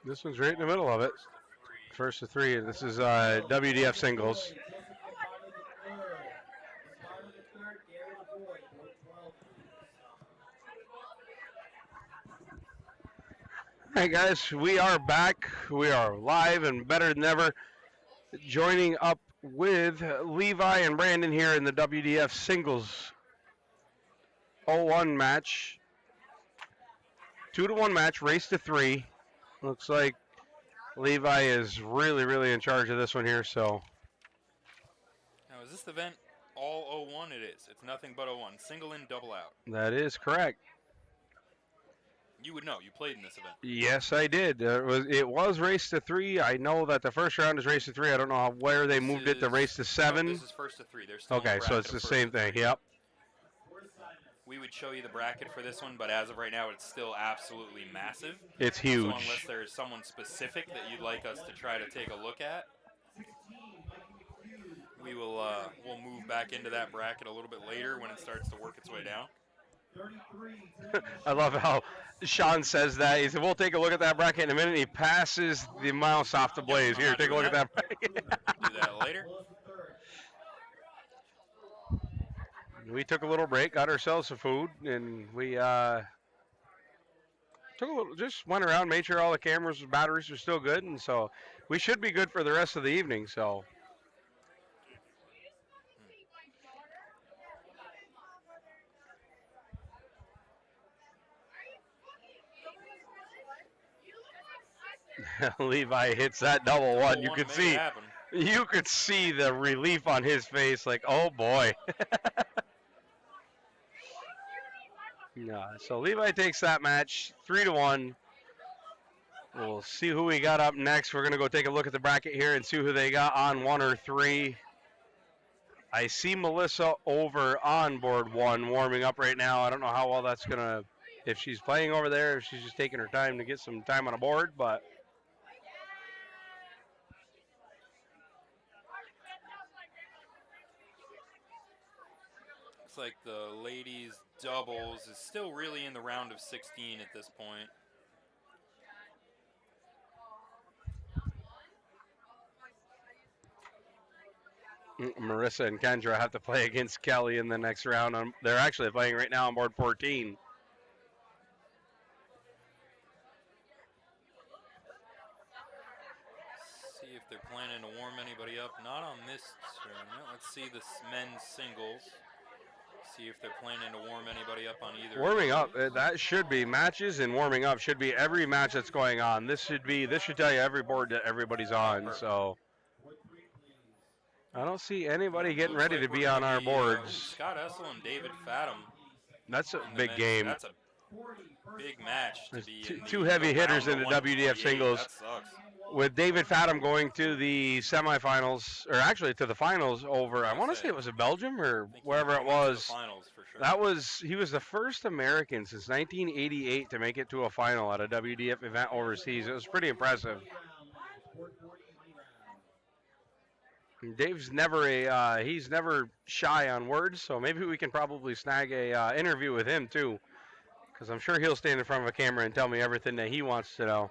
This one's right in the middle of it. First to three. This is WDF singles. Hey guys, we are back. We are live and better than ever. Joining up with Levi and Brandon here in the WDF singles 0-1 match. 2-1 match, race to three. Looks like Levi is really in charge of this one here. So now, is this event all 0-1? It is. It's nothing but 0-1. Single in, double out. that is correct. You would know. You played in this event. Yes, I did. It was race to three. I know that the first round is race to three. I don't know where they moved it to race to seven. No, this is first to three. There's still okay, so it's the same thing. Yep. We would show you the bracket for this one, but as of right now, it's still absolutely massive. It's huge. So unless there's someone specific that you'd like us to try to take a look at, we'll move back into that bracket a little bit later when it starts to work its way down. I love how Sean says that. He said, we'll take a look at that bracket in a minute. He passes the mouse off the Blaze. Here, take a look at that bracket. Do that later. We took a little break, got ourselves some food, and we took a little, just went around, made sure all the cameras and batteries are still good, and so we should be good for the rest of the evening. So. Levi hits that double one. You could see the relief on his face, like, oh boy. No, so Levi takes that match 3-1. We'll see who we got up next. We're going to go take a look at the bracket here and see who they got on 1 or 3. I see Melissa over on board 1 warming up right now. I don't know how well that's going to, if she's playing over there, if she's just taking her time to get some time on a board, but. Looks like the ladies' doubles is still really in the round of 16 at this point. Marissa and Kendra have to play against Kelly in the next round. They're actually playing right now on board 14. See if they're planning to warm anybody up. Not on this tournament. Let's see the men's singles. See if they're planning to warm anybody up on either. Warming up, that should be matches and warming up should be every match that's going on. This should tell you every board that everybody's on. Perfect. So I don't see anybody getting ready to be on our boards. Scott Essel and David Fathom. That's a big game. That's a big match to be in. Two heavy hitters in the WDF singles. That sucks. With David Fathom going to the semifinals, or actually to the finals over, I want to say it was in Belgium or wherever it was. Finals for sure. He was the first American since 1988 to make it to a final at a WDF event overseas. It was pretty impressive. Dave's he's never shy on words, so maybe we can probably snag a interview with him too, because I'm sure he'll stand in front of a camera and tell me everything that he wants to know.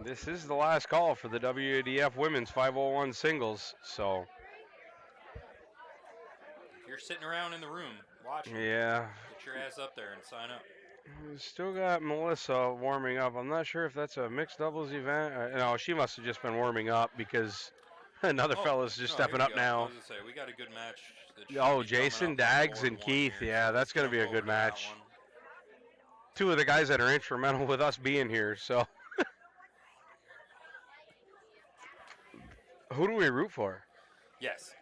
This is the last call for the WDF women's 501 singles, so. If you're sitting around in the room watching, yeah, get your ass up there and sign up. We still got Melissa warming up. I'm not sure if that's a mixed doubles event. No, she must have just been warming up because another fella's just stepping up now. I was gonna say, we got a good match. Jason, Dags, and Keith. Yeah, that's going to be a good match. Two of the guys that are instrumental with us being here, so. Who do we root for? Yes.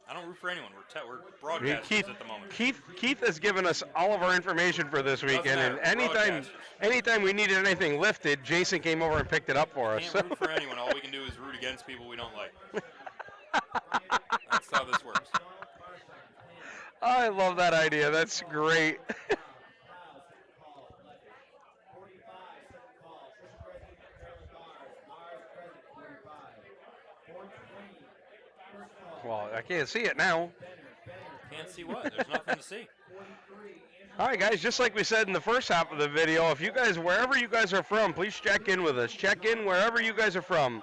I don't root for anyone. We're broadcasters at the moment. Keith has given us all of our information for this weekend, and anytime we needed anything lifted, Jason came over and picked it up for us. Can't root for anyone. All we can do is root against people we don't like. That's how this works. I love that idea. That's great. Well, I can't see it now. Can't see what? There's nothing to see. All right, guys, just like we said in the first half of the video, if you guys, wherever you guys are from, please check in with us. Check in wherever you guys are from.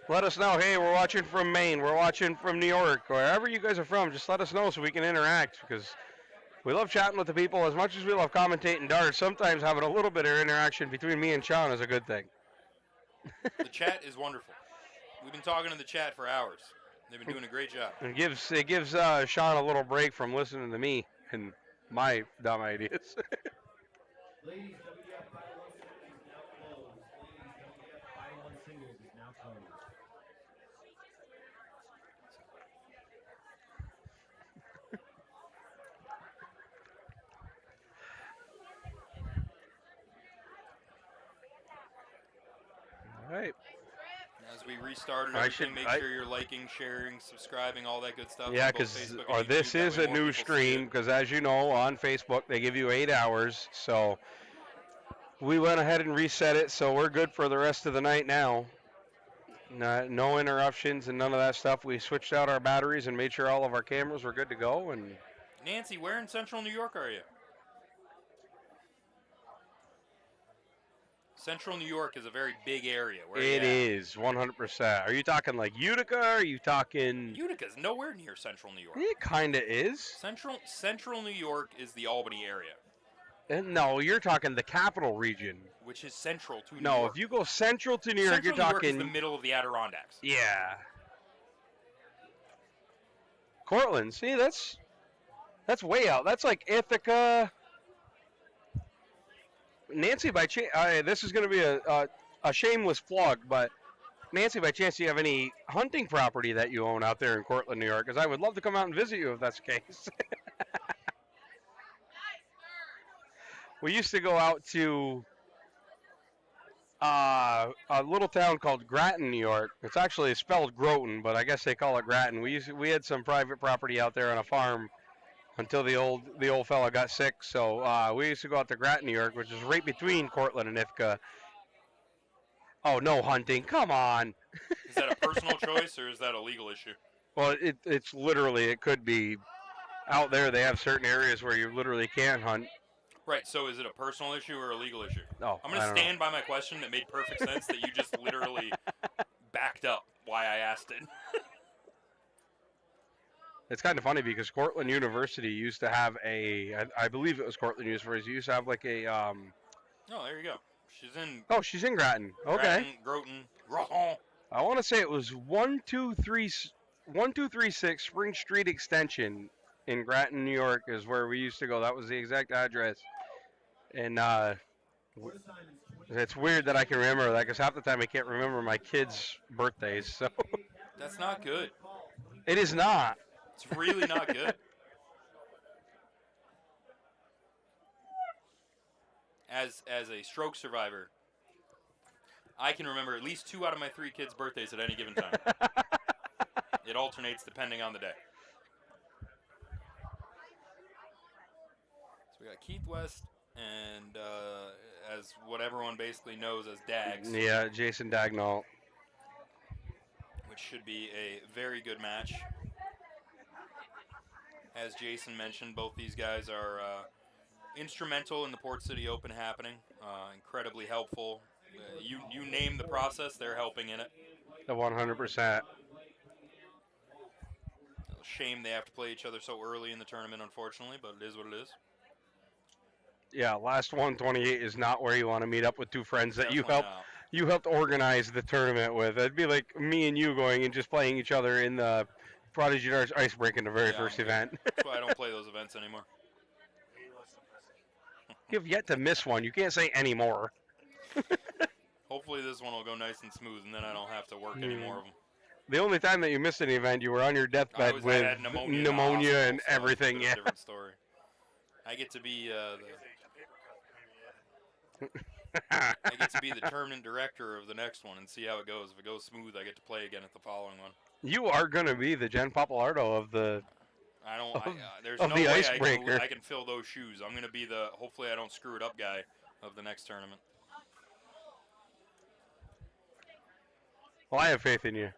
Let us know, hey, we're watching from Maine, we're watching from New York, wherever you guys are from, just let us know so we can interact, because we love chatting with the people as much as we love commentating darts. Sometimes having a little bit of interaction between me and Sean is a good thing. The chat is wonderful. We've been talking to the chat for hours. They've been doing a great job. It gives Sean a little break from listening to me and my dumb ideas. Ladies, WF Title 1 Singles is now closed. Ladies, WF Title 1 Singles is now closed. All right. As we restarted everything, make sure you're liking, sharing, subscribing, all that good stuff. Yeah, on both because Facebook and this YouTube. is That a way more new people see stream, it. because as you know, on Facebook, they give you 8 hours. So we went ahead and reset it, so we're good for the rest of the night now. No interruptions and none of that stuff. We switched out our batteries and made sure all of our cameras were good to go. And Nancy, where in central New York are you? Central New York is a very big area. Where it is 100%. Are you talking like Utica? Are you talking? Utica's nowhere near central New York. It kind of is. Central New York is the Albany area, And no, you're talking the capital region. which is central to New No, York. if you go central to New York, Central you're New York talking. is the middle of the Adirondacks. Yeah. Cortland, see, that's way out. That's like Ithaca. Nancy, by chance, this is going to be a shameless plug, but Nancy, by chance, do you have any hunting property that you own out there in Cortland, New York? Because I would love to come out and visit you if that's the case. We used to go out to a little town called Grattan, New York. It's actually spelled Groton, but I guess they call it Grattan. We had some private property out there on a farm until the old fella got sick. So we used to go out to Grattan, New York, which is right between Cortland and Ithaca. Oh, no hunting! Come on. Is that a personal choice or is that a legal issue? Well, it's literally, it could be out there. They have certain areas where you literally can't hunt. Right. So is it a personal issue or a legal issue? Oh, I'm going to stand by my question that made perfect sense that you just literally backed up why I asked it. It's kind of funny because Cortland University used to have I believe it was Cortland University, used to have like a. Oh, there you go. She's in. Oh, she's in Grattan. Okay. Groton. I want to say it was 1236 Spring Street Extension in Grattan, New York, is where we used to go. That was the exact address. And it's weird that I can remember that because half the time I can't remember my kids' birthdays. So That's not good. it is not. It's really not good. As a stroke survivor, I can remember at least 2 out of my 3 kids' birthdays at any given time. It alternates depending on the day. So we got Keith West and as what everyone basically knows as Dags. Yeah, Jason Dagnal. Which should be a very good match. As Jason mentioned, both these guys are instrumental in the Port City Open happening. Incredibly helpful. You name the process, they're helping in it. 100%. Shame they have to play each other so early in the tournament, unfortunately, but it is what it is. Yeah, last 128 is not where you want to meet up with 2 friends that Definitely you helped organize the tournament with. It'd be like me and you going and just playing each other in the Prodigy Darts Icebreak in the very first event. That's why I don't play those events anymore. You've yet to miss one. You can't say anymore. Hopefully this one will go nice and smooth, and then I don't have to work any more of them. The only time that you missed an event, you were on your deathbed I with had pneumonia and everything. That's Yeah. a different story. I get to be I get to be the tournament director of the next one and see how it goes. If it goes smooth, I get to play again at the following one. You are going to be the Jen Papalardo of the. There's of no the way icebreaker. I can fill those shoes. I'm going to be the hopefully I don't screw it up guy of the next tournament. Well, I have faith in you.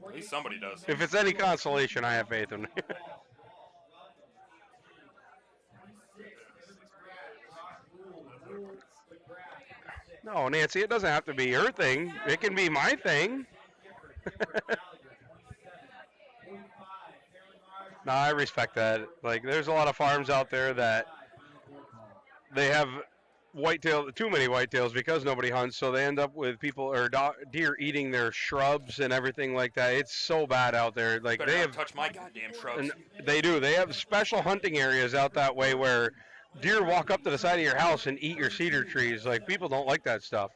At least somebody does. If it's any consolation, I have faith in you. No, Nancy, it doesn't have to be your thing. It can be my thing. No, I respect that. Like, there's a lot of farms out there that they have too many whitetails because nobody hunts, so they end up with people or deer eating their shrubs and everything like that. It's so bad out there. Like Better they not have, touch my goddamn shrubs. and they do. They have special hunting areas out that way where deer walk up to the side of your house and eat your cedar trees. Like people don't like that stuff.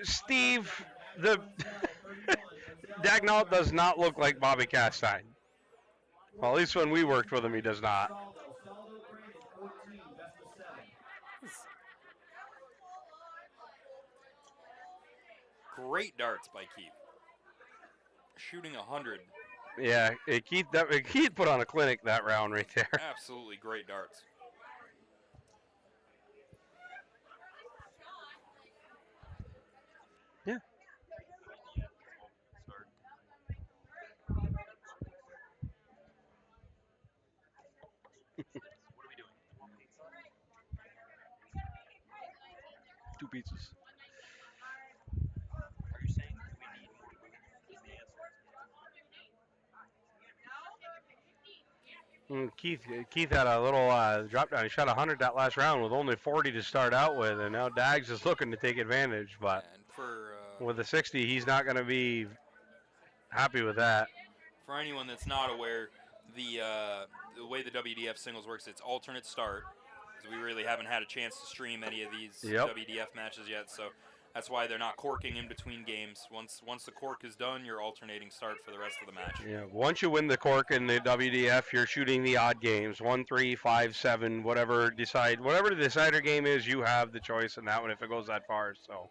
Steve, the Dagnal does not look like Bobby Castine. Well, at least when we worked with him, he does not. Great darts by Keith. Shooting 100. Yeah, Keith put on a clinic that round right there. Absolutely great darts. Yeah. Two pizzas. Are you saying that we need more food? Is the answer. Keith had a little drop down. He shot 100 that last round with only 40 to start out with, and now Dags is looking to take advantage. But And for with the 60, he's not going to be happy with that. for anyone that's not aware, the way the WDF singles works, it's alternate start. Because we really haven't had a chance to stream any of these WDF matches yet, so that's why they're not corking in between games. Once the cork is done, you're alternating start for the rest of the match. Yeah, once you win the cork in the WDF, you're shooting the odd games 1, 3, 5, 7, whatever the decider game is. You have the choice in that one if it goes that far. So.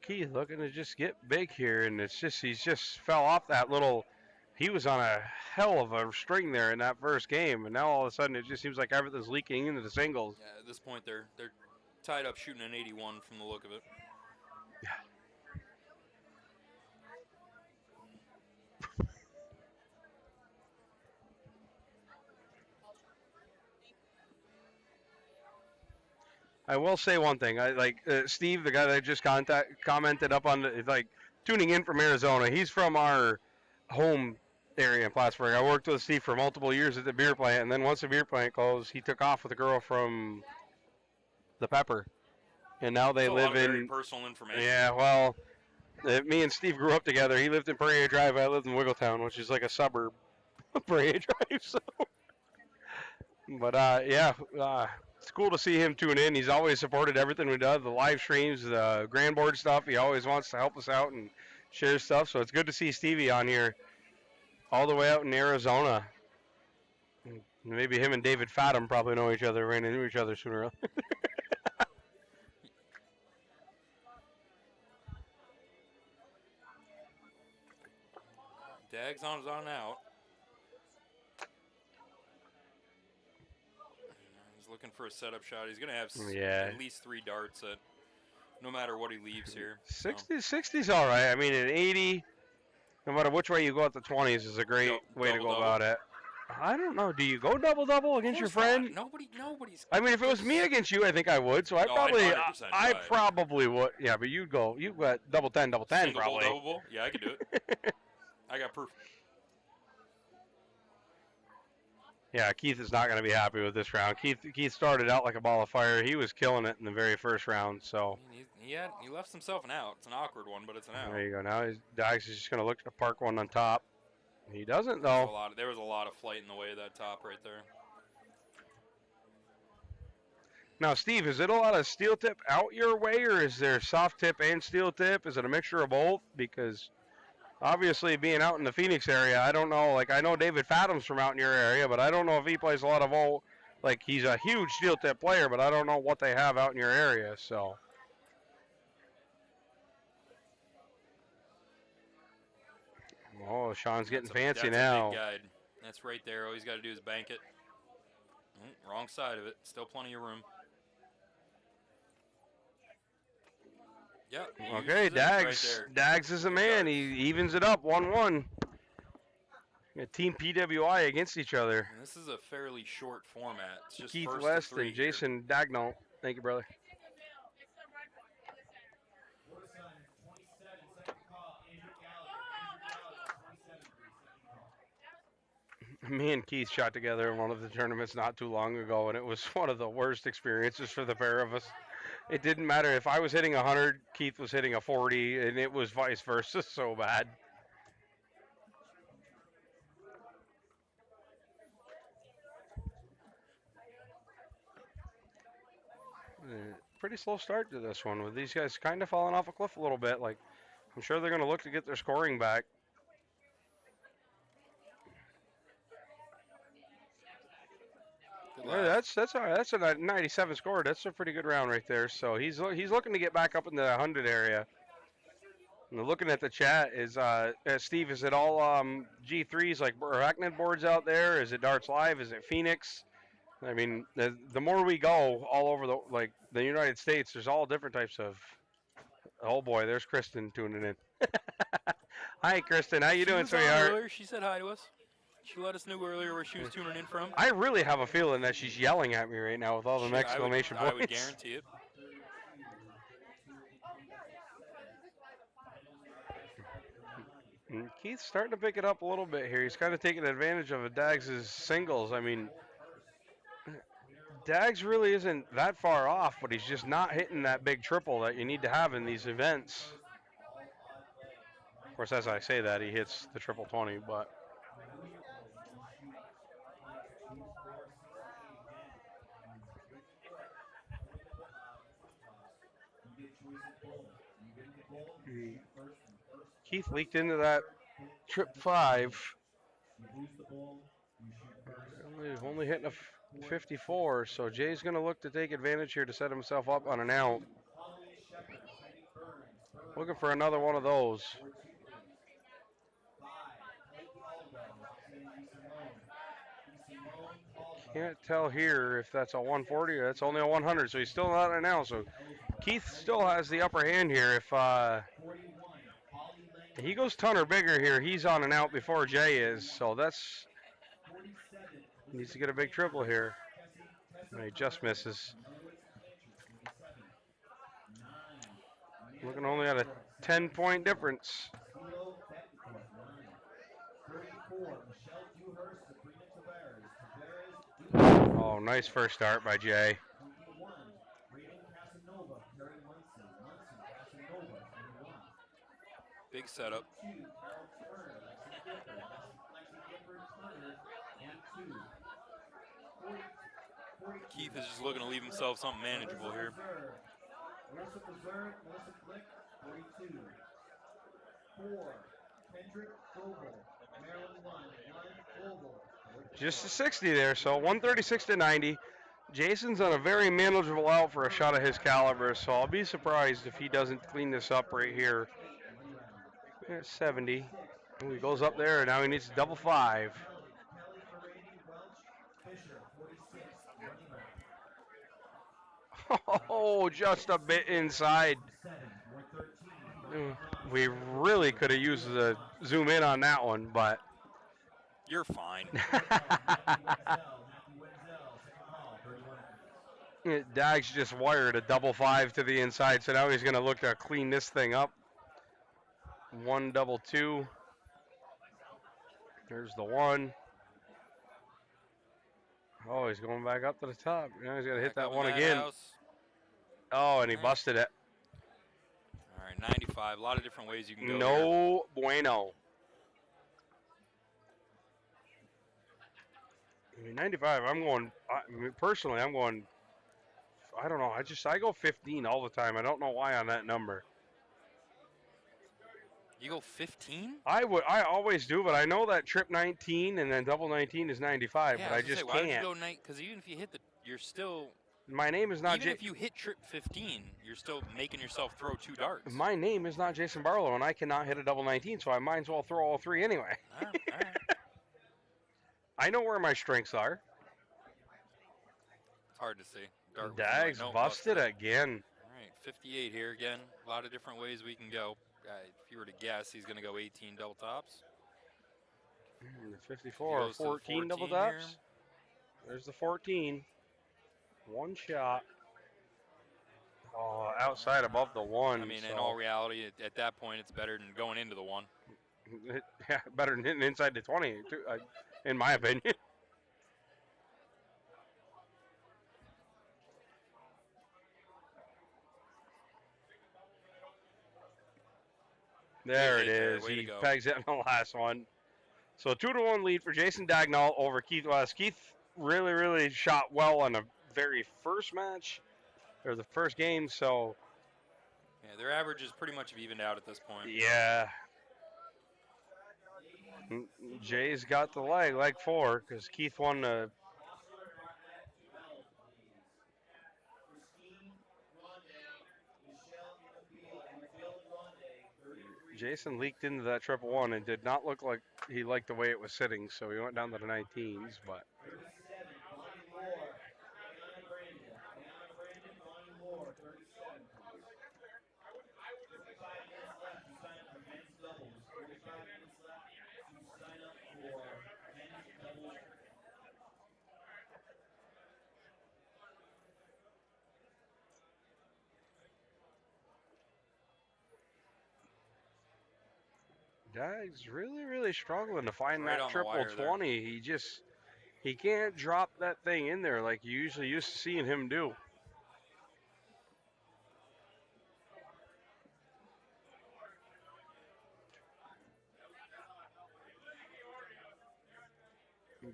Keith looking to just get big here, and he's just fell off that little. He was on a hell of a string there in that first game, and now all of a sudden it just seems like everything's leaking into the singles. Yeah, at this point they're tied up shooting an 81 from the look of it. Yeah. I will say one thing. I like Steve, the guy that I just commented up on, tuning in from Arizona. He's from our home area in Plattsburgh. I worked with Steve for multiple years at the beer plant, and then once the beer plant closed, he took off with a girl from the Pepper, and now they live in very personal information. Yeah, well, me and Steve grew up together. He lived in Prairie Drive. I lived in Wiggletown, which is like a suburb of Prairie Drive. So, but it's cool to see him tune in. He's always supported everything we do, the live streams, the grand board stuff. He always wants to help us out and share stuff. So it's good to see Stevie on here all the way out in Arizona. Maybe him and David Fathom probably know each other, ran into each other sooner or later. Dags on out. He's looking for a setup shot. He's going to have at least 3 darts at no matter what he leaves here. 60's all right. I mean, an 80, no matter which way you go at the 20s, is a great way to go about it. I don't know. Do you go double against your friend? Nobody's. I mean, if it was me against you, I think I would. So I probably would. Yeah, but you got double 10, probably. Double. Yeah, I could do it. I got proof. Yeah, Keith is not going to be happy with this round. Keith started out like a ball of fire. He was killing it in the very first round. So he left himself an out. It's an awkward one, but it's an out. There you go. Now Dags is just going to look to park one on top. He doesn't though. There was a lot of flight in the way of that top right there. Now, Steve, is it a lot of steel tip out your way, or is there soft tip and steel tip? Is it a mixture of both? Because obviously, being out in the Phoenix area, I don't know. Like, I know David Fathom's from out in your area, but I don't know if he plays a lot of he's a huge steel tip player, but I don't know what they have out in your area. So, Oh, Sean's getting That's fancy a now. big guide. That's right there. All he's got to do is bank it. Wrong side of it. Still plenty of room. Yep. Okay, Dags. Dags is a man. He evens it up 1-1. Team PWI against each other. And this is a fairly short format. It's just Keith first West to 3 and Jason Dagnal. Thank you, brother. Quarter signs, 27, second call, Andrew Gallagher. Andrew Gallagher, 27 for the second call. Me and Keith shot together in one of the tournaments not too long ago, and it was one of the worst experiences for the pair of us. It didn't matter if I was hitting 100, Keith was hitting a 40, and it was vice versa. So bad. Pretty slow start to this one, with these guys kind of falling off a cliff a little bit. Like, I'm sure they're going to look to get their scoring back. Yeah, that's all right. That's a 97 score. That's a pretty good round right there. So he's looking to get back up into the 100 area. And looking at the chat, is Steve, is it all G3s like Arachnid boards out there? Is it Darts Live? Is it Phoenix? I mean, the more we go all over the United States, there's all different types of. Oh boy, there's Kristen tuning in. Hi, Kristen. How you doing, sweetheart? Earlier. She said hi to us. She let us know earlier where she was tuning in from. I really have a feeling that she's yelling at me right now with all the exclamation points. I would guarantee it. And Keith's starting to pick it up a little bit here. He's kind of taking advantage of Dags' singles. I mean, Dags really isn't that far off, but he's just not hitting that big triple that you need to have in these events. Of course, as I say that, he hits the triple 20, but. Keith leaked into that trip 5. Only hitting a 54, so Jay's going to look to take advantage here to set himself up on an out. Looking for another one of those. Can't tell here if that's a 140 or that's only a 100, so he's still not an out. So Keith still has the upper hand here. If he goes ton or bigger here, he's on and out before Jay is. So that's needs to get a big triple here. And he just misses. Looking only at a 10-point difference. Oh, nice first start by Jay. Big setup. Keith is just looking to leave himself something manageable here. Just a 60 there, so 136 to 90. Jason's on a very manageable out for a shot of his caliber, so I'll be surprised if he doesn't clean this up right here. 70. Ooh, he goes up there, and now he needs a double 5. Oh, just a bit inside. We really could have used the zoom in on that one, but. You're fine. Dags just wired a double 5 to the inside, so now he's going to look to clean this thing up. 1 double 2. There's the 1. Oh, he's going back up to the top. Now he's going to hit that one again. Oh, and he busted it. All right, 95. A lot of different ways you can go. No bueno. I mean, 95, personally, I'm going, I don't know, I go 15 all the time. I don't know why on that number. You go 15? I always do, but I know that trip 19 and then double 19 is 95, yeah, but I just say, can't. Why would you go because even if you hit you're still My name is not Even if you hit trip 15, you're still making yourself throw 2 darts. My name is not Jason Barlow, and I cannot hit a double 19, so I might as well throw all 3 anyway. All right. I know where my strengths are. It's hard to see. Dart with Dags no, busted again. All right, 58 here again. A lot of different ways we can go. If you were to guess, he's going to go 18 double tops. 54, 14 double tops. There's the 14. One shot. Oh, outside above the 1. I mean, in all reality, at that point, it's better than going into the 1. Yeah, better than hitting inside the 20, in my opinion. There it is. He pegs it in the last one. So 2-1 lead for Jason Dagnal over Keith West. Keith really, really shot well on the very first match, or the first game, so. Yeah, their average is pretty much evened out at this point. Yeah. Jay's got the leg 4, because Keith won the. Jason leaked into that 111 and did not look like he liked the way it was sitting, so he went down to the 19s, but. Dags really, really struggling to find that triple 20. He can't drop that thing in there like you usually used to seeing him do.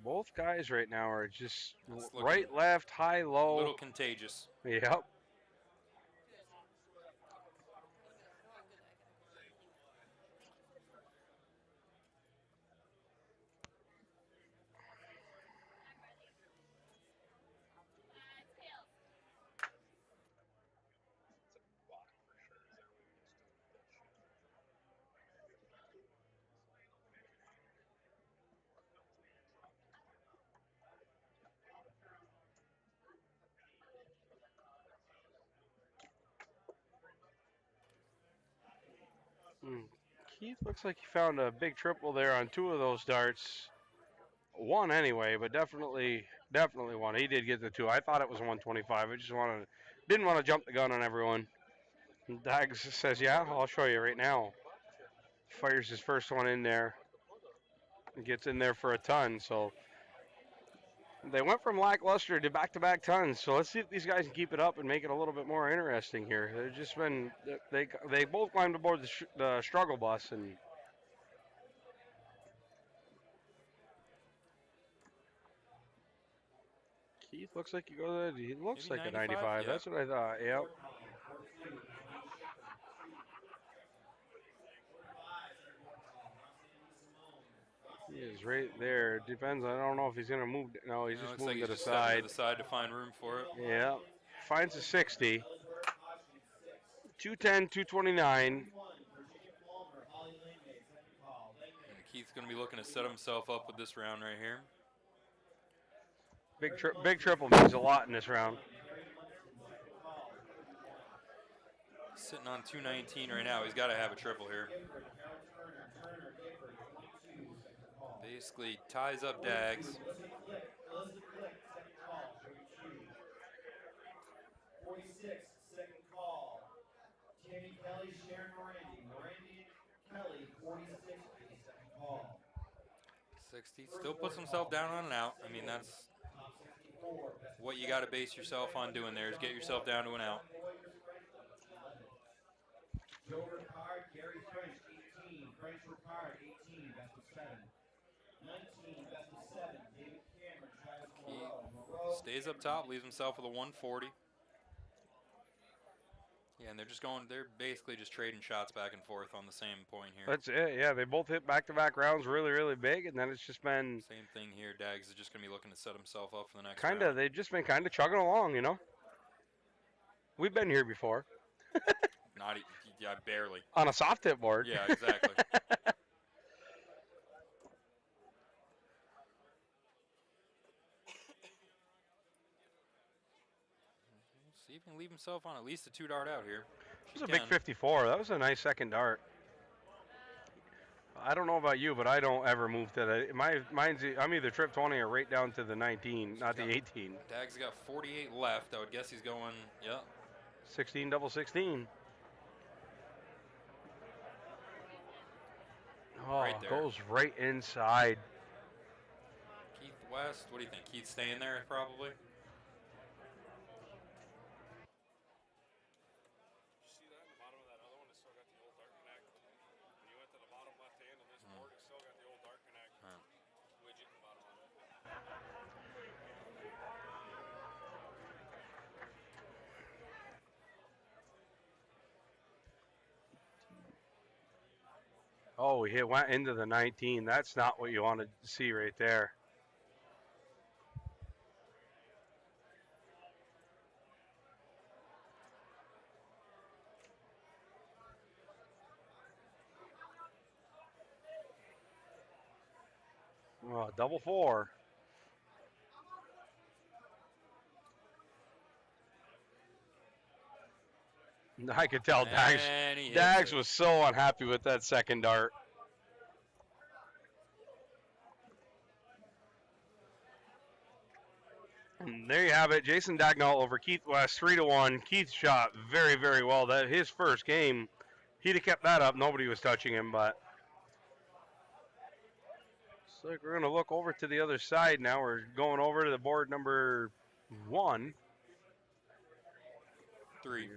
Both guys right now are just right, left, high, low. A little contagious. Yep. Keith looks like he found a big triple there on 2 of those darts. 1 anyway, but definitely one. He did get the 2. I thought it was 125. I just didn't want to jump the gun on everyone. And Dags says, "Yeah, I'll show you right now." Fires his first one in there. And gets in there for a ton. So they went from lackluster to back-to-back tons. So let's see if these guys can keep it up and make it a little bit more interesting here. They've just been they both climbed aboard the struggle bus and. Keith looks like he looks Maybe like a 95. Yeah. That's what I thought. Yep. He is right there. Depends. I don't know if he's gonna move. No, he's just moving to the side. To the side to find room for it. Yeah. Finds a 60. 210, 229. And Keith's gonna be looking to set himself up with this round right here. Big triple means a lot in this round. Sitting on 219 right now. He's got to have a triple here. Basically ties up Dags. 46, second call. Tammy Kelly, Sharon Morandi Kelly, 46 for the second call. 60. Still puts himself down on an out. I mean, that's what you got to base yourself on doing there is get yourself down to an out. Joe Ricard, Gary French, 18. French Ricard, 18, best of 7. 19, best of 7. David Cameron, Travis Moreau. Stays up top, leaves himself with a 140. Yeah, and they're basically just trading shots back and forth on the same point here. That's it, yeah. They both hit back-to-back rounds really, really big, and then it's just been... Same thing here. Dags is just going to be looking to set himself up for the next round. They've just been kind of chugging along, you know? We've been here before Not yeah, barely. on a soft tip board. Yeah, exactly. See if he can leave himself on at least a 2-dart out here. It was a big 54. That was a nice second dart. I don't know about you, but I don't ever move to the. Mine's I'm either trip 20 or right down to the 19, not the 18. Dags got 48 left. I would guess he's going, yeah. 16 double 16. Oh, Right there. goes right inside. Keith West, what do you think? Keith's staying there probably? See that in the bottom of that other one? It's still got the old dark connect. When you went to the bottom left hand of this board, it's still got the old dark connect widget in the bottom of it. Oh, he went into the 19. That's not what you wanted to see right there. Oh, double 4. I could tell And he hits Dags it. was so unhappy with that second dart. And there you have it. Jason Dagnal over Keith West, 3-1. Keith shot very, very well. That his first game, he'd have kept that up. Nobody was touching him, but looks like we're going to look over to the other side now. We're going over to the board number 1. 3.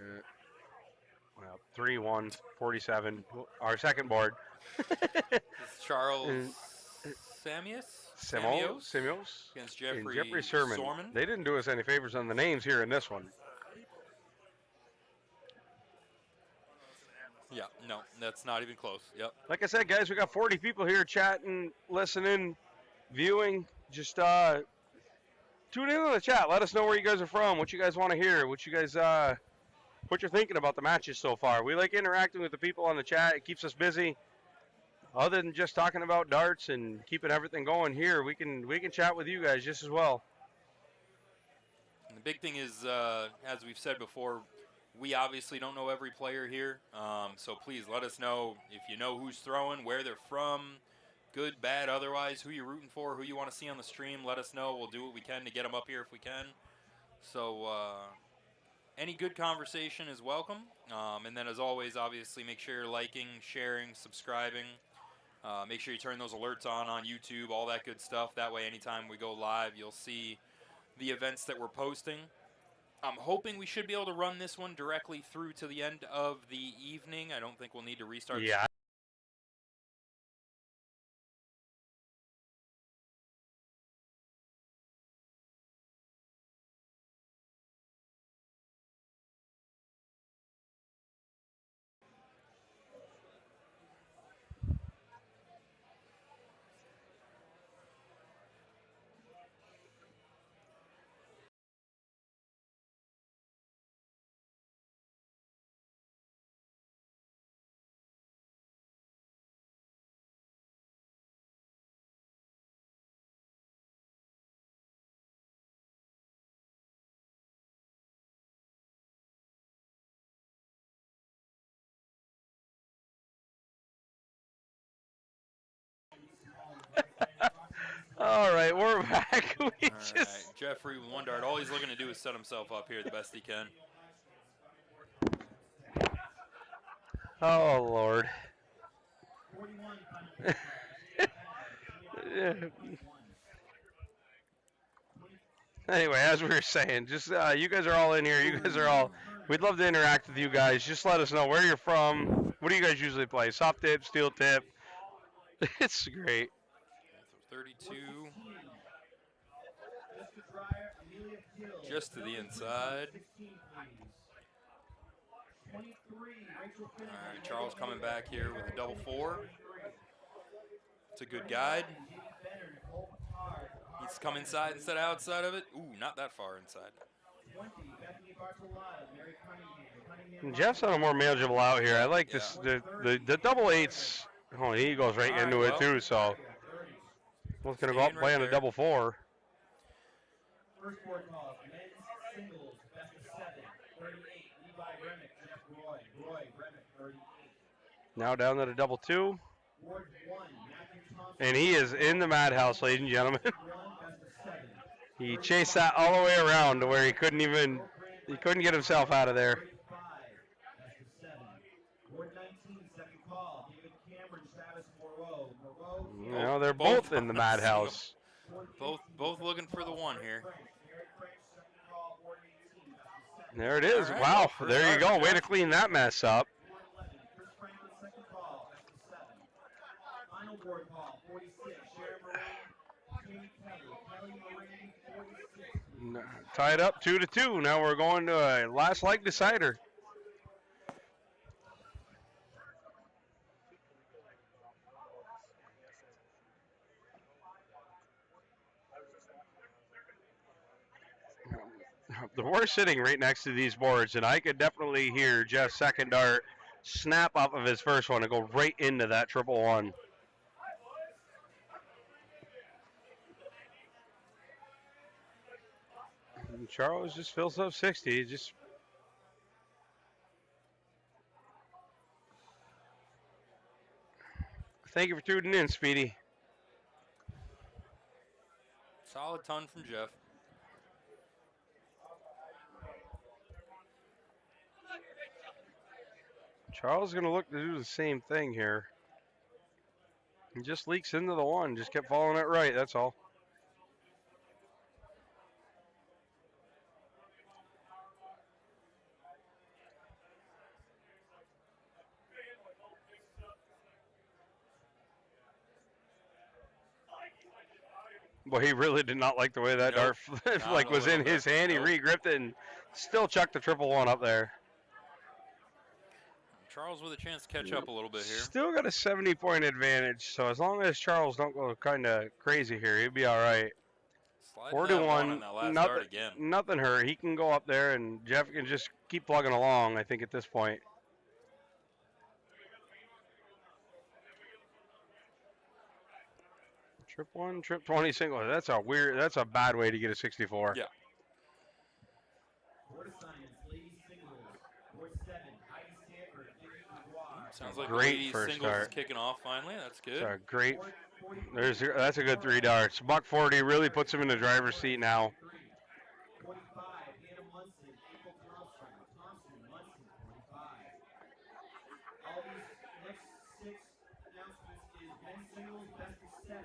Well, 3-1, 47. Our second board. It's Charles Samios Semios against and Jeffrey, Jeffrey Surman. Surman. They didn't do us any favors on the names here in this one. Yeah, no, that's not even close. Yep. Like I said, guys, we got 40 people here chatting, listening, viewing. Just tune in on the chat. Let us know where you guys are from, what you guys want to hear, what you guys what you're thinking about the matches so far. We like interacting with the people on the chat. It keeps us busy. Other than just talking about darts and keeping everything going here, we can chat with you guys just as well. And the big thing is, as we've said before, we obviously don't know every player here. So please let us know if you know who's throwing, where they're from, good, bad, otherwise, who you're rooting for, who you want to see on the stream. Let us know. We'll do what we can to get them up here if we can. So any good conversation is welcome. And then as always, obviously, make sure you're liking, sharing, subscribing. Make sure you turn those alerts on YouTube, all that good stuff. That way, anytime we go live, you'll see the events that we're posting. I'm hoping we should be able to run this one directly through to the end of the evening. I don't think we'll need to restart. Yeah. All right, we're back. All right, Jeffrey with 1 dart. All he's looking to do is set himself up here the best he can. Oh, Lord. Anyway, as we were saying, just you guys are all in here. You guys are all. We'd love to interact with you guys. Just let us know where you're from. What do you guys usually play? Soft tip, steel tip. It's great. 32. Just to the inside. All right, Charles coming back here with a double 4. It's a good guide. Needs to come inside instead of outside of it. Ooh, not that far inside. Jeff's on a more manageable out here. I like this. The double eights. Oh, he goes right into it too. So what's going to go up and play on a double four? First board calls, men's singles, best of 7, 38, Levi Remick, Jeff Roy, Remick, 38. Now down to the double two. Ward 1, Matthew Thompson. And he is in the madhouse, ladies and gentlemen. He chased that all the way around to where he couldn't get himself out of there. Ward 19, second call, David Cameron, Travis Moreau. No, they're both in the madhouse. Both looking for the one here. There it is. Right, wow. well, There you go. Way to clean that mess up. Final board call, 46, Sharon Marie, Kelly Marie, 46. Tied up 2-2. Now we're going to a last leg decider. We're sitting right next to these boards, and I could definitely hear Jeff's second dart snap off of his first one and go right into that triple one. And Charles just fills up 60. Thank you for tuning in, Speedy. Solid ton from Jeff. Charles is going to look to do the same thing here. He just leaks into the one. Just kept following it right, that's all. Well, he really did not like the way that dart was in his hand. He re-gripped it and still chucked the triple one up there. Charles with a chance to catch up a little bit here. Still got a 70-point advantage, so as long as Charles don't go kind of crazy here, he'll be all right. 4-1, nothing hurt. He can go up there, and Jeff can just keep plugging along, I think, at this point. Trip 1, trip 20 single. That's a bad way to get a 64. Yeah. Sounds like great first singles start. Is kicking off finally. That's good. That's a great. That's a good 3 darts. Buck 40 really puts him in the driver's seat now. 45, Hannah Munson, April Thompson, 45. All these next 6 announcements is men's singles, best of 7.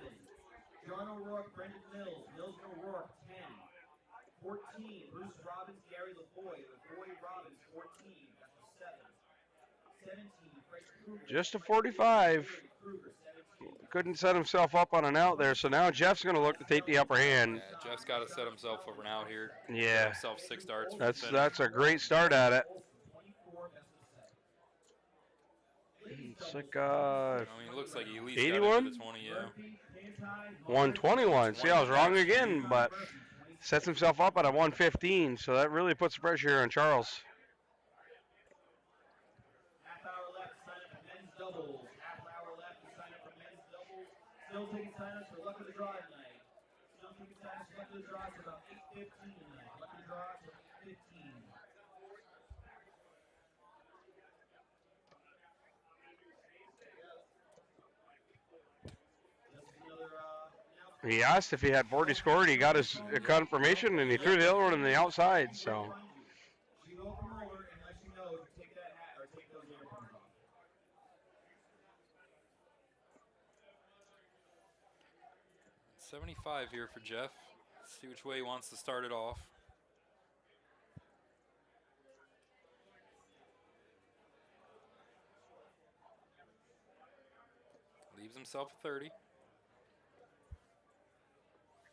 John O'Rourke, Brendan Mills, O'Rourke, 10. 14, Bruce Robbins, Gary LaVoy, Robbins, 14, best of 7. 17, Fred Kruger. Just a 45. Couldn't set himself up on an out there, so now Jeff's going to look to take the upper hand. Yeah, Jeff's got to set himself over an out here. Yeah. Get himself 6 darts. That's a great start at it. It's like I mean, it looks like he at least 81? got into the 20, yeah. 121. See, I was wrong again, but sets himself up at a 115, so that really puts the pressure here on Charles. Half hour left to sign up for men's doubles. Half hour left to sign up for men's doubles. Still taking sign-ups for Luck of the Draw tonight. Still taking sign-ups for Luck of the Draw to about 8:15 tonight. Luck of the Draw to 8:15. He asked if he had 40 scored. He got his confirmation, and he threw the other one on the outside. So. She will come over and let you know to take that hat or take those earphones off. $75 here for Jeff. See which way he wants to start it off. Leaves himself a 30.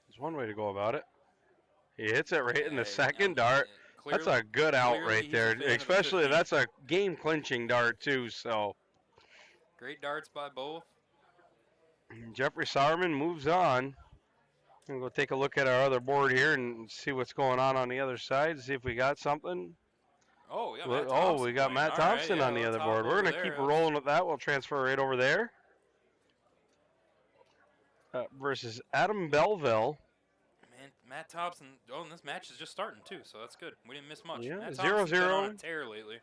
There's one way to go about it. He hits it right in the second dart. That's a good out right there. Especially that's a game clinching dart too. So great darts by both. Jeffrey Surman moves on. We'll go take a look at our other board here and see what's going on the other side. See if we got something. Oh, yeah, Look- Matt oh, Thompson we got playing. Matt All right, Thompson yeah, on the let's other hop board. We're over going to there. keep Let's- rolling with that. We'll transfer right over there. Versus Adam Belleville. Man, Matt Thompson. Oh, and this match is just starting too, so that's good. We didn't miss much. Yeah, Matt 0-0. Thompson's been on a tear lately.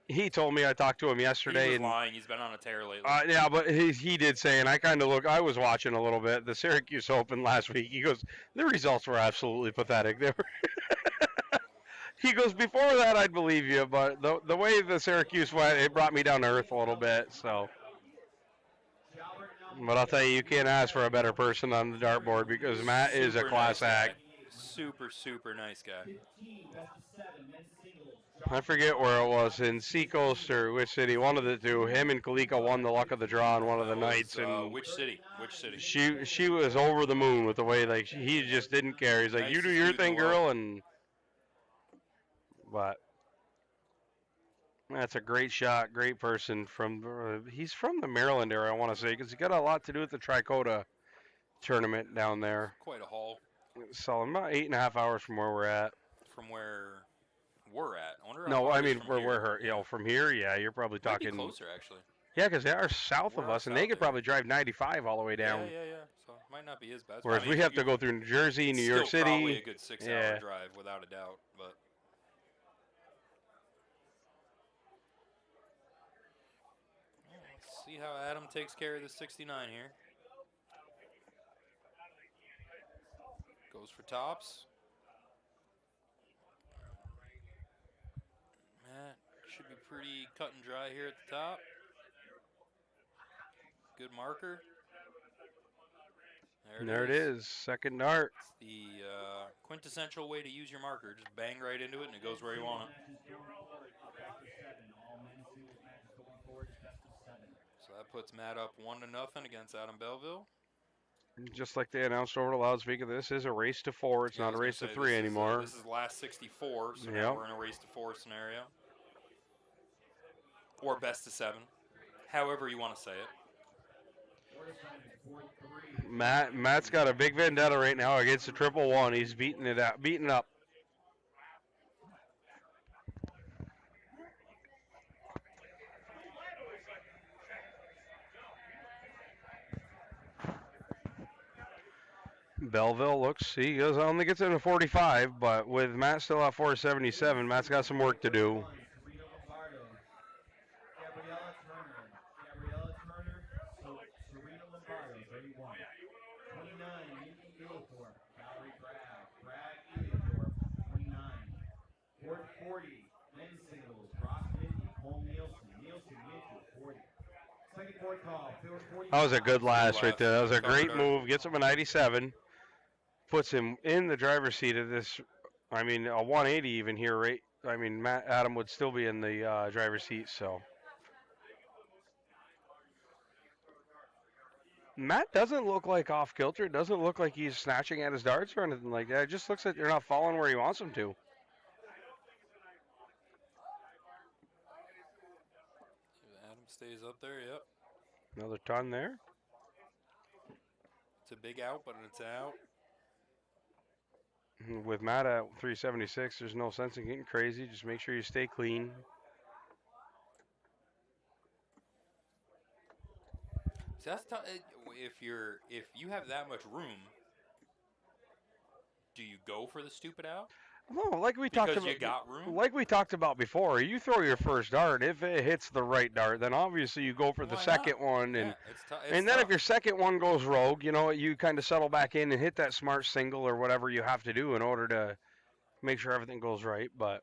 He told me, I talked to him He yesterday. was and lying. He's been on a tear lately. yeah, but he did say, and I was watching a little bit, the Syracuse Open last week. He goes, the results were absolutely pathetic. They were he goes, before that, I'd believe you, but the way the Syracuse went, it brought me down to earth a little bit, so. But I'll tell you, you can't ask for a better person on the dartboard because Matt is a Super class nice guy. act. Super, super nice guy. 15, best of 7, men's singles. I forget where it was, in Seacoast or which city, one of the two. Him and Kalika won the luck of the draw on one of the nights, and Which city? Which city? she was over the moon with the way, like, he just didn't care. He's like, you do Nicest your dude in thing, the world. girl, and but that's a great shot, great person he's from the Maryland area, I want to say, because he got a lot to do with the Tricota tournament down there. Quite a haul So I'm about 8.5 hours from where we're at. from where we're at. I wonder how No, far I it is mean from where here. we're her. You know, from here, yeah, you're probably Might be talking closer actually. Yeah, because they are south We're of out us, and they south could there. probably drive 95 all the way down. Yeah. So it might not be as bad. Whereas I mean, we have to you- go through New Jersey, New it's York still probably City. a good 6-hour Yeah. drive without a doubt, but. Let's see how Adam takes care of the 69 here. Goes for tops. Matt should be pretty cut and dry here at the top. Good marker. And there it is, second dart. It's the quintessential way to use your marker. Just bang right into it and it goes where you want it. So that puts Matt up 1-0 against Adam Belleville. Just like they announced over the loudspeaker, this is a race to 4. It's Yeah, I not a was race to gonna say, 3 this is, anymore. this is last 64, so now Yep. we're in a race to 4 scenario. Or best of 7. However you want to say it. Matt's got a big vendetta right now against the 111. He's beating up. Belleville looks, he goes, only gets in a 45, but with Matt still at 477, Matt's got some work to do. Gabriella Turner, Serena Lombardo, 31. 29, Mindy Ilithorpe, Valerie Bragg Ilithorpe, 29. Board 40, men's singles, Ross Mindy, Cole Nielsen, Minty, 40. Second board call, field 45. That was a good last right there. That was a Covered great her. move. Gets him a 97. Puts him in the driver's seat of this, I mean, a 180 even here, right? I mean, Adam would still be in the driver's seat, so. Matt doesn't look like off kilter. It doesn't look like he's snatching at his darts or anything like that. It just looks like they're not falling where he wants them to. Adam stays up there, yep. Another ton there. It's a big out, but it's out. With Matt at 376, there's no sense in getting crazy. Just make sure you stay clean. See, that's tough. If you have that much room, do you go for the stupid out? No, like we talked Because about. you got room? Like we talked about before, you throw your first dart. If it hits the right dart, then obviously you go for the Why second not? one, and Yeah, it's tough. and then if your second one goes rogue, you know, you kind of settle back in and hit that smart single or whatever you have to do in order to make sure everything goes right. But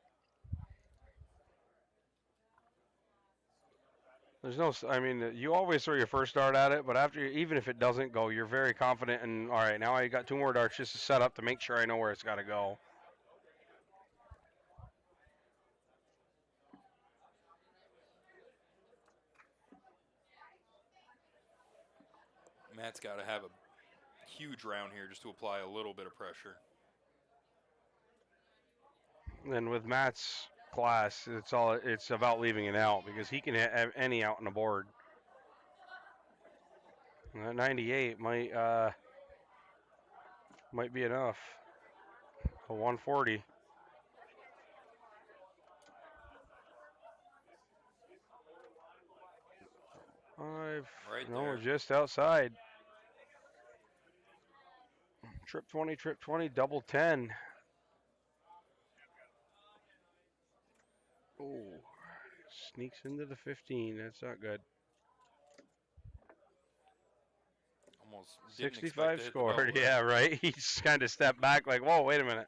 there's no, I mean, you always throw your first dart at it, but after, even if it doesn't go, you're very confident. And all right, now I got 2 more darts just to set up to make sure I know where it's got to go. Matt's got to have a huge round here just to apply a little bit of pressure. And with Matt's class, it's about leaving it out because he can have any out on the board. And that 98 might Might be enough. A 140. Five. Right No, there. just outside. Trip 20, double 10. Oh, sneaks into the 15. That's not good. Almost didn't 65 expect to hit the scored. double there. Yeah, right. He just kind of stepped back like, whoa, wait a minute.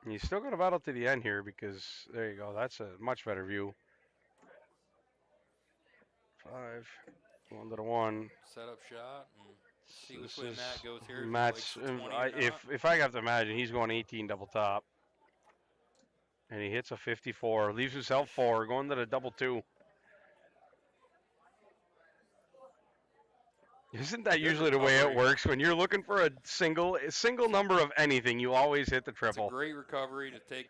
And he's still got to battle to the end here because there you go. That's a much better view. 5, 1 to the 1. Setup shot. And see which This way is Matt goes here. If he Matt's. likes the 20 or not. If I have to imagine, he's going 18 double top, and he hits a 54, leaves himself 4, going to the double 2. Isn't that Good usually the way it recovery. works? When you're looking for a single number of anything, you always hit the It's a triple. great recovery to take.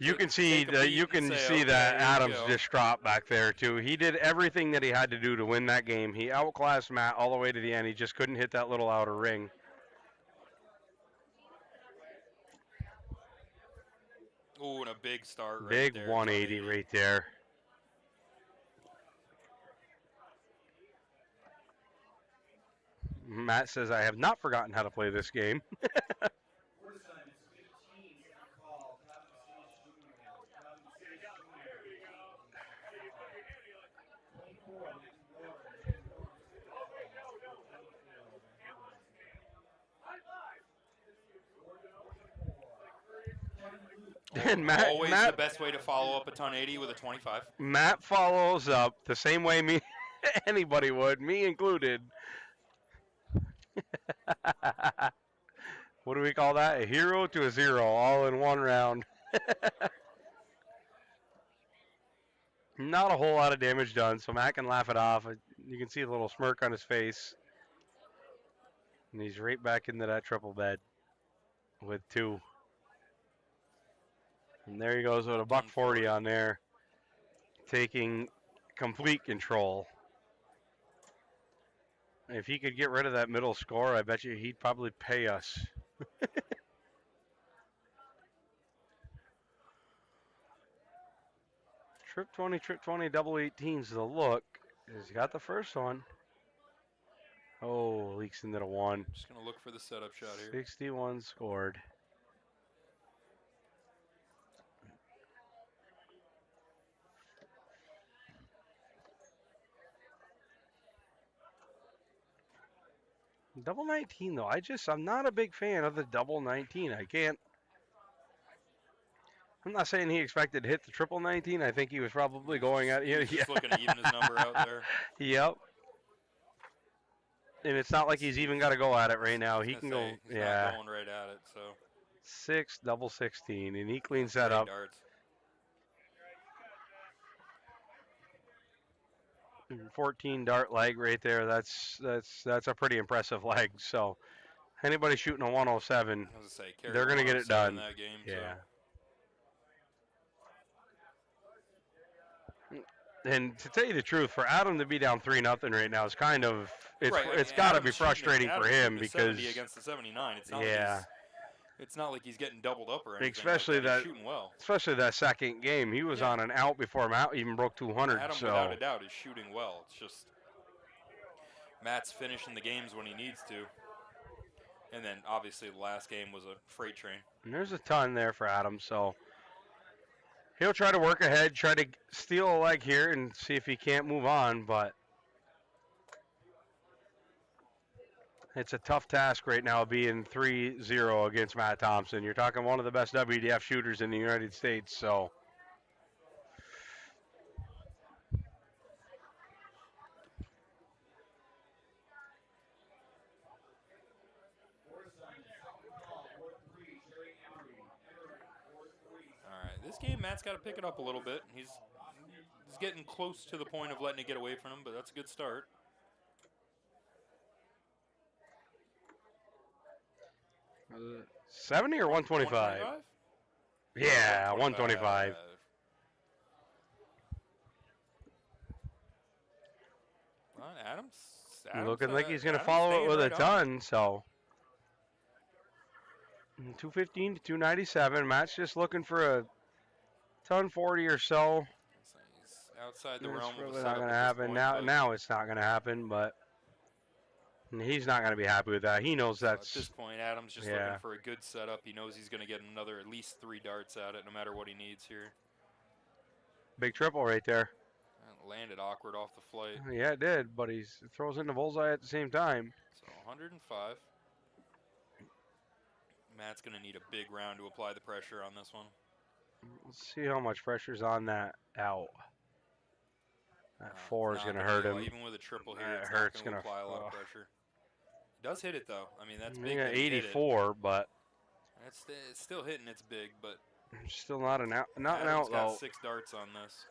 You can see take a that. beat You and can say, see okay, that here we Adams go. just dropped back there too. He did everything that he had to do to win that game. He outclassed Matt all the way to the end. He just couldn't hit that little outer ring. Ooh, and a big start right Big there. 180 right there. Matt says, I have not forgotten how to play this game. Court assignments 15, second call. Thompson Jr. 24, And Matt, Always the best way to follow up a ton 80 with a 25. Matt follows up the same way anybody would, me included. What do we call that? A hero to a 0, all in one round. Not a whole lot of damage done, so Matt can laugh it off. You can see a little smirk on his face. And he's right back into that triple bed with 2. And there he goes with a $140 on there, taking complete control. If he could get rid of that middle score, I bet you he'd probably pay us. Trip 20, double 18's the look. He's got the first one. Oh, leaks into the 1. Just going to look for the setup shot here. 61 scored. Double 19 though, I'm not a big fan of the double 19. I'm not saying he expected to hit the triple 19. I think he was probably going at He's just looking to even his number out there. Yep. And it's not like he's even got to go at it right now. He can go. He's Yeah. not going right at it. So 6 double 16, and he cleans that up. Darts. 14 dart leg right there. That's a pretty impressive leg. So anybody shooting a 107, I was gonna say, carry they're gonna get it 107 done. That game, Yeah. So. And to tell you the truth, for Adam to be down 3-0 right now is kind of Right, it's got to be Adam's shooting- frustrating for Adam's him shooting a because 70 against the 79. It's not yeah. Like it's not like he's getting doubled up or anything. Especially like that. He's shooting well. Especially that second game, he was on an out before Matt even broke 200. Adam, so without a doubt, is shooting well. It's just Matt's finishing the games when he needs to. And then obviously the last game was a freight train. And there's a ton there for Adam, so he'll try to work ahead, try to steal a leg here and see if he can't move on, but it's a tough task right now being 3-0 against Matt Thompson. You're talking one of the best WDF shooters in the United States, so Alright, this game Matt's got to pick it up a little bit. He's getting close to the point of letting it get away from him, but that's a good start. Uh, 70 or 125? Yeah, 125. Well, Adams Looking like he's going to Adam's follow it staying with a right on. ton, so. 215 to 297. Matt's just looking for a ton 40 or so. So he's outside the It's realm of a really not setup going at to this happen. point. but- Now it's not going to happen, but he's not going to be happy with that. He knows So that's. at this point, Adam's just yeah. looking for a good setup. He knows he's going to get another at least 3 darts at it, no matter what he needs here. Big triple right there. And landed awkward off the flight. Yeah, it did, but he throws in the bullseye at the same time. So 105. Matt's going to need a big round to apply the pressure on this one. Let's see how much pressure's on that out. That 4 is Not going to gonna hurt be a him. lot. Even with a triple here, That it's hurts. not going Gonna to apply a lot of pressure. He does hit it, though. I mean, that's big. Yeah, that he hit it. 84, but It's still hitting. It's big, but still not an out. Not an Adam's out got though. 6 darts on this.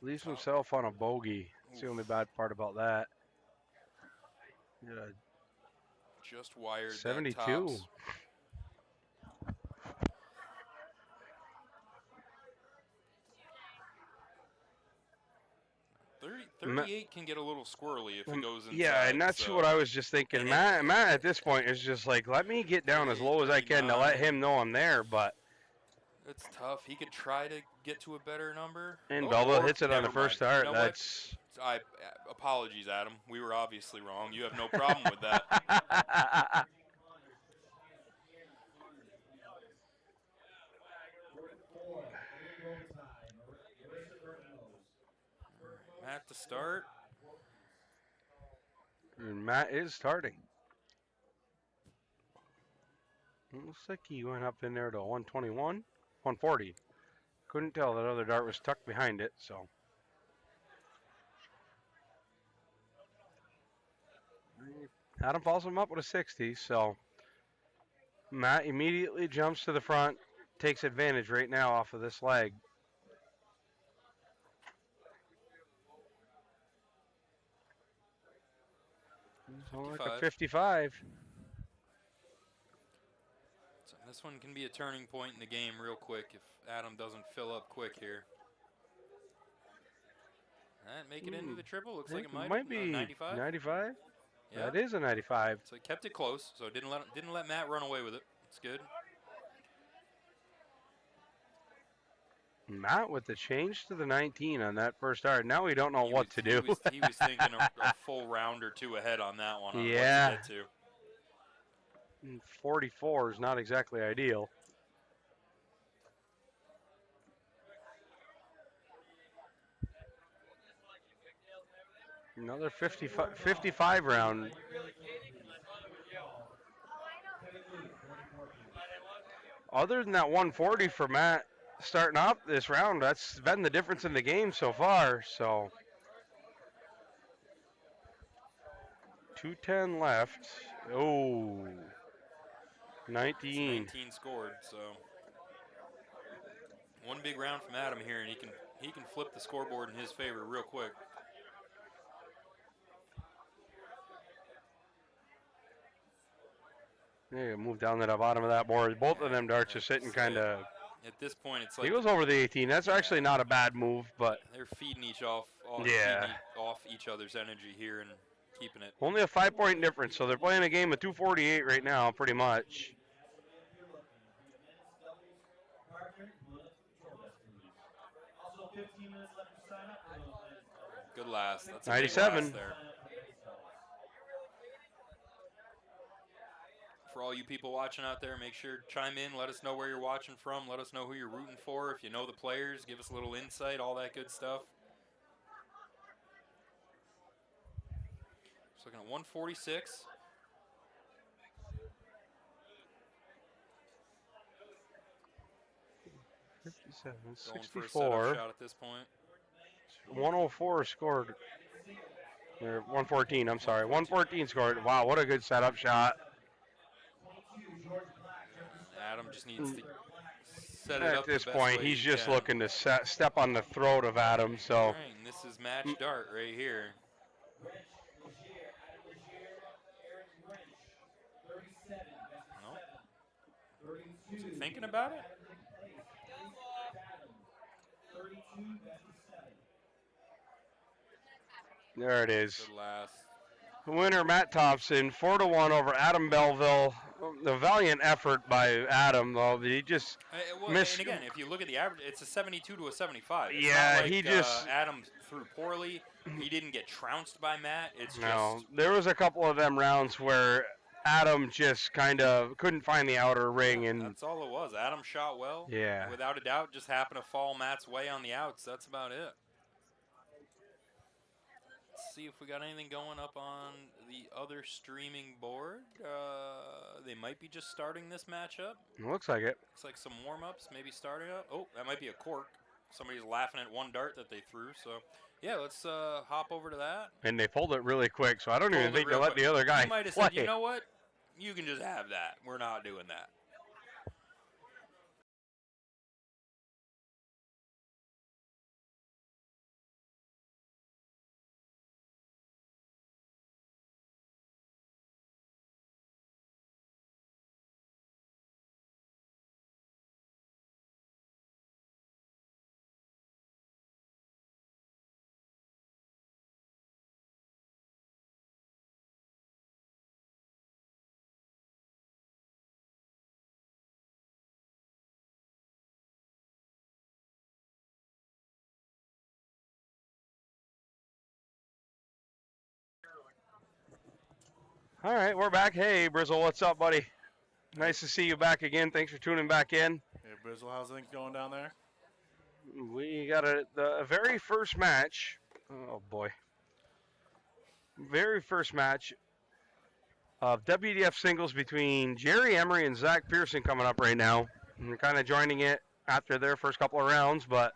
Leaves himself on a bogey. That's the only bad part about that. Yeah, Just wired 72. that tops. Ma- 38 can get a little squirrely if it goes inside. Yeah, and that's so what I was just thinking. And Matt at this point is just like, let me get down as low as I can to let 39. him know I'm there. But it's tough. He could try to get to a better number. and Oh, Belleville or hits it on the never first mind. start. You know what? That's Apologies, Adam. We were obviously wrong. You have no problem with that. Matt to start. And Matt is starting. Looks like he went up in there to 121, 140. Couldn't tell that other dart was tucked behind it, so. Adam follows him up with a 60, so Matt immediately jumps to the front, takes advantage right now off of this leg. So like a 55. So this one can be a turning point in the game real quick if Adam doesn't fill up quick here. And make it into the triple. Looks like it might be 95. 95? Yeah. That is a 95. So he kept it close. So didn't let Matt run away with it. It's good. Matt with the change to the 19 on that first dart. Now we don't know what to do. He was thinking a full round or two ahead on that one. On Yeah. What to get to. 44 is not exactly ideal. Another 55 round. Other than that 140 for Matt starting up this round, that's been the difference in the game so far. So 210 left. Oh, 19. 19 scored. So one big round from Adam here, and he can flip the scoreboard in his favor real quick. Yeah, move down to the bottom of that board. Both of them darts are sitting kind of. At this point, it's like He goes over the 18. That's actually not a bad move, but they're feeding off each other's energy here and keeping it. only a 5-point difference. So they're playing a game of 248 right now, pretty much. Good last. That's a 97. big last there. For all you people watching out there, make sure chime in. Let us know where you're watching from. Let us know who you're rooting for. If you know the players, give us a little insight, all that good stuff. Just looking at 146. Going for a 64. setup shot at this point. 104 scored. Or 114, I'm sorry. 114 scored. Wow, what a good setup shot. Adam just needs to set it up At this the best point, way he's he just can. looking to step on the throat of Adam. So All right, and this is match dart right here. Nope. Was he thinking about it? There it is. Good last. The winner, Matt Thompson, 4-1 over Adam Belleville. The valiant effort by Adam, though. He just Well, missed. and again, if you look at the average, it's a 72 to a 75. It's Yeah, not like he just. Adam threw poorly. He didn't get trounced by Matt. It's No, just there was a couple of them rounds where Adam just kind of couldn't find the outer ring, and that's all it was. Adam shot well. yeah. Without a doubt, just happened to fall Matt's way on the outs. That's about it. Let's see if we got anything going up on the other streaming board. They might be just starting this matchup. Looks like it. Looks like some warm-ups, maybe starting up. Oh, that might be a cork. Somebody's laughing at one dart that they threw. So, yeah, let's hop over to that. And they pulled it really quick, so I don't even think they let quick. the other guy He might have play. said, you know what? You can just have that. We're not doing that. All right, we're back. Hey, Brizzle, what's up, buddy? Nice to see you back again. Thanks for tuning back in. Hey, Brizzle, how's things going down there? We got the very first match. Oh, boy. Very first match of WDF singles between Jerry Emery and Zack Pearson coming up right now. And we're kind of joining it after their first couple of rounds, but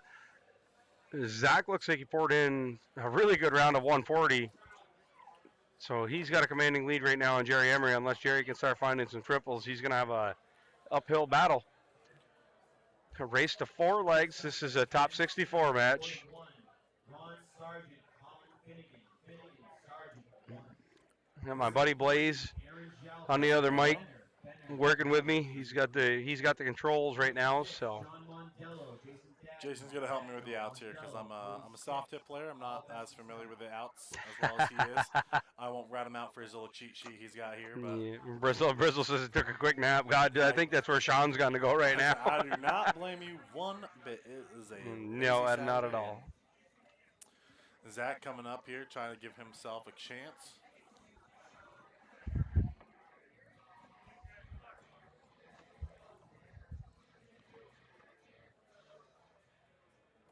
Zack looks like he poured in a really good round of 140. So he's got a commanding lead right now on Jerry Emery. Unless Jerry can start finding some triples, he's going to have a uphill battle. A race to 4 legs. This is a top 64 match. And my buddy Blaze on the other mic working with me. He's got the controls right now. So Jason's gonna help me with the outs here because I'm a soft tip player. I'm not as familiar with the outs as well as he is. I won't rat him out for his little cheat sheet he's got here. But yeah, Bristol says it took a quick nap. God, I think that's where Sean's going to go right now. I do not blame you one bit. It is a no, lazy not at Saturday. all. Zach coming up here trying to give himself a chance.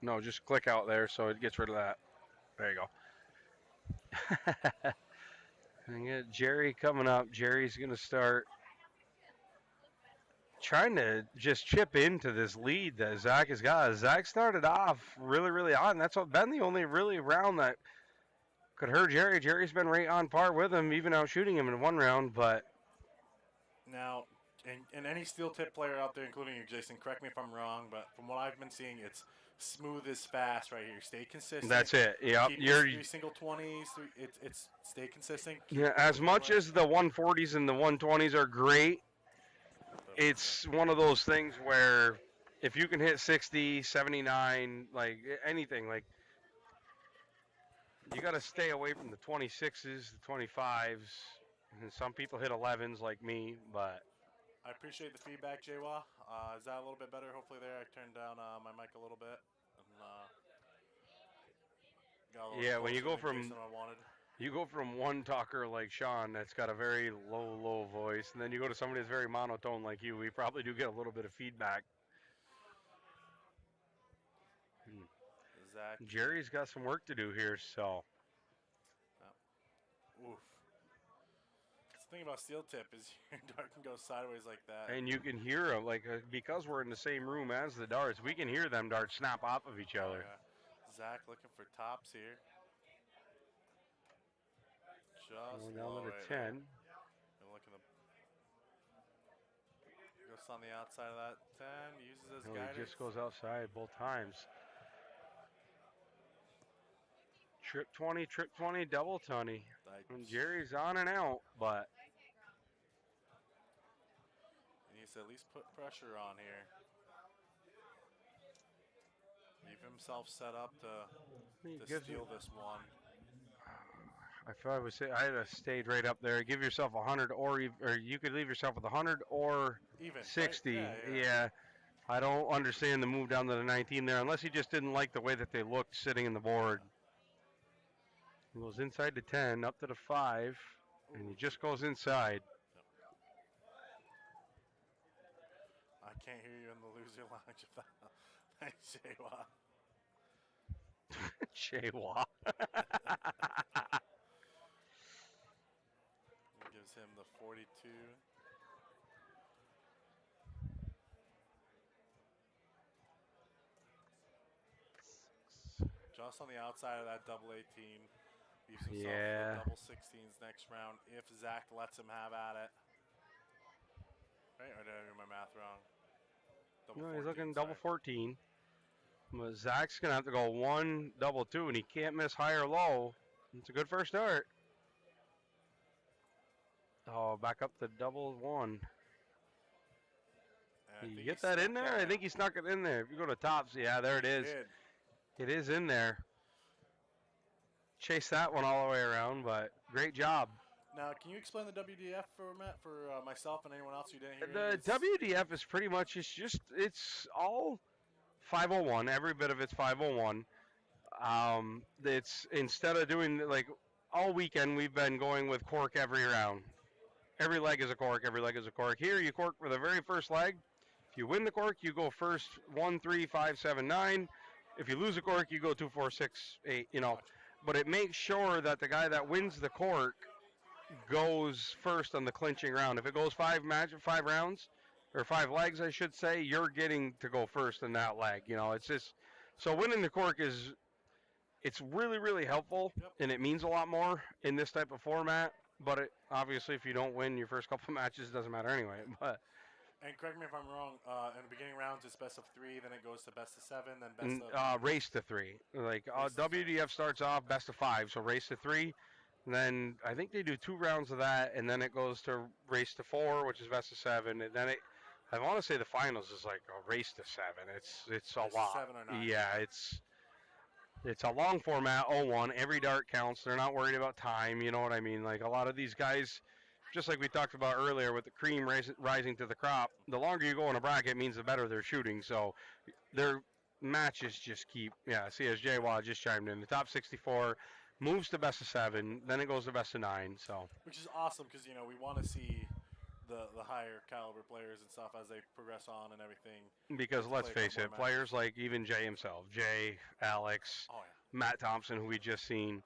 No, just click out there so it gets rid of that. There you go. And get Jerry coming up. Jerry's going to start trying to just chip into this lead that Zach has got. Zach started off really, really hot, and that's been the only really round that could hurt Jerry. Jerry's been right on par with him, even out shooting him in one round, but Now, and any steel tip player out there, including you, Jason, correct me if I'm wrong, but from what I've been seeing, it's smooth as fast right here. Stay consistent. that's it. Yep. Keep You're 3 single 20s. It's stay consistent. yeah, as much as the 140s and the 120s are great, it's one of those things where if you can hit 60, 79, like anything, like you got to stay away from the 26s, the 25s, and some people hit 11s like me, but I appreciate the feedback, Jaywa. Is that a little bit better? Hopefully there. I turned down my mic a little bit. And, got a little yeah, when you closer go to from Jason I wanted. you go from one talker like Sean that's got a very low voice, and then you go to somebody that's very monotone like you, we probably do get a little bit of feedback. Zach. Jerry's got some work to do here, so Oof. The thing about steel tip is your dart can go sideways like that. and you can hear them like because we're in the same room as the darts, we can hear them darts snap off of each other. Yeah. Zach looking for tops here. Just Down low to right 10. there. And looking to goes on the outside of that 10. Uses his No, guidance. he just goes outside both times. Trip 20, double 20. And Jerry's on and out, but he needs to at least put pressure on here. Leave himself set up to gives steal this one. I thought I would say I'd have stayed right up there. Give yourself 100, or you could leave yourself with 100 or Even, right? 60. Yeah. Yeah. I don't understand the move down to the 19 there, unless he just didn't like the way that they looked sitting in the board. He goes inside the 10, up to the 5, and he just goes inside. I can't hear you in the loser lounge if that. Thanks, Jaywa. Chewa. Gives him the 42. Just on the outside of that double 18. Leaves himself Yeah. the double 16s next round if Zach lets him have at it. Right? Or did I do my math wrong? Double No, 14, he's looking sorry. double 14. But Zach's going to have to go 1, double 2, and he can't miss high or low. It's a good first start. Oh, back up to double 1. And You get that in there? I think he snuck it in there. If you go to tops, yeah, there it is. Did. It is in there. Chase that one all the way around, but great job. Now, can you explain the WDF format for myself and anyone else who didn't hear The WDF is pretty much, it's all 501. Every bit of it's 501. It's instead of doing like all weekend, we've been going with cork every round. Every leg is a cork. Every leg is a cork. Here, you cork for the very first leg. If you win the cork, you go first 1, 3, 5, 7, 9. If you lose a cork, you go 2, 4, 6, 8. You know, but it makes sure that the guy that wins the cork goes first on the clinching round. If it goes 5 rounds, or 5 legs, I should say, you're getting to go first in that leg. You know, it's just so winning the cork it's really, really helpful, and it means a lot more in this type of format. But it, obviously, if you don't win your first couple matches, it doesn't matter anyway. But and correct me if I'm wrong. In the beginning rounds, it's best of 3, then it goes to best of 7, then best of race to 3. Like WDF starts off best of 5, so race to 3. Then I think they do 2 rounds of that, and then it goes to race to 4, which is best of 7, and then I want to say the finals is like a race to 7. It's a lot. 7 or 9. Yeah, it's a long format, 0-1. Every dart counts. They're not worried about time. You know what I mean? Like a lot of these guys, just like we talked about earlier with the cream rising to the crop, the longer you go in a bracket means the better they're shooting. So their matches just keep, see, as Jaywa just chimed in, the top 64 moves to best of 7, then it goes to best of 9. So which is awesome because, we want to see the higher caliber players and stuff as they progress on and everything. Because let's face it, players like even Jay himself, Jay, Alex, Matt Thompson, who we just seen,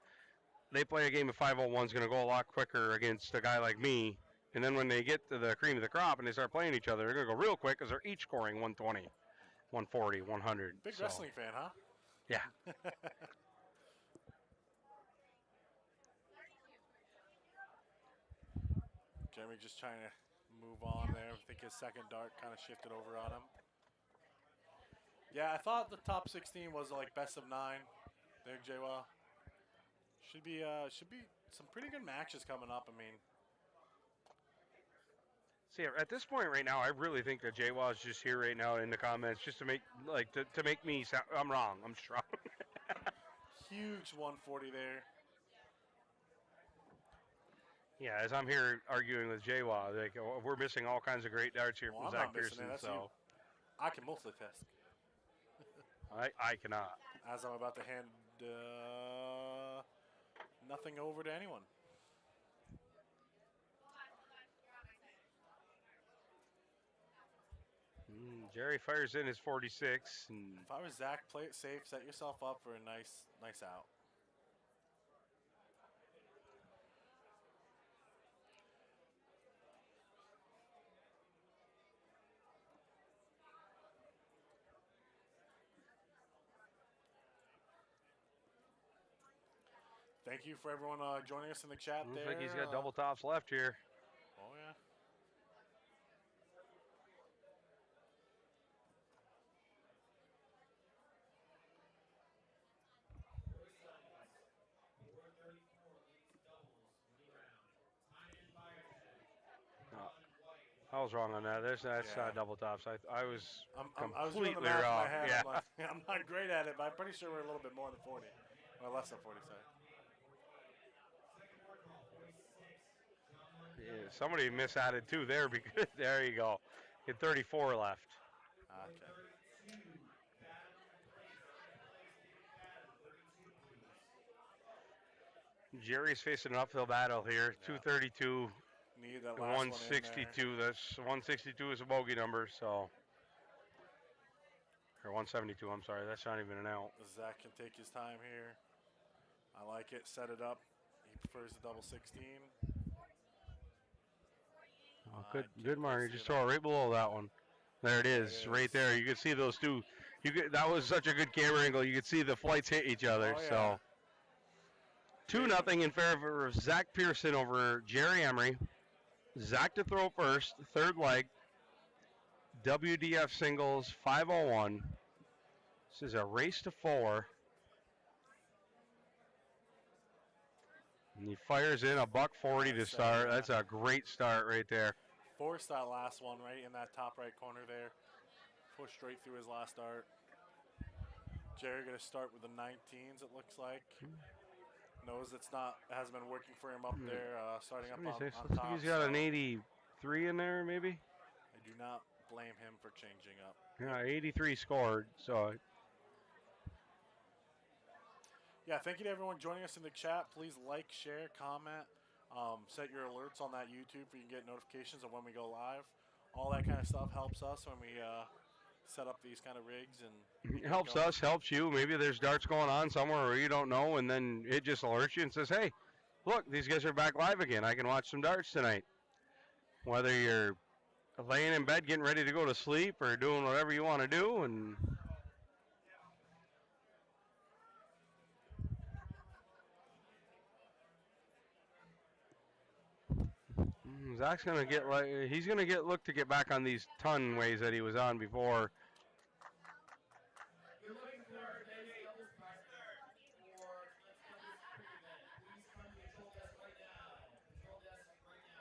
they play a game of 501 is going to go a lot quicker against a guy like me. And then when they get to the cream of the crop and they start playing each other, they're going to go real quick because they're each scoring 120, 140, 100. Big wrestling fan, huh? Yeah. Jeremy just trying to move on there. I think his second dart kind of shifted over on him. Yeah, I thought the top 16 was like best of 9. There, Jaywa. Should be some pretty good matches coming up. I mean, see, at this point right now, I really think that Jaywa is just here right now in the comments just to make to make me sound I'm wrong. I'm strong. Huge 140 there. Yeah, as I'm here arguing with Jaywa, like we're missing all kinds of great darts here from Zack Pearson. So I can multitask. I cannot. As I'm about to hand nothing over to anyone. Jerry fires in his 46. And if I was Zach, play it safe. Set yourself up for a nice out. Thank you for everyone joining us in the chat. Looks like he's got double tops left here. Oh, yeah. I was wrong on that. That's not double tops. I was completely I was wrong. Yeah. I'm not great at it, but I'm pretty sure we're a little bit more than 40. Or less than 40, sorry. Somebody misadded 2 there because there you go. Get 34 left. Okay. Jerry's facing an uphill battle here. Yeah. 232, Need that last one in there. 162. That's 162 is a bogey number, so. Or 172, I'm sorry. That's not even an out. Zach can take his time here. I like it. Set it up. He prefers the double 16. Oh, good, Mario. Just throw it right below that one. There it is, right there. You can see those two. That was such a good camera angle. You could see the flights hit each other. Oh, yeah. So 2-0 in favor of Zack Pearson over Jerry Emery. Zack to throw first, third leg. WDF singles 501. This is a race to 4. And he fires in a $140 to start. That's a great start right there. Forced that last one right in that top right corner there. Pushed straight through his last dart. Jerry going to start with the 19s, it looks like. Knows hasn't been working for him up there, starting up on top. He's got an 83 in there, maybe? I do not blame him for changing up. Yeah, 83 scored, so. Yeah, thank you to everyone joining us in the chat. Please like, share, comment. Set your alerts on that YouTube so you can get notifications of when we go live. All that kind of stuff helps us when we set up these kind of rigs. And it helps us, helps you. Maybe there's darts going on somewhere where you don't know, and then it just alerts you and says, hey, look, these guys are back live again. I can watch some darts tonight. Whether you're laying in bed getting ready to go to sleep or doing whatever you want to do. And Zach's gonna get look to get back on these ton ways that he was on before. You're looking for a doubles partner or let's go this quick event. Please come to the control desk right now. Control desk right now.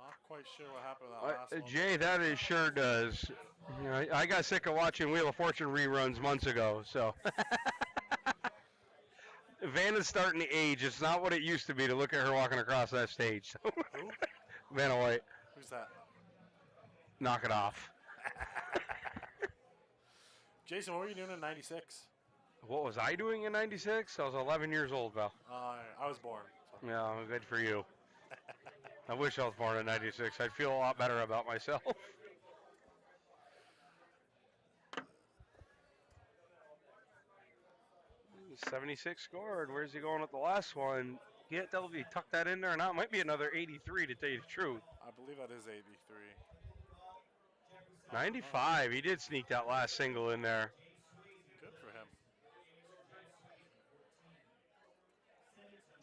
not quite sure what happened to that last one. Jay, that is sure does. You know, I got sick of watching Wheel of Fortune reruns months ago, so. Vanna's starting to age. It's not what it used to be to look at her walking across that stage. Who? Vanna White. Who's that? Knock it off. Jason, what were you doing in 96? What was I doing in 96? I was 11 years old, Val. I was born. So. Yeah, good for you. I wish I was born in 96. I'd feel a lot better about myself. 76 scored. Where's he going with the last one? Can't tell if he tucked that in there or not. Might be another 83 to tell you the truth. I believe that is 83. 95. He did sneak that last single in there. Good for him.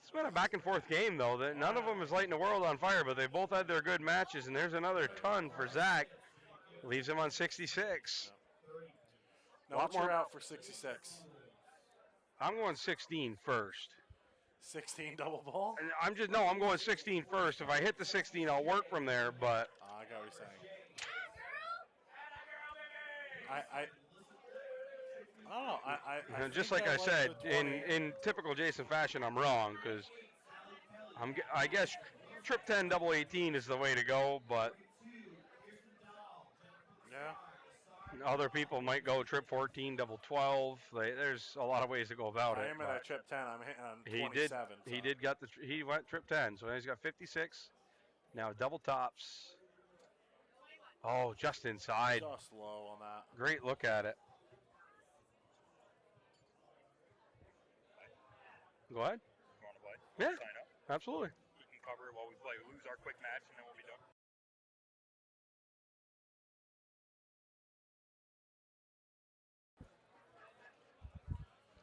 It's been a back and forth game, though. None of them is lighting the world on fire, but they both had their good matches. And there's another ton for Zach. Leaves him on 66. Now, what's your out for 66? I'm going 16 first. 16 double ball? I'm going 16 first. If I hit the 16, I'll work from there, but. I got what you're saying. I don't know. I just like I said, in typical Jason fashion, I'm wrong because I guess trip 10 double 18 is the way to go, but yeah, other people might go trip 14 double 12. There's a lot of ways to go about it. I am at a trip 10. I'm hitting on 27. He went trip 10, so he's got 56. Now double tops. Oh, just inside. Just low on that. Great look at it. Go ahead. You want to play? Yeah, Sign up. absolutely. You can cover it while we play. We lose our quick match, and then we'll be done.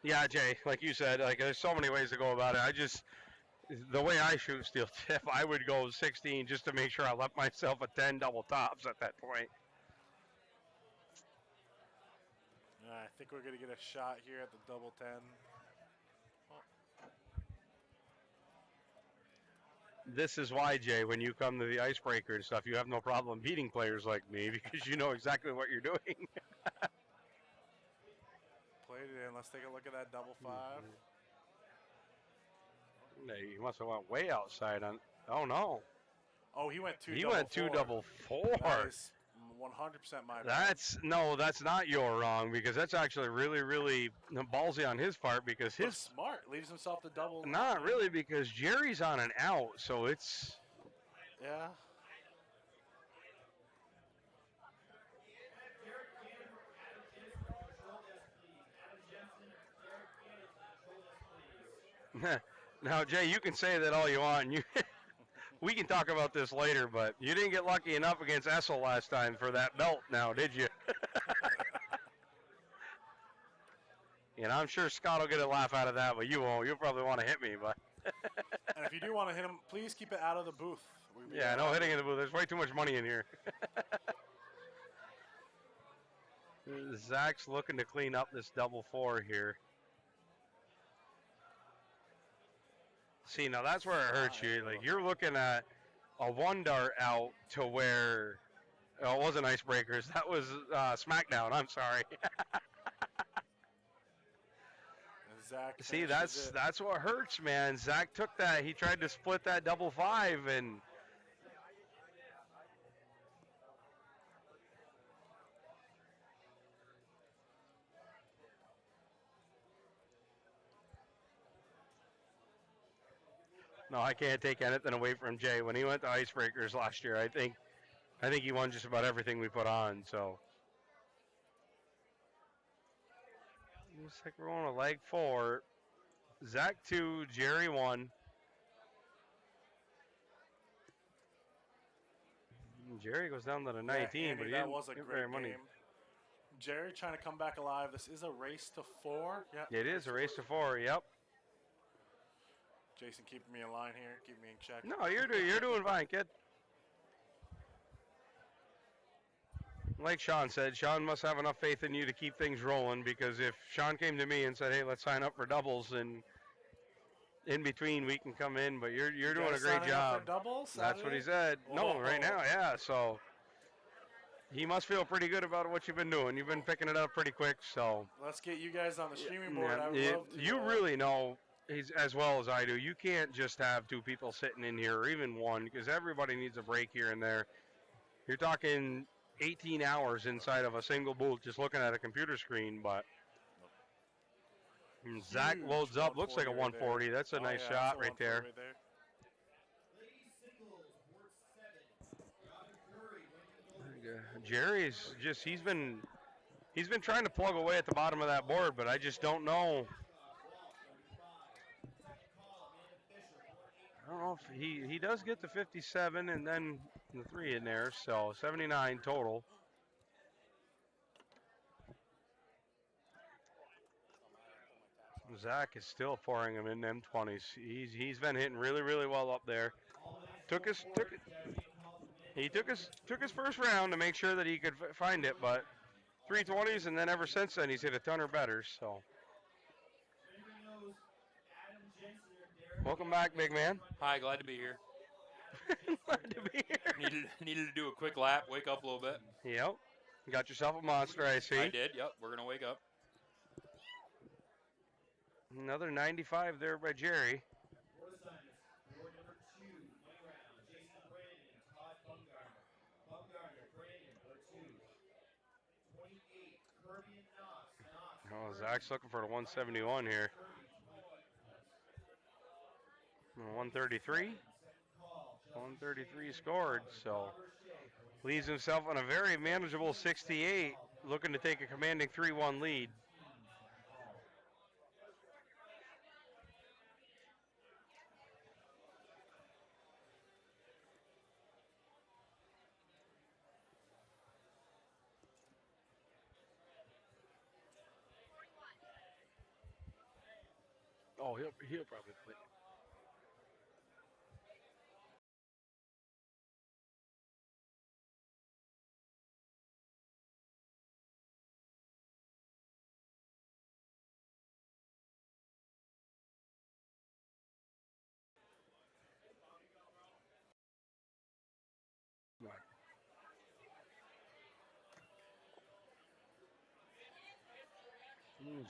Yeah, Jay, like you said, there's so many ways to go about it. The way I shoot steel tip, I would go 16 just to make sure I left myself a 10 double tops at that point. I think we're going to get a shot here at the double 10. This is why, Jay, when you come to the icebreaker and stuff, you have no problem beating players like me because you know exactly what you're doing. Played it in. Let's take a look at that double 5. He must have went way outside on. Oh no. Oh, he went two. He double went two four. double four. That is 100% my bad. That's not your wrong because that's actually really ballsy on his part because But his smart leaves himself to double. not really because Jerry's on an out, so it's Yeah. now Jay, you can say that all you want, and you we can talk about this later, but you didn't get lucky enough against Essel last time for that belt now, did you? And I'm sure Scott will get a laugh out of that, but you won't. You'll probably want to hit me, but. And if you do want to hit him, please keep it out of the booth. Yeah, no hitting in the booth. There's way too much money in here. Zach's looking to clean up this double four here. See, now that's where it hurts you. Like, you're looking at a one dart out to where, oh, it wasn't Icebreakers. That was SmackDown. I'm sorry. Zach See, that's what hurts, man. Zach took that. He tried to split that double five, and no, I can't take anything away from Jay. When he went to Icebreakers last year, I think he won just about everything we put on. So looks like we're going to leg 4. Zach 2, Jerry 1. Jerry goes down to the 19, Andy, but he that didn't was a get great very game. money. Jerry trying to come back alive. This is a race to 4. Yeah, It is a race to 4. Yep. Jason keeping me in line here, keep me in check. No, you're doing fine, kid. Like Sean said, Sean must have enough faith in you to keep things rolling because if Sean came to me and said, "Hey, let's sign up for doubles," and in between we can come in, but you're doing a great job. Doubles, That's what he said. No, right now, yeah. So he must feel pretty good about what you've been doing. You've been picking it up pretty quick. So let's get you guys on the streaming board. yeah, I would love to. You really know as well as I do. You can't just have 2 people sitting in here or even 1 because everybody needs a break here and there. You're talking 18 hours inside of a single booth just looking at a computer screen, but Zach loads up, looks like a 140. That's a nice shot right there. Jerry's just he's been trying to plug away at the bottom of that board, but I just don't know. I don't know if he does get the 57 and then the 3 in there, so 79 total. Zach is still pouring him in them 20s. He's been hitting really well up there. He took his first round to make sure that he could find it, but 320s, and then ever since then he's hit a ton or better. So welcome back, big man. Hi, glad to be here. Glad to be here. Needed to do a quick lap, wake up a little bit. Yep. Got yourself a monster, I see. I did. Yep. We're gonna wake up. Another 95 there by Jerry. Oh, Zach's looking for the 171 here. 133. 133 scored, so leaves himself on a very manageable 68, looking to take a commanding 3-1 lead. Oh, he'll probably play.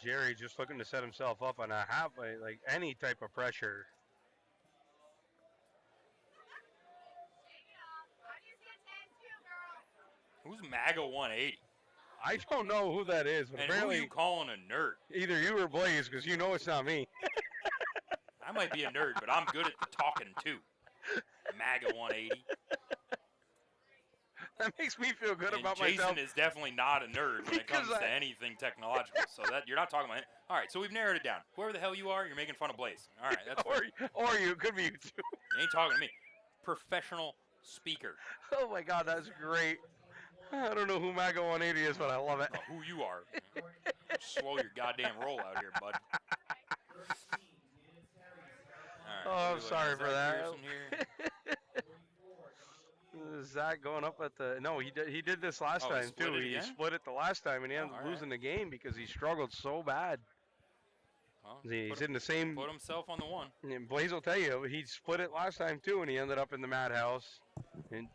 Jerry just looking to set himself up on like any type of pressure. Who's MAGA 180? I don't know who that is, but And who are apparently you calling a nerd? either you or Blaze, because you know it's not me. I might be a nerd, but I'm good at the talking too. MAGA 180. That makes me feel good And about Jason myself. is definitely not a nerd when it comes Because to anything technological. So that you're not talking about it. All right, so we've narrowed it down. Whoever the hell you are, you're making fun of Blaze. All right, that's fair. or you, could be you too. You ain't talking to me. Professional speaker. Oh my God, that's great. I don't know who MAGA 180 is, but I love it. Oh, who you are. Slow your goddamn roll out here, bud. All right, Oh, I'm sorry for that. Pearson here. Zach going up at the he did this last Oh, he time split too. it He again? split it the last time and he ended all up right. losing the game because he struggled so bad. Well, He's in the same. put himself on the one. And Blaze will tell you he split it last time too, and he ended up in the madhouse. And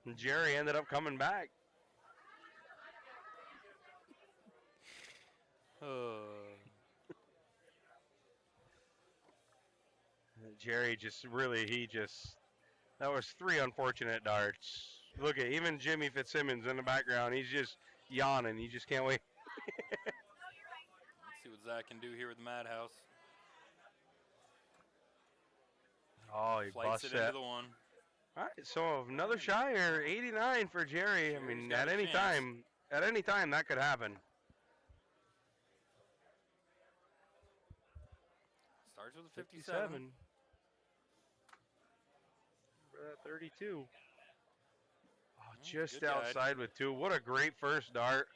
and Jerry ended up coming back. Jerry that was 3 unfortunate darts. Look at even Jimmy Fitzsimmons in the background. He's just yawning. He just can't wait. Let's see what Zach can do here with the madhouse. Oh, he Flights busts it into it. the one. All right, so another shy here, 89 for Jerry. Jerry's I mean, got at a any chance. time that could happen. Starts with a 57. For that 32. Oh, That's just good guide. outside with 2. What a great first dart.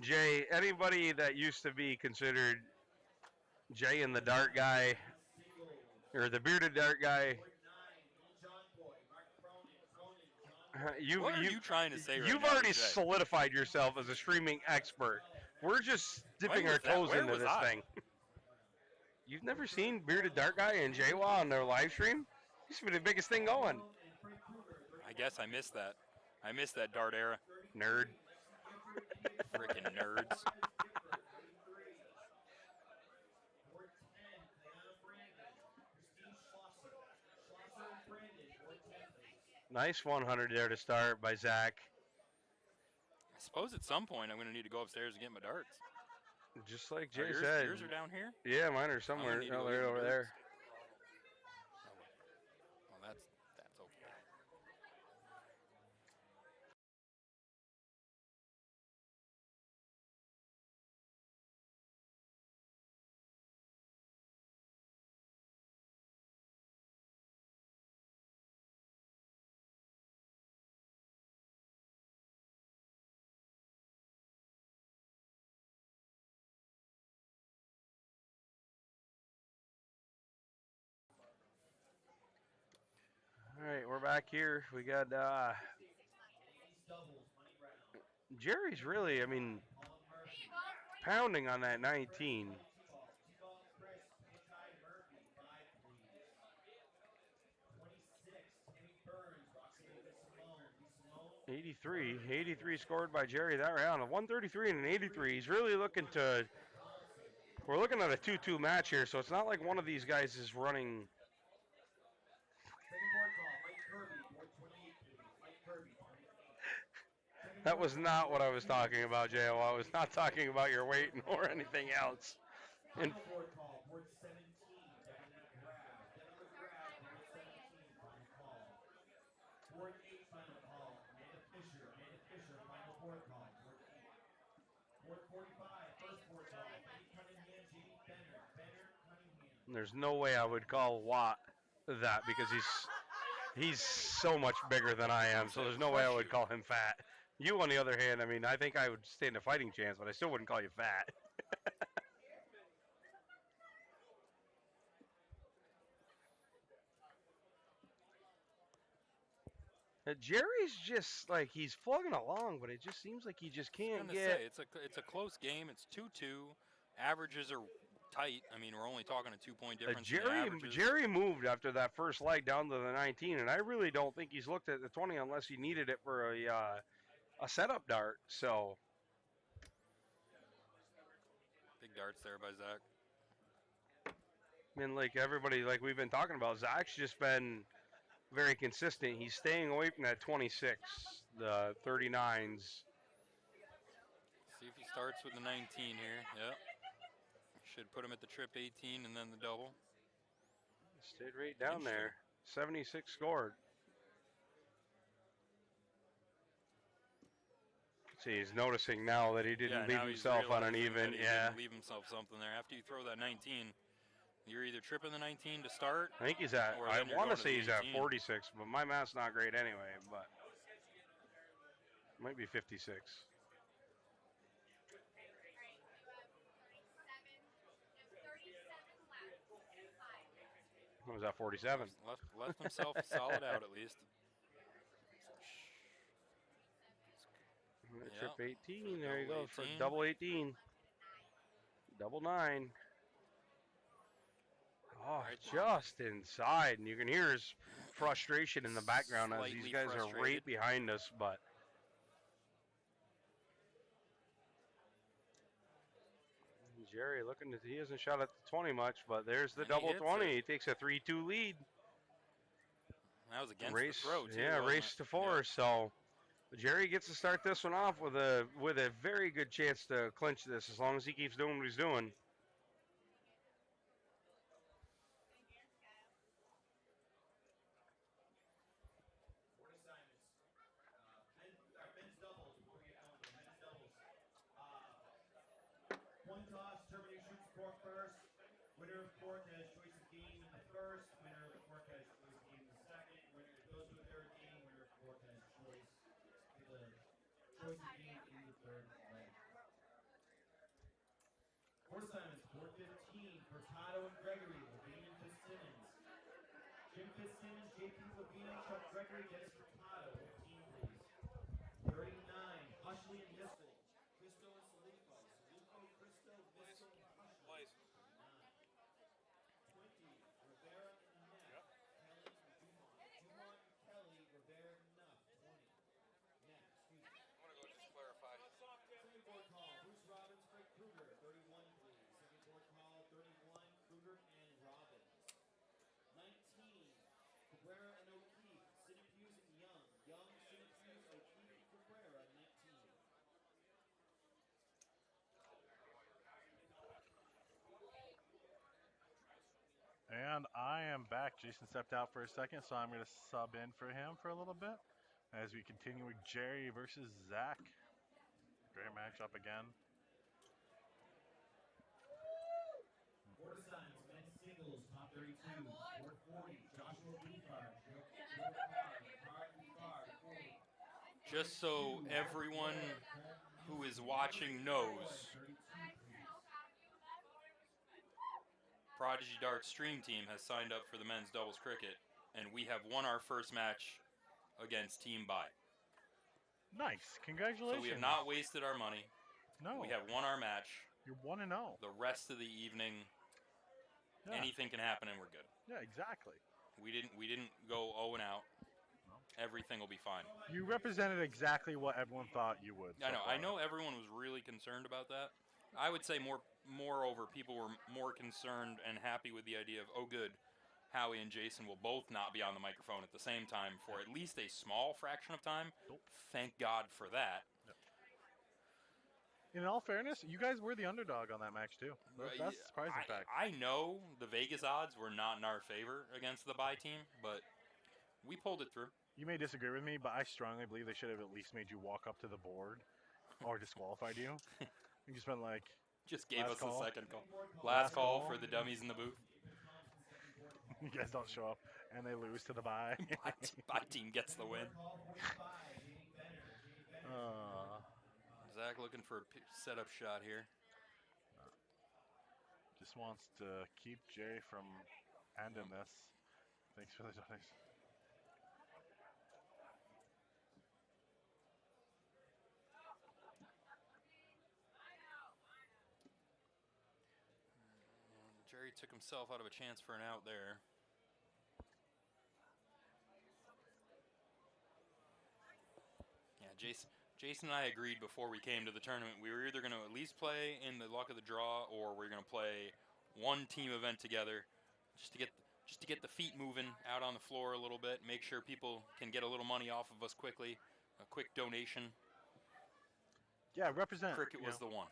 Jay, anybody that used to be considered Jay and the dart guy, or the bearded dart guy, What are you trying to say right you've now, already Jay? solidified yourself as a streaming expert. We're just dipping When our was that? toes Where into was this I? thing. You've never seen Bearded Dart Guy and Jaywa on their live stream? Used to be the biggest thing going. I guess I missed that. I missed that dart era. Nerd. Frickin' nerds. Nice 100 there to start by Zach. I suppose at some point I'm going to need to go upstairs and get my darts. Just like Oh, Jay yours, said. yours are down here? Yeah, mine are I'm somewhere. gonna need to Oh, go they're get my over darts. there. Well, that's okay. All right, we're back here. We got Jerry's really, I mean, pounding on that 19. 83 scored by Jerry that round. A 133 and an 83. He's really looking to. We're looking at a 2-2 match here, so it's not like one of these guys is running. That was not what I was talking about, J.O. I was not talking about your weight nor anything else. And there's no way I would call Watt that because he's so much bigger than I am, so there's no way I would call him fat. You, on the other hand, I mean, I think I would stand a fighting chance, but I still wouldn't call you fat. Jerry's just like he's plugging along, but it just seems like he just can't get. Say, it's a close game. It's 2-2. Averages are tight. I mean, we're only talking a 2-point difference in the Jerry averages. Jerry moved after that first leg down to the 19, and I really don't think he's looked at the 20 unless he needed it for a setup dart. So Big darts there by Zach. I mean, like everybody, like we've been talking about, Zach's just been very consistent. He's staying away from that 26, the 39s. See if he starts with the 19 here. Yep. Should put him at the trip 18 and then the double. Stayed right down there. 76 scored. See, he's noticing now that he didn't leave now he's himself on an realizing even. that he Yeah. didn't leave himself something there. After you throw that 19, you're either tripping the 19 to start. I think he's at, or I then you're want to going say the he's at 18. 46, but my math's not great anyway, but might be 56. What was that, 47? Left himself solid out at least. Trip Yeah. 18, there you Double go, for 18. double 18. Double 9. Oh, Right. just inside, and you can hear his frustration in the background as these Slightly guys are right frustrated. behind us, but Jerry looking to, he hasn't shot at the 20 much, but there's the And he double hits 20. it. He takes a 3-2 lead. That was against Race, the throw too. yeah, wasn't race it? to 4. Yeah. So Jerry gets to start this one off with a very good chance to clinch this as long as he keeps doing what he's doing. Men's doubles. Before we get going, men's doubles. One toss, Surman shoots cork first. Winner of cork has choice of game in the first. Winner of cork has choice of game in the second. Winner goes to the third game. Winner of cork has choice of game in the third leg. Quarter Simons, 4:15. Furtado and Gregory, Levine and Fitzsimmons. Jim Fitzsimmons, JP Levine, Chuck Gregory, Dennis Furtado. 15, please. 39, Hushley and Miskel. Cristo and Salifo. Salifo, Cristo, Miskel, and Hushley. 20, Rivera and Neff. Kelly and Dumont. Dumont, Kelly, Rivera, and Neff. 20. Neff, excuse me. I'm gonna go just clarify. Second board call, Bruce Robbins, Frank Kruger. 31, please. Second board call, 31, Kruger and Robbins. 19, Cabrera and O'Keefe. Sinapuse and Young. Young, Sinapuse, O'Keefe, Cabrera, 19. And I am back. Jason stepped out for a second, so I'm going to sub in for him for a little bit as we continue with Jerry versus Zach. Great matchup again. Quarter signs, men's singles, top 32. 440, Joshua Bufard. Just so everyone who is watching knows, Prodigy Dart Stream Team has signed up for the men's doubles cricket, and we have won our first match against Team Bye. Nice. Congratulations. So we have not wasted our money. No. We have won our match. You're 1-0. The rest of the evening, Yeah. anything can happen, and we're good. Yeah, exactly. We didn't go 0 and out. No. Everything will be fine. You represented exactly what everyone thought you would. I so know. far. I know everyone was really concerned about that. I would say moreover, people were more concerned and happy with the idea of, oh, good, Howie and Jason will both not be on the microphone at the same time for at least a small fraction of time. Nope. Thank God for that. In all fairness, you guys were the underdog on that match too. That's a surprising fact. I know the Vegas odds were not in our favor against the bye team, but we pulled it through. You may disagree with me, but I strongly believe they should have at least made you walk up to the board or disqualified you. You just been like, Just gave Last us call. a second call. Last call for the dummies in the booth. you guys don't show up, and they lose to the bye. Bye team gets the win. Zach looking for a setup shot here. Just wants to keep Jay from ending this. Thanks for the donation. Gary took himself out of a chance for an out there. Yeah, Jason and I agreed before we came to the tournament we were either going to at least play in the luck of the draw or we're going to play one team event together just to get the feet moving out on the floor a little bit, make sure people can get a little money off of us quickly, a quick donation. Yeah, represent. Cricket was the one.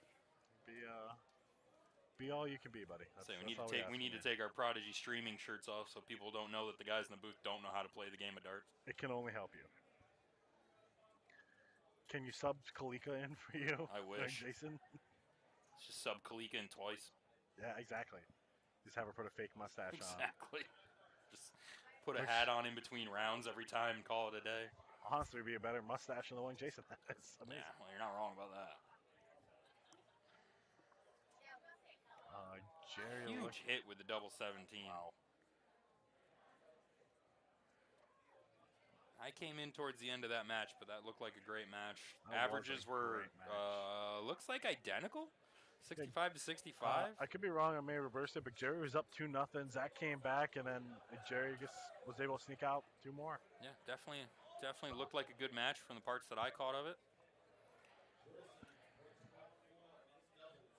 Be all you can be, buddy. We need to take our Prodigy streaming shirts off so people don't know that the guys in the booth don't know how to play the game of darts. It can only help you. Can you sub Kalika in for you? I wish. Jason? It's just sub Kalika in twice. Yeah, exactly. Just have her put a fake mustache on. Exactly. Just put a hat on in between rounds every time and call it a day. Honestly, it'd be a better mustache than the one Jason has. Amazing. Yeah, well, you're not wrong about that. Jerry. Huge hit with the double 17. Wow. I came in towards the end of that match, but that looked like a great match. That Averages were, looks like identical, 65 to 65. I could be wrong. I may reverse it, but Jerry was up 2-0. Zach came back, and then Jerry just was able to sneak out 2 more. Yeah, definitely looked like a good match from the parts that I caught of it.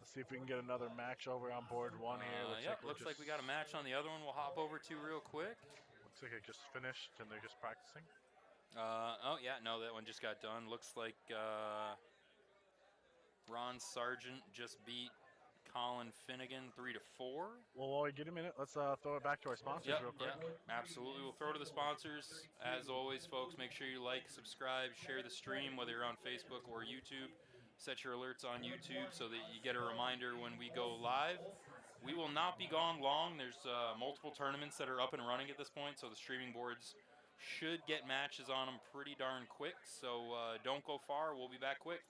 Let's see if we can get another match over on board 1 here. Looks like we got a match on the other one we'll hop over to real quick. Looks like it just finished and they're just practicing. Oh, yeah, no, that one just got done. Looks like Ron Sargent just beat Colin Finnegan 3-4. Well, while we get a minute, let's throw it back to our sponsors real quick. Yeah, absolutely. We'll throw to the sponsors. As always, folks, make sure you like, subscribe, share the stream, whether you're on Facebook or YouTube. Set your alerts on YouTube so that you get a reminder when we go live. We will not be gone long. There's multiple tournaments that are up and running at this point, so the streaming boards should get matches on them pretty darn quick. So don't go far. We'll be back quick.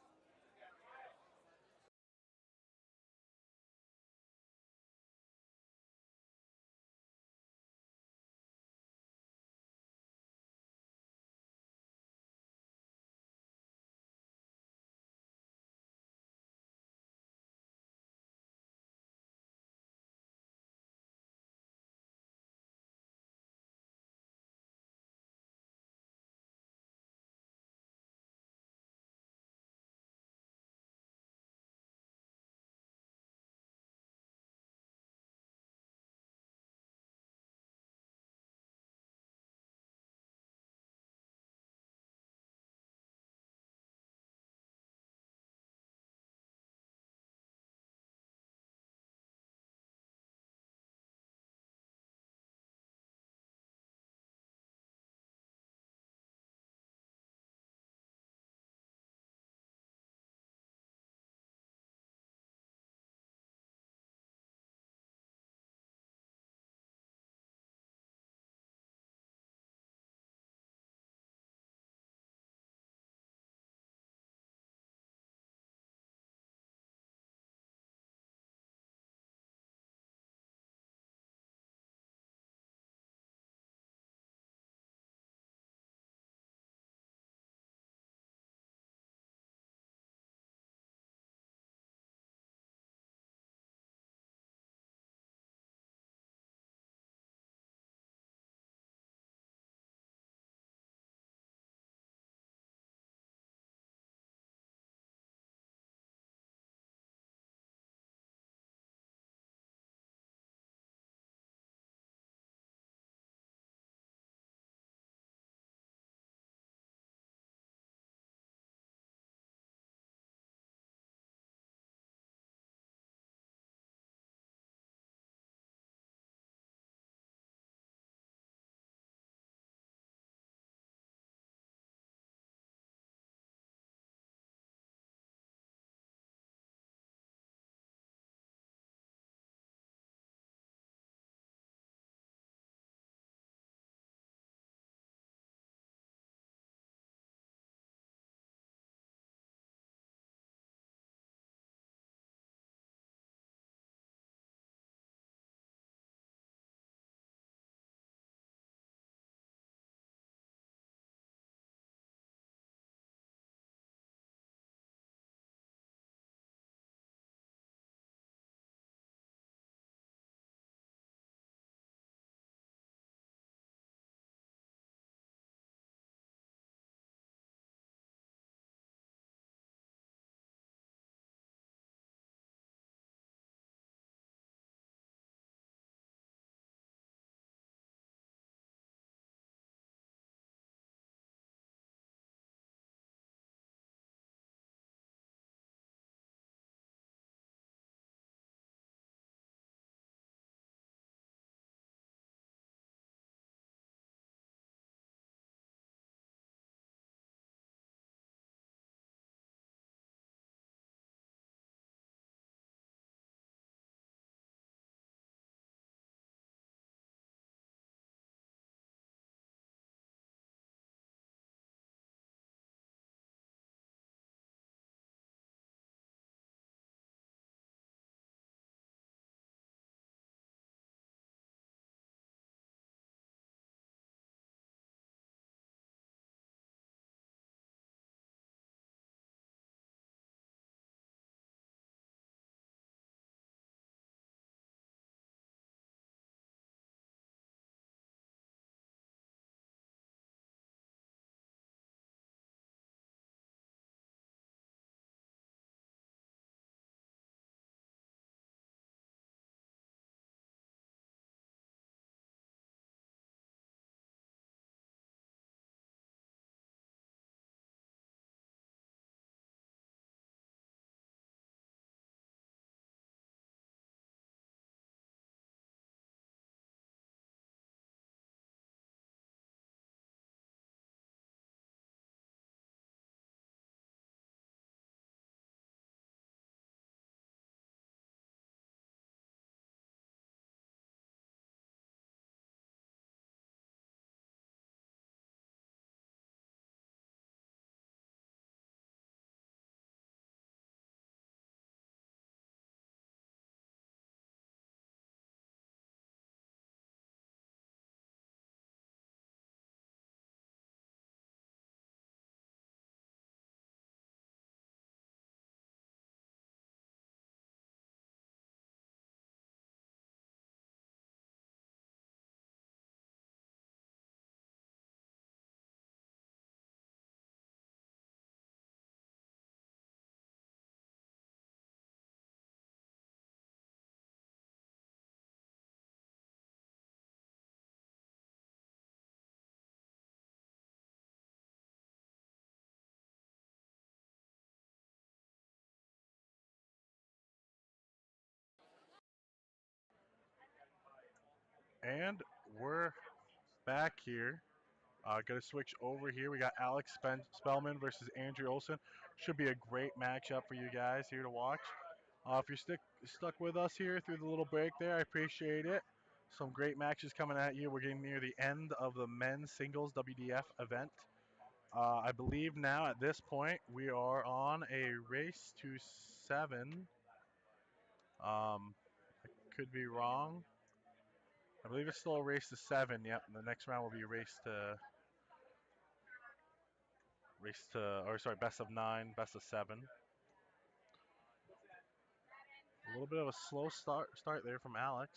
And we're back here. Going to switch over here. We got Alex Spellman versus Andrew Olson. Should be a great matchup for you guys here to watch. If you're stuck with us here through the little break there, I appreciate it. Some great matches coming at you. We're getting near the end of the men's singles WDF event. I believe now at this point we are on a race to 7. I could be wrong. I believe it's still a race to 7. Yep, and the next round will be a best of 9, best of 7. A little bit of a slow start there from Alex.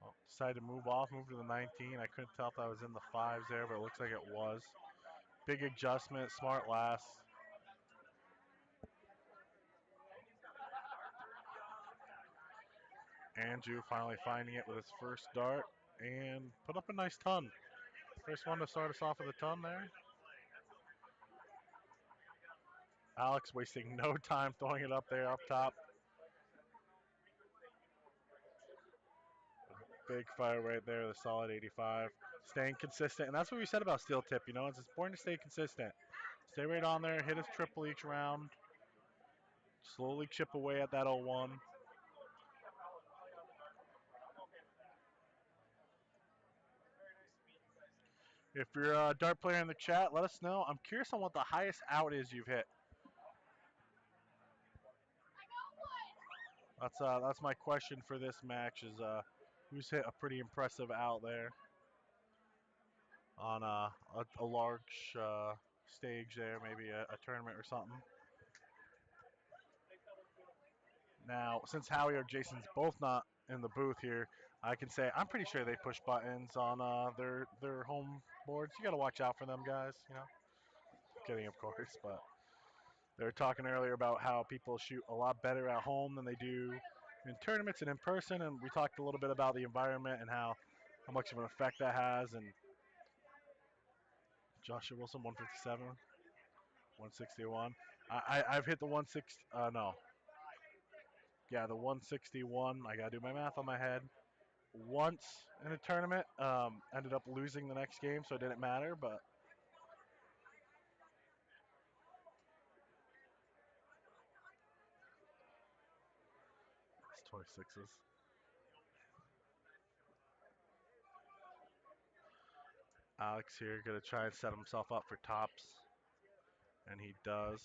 Oh, decided to move to the 19. I couldn't tell if that was in the 5s there, but it looks like it was. Big adjustment, smart last. Andrew finally finding it with his first dart and put up a nice ton. First one to start us off with a ton there. Alex wasting no time throwing it up there up top. Big fire right there, the solid 85. Staying consistent, and that's what we said about steel tip. You know, it's important to stay consistent. Stay right on there, hit his triple each round. Slowly chip away at that 01. If you're a dart player in the chat, let us know. I'm curious on what the highest out is you've hit. That's my question for this match is who's hit a pretty impressive out there on a large stage there, maybe a tournament or something. Now, since Howie or Jason's both not in the booth here, I can say I'm pretty sure they push buttons on their home boards. You got to watch out for them guys, you know. Kidding, of course, but they were talking earlier about how people shoot a lot better at home than they do in tournaments and in person, and we talked a little bit about the environment and how much of an effect that has. And Joshua Wilson, 157, 161. I've hit the 160. No, yeah, the 161. I gotta do my math on my head. Once in a tournament, ended up losing the next game, so it didn't matter. But it's 26s. Alex here gonna try and set himself up for tops, and he does.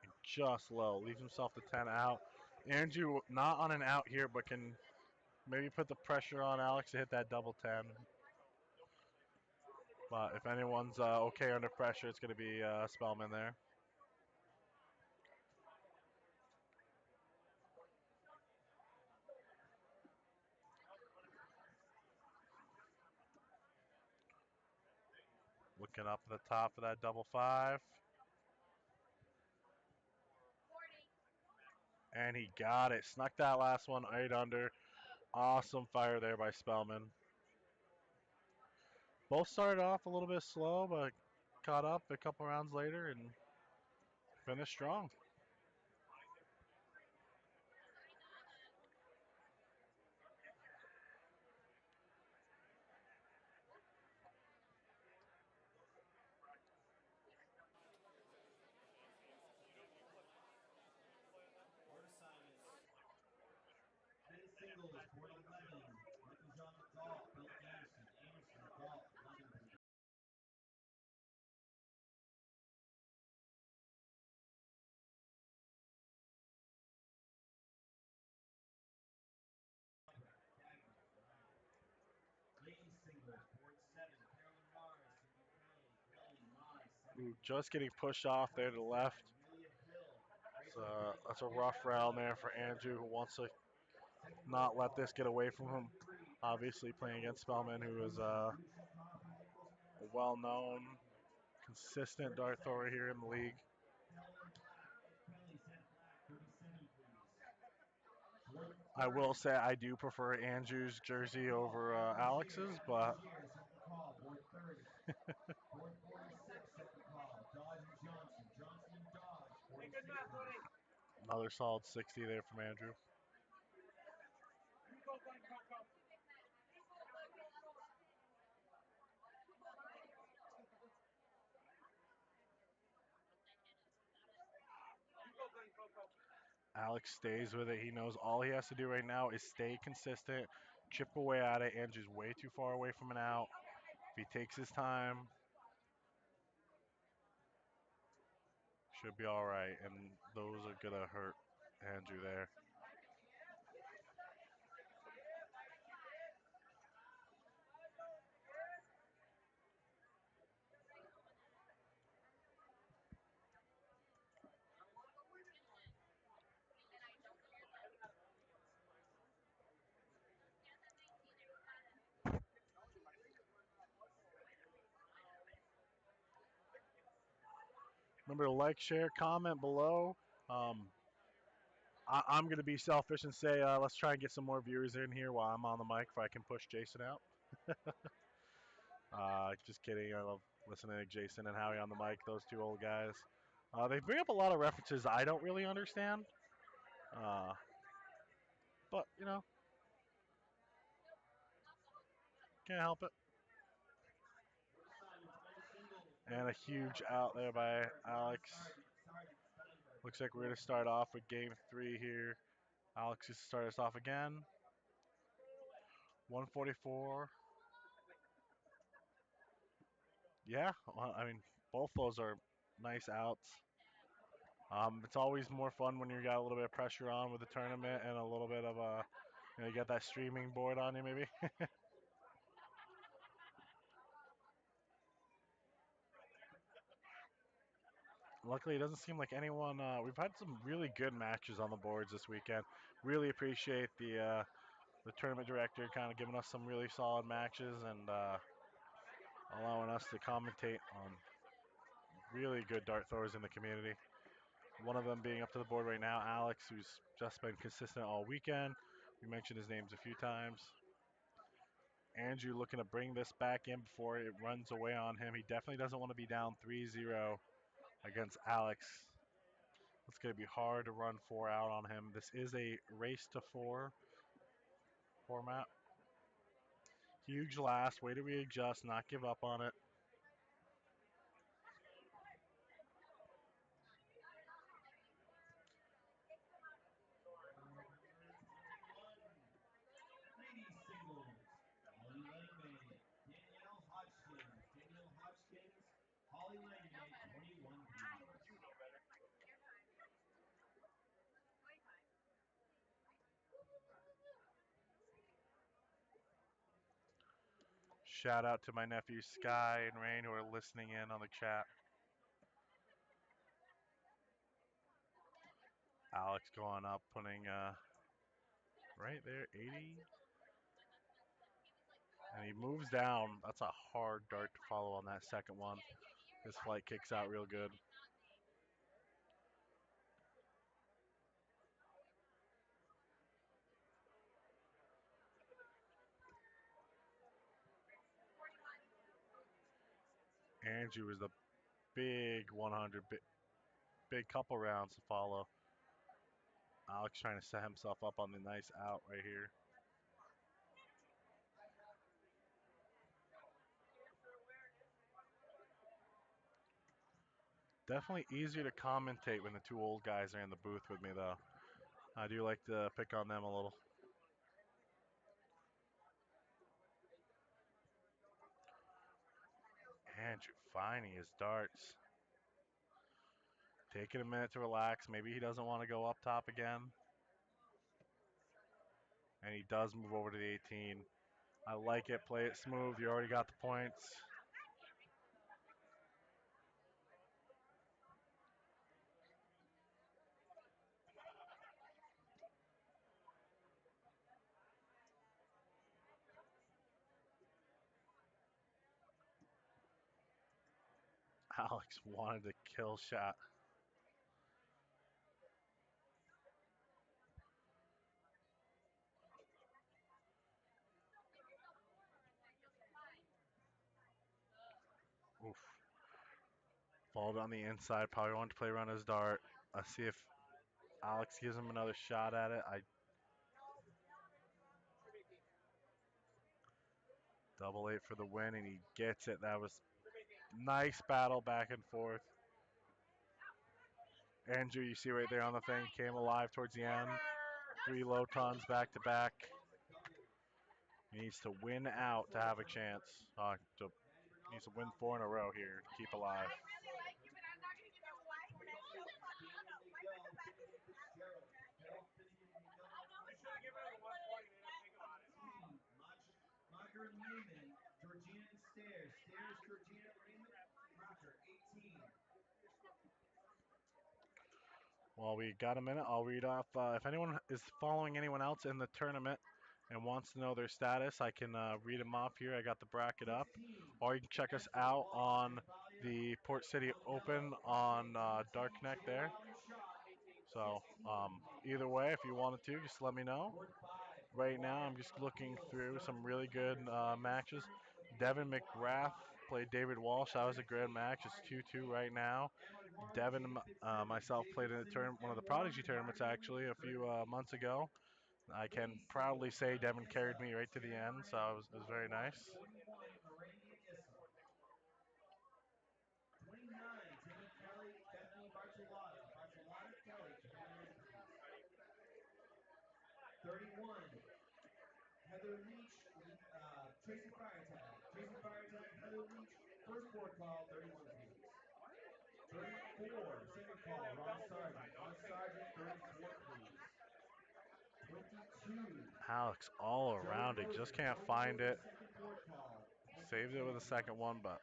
And just low, leaves himself the 10 out. Andrew not on an out here, but can maybe put the pressure on Alex to hit that double 10. But if anyone's okay under pressure, it's gonna be Spellman there. Looking up at the top of that double 5. And he got it. Snuck that last one 8 under. Awesome fire there by Spellman. Both started off a little bit slow, but caught up a couple rounds later and finished strong. Board assignments. Men's singles, board 11. Michael John McGaul, Bill Anderson. Anderson, McGaul, 11 please. Ladies singles, board 7. Carolyn Mars, Cindy Kelly, Mai, 7. Ooh, just getting pushed off there to the left. Amelia Hill. So, that's a rough round there for Andrew, who wants to not let this get away from him. Obviously playing against Spellman, who is a well-known, consistent dart thrower here in the league. Kelly, set black, 37 please. I will say I do prefer Andrew's jersey over Alex's, but Board 30. Board 46 set the call. Dodge and Johnson. Johnson and Dodge. 46 please. another solid 60 there from Andrew. Alex stays with it. He knows all he has to do right now is stay consistent, chip away at it. Andrew's way too far away from an out. If he takes his time, should be all right. And those are going to hurt Andrew there. Remember to like, share, comment below. I'm going to be selfish and say let's try and get some more viewers in here while I'm on the mic if I can push Jason out. Just kidding. I love listening to Jason and Howie on the mic, those two old guys. They bring up a lot of references I don't really understand. But, you know, can't help it. And a huge out there by Alex. Looks like we're going to start off with game 3 here. Alex is to start us off again. 144. Yeah, well, I mean, both those are nice outs. It's always more fun when you got a little bit of pressure on with the tournament and a little bit of you got that streaming board on you maybe. Luckily, it doesn't seem like anyone. We've had some really good matches on the boards this weekend. Really appreciate the tournament director kind of giving us some really solid matches and allowing us to commentate on really good dart throwers in the community. One of them being up to the board right now, Alex, who's just been consistent all weekend. We mentioned his names a few times. Andrew looking to bring this back in before it runs away on him. He definitely doesn't want to be down 3-0 against Alex. It's going to be hard to run 4 out on him. This is a race to 4 format. Huge last. Way to readjust, not give up on it. Ladies singles. Holly Langmaid. Danielle Hodgkins. Danielle Hodgkins. Holly Langmaid. 21 please. Shout out to my nephews Sky and Rain who are listening in on the chat. Alex going up, putting right there, 80. And he moves down. That's a hard dart to follow on that second one. His flight kicks out real good. Andrew is the big 100, big couple rounds to follow. Alex trying to set himself up on the nice out right here. Definitely easier to commentate when the two old guys are in the booth with me, though. I do like to pick on them a little. Andrew finding his darts. Taking a minute to relax. Maybe he doesn't want to go up top again. And he does move over to the 18. I like it. Play it smooth. You already got the points. Alex wanted to kill shot. Balled on the inside. Probably wanted to play around his dart. Let's see if Alex gives him another shot at it. Double 8 for the win, and he gets it. That was nice battle back and forth. Andrew, you see right there on the thing, came alive towards the end. 3 low tons back to back. He needs to win out to have a chance. Needs to win 4 in a row here to keep alive. Mocker and Lehman, Georgina and Stairs. Stairs, Georgina, Lehman, Mocker, 18. While we got a minute, I'll read off. If anyone is following anyone else in the tournament and wants to know their status, I can read them off here. I got the bracket up. Or you can check us out on the Port City Open on Dark Connect there. So either way, if you wanted to, just let me know. Right now, I'm just looking through some really good matches. Devin McGrath played David Walsh. That was a great match. It's 2-2 right now. Devin, myself, played in a one of the Prodigy tournaments actually a few months ago. I can proudly say Devin carried me right to the end, so it was very nice. 29, Tiffany Kelly, Bethany Bartolotta. Bartolotta, Kelly, 29, please. 31, Heather Leach, Tracy Firetag. Tracy Firetag, Heather Leach, first board call, 31, please. 34, second call, Ron Sargent. Ron Sargent, 34, please. 22. Alex all around it, just can't find it. Second board call. Saved it with a second one, but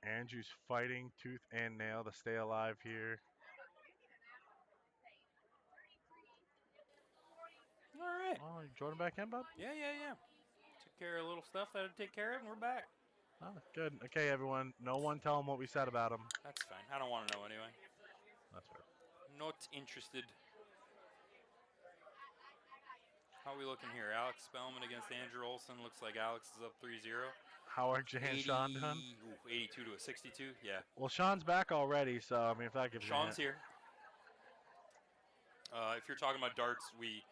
Andrew's fighting tooth and nail to stay alive here. All right. Oh, you joining back in, bud? Yeah. Took care of a little stuff that I'd take care of, and we're back. Oh, good. Okay, everyone. No one tell him what we said about him. That's fine. I don't want to know anyway. That's right. Not interested. How are we looking here? Alex Spellman against Andrew Olson. Looks like Alex is up 3-0. How are Jay and Sean doing? 82 to a 62. Yeah. Well, Sean's back already, so I mean, if that gives you a Sean's hint. here. If you're talking about darts, we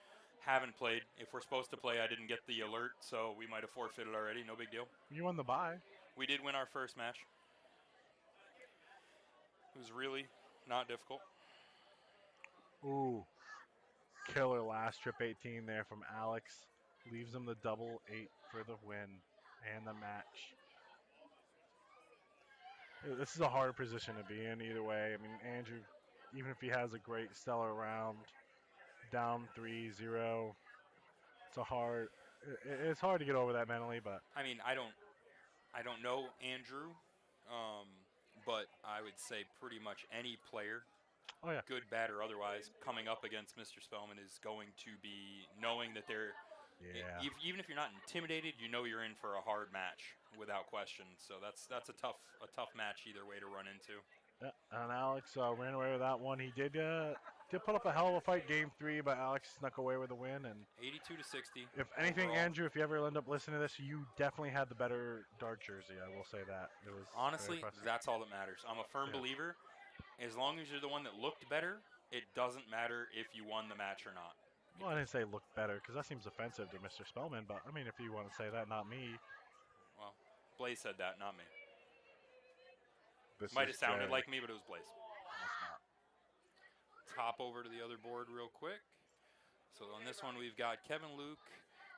haven't played. If we're supposed to play, I didn't get the alert, so we might have forfeited already. No big deal. You won the bye. We did win our first match. It was really not difficult. Ooh. Killer last trip 18 there from Alex. Leaves him the double 8 for the win and the match. This is a hard position to be in either way. I mean, Andrew, even if he has a great stellar round, down 3-0, it's hard to get over that mentally, but I mean, I don't know Andrew, but I would say pretty much any player, oh yeah, good, bad, or otherwise, coming up against Mr. Spellman is going to be knowing that they're, even if you're not intimidated, you know you're in for a hard match without question. So that's a tough match either way to run into. Yeah, and Alex ran away with that one. He did put up a hell of a fight game 3, but Alex snuck away with the win. And 82 to 60. If anything, overall. Andrew, if you ever end up listening to this, you definitely had the better dart jersey. I will say that. It was honestly, that's all that matters. I'm a firm believer. As long as you're the one that looked better, it doesn't matter if you won the match or not. Well, I didn't say looked better because that seems offensive to Mr. Spellman, but I mean, if you want to say that, not me. Well, Blaze said that, not me. This might have sounded Jay. like me, but it was Blaze. Hop over to the other board real quick. So on this one, we've got Kevin Luke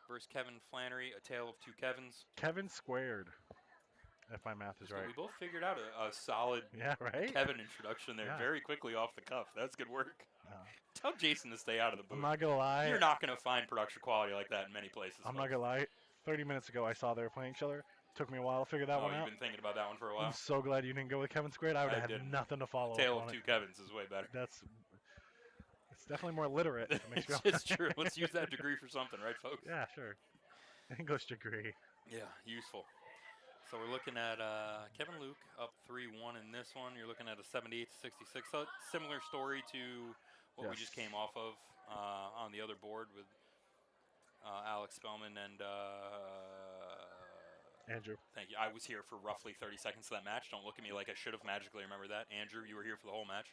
versus Kevin Flannery, a tale of two Kevins. Kevin squared, if my math is So right. we both figured out a solid Kevin introduction there very quickly off the cuff. That's good work. Tell Jason to stay out of the booth. I'm not going to lie. You're not going to find production quality like that in many places. I'm not going to lie. 30 minutes ago, I saw they were playing each other. Took me a while to figure that one out. You've been thinking about that one for a while. I'm so glad you didn't go with Kevin squared. I would have had nothing to follow Tale up on of two Kevins is way better. It's definitely more literate. It's true. Let's use that degree for something, right, folks? Yeah, sure. English degree. Yeah, useful. So we're looking at Kevin Luke up 3-1 in this one. You're looking at a 78-66. So similar story to what we just came off of on the other board with Alex Spellman and Andrew. Thank you. I was here for roughly 30 seconds of that match. Don't look at me like I should have magically remembered that. Andrew, you were here for the whole match.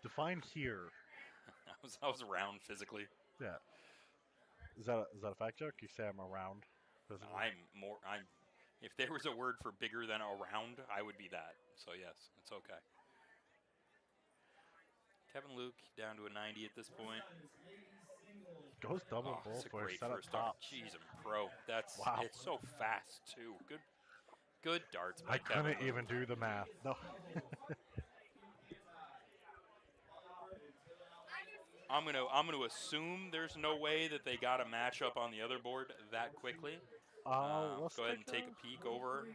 Define here. I was around physically. Yeah. Is that a fact joke? You say I'm around physically? If there was a word for bigger than around, I would be that. So yes, it's okay. Kevin Luke down to a 90 at this point. Goes double bull It's a for a great setup first dart. top. Jeez, I'm pro. Wow. It's so fast too. Good darts by I Kevin couldn't Luke. even do the math. No. I'm gonna assume there's no way that they got a matchup on the other board that quickly. Let's go ahead and take a peek over.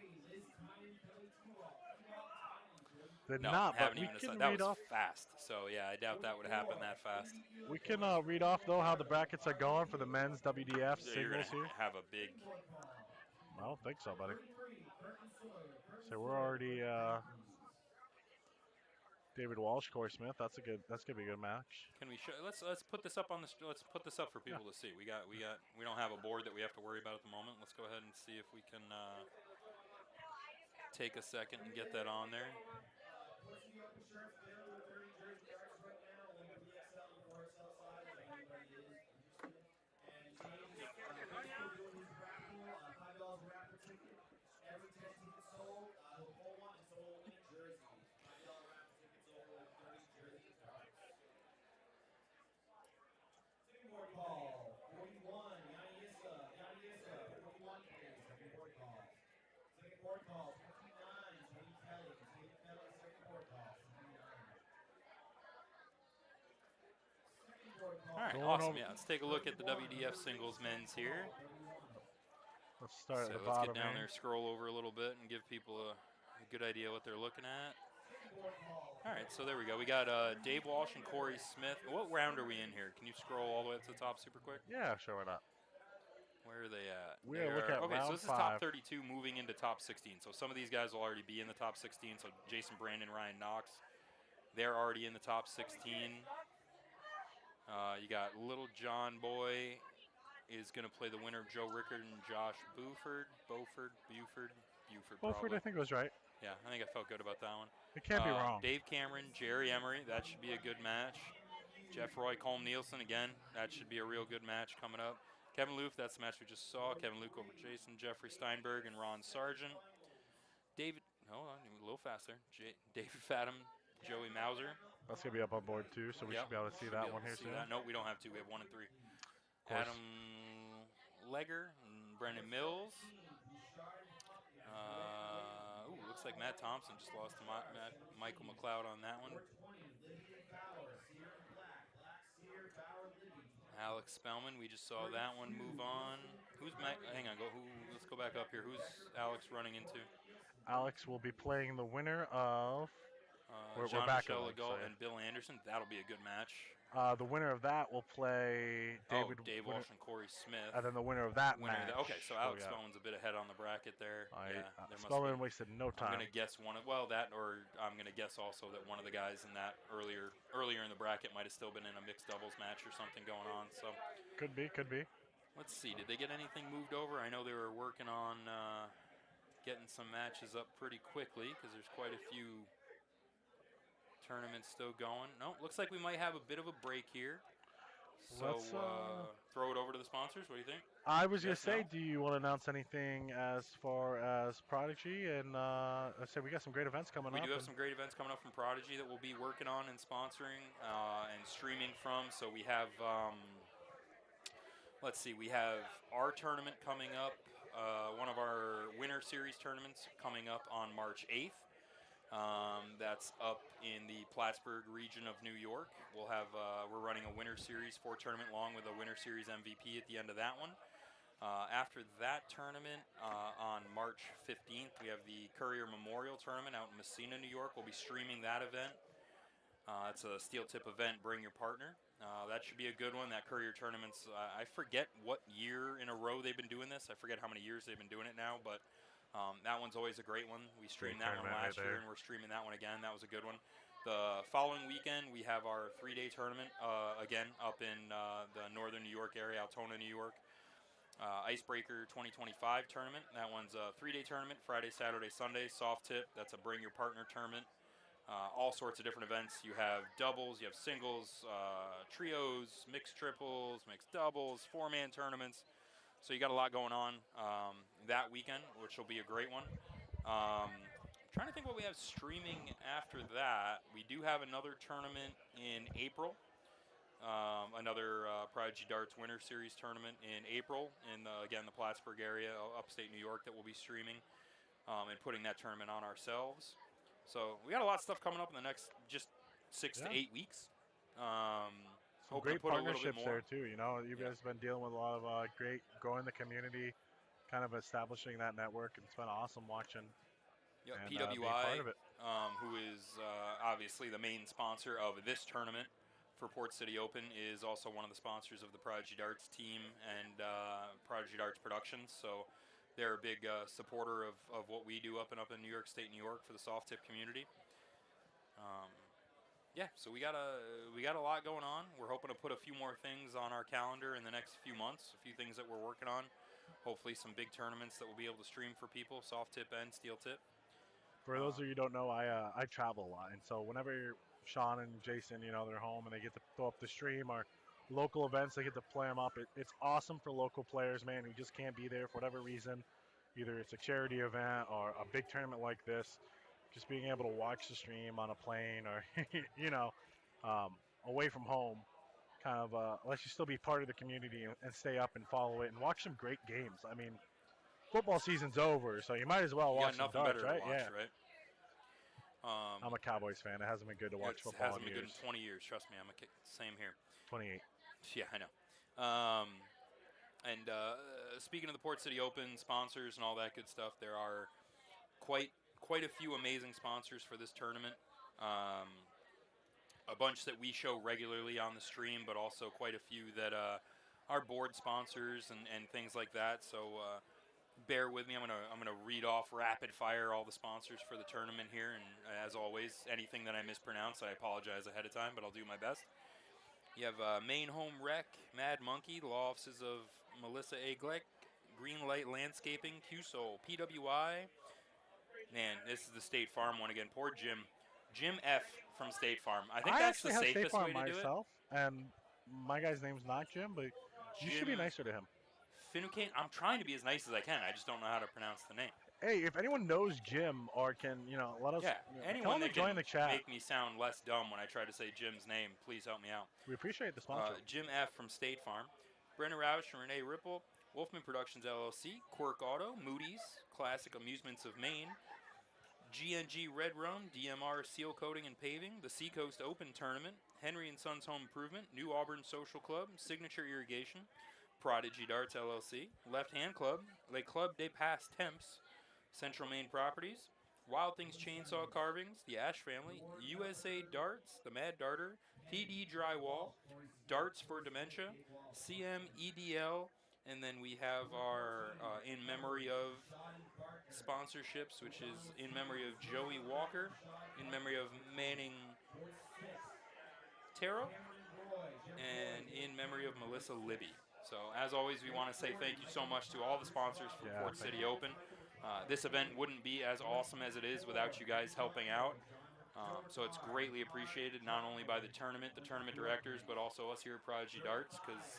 Did No, not, but haven't we even can decided. That read was off. fast. So yeah, I doubt that would happen that fast. We can read off though how the brackets are going for the men's WDF So you're singles gonna here. have a big. I don't think so, buddy. So we're already David Walsh, Corey Smith. That's gonna be a good match. Can we show? Let's put this up on the. Let's put this up for people to see. We don't have a board that we have to worry about at the moment. Let's go ahead and see if we can take a second and get that on there. All right, awesome. Yeah, let's take a look at the WDF singles men's here. Let's start at the Let's bottom. get down here. there, scroll over a little bit, and give people a good idea what they're looking at. All right, so there we go. We got Dave Walsh and Corey Smith. What round are we in here? Can you scroll all the way up to the top super quick? Yeah, sure, why not? Where are they at? We're looking at okay, so round this is top 5. 32 moving into top 16. So some of these guys will already be in the top 16. So Jason Brandon, Ryan Knox, they're already in the top 16. You got Little John Boy is going to play the winner of Joe Rickard and Josh Buford. Buford, Beaufort, I think it was right. Yeah, I think I felt good about that one. It can't be wrong. Dave Cameron, Jerry Emery, that should be a good match. Jeff Roy, Colm Nielsen, again, that should be a real good match coming up. Kevin Luke, that's the match we just saw. Kevin Luke over Jason, Jeffrey Steinberg, and Ron Sargent. David, hold on, a little faster. David Fathom, Joey Mauser. That's going to be up on board too, so we should be able to see that one here soon. No, we don't have to. We have 1 and 3. Adam Legger and Brendan Mills. Looks like Matt Thompson just lost to Michael McLeod on that one. Alex Spellman, we just saw that one move on. Hang on, let's go back up here. Who's Alex running into? Alex will be playing the winner of we're back Jean-Michel on, Legault and Bill Anderson. That'll be a good match. The winner of that will play Dave Walsh and Corey Smith. And then the winner of that match. Okay, so Alex Spellman's a bit ahead on the bracket there. Spellman wasted no time. I'm going to guess I'm going to guess also that one of the guys in that earlier in the bracket might have still been in a mixed doubles match or something going on. So could be. Let's see. Did they get anything moved over? I know they were working on getting some matches up pretty quickly because there's quite a few tournaments still going. No, looks like we might have a bit of a break here. So throw it over to the sponsors. What do you think? I was going to say, do you want to announce anything as far as Prodigy? And I said we got some great events coming up. We do have some great events coming up from Prodigy that we'll be working on and sponsoring and streaming from. So we have, let's see, we have our tournament coming up. One of our Winter Series tournaments coming up on March 8th. That's up in the Plattsburgh region of New York. We're running a Winter Series 4 tournament along with a Winter Series MVP at the end of that one. After that tournament, on March 15th, we have the Courier Memorial Tournament out in Messina, New York. We'll be streaming that event. It's a steel tip event, bring your partner. That should be a good one. That Courier Tournament's, I forget what year in a row they've been doing this. I forget how many years they've been doing it now, but that one's always a great one. We streamed that one last year, and we're streaming that one again. That was a good one. The following weekend, we have our 3-day tournament, again, up in the northern New York area, Altona, New York. Icebreaker 2025 tournament. That one's a 3-day tournament, Friday, Saturday, Sunday. Soft tip, that's a bring your partner tournament. All sorts of different events. You have doubles, you have singles, trios, mixed triples, mixed doubles, 4-man tournaments. So you got a lot going on that weekend, which will be a great one. Trying to think what we have streaming after that. We do have another tournament in April. Another Prodigy Darts Winter Series tournament in April in, again, the Plattsburgh area, upstate New York, that we'll be streaming and putting that tournament on ourselves. So we got a lot of stuff coming up in the next just 6 to 8 weeks. Some great partnerships there too. You know, you guys have been dealing with a lot of great growing the community, kind of establishing that network, and it's been awesome watching. Yep, and, PWI, being part of it. who is obviously the main sponsor of this tournament for Port City Open, is also one of the sponsors of the Prodigy Darts team and Prodigy Darts Productions. So they're a big supporter of what we do up in New York State, New York, for the soft tip community. Yeah, so we got a lot going on. We're hoping to put a few more things on our calendar in the next few months. A few things that we're working on. Hopefully, some big tournaments that we'll be able to stream for people, soft tip and steel tip. For those of you who don't know, I travel a lot, and so whenever Sean and Jason, you know, they're home and they get to throw up the stream or local events, they get to play them up. It's awesome for local players, man, who just can't be there for whatever reason. Either it's a charity event or a big tournament like this. Just being able to watch the stream on a plane or, you know, away from home, kind of lets you still be part of the community and stay up and follow it and watch some great games. I mean, football season's over, so you might as well watch some darts, right? Right? I'm a Cowboys fan. It hasn't been good to watch football in years. It hasn't been good in 20 years. Trust me, same here. 28. Yeah, I know. And speaking of the Port City Open sponsors and all that good stuff, there are quite a few amazing sponsors for this tournament. A bunch that we show regularly on the stream, but also quite a few that are board sponsors and things like that. So bear with me. I'm gonna read off rapid fire all the sponsors for the tournament here, and as always, anything that I mispronounce, I apologize ahead of time, but I'll do my best. You have Maine Home Rec, Mad Monkey, the law offices of Melissa A. Glick, Greenlight Landscaping, QSOL, PWI. Man, this is the State Farm one again. Poor Jim. Jim F. from State Farm. I think that's the safest way to do it. And my guy's name's not Jim, but you should be nicer to him. Finucane, I'm trying to be as nice as I can. I just don't know how to pronounce the name. Hey, if anyone knows Jim or can, you know, let us anyone that join can the chat. Make me sound less dumb when I try to say Jim's name, please help me out. We appreciate the sponsor. Jim F. from State Farm, Brenna Roush and Renee Ripple, Wolfman Productions LLC, Quirk Auto, Moody's, Classic Amusements of Maine, GNG Red Rum, DMR Seal Coating and Paving, the Seacoast Open Tournament, Henry & Sons Home Improvement, New Auburn Social Club, Signature Irrigation, Prodigy Darts LLC, Left Hand Club, Le Club des Pas Temps, Central Maine Properties, Wild Things Chainsaw Carvings, The Ash Family, USA Darts, The Mad Darter, PD Drywall, Darts for Dementia, CMEDL, and then we have our in memory of sponsorships, which is in memory of Joey Walker, in memory of Manning Taro, and in memory of Melissa Libby. So as always, we want to say thank you so much to all the sponsors for Port City Open. This event wouldn't be as awesome as it is without you guys helping out. So it's greatly appreciated, not only by the tournament directors, but also us here at Prodigy Darts, because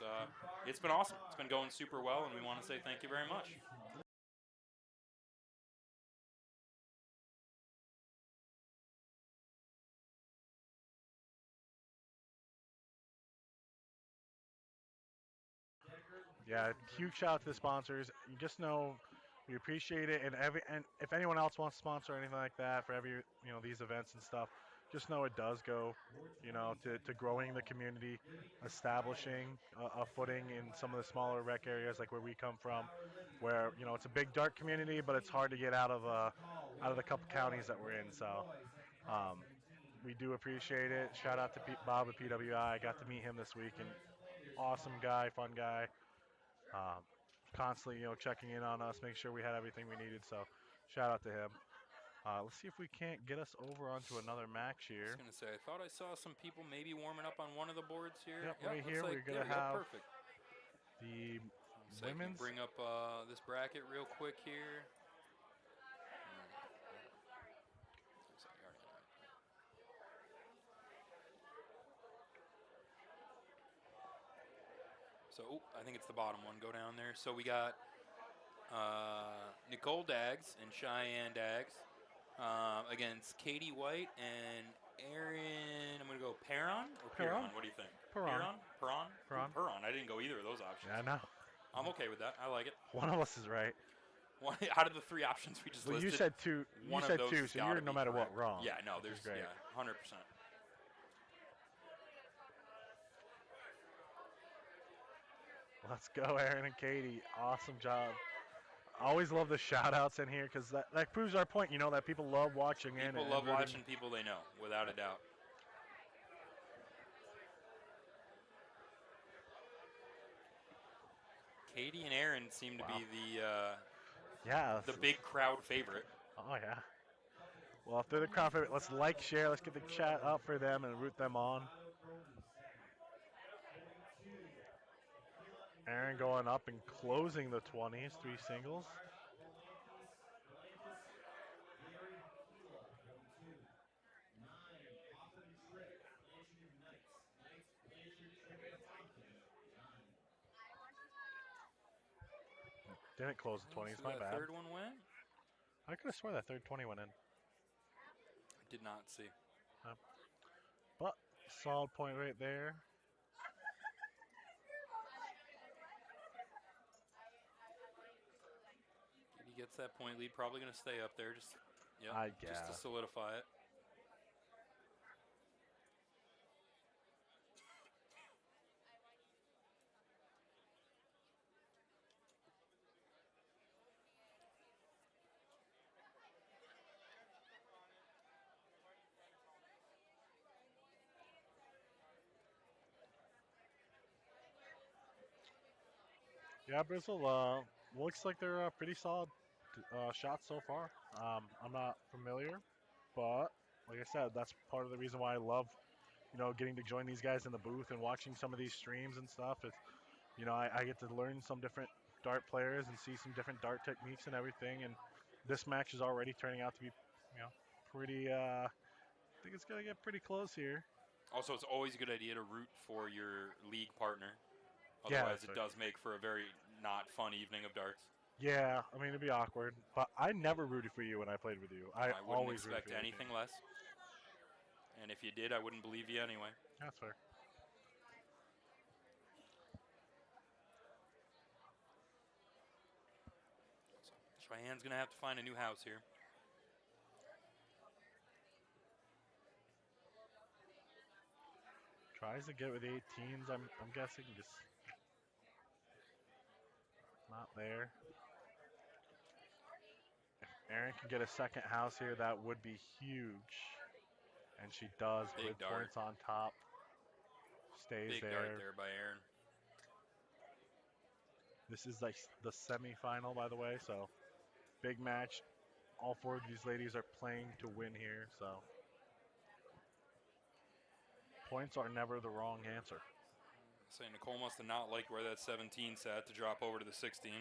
it's been awesome. It's been going super well, and we want to say thank you very much. Yeah, huge shout out to the sponsors. You just know we appreciate it, and if anyone else wants to sponsor anything like that for every these events and stuff, just know it does go to growing the community, establishing a footing in some of the smaller rec areas like where we come from, where it's a big dart community, but it's hard to get out of the couple counties that we're in. So we do appreciate it. Shout out to Bob at PWI. I got to meet him this week, and awesome guy, fun guy. Constantly, checking in on us, make sure we had everything we needed. So, shout out to him. Let's see if we can't get us over onto another match here. I was gonna say, I thought I saw some people maybe warming up on one of the boards here. Yep, right here we're gonna have the So I can Women's. bring up this bracket real quick here. So I think it's the bottom one. Go down there. So we got Nicole Dags and Cheyenne Dags against Katie White and Aaron. I'm gonna go Perron or Perron. Piron. What do you think? Perron. Perron. Perron. Perron. I didn't go either of those options. Yeah, I know. I'm okay with that. I like it. One of us is right. Out of the three options we just Well, listed, you said two. one You of said those two, has so gotta you're no be matter correct. what wrong. Yeah, no, which there's is great. 100%. Let's go, Aaron and Katie. Awesome job. I always love the shout outs in here because that proves our point, that people love watching in. People and love rooting. watching people they know, without a doubt. Katie and Aaron seem to be the big crowd favorite. Oh, yeah. Well, if they're the crowd favorite, let's like, share, let's get the chat up for them and root them on. Aaron going up and closing the 20s, 3 singles. Didn't close the 20s, my bad. Third one went? I could have sworn that third 20 went in. I did not see. But solid point right there. He gets that point lead, probably going to stay up there, just to solidify it. Yeah, Bristol, looks like they're pretty solid shots so far. I'm not familiar, but like I said, that's part of the reason why I love, getting to join these guys in the booth and watching some of these streams and stuff. It's, I get to learn some different dart players and see some different dart techniques and everything. And this match is already turning out to be, pretty. I think it's gonna get pretty close here. Also, it's always a good idea to root for your league partner. Otherwise, it does make for a very not fun evening of darts. Yeah, I mean, it'd be awkward. But I never rooted for you when I played with you. I wouldn't always expect anything less. And if you did, I wouldn't believe you anyway. That's fair. So Cheyenne's going to have to find a new house here. Tries to get with 18s, I'm guessing, just not there. If Aaron can get a second house here, that would be huge. And she does, Big with dart. points on top. Stays Big there. dart there by Aaron. This is like the semifinal, by the way, so big match. All 4 of these ladies are playing to win here, so points are never the wrong answer. Say Nicole must have not liked where that 17 sat to drop over to the 16.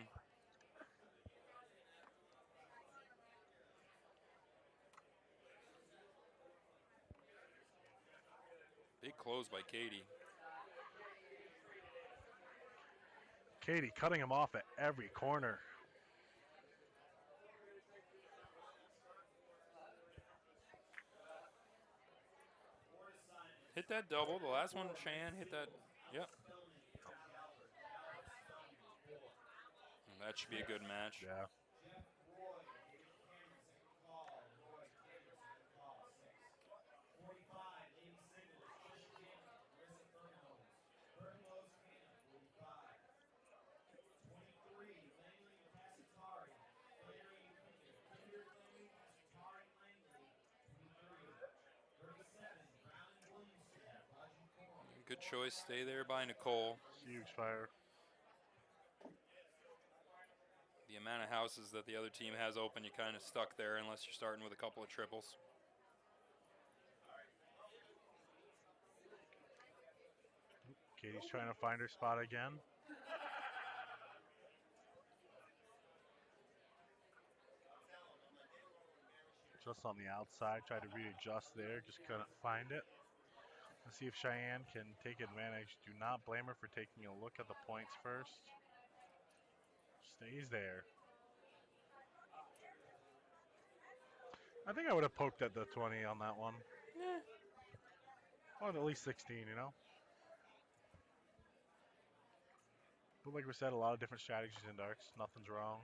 Big close by Katie. Katie cutting him off at every corner. Hit that double. The last one, Cheyenne hit that. Yep. That should be a good match. Yeah. Good choice. Stay there by Nicole. Huge fire. The amount of houses that the other team has open, you kind of stuck there unless you're starting with a couple of triples. Katie's trying to find her spot again. just on the outside. Tried to readjust there, just couldn't find it. Let's see if Cheyenne can take advantage. Do not blame her for taking a look at the points first. Stays there. I think I would have poked at the 20 on that one. Yeah. Or at least 16, you know? But like we said, a lot of different strategies in darts. Nothing's wrong.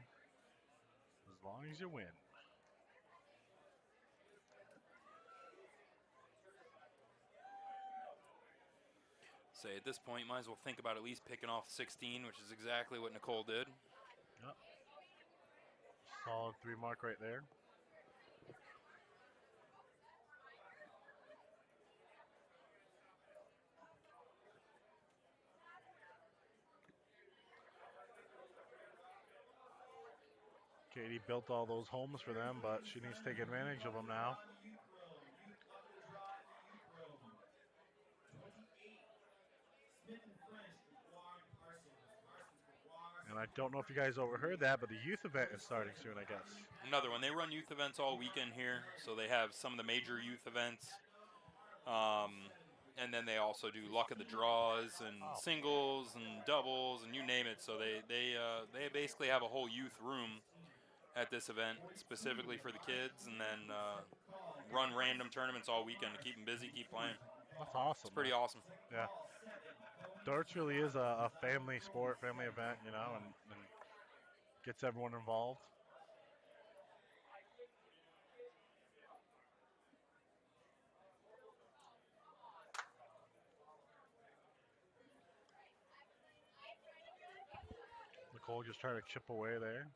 As long as you win. Say at this point, might as well think about at least picking off 16, which is exactly what Nicole did. Yep. Solid 3 mark right there. Katie built all those homes for them, but she needs to take advantage of them now. And I don't know if you guys overheard that, but the youth event is starting soon, I guess. Another one. They run youth events all weekend here, so they have some of the major youth events. And then they also do luck of the draws and singles and doubles and you name it. So they basically have a whole youth room at this event specifically for the kids, and then run random tournaments all weekend to keep them busy, keep playing. That's awesome. It's pretty awesome. Yeah. Darts really is a family sport, family event, you know, and gets everyone involved. Nicole just trying to chip away there.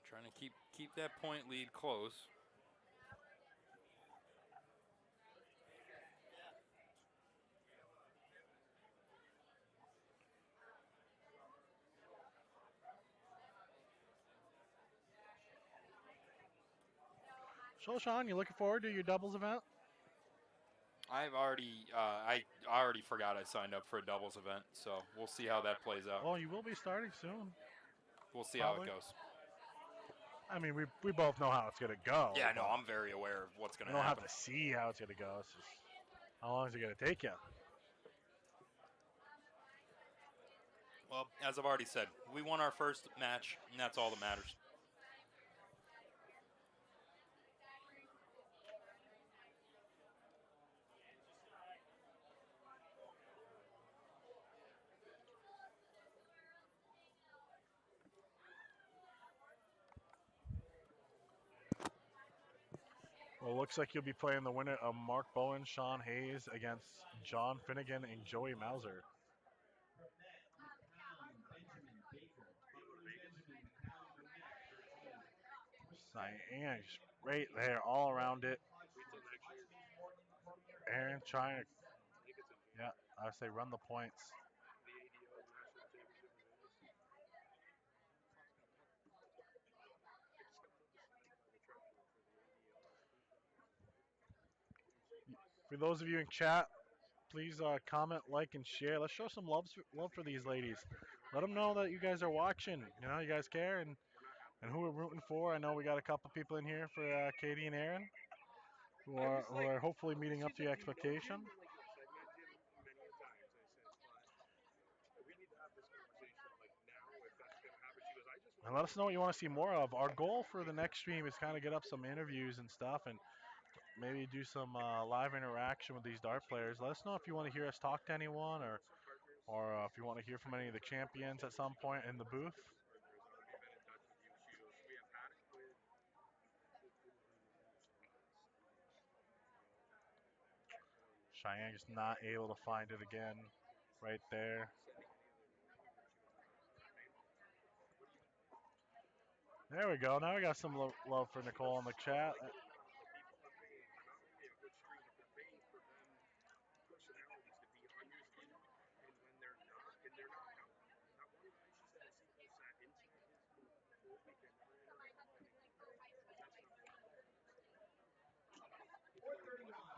Trying to keep that point lead close. So, Sean, you looking forward to your doubles event? I've already I already forgot I signed up for a doubles event, so we'll see how that plays out. Oh, you will be starting soon. We'll see Probably. how it goes. I mean, we both know how it's going to go. Yeah, no, I'm very aware of what's going We to don't happen. have to see how it's going to go. It's just how long is it going to take you? Well, as I've already said, we won our first match, and that's all that matters. Well, looks like you'll be playing the winner of Mark Bowen, Sean Hayes against John Finnegan and Joey Mauser. Cyan just right there, all around it. Aaron trying to, yeah, I say run the points. For those of you in chat, please comment, like, and share. Let's show some love for these ladies. Let them know that you guys are watching. You know, you guys care and who we're rooting for. I know we got a couple people in here for Katie and Aaron who are hopefully meeting up to your expectation. And let us know what you want to see more of. Our goal for the next stream is kind of get up some interviews and stuff and maybe do some live interaction with these dart players. Let us know if you want to hear us talk to anyone or if you want to hear from any of the champions at some point in the booth. Cheyenne just not able to find it again right there. There we go. Now we got some love for Nicole in the chat.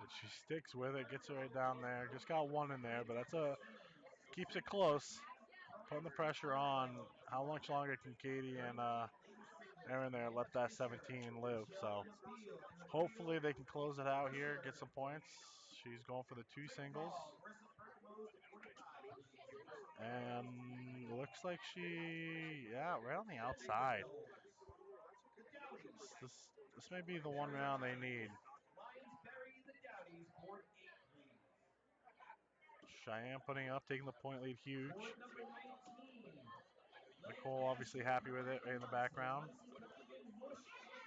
The She sticks with it, gets it right down there. Just got one in there, but keeps it close. Putting the pressure on. How much longer can Katie and Aaron there let that 17 live? So hopefully they can close it out here, get some points. She's going for the 2 singles. And looks like right on the outside. This may be the one round they need. Cheyenne putting up, taking the point lead, huge. Nicole obviously happy with it right in the background.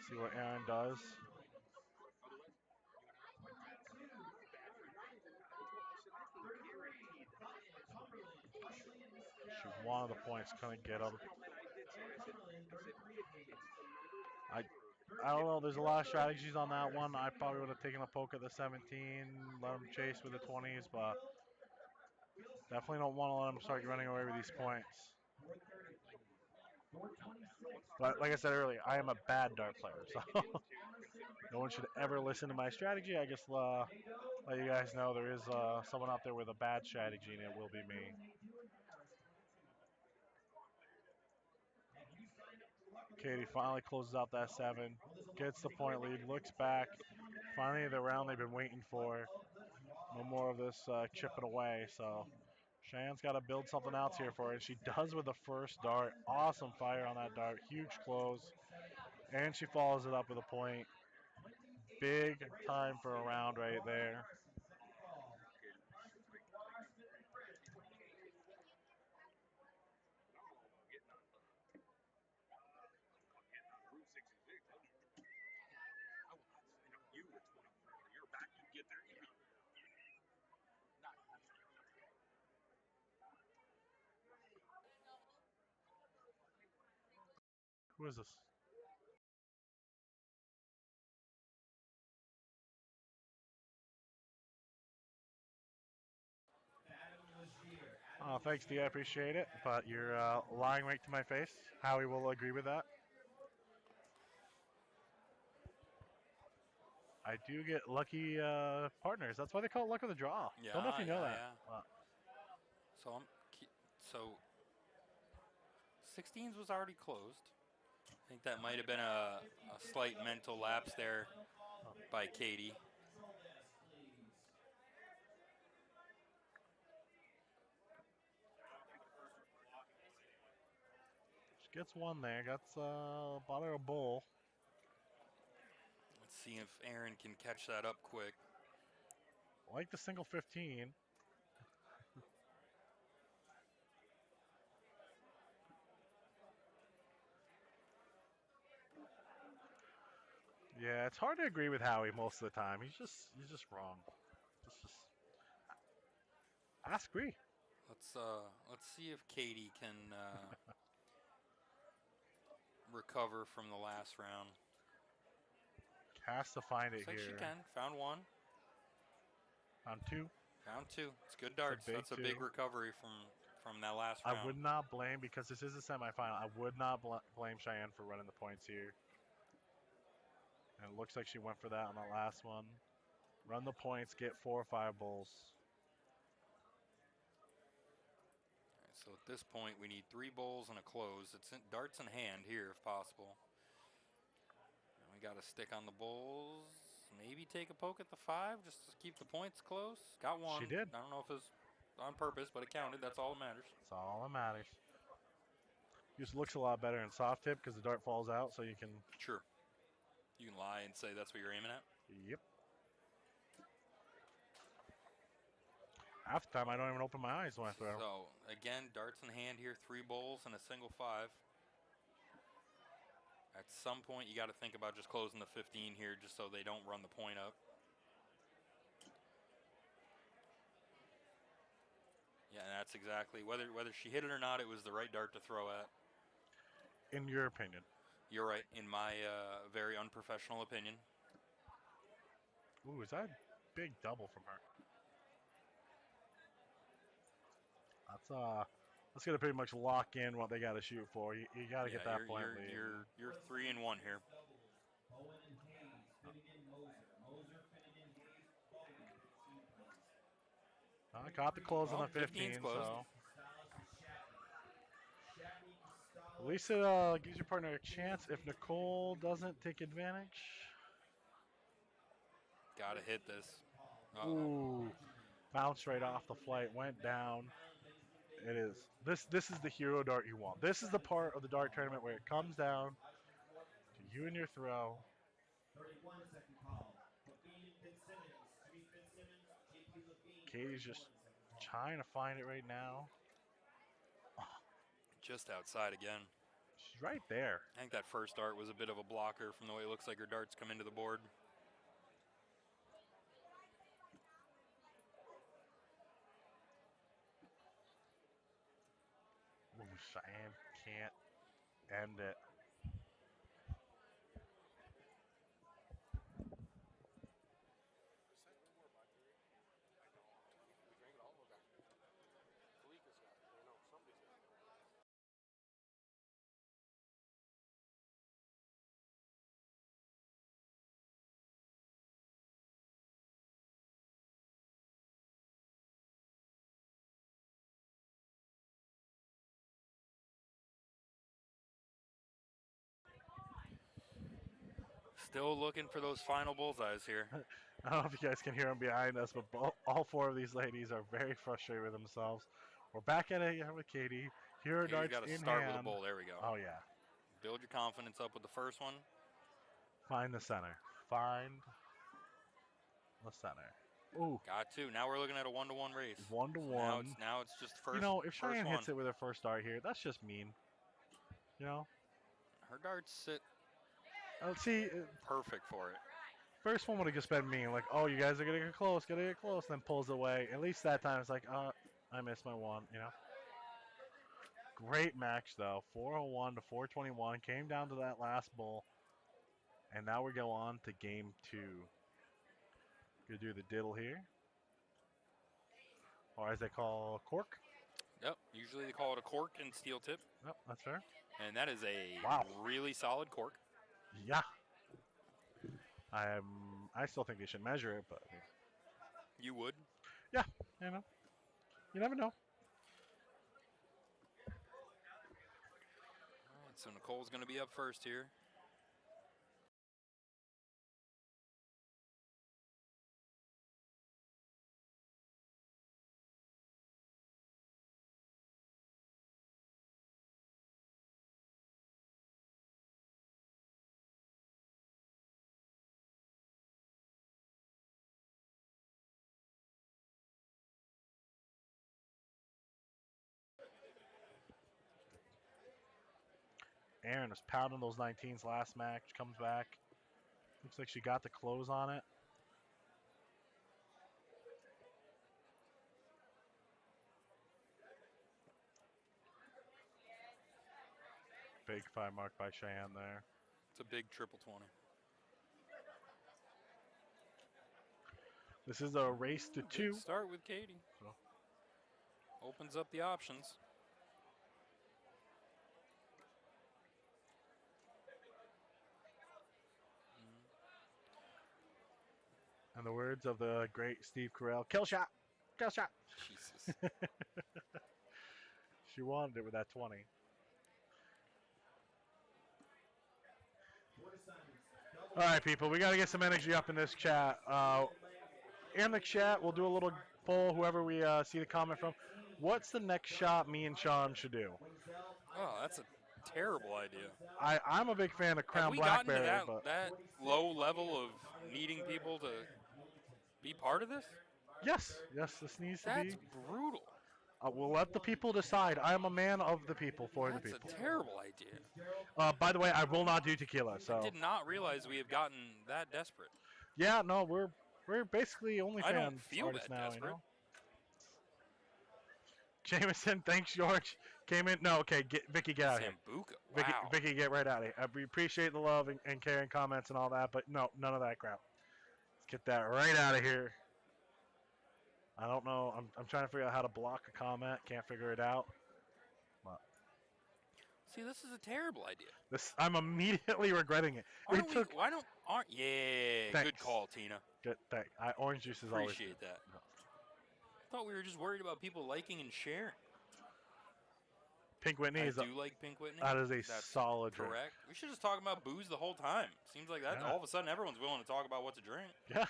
See what Aaron does. She wanted the points, couldn't get them. I don't know. There's a lot of strategies on that one. I probably would have taken a poke at the 17, let them chase with the 20s, but definitely don't want to let them start running away with these points. But like I said earlier, I am a bad dart player, so no one should ever listen to my strategy. I just let you guys know there is someone out there with a bad strategy, and it will be me. Katie finally closes out that 7, gets the point lead, looks back. Finally, the round they've been waiting for. No more of this chipping away. So Cheyenne's got to build something else here for her. She does with the first dart. Awesome fire on that dart. Huge close. And she follows it up with a point. Big time for a round right there. Who is this? Oh, thanks, D. I appreciate it. But you're lying right to my face. Howie will agree with that. I do get lucky partners. That's why they call it luck of the draw. Yeah, Don't know if you know that. yeah. So 16s was already closed. I think that might have been a slight mental lapse there by Katie. She gets one there. Bought her a bowl. Let's see if Aaron can catch that up quick. I like the single 15. Yeah, it's hard to agree with Howie most of the time. He's just wrong. Just ask Bree. Let's see if Katie can recover from the last round. Has to find it Looks like here. she can. Found one. Found 2. Found 2. It's good darts. That's a big recovery from that last round. I would not blame, because this is a semifinal, I would not blame Cheyenne for running the points here. And it looks like she went for that on the last one. Run the points, get 4 or 5 bowls. All right, so at this point, we need 3 bowls and a close. It's darts in hand here, if possible. And we got to stick on the bowls. Maybe take a poke at the 5, just to keep the points close. Got one. She did. I don't know if it was on purpose, but it counted. That's all that matters. That's all that matters. Just looks a lot better in soft tip because the dart falls out, so you can. Sure. You can lie and say that's what you're aiming at? Yep. Half the time, I don't even open my eyes when I throw. So, again, darts in hand here, 3 bowls and a single 5. At some point, you got to think about just closing the 15 here just so they don't run the point up. Yeah, and that's exactly, whether she hit it or not, it was the right dart to throw at. In your opinion? You're right, in my very unprofessional opinion. Ooh, is that a big double from her? That's gonna pretty much lock in what they got to shoot for. You got to get that point lead. You're 3-1 here. I got the close on Well, the 15, 15's closed. so at least it gives your partner a chance if Nicole doesn't take advantage. Gotta hit this. Uh-oh. Ooh, bounced right off the flight, went down. It is this is the hero dart you want. This is the part of the dart tournament where it comes down to you and your throw. 31 second call. Levine, Fitzsimmons. Jimmy Fitzsimmons, JP Levine. Katie's just trying to find it right now. Just outside again. She's right there. I think that first dart was a bit of a blocker from the way it looks like her darts come into the board. Ooh, Cheyenne can't end it. Still looking for those final bullseyes here. I don't know if you guys can hear them behind us, but all four of these ladies are very frustrated with themselves. We're back at it again with Katie. Here are Katie's darts got to in start hand. with a bull. There we go. Oh, yeah. Build your confidence up with the first one. Find the center. Find the center. Ooh. Got to. Now we're looking at a 1-to-1 race. 1-to-1. Now it's just first. You know, if first Cheyenne one. hits it with her first dart here, that's just mean. You know? Her darts sit See, perfect for it. first one would have just been mean. Like, oh, you guys are going to get close, then pulls away. At least that time it's like, I missed my one, you know? Great match, though. 401 to 421. Came down to that last bull. And now we go on to game 2. Gonna do the diddle here. Or as they call cork. Yep. Usually they call it a cork and steel tip. Yep, that's fair. And that is a Wow. really solid cork. Yeah. I still think they should measure it, but You would. yeah, you know. You never know. All right, so Nicole's going to be up first here. Aaron was pounding those 19s last match, comes back. Looks like she got the close on it. Big 5 mark by Cheyenne there. It's a big triple 20. This is a race to 2. Start with Katie. So. Opens up the options. In the words of the great Steve Carell, kill shot, kill shot. Jesus. She wanted it with that 20. All right, people, we got to get some energy up in this chat. In the chat, we'll do a little poll, whoever we see the comment from. What's the next shot me and Sean should do? Oh, that's a terrible idea. I'm a big fan of Crown Have we gotten Blackberry, to that, but that low level of needing people to be part of this? yes, this needs to That's be. brutal. We'll let the people decide. I am a man of the people, for the That's people. a terrible idea. By the way, I will not do tequila. So I did not realize we have gotten that desperate. yeah, no, we're basically OnlyFans I don't feel artists that now. desperate. You know. Jameson, thanks, George. Came in. No, okay, Vicky, get out of here. Sambuca. Wow. Vicky, get right out of here. We appreciate the love and care and comments and all that, but no, none of that crap. Let's get that right out of here. I don't know. I'm trying to figure out how to block a comment. Can't figure it out. But See, this is a terrible idea. I'm immediately regretting it. Yeah, Thanks. good call, Tina. Good thing. Orange juice is always. Appreciate that. thought we were just worried about people liking and sharing. Pink Whitney I is do like Pink Whitney. that is a That's solid drink. correct. We should just talk about booze the whole time. Seems like that. Yeah. All of a sudden, everyone's willing to talk about what to drink. Yeah.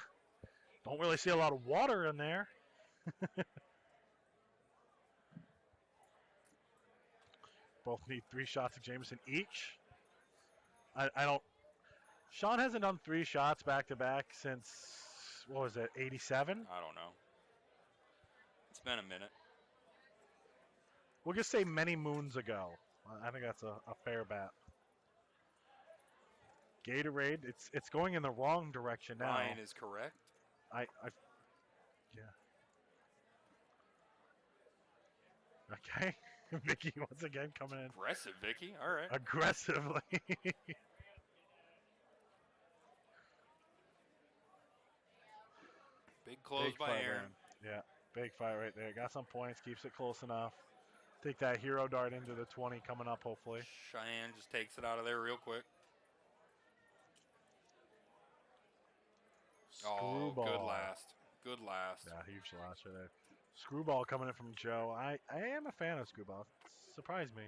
Don't really see a lot of water in there. Both need 3 shots of Jameson each. I don't. Sean hasn't done 3 shots back to back since, what was it, 87? I don't know. It's been a minute. We'll just say many moons ago. I think that's a fair bet. Gatorade, it's going in the wrong direction now. Ryan is correct. Yeah. Okay. Vicky once again coming in Aggressive, Vicky. All right. aggressively. Big close Big by fight, Aaron. man. Yeah, big fight right there. Got some points, keeps it close enough. Take that hero dart into the 20 coming up, hopefully. Cheyenne just takes it out of there real quick. Screwball. Oh, good last. Good last. Yeah, huge last right there. Screwball coming in from Joe. I am a fan of Screwball. Surprised me.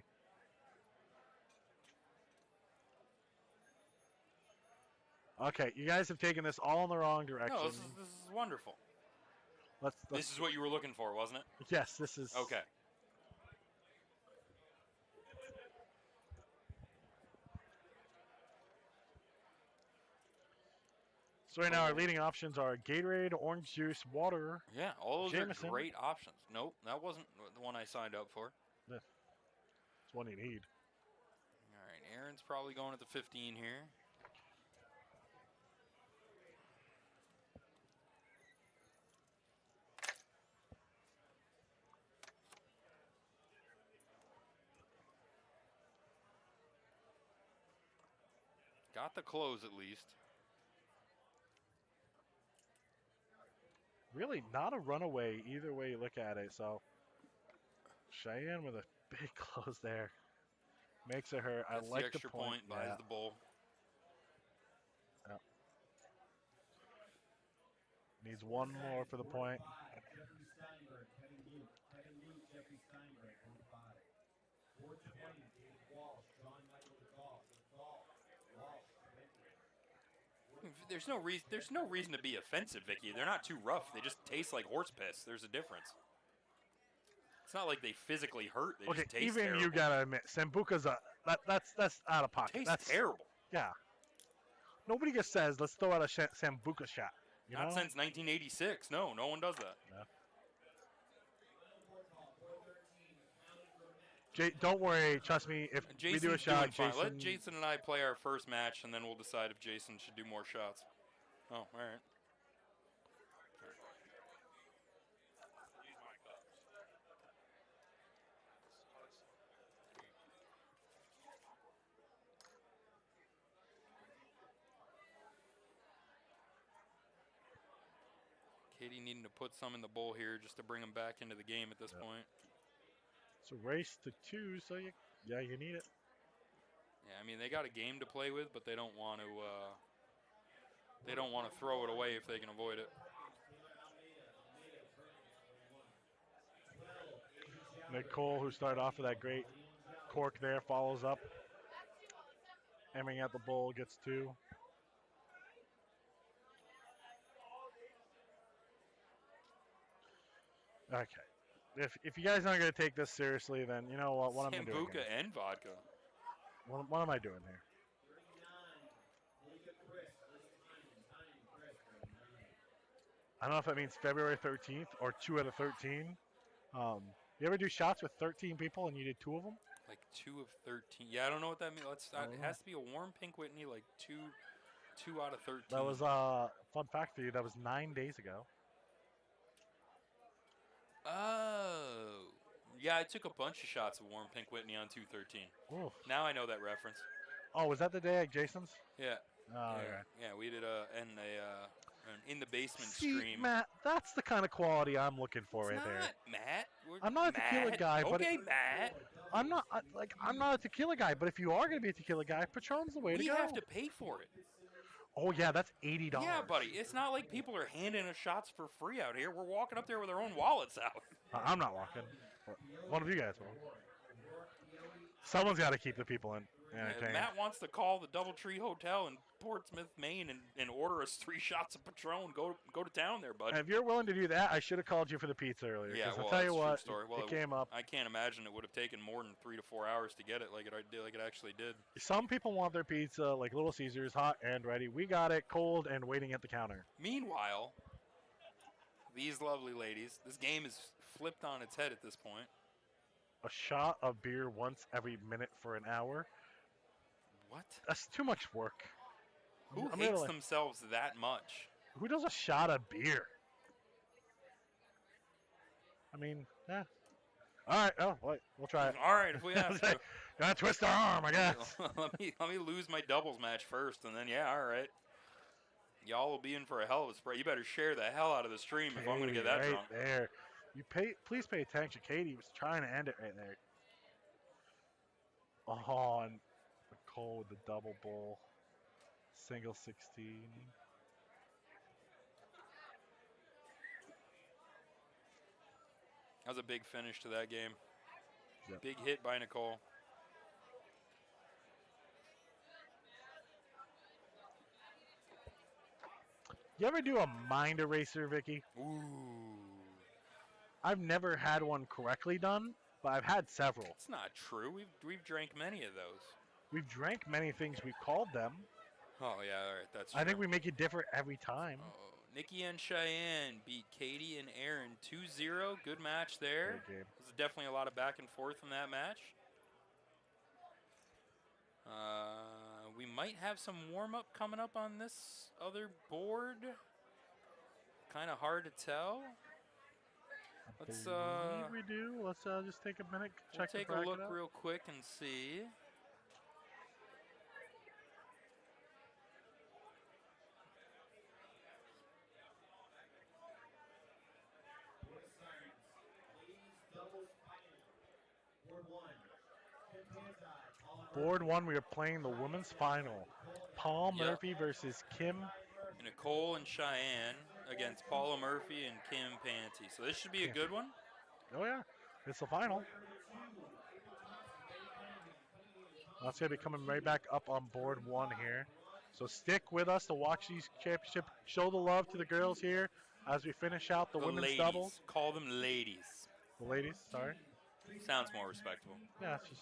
Okay, you guys have taken this all in the wrong direction. No, this is wonderful. Let's This is what you were looking for, wasn't it? yes, this is Okay. So right now our leading options are Gatorade, orange juice, water. Yeah, all those Jameson. are great options. Nope, that wasn't the one I signed up for. It's one you need. All right, Aaron's probably going at the 15 here. Got the close at least. Really not a runaway either way you look at it. So Cheyenne with a big close there. Makes it hurt. Gets I like the extra the point. buys Yeah. the bowl. Yep. Needs one more for the point. Jeffrey Steinberg, Kevin Luke, Jeffrey Steinberg, 25. 420, David Walsh, John Michael DeGaulle, Walsh, 20. There's no reason to be offensive, Vicky. They're not too rough. They just taste like horse piss. There's a difference. It's not like they physically hurt. They Okay, just taste even terrible. you gotta admit, Sambuca's that's out of pocket. Tastes That's terrible. Yeah. Nobody just says let's throw out a Sambuca shot. You Not know? since 1986. No one does that. Don't worry. Trust me. If we Jason's do a shot, doing fine. Jason. Let Jason and I play our first match, and then we'll decide if Jason should do more shots. Oh, all right. Katie needing to put some in the bowl here just to bring him back into the game at this point. It's a race to 2, so you need it. Yeah, I mean they got a game to play with, but they don't want to. They don't want to throw it away if they can avoid it. Nick Cole, who started off with that great cork there, follows up. Emery at the bowl gets 2. Okay. If you guys aren't going to take this seriously, then you know what am I doing Sambuca here? and vodka. What am I doing here? 39, Malika Chris, Chris, 39. I don't know if that means February 13th or 2 out of 13. You ever do shots with 13 people and you did 2 of them? Like 2 of 13. Yeah, I don't know what that means. I It don't has to be a warm Pink Whitney, like 2 out of 13. That was fun fact for you. That was 9 days ago. Oh. Yeah, I took a bunch of shots of warm Pink Whitney on 213. Ooh. Now I know that reference. Oh, was that the day at Jason's? Yeah. Oh, Yeah, we did an in the basement See, stream. Matt, that's the kind of quality I'm looking for It's right there. not, Matt. I'm not a tequila Matt. guy, but okay, Matt. I'm not a tequila guy. But if you are going to be a tequila guy, Patron's the way to We go. have to pay for it. Oh yeah, that's $80. Yeah, buddy. It's not like people are handing us shots for free out here. We're walking up there with our own wallets out. I'm not walking. One of you guys will. Someone's got to keep the people entertained. Matt wants to call the DoubleTree Hotel in Portsmouth, Maine, and order us 3 shots of Patron. Go to town there, bud. And if you're willing to do that, I should have called you for the pizza earlier. Yeah, 'cause well, I'll tell you that's a what, true story. Well, it came up. I can't imagine it would have taken more than 3 to 4 hours to get it like it actually did. Some people want their pizza like Little Caesars, hot and ready. We got it cold and waiting at the counter. Meanwhile, these lovely ladies, this game is flipped on its head at this point. A shot of beer once every minute for an hour. What? That's too much work. Who I'm hates gonna, like, themselves that much? Who does a shot of beer? I mean, yeah. All right. Oh, wait, we'll try it. All right, if we have to. Gotta twist our arm, I guess. let me lose my doubles match first, and then yeah, all right. Y'all will be in for a hell of a spray. You better share the hell out of the stream if I'm gonna get that right drunk. There. Please pay attention. Katie was trying to end it right there. Oh, and Nicole with the double bowl. Single 16. That was a big finish to that game. Yep. Big hit by Nicole. You ever do a mind eraser, Vicky? Ooh. I've never had one correctly done, but I've had several. It's not true. We've drank many of those. We've drank many things we called them. Oh yeah, all right, that's true. I think we make it different every time. Oh, Nikki and Cheyenne beat Katie and Aaron 2-0. Good match there. Great game. There's definitely a lot of back and forth in that match. We might have some warm-up coming up on this other board. Kind of hard to tell. Let's believe we do. Let's just take a minute, check we'll take the a bracket look out. real quick and see. Board 1, we are playing the women's final. Paul Yep. Murphy versus Kim. Nicole and Cheyenne against Paula Murphy and Kim Panti. So this should be a good one. Oh yeah, it's the final. That's going to be coming right back up on board 1 here. So stick with us to watch these championships. Show the love to the girls here as we finish out the women's ladies. doubles. Call them ladies. The ladies, sorry. Sounds more respectable. Yeah, it's just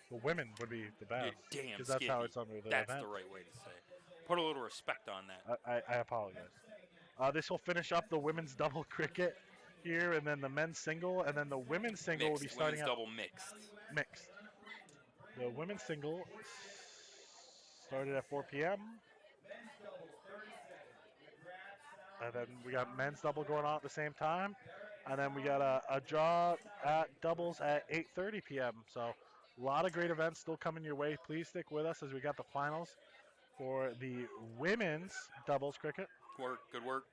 the women would be the best. You're damn because that's skippy. how it's under the That's event. the right way to say it. Put a little respect on that. I apologize. This will finish up the women's double cricket here, and then the men's single, and then the women's single will be Mixed. starting Women's out double mixed. mixed. The women's single started at 4 p.m. And then we got men's double going on at the same time. And then we got a draw at doubles at 8:30 p.m. So a lot of great events still coming your way. Please stick with us as we got the finals for the women's doubles cricket. Good work.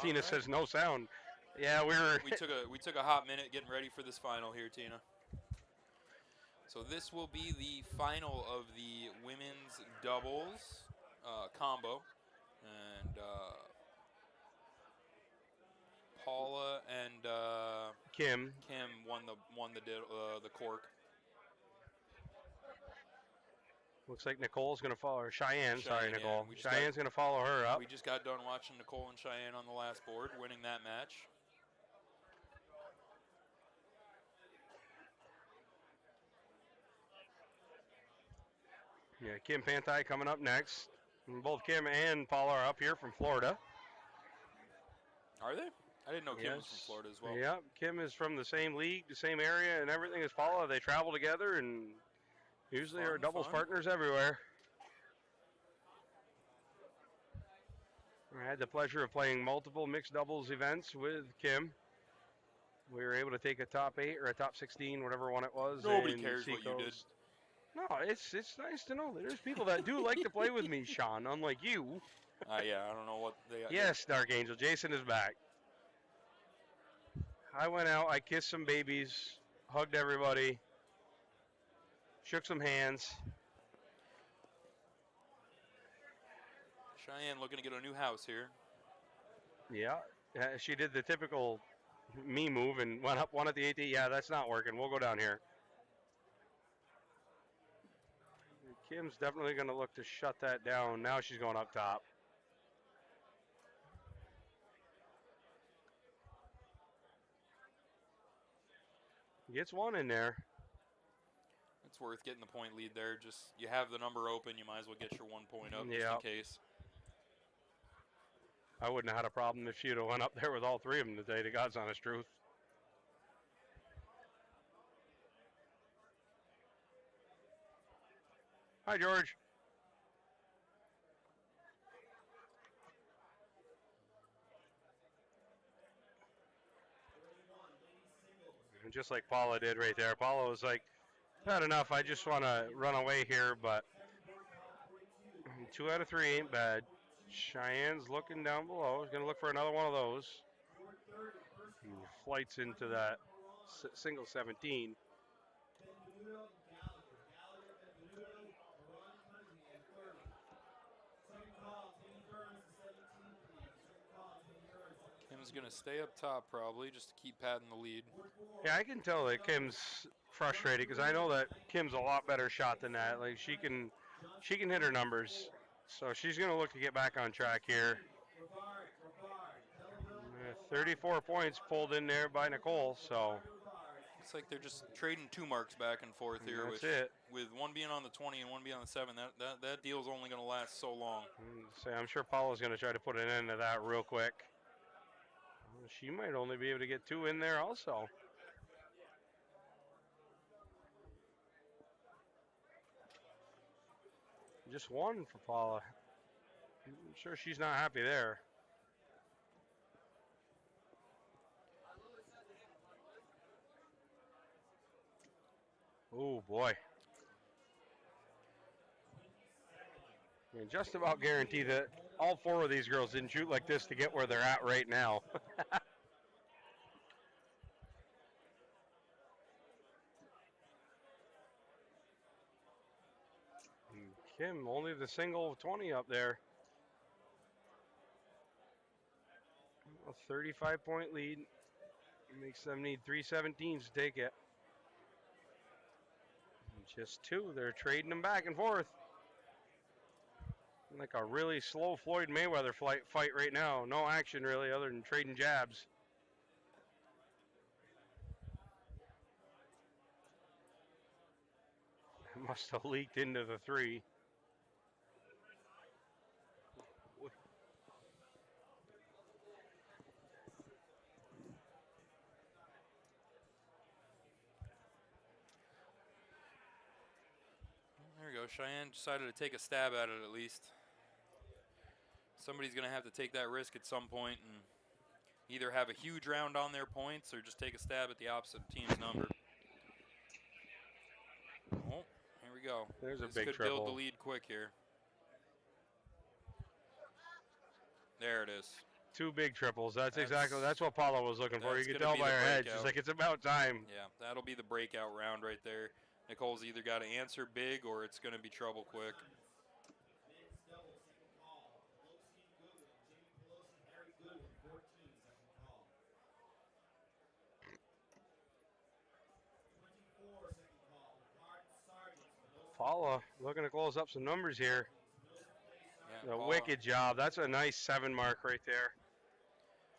Tina right. says no sound. Yeah, we took a hot minute getting ready for this final here, Tina. So this will be the final of the women's doubles combo, and Paula and Kim won the cork. Looks like Nicole's going to follow her. Cheyenne, sorry, yeah, Nicole. we just Cheyenne's going to follow her up. We just got done watching Nicole and Cheyenne on the last board, winning that match. Yeah, Kim Panti coming up next. And both Kim and Paula are up here from Florida. Are they? I didn't know Kim was from Florida as well. Yeah, Kim is from the same league, the same area, and everything as Paula. They travel together and usually are doubles partners everywhere. I had the pleasure of playing multiple mixed doubles events with Kim. We were able to take a top 8 or a top 16, whatever one it was. Nobody cares what you did. No, it's nice to know that there's people that do like to play with me, Sean, unlike you. Yeah, I don't know what they... Yes, Dark Angel, Jason is back. I went out, I kissed some babies, hugged everybody, shook some hands. Cheyenne looking to get a new house here. Yeah, she did the typical me move and went up one at the 8. Yeah, that's not working. We'll go down here. Kim's definitely going to look to shut that down. Now she's going up top. Gets one in there. It's worth getting the point lead there. Just, you have the number open, you might as well get your 1 point up just in case. I wouldn't have had a problem if she'd have went up there with all 3 of them today, to God's honest truth. Hi, George. And just like Paula did right there. Paula was like, not enough. I just want to run away here, but 2 out of 3 ain't bad. Cheyenne's looking down below. He's going to look for another one of those. He flights into that single 17. Kim's going to stay up top probably just to keep padding the lead. Yeah, I can tell that Kim's frustrated because I know that Kim's a lot better shot than that. Like she can hit her numbers. So she's going to look to get back on track here. 34 points pulled in there by Nicole, so. Looks like they're just trading 2 marks back and forth here. That's it. With one being on the 20 and one being on the 7, that deal's only going to last so long. I'm sure Paula's going to try to put an end to that real quick. She might only be able to get 2 in there also. Just 1 for Paula. I'm sure she's not happy there. Oh boy. I can just about guarantee that all 4 of these girls didn't shoot like this to get where they're at right now. Kim, only the single 20 up there. A 35-point lead. Makes them need 3 17s to take it. Just 2. They're trading them back and forth. Like a really slow Floyd Mayweather fight right now. No action really other than trading jabs. It must have leaked into the 3. There we go. Cheyenne decided to take a stab at it at least. Somebody's going to have to take that risk at some point and either have a huge round on their points or just take a stab at the opposite team's number. Oh, here we go. There's this a big could triple. build the lead quick here. There it is. 2 big triples. That's what Paula was looking for. You that's could gonna tell be by the her head. She's breakout. like, it's about time. Yeah, that'll be the breakout round right there. Nicole's either got to answer big or it's going to be trouble quick. Men's doubles, second call. Pelosi and Goodwin. Jimmy Pelosi, Harry Goodwin, 14, second call. 24, second call. Martin Sargent. Paula looking to close up some numbers here. Yeah, A Paula, wicked job. That's a nice 7 mark right there.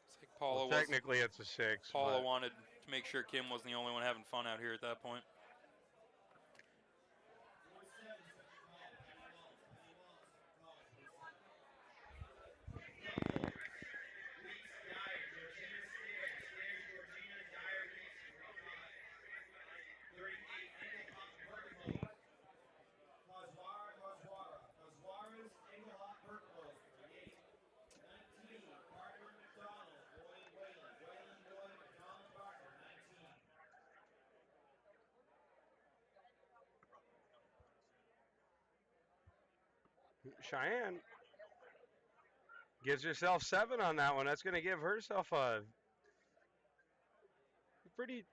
it's like Paula Well, technically, it's a 6. Paula but wanted to make sure Kim wasn't the only one having fun out here at that point. 47, second call. Penny Wallace, second call. 47. Weeks, Dyer, Georgina Stairs. Stairs, Georgina, Dyer, Weeks, 45. 38, Engelhoff, Bergamo. Coswaras, Engelhoff, Bergamo, 38. 19, Carter, McDonald, Boyd, Wayland. Wayland, Boyd, McDonald, Carter, 19. Cheyenne gives herself 7 on that one. That's going to give herself a pretty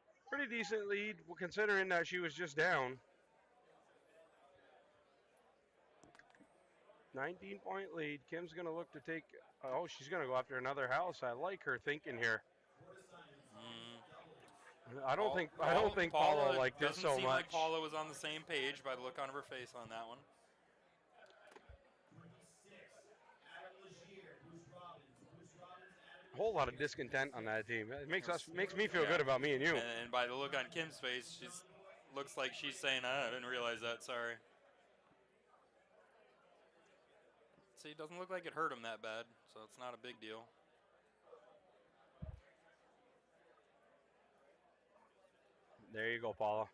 decent lead, considering that she was just down. 19-point lead. Kim's going to look to take. Oh, she's going to go after another house. I like her thinking here. I don't think Paula liked this so Doesn't seem much. like Paula was on the same page by the look on her face on that one. 26, Adam Legier, Bruce Robbins. Bruce Robbins, Adam A whole lot of discontent on that team. It makes me feel good about me and you. And by the look on Kim's face, she's looks like she's saying, I didn't realize that, sorry. See, it doesn't look like it hurt him that bad, so it's not a big deal. There you go, Paula.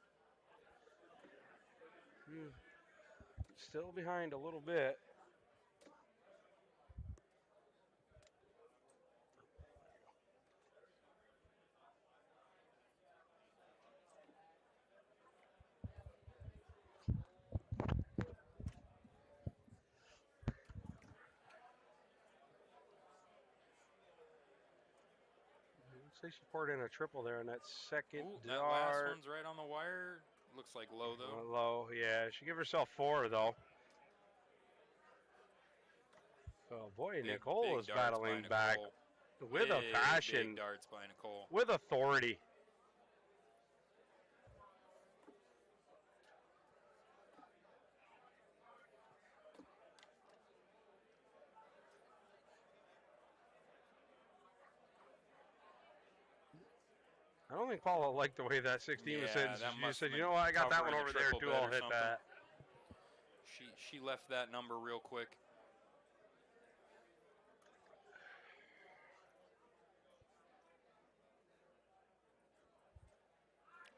Still behind a little bit. Looks like she poured in a triple there in that second Ooh, that dart. last one's right on the wire. Looks like low, though. Low, yeah. She give herself 4, though. Oh, boy, Nicole is darts by battling back Nicole. with a passion, Big darts by Nicole. with authority. I don't think Paula liked the way that 16 was hit. Yeah, that She must just said, have you know what, I got that covering one a over there, triple too. bet I'll or hit something. that. She left that number real quick.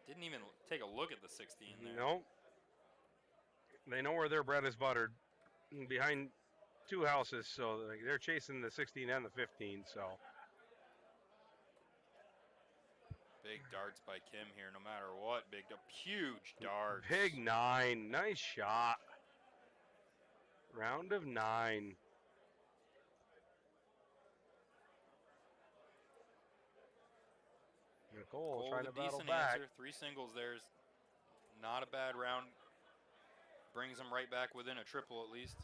Didn't even take a look at the 16 there. Nope. They know where their bread is buttered. Behind 2 houses, so they're chasing the 16 and the 15, so. Big darts by Kim here, no matter what. Huge darts. Big 9. Nice shot. Round of 9. Nicole trying to battle decent back. answer. 3 singles there is not a bad round. Brings them right back within a triple at least.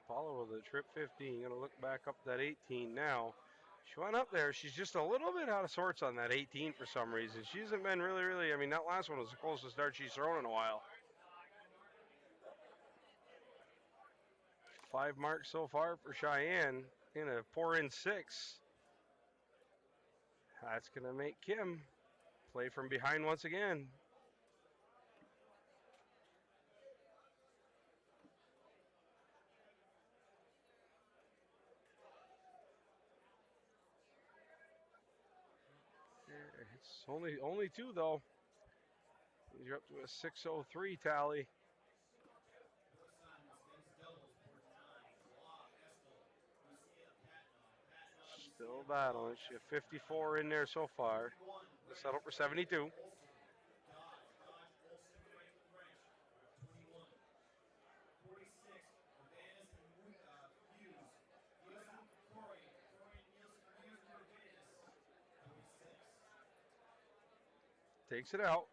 Paula with a trip 15. Gonna look back up that 18 now. She went up there. She's just a little bit out of sorts on that 18 for some reason. She hasn't been really. I mean, that last one was the closest start she's thrown in a while. 5 marks so far for Cheyenne. Gonna pour in 6. That's gonna make Kim play from behind once again. It's only 2 though. You're up to a 603 tally. Still Still battling. She has 54 in there so far. Let's settle for 72. Olson, Dodge, Olson, Frank, French, 21. 46, Urbanus and Hughes. Nielsen, Corian, Nielsen, Hughes, and Urbanus, 46. Takes it out.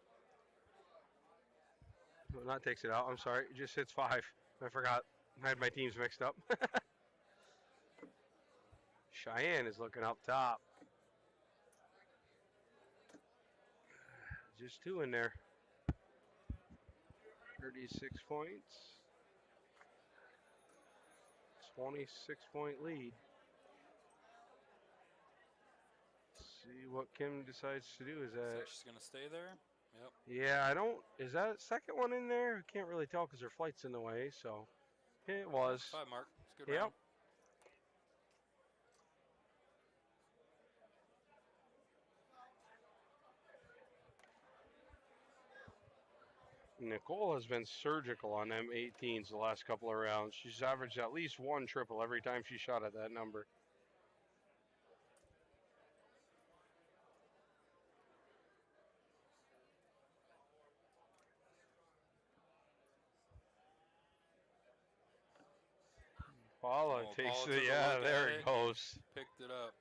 No, not takes it out. I'm sorry. It just hits 5. I forgot. I had my teams mixed up. Cheyenne is looking up top. Just 2 in there. 36 points. 26-point lead. See what Kim decides to do. Is So that? she's gonna stay there. Yep. Yeah, I don't. Is that second one in there? I can't really tell because her flight's in the way. So it was. 5 mark. It's a good Yep. round. Nicole has been surgical on them 18s the last couple of rounds. She's averaged at least 1 triple every time she shot at that number. Paula Oh, takes Paula it. took a Yeah, look there at it it. goes. Picked it up.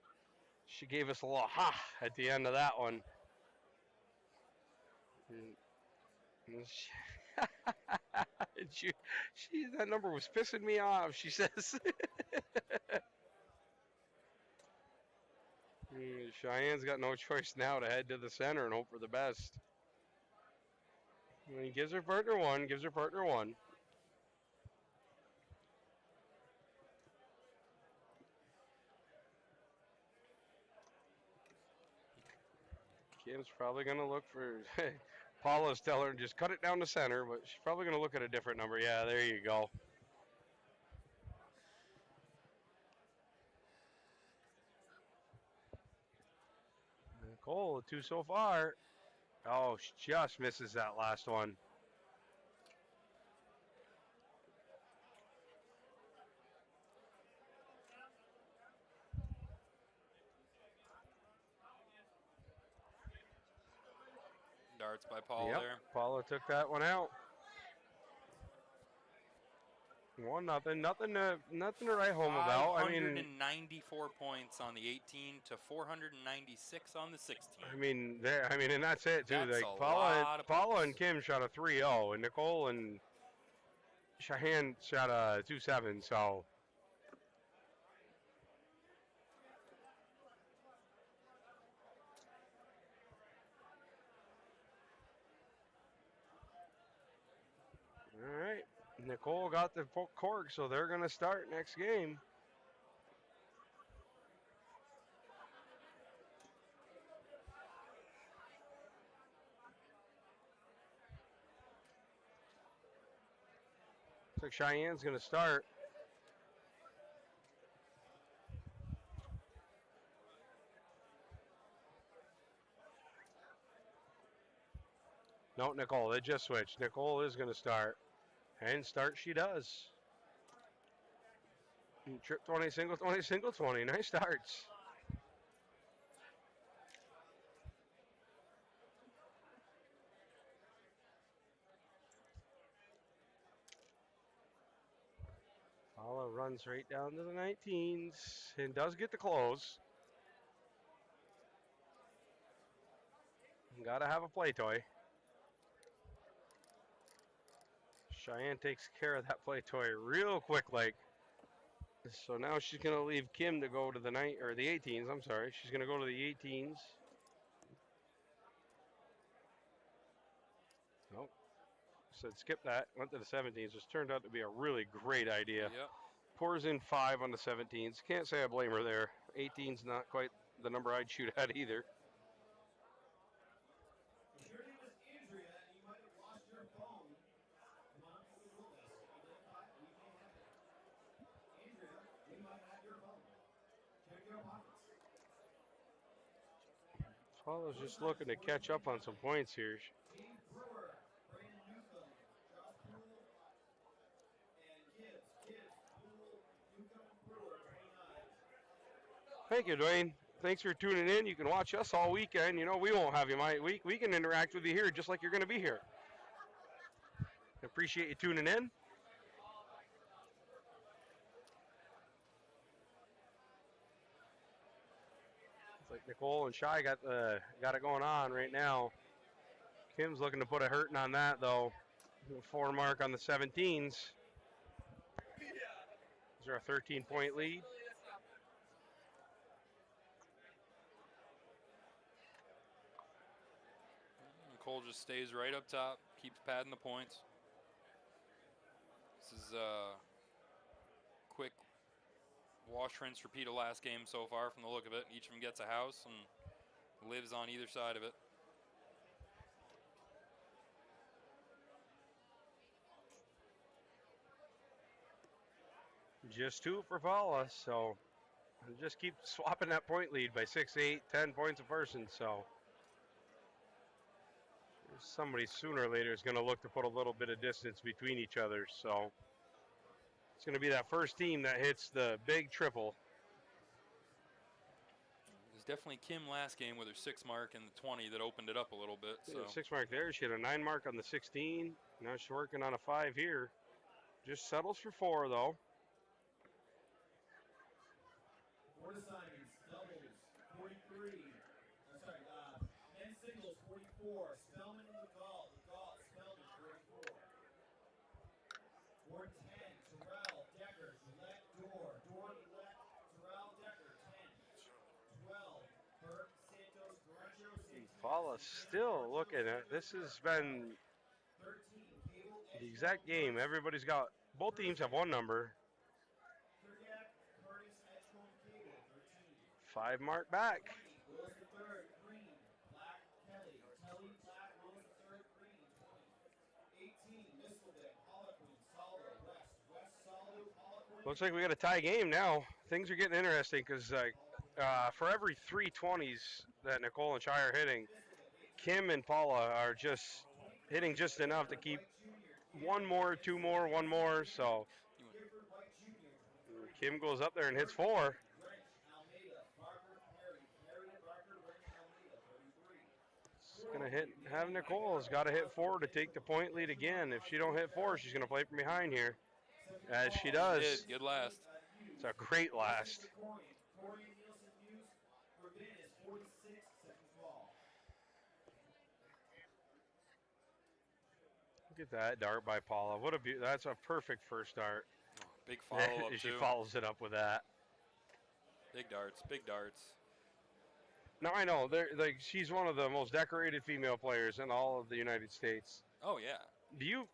She gave us a little ha at the end of that one. And that number was pissing me off, she says. Cheyenne's got no choice now to head to the center and hope for the best. And he gives her partner 1, gives her partner 1. Kim's probably going to look for Paula's telling her just cut it down the center, but she's probably going to look at a different number. Yeah, there you go. Nicole, 2 so far. Oh, she just misses that last one. Darts by Paul Yep, there. Paula took that one out. 1-0. Nothing to write home about. I mean, 594 points on the 18 to 496 on the 16. and that's it too. That's Like a Paula lot of and Kim shot a 3-0, and Nicole and Cheyenne shot a 2-7. So. All right, Nicole got the cork, so they're going to start next game. Looks like Cheyenne's going to start. No, Nicole, they just switched. Nicole is going to start. And start she does. Trip 20, single 20, single 20. Nice starts. Paula runs right down to the 19s and does get the close. Gotta have a play toy. Cheyenne takes care of that play toy real quick, like. So now she's gonna leave Kim to go to the 18s. I'm sorry, she's gonna go to the 18s. Nope. Said skip that. Went to the 17s, which turned out to be a really great idea. Yep. Pours in 5 on the 17s. Can't say I blame her there. 18's not quite the number I'd shoot at either. If your name was Andrea and you might have lost your phone, come on, you with us. We may have it. Andrea, we might have your phone. Check your pockets. Paula's just looking to catch up on some points here. James Brewer, Brandon Newcomb, Josh Poole, and Gibbs, Poole, Newcomb, Brewer, 29. Thank you, Dwayne. Thanks for tuning in. You can watch us all weekend. You know, we won't have you we can interact with you here just like you're going to be here. Appreciate you tuning in. It's like Nicole and Shy got it going on right now. Kim's looking to put a hurting on that though. 4 mark on the 17s. Is there a 13-point lead? Nicole just stays right up top, keeps padding the points. This is a quick wash, rinse, repeat of last game so far from the look of it. Each of them gets a house and lives on either side of it. Just 2 for Paula, so just keep swapping that point lead by 6, 8, 10 points a person. So somebody sooner or later is going to look to put a little bit of distance between each other. So it's going to be that first team that hits the big triple. There's definitely Kim last game with her 6 mark and the 20 that opened it up a little bit. So 6 mark there. She had a 9 mark on the 16. Now she's working on a 5 here. Just settles for 4 though. Board assignments, doubles, 43. Men's singles, 44. Spellman and Dagnal. Spellman, 44. Board 10, Terrell, Decker, Gillette, Dorr, Gillette, Terrell, Decker, 10. 12, Burke, Santos, Guerrero, Paula's still looking at this. Has been 13, Cable, the exact game. Everybody's got, both teams have 1 number. 5 mark back. Willis the third, Green, Black, Kelly, Black, Willis the third, Green, 20. 18, Misselbeck, Holliquin, Saldo, West, Saldo, Holliquin. Looks like we got a tie game now. Things are getting interesting because for every 3 20s that Nicole and Shy are hitting, Kim and Paula are just hitting just enough to keep 1 more, 2 more, 1 more. So Kim goes up there and hits 4. Gonna have Nicole's got to hit 4 to take the point lead again. If she don't hit 4, she's gonna play from behind here, as she does. Good last. It's a great last. Look at that dart by Paula. What a that's a perfect first dart. Big follow up She too. follows it up with that. Big darts. Big darts. Now I know she's one of the most decorated female players in all of the United States. Oh yeah. Do you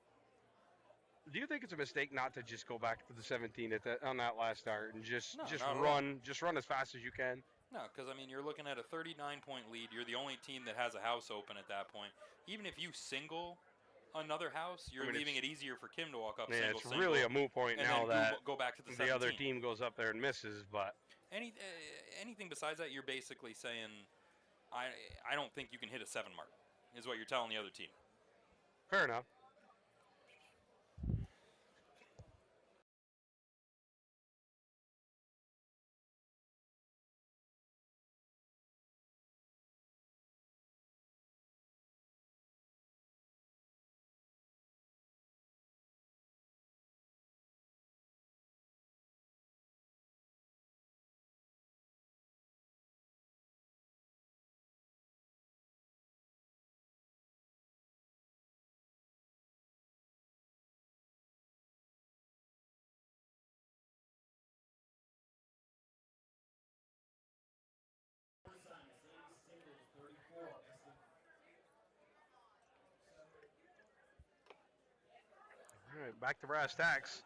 think it's a mistake not to just go back to the 17 on that last start and just run as fast as you can? No, because I mean you're looking at a 39-point lead. You're the only team that has a house open at that point. Even if you single another house, you're leaving it easier for Kim to walk up. Yeah, it's really a moot point and now then that go back to the 17. other team goes up there and misses. But anything besides that, you're basically saying, I don't think you can hit a 7 mark, is what you're telling the other team. Fair enough. All right, back to brass tacks.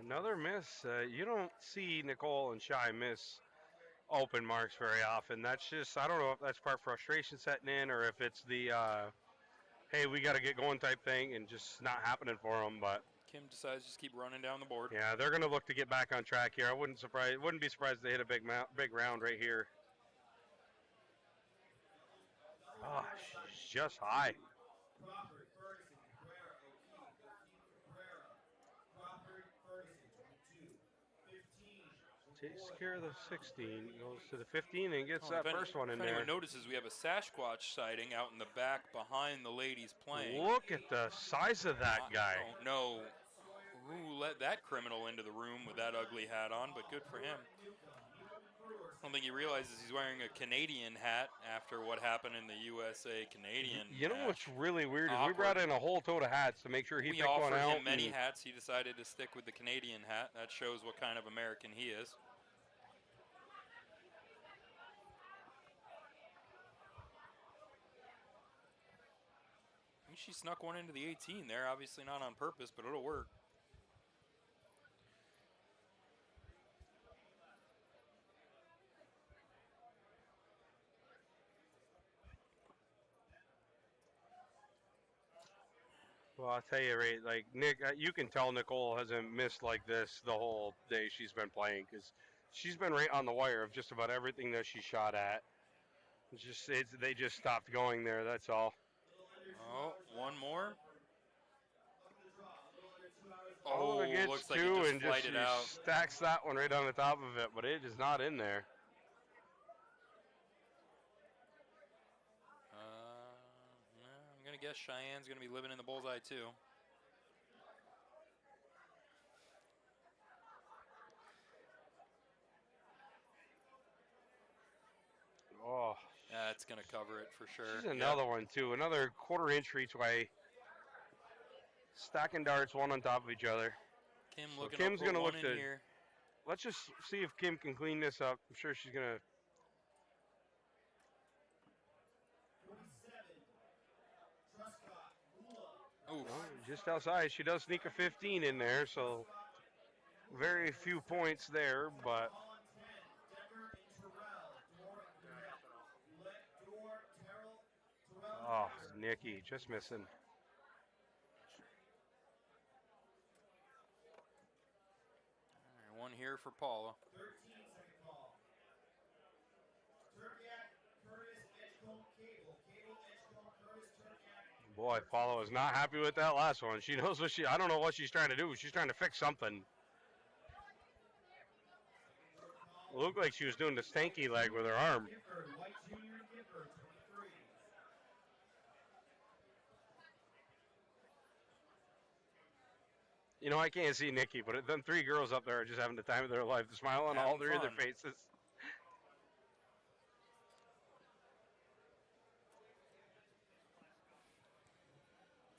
Another miss. You don't see Nicole and Shy miss open marks very often. That's just, I don't know if that's part frustration setting in or if it's the, hey, we got to get going type thing and just not happening for them. But Kim decides to just keep running down the board. yeah, they're going to look to get back on track here. I wouldn't be surprised if they hit a big round right here. Oh, she's just high. Takes care of the 16, goes to the 15 and gets that first one in if there. anyone notices, we have a Sasquatch sighting out in the back behind the ladies playing. Look at the size of that guy. I don't know who let that criminal into the room with that ugly hat on, but good for him. I don't think he realizes he's wearing a Canadian hat after what happened in the USA Canadian You know what's match. really weird is we Awkward. brought in a whole tote of hats to make sure he We picked one offered out. him many hats. He decided to stick with the Canadian hat. That shows what kind of American he is. I think she snuck one into the 18 there. Obviously not on purpose, but it'll work. Well, I'll tell you, right, like, Nick, you can tell Nicole hasn't missed like this the whole day she's been playing because she's been right on the wire of just about everything that she shot at. They just stopped going there, that's all. Oh, one more. Oh, it gets looks like two it just and just flighted out. stacks that one right on the top of it, but it is not in there. I'm going to guess Cheyenne's going to be living in the bullseye too. Oh, That's going to cover it for sure. she's another one, too. Another quarter-inch reachway. Stacking darts, one on top of each other. Kim So looking Kim's to put gonna one look in to- here. Let's just see if Kim can clean this up. I'm sure she's going to. 47, Truscott, Gula. Ooh. Just outside. She does sneak a 15 in there, so very few points there, but Holland 10, Decker and Terrell. Dor, Terrell, oh, Nikki just missing. All right, one here for Paula. 13, second call. Turkiak, Curtis, Edgecombe, Cable. Cable, Edgecombe, Curtis, Turkiak. Boy, Paula was not happy with that last one. She knows what I don't know what she's trying to do. She's trying to fix something. It looked like she was doing the stanky leg with her arm. Gifford, White Jr. and Gifford, 23. You know, I can't see Nikki, but them three girls up there are just having the time of their life. The smile on all Having three of their fun. faces.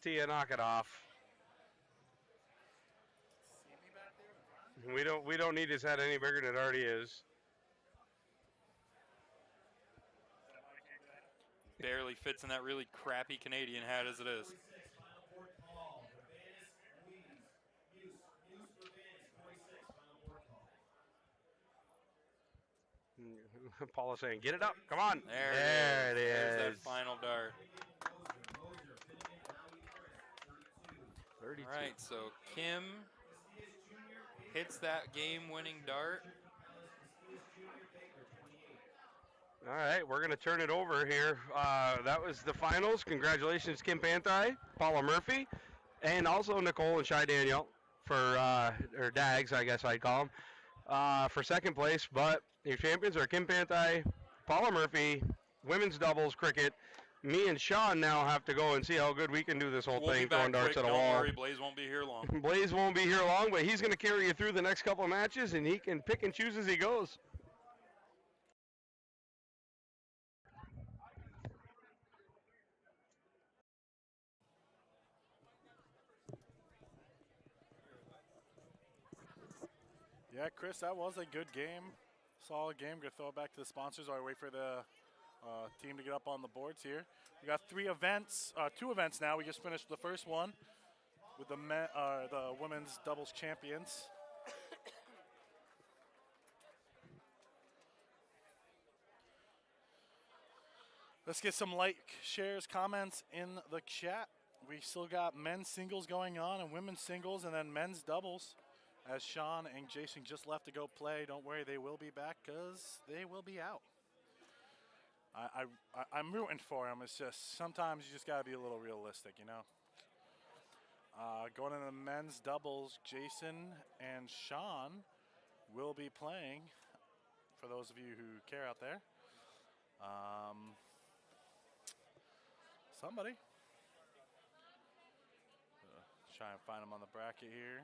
Tia, knock it off. We don't need his head any bigger than it already is. Barely fits in that really crappy Canadian hat as it is. 46, final board call. Urbanus, Louise. Muse, Urbanus, 46, final board call. Paula's saying, "Get it up, come on." There it is. There's There's that final dart. Moser, Finnegan, Howie, Chris, 32. 32. All right, so Kim hits that game-winning dart. All right, we're going to turn it over here. That was the finals. Congratulations, Kim Panti, Paula Murphy, and also Nicole and Shy Daniel for, or Dags, I guess I'd call them, for second place. But your champions are Kim Panti, Paula Murphy, women's doubles cricket. Me and Sean now have to go and see how good we can do this whole We'll thing, be back throwing darts quick. at a Don't wall. worry, Blaze won't be here long. Blaze won't be here long, but he's going to carry you through the next couple of matches, and he can pick and choose as he goes. Yeah, Chris, that was a good game. Solid game. Going to throw it back to the sponsors while we wait for the team to get up on the boards here. We got two events now. We just finished the first one with the women's doubles champions. Let's get some shares, comments in the chat. We still got men's singles going on and women's singles and then men's doubles. As Sean and Jason just left to go play, don't worry, they will be back because they will be out. I'm rooting for them. It's just sometimes you just got to be a little realistic, you know. Going into the men's doubles, Jason and Sean will be playing, for those of you who care out there. Somebody. Try and find them on the bracket here.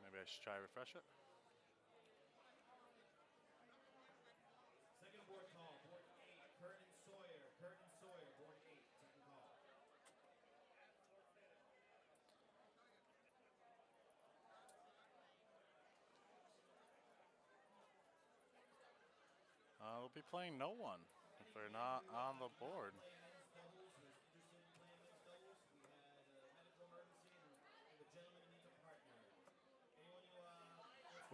Maybe I should try to refresh it. Second board call, board 8, Curtin Sawyer. Curtin Sawyer, board 8, second call. We'll be playing no one if they're not on the board.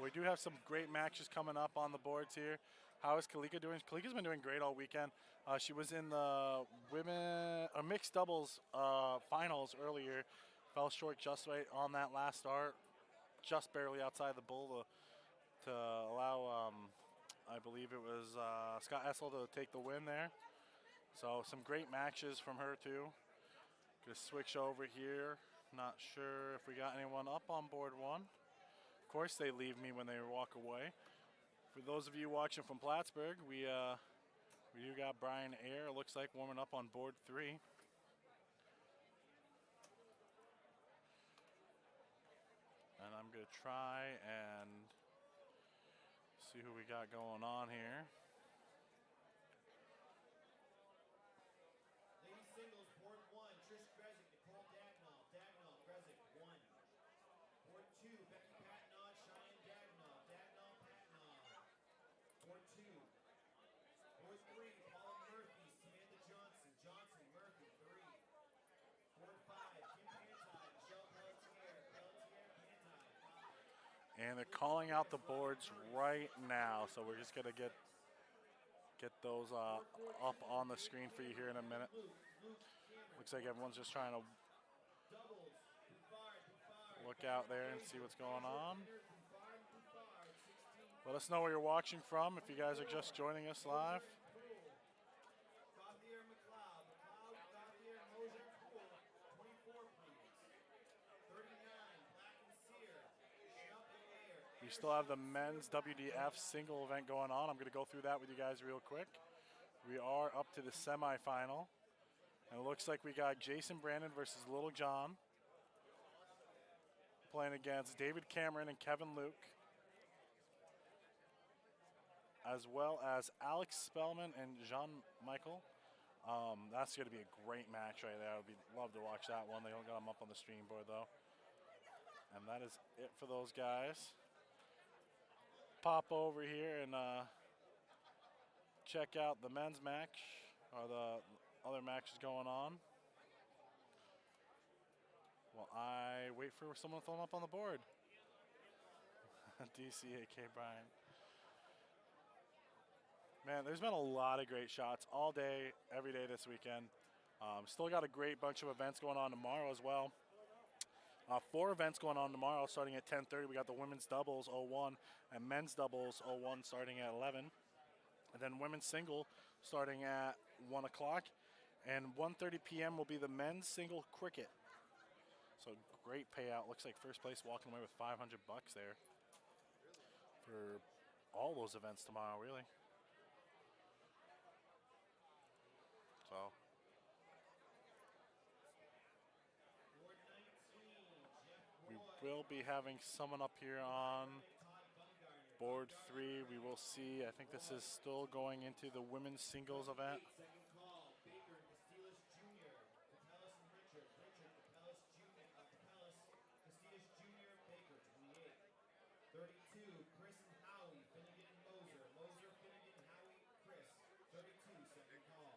We do have some great matches coming up on the boards here. How is Kalika doing? Kalika's been doing great all weekend. She was in the mixed doubles finals earlier. Fell short just right on that last start, just barely outside the bull to allow, I believe it was Scott Essel to take the win there. So some great matches from her too. Gonna switch over here. Not sure if we got anyone up on board one. Of course they leave me when they walk away. For those of you watching from Plattsburgh, we do got Brian Ayer, looks like, warming up on board 3. And I'm gonna try and see who we got going on here. Ladies singles, board 1, Trish Grezek, Nicole Dagnal. Dagnal, Grezek, 1. Board 2, Becky Patnaud, Cheyenne Dagnal. Dagnal, Patnaud. Board 2. Board 3, Paula Murphy, Samantha Johnson. Johnson, Murphy, 3. Board 5, Kim Panti, Michelle Pelletier. Pelletier, Panti, 5. And they're calling out the boards right now, so we're just gonna get those up on the screen for you here in a minute. Looks like everyone's just trying to look out there and see what's going on. Let us know where you're watching from if you guys are just joining us live. We still have the men's WDF single event going on. I'm going to go through that with you guys real quick. We are up to the semifinal. And it looks like we got Jason Brandon versus Little John playing against David Cameron and Kevin Luke, as well as Alex Spellman and Jean Michael. That's going to be a great match right there. I would love to watch that one. They don't got them up on the stream board though. And that is it for those guys. Pop over here and check out the men's match, or the other matches going on, while I wait for someone to throw them up on the board. DCAK Brian. Man, there's been a lot of great shots all day, every day this weekend. Still got a great bunch of events going on tomorrow as well. 4 events going on tomorrow starting at 10:30. We got the women's doubles 01 and men's doubles 01 starting at 11. And then women's single starting at 1 o'clock. And 1:30 p.m. will be the men's single cricket. So great payout. Looks like first place walking away with $500 there for all those events tomorrow, really. So we will be having someone up here on board 3. We will see. I think this is still going into the women's singles event. Second call, Baker and Castillas Jr. Capellas and Richard. Richard, Capellas Jr. Capellas, Castillas Jr. Baker, 28. 32, Chris and Howie. Finnegan and Moser. Moser, Finnegan, Howie, Chris. 32, second call.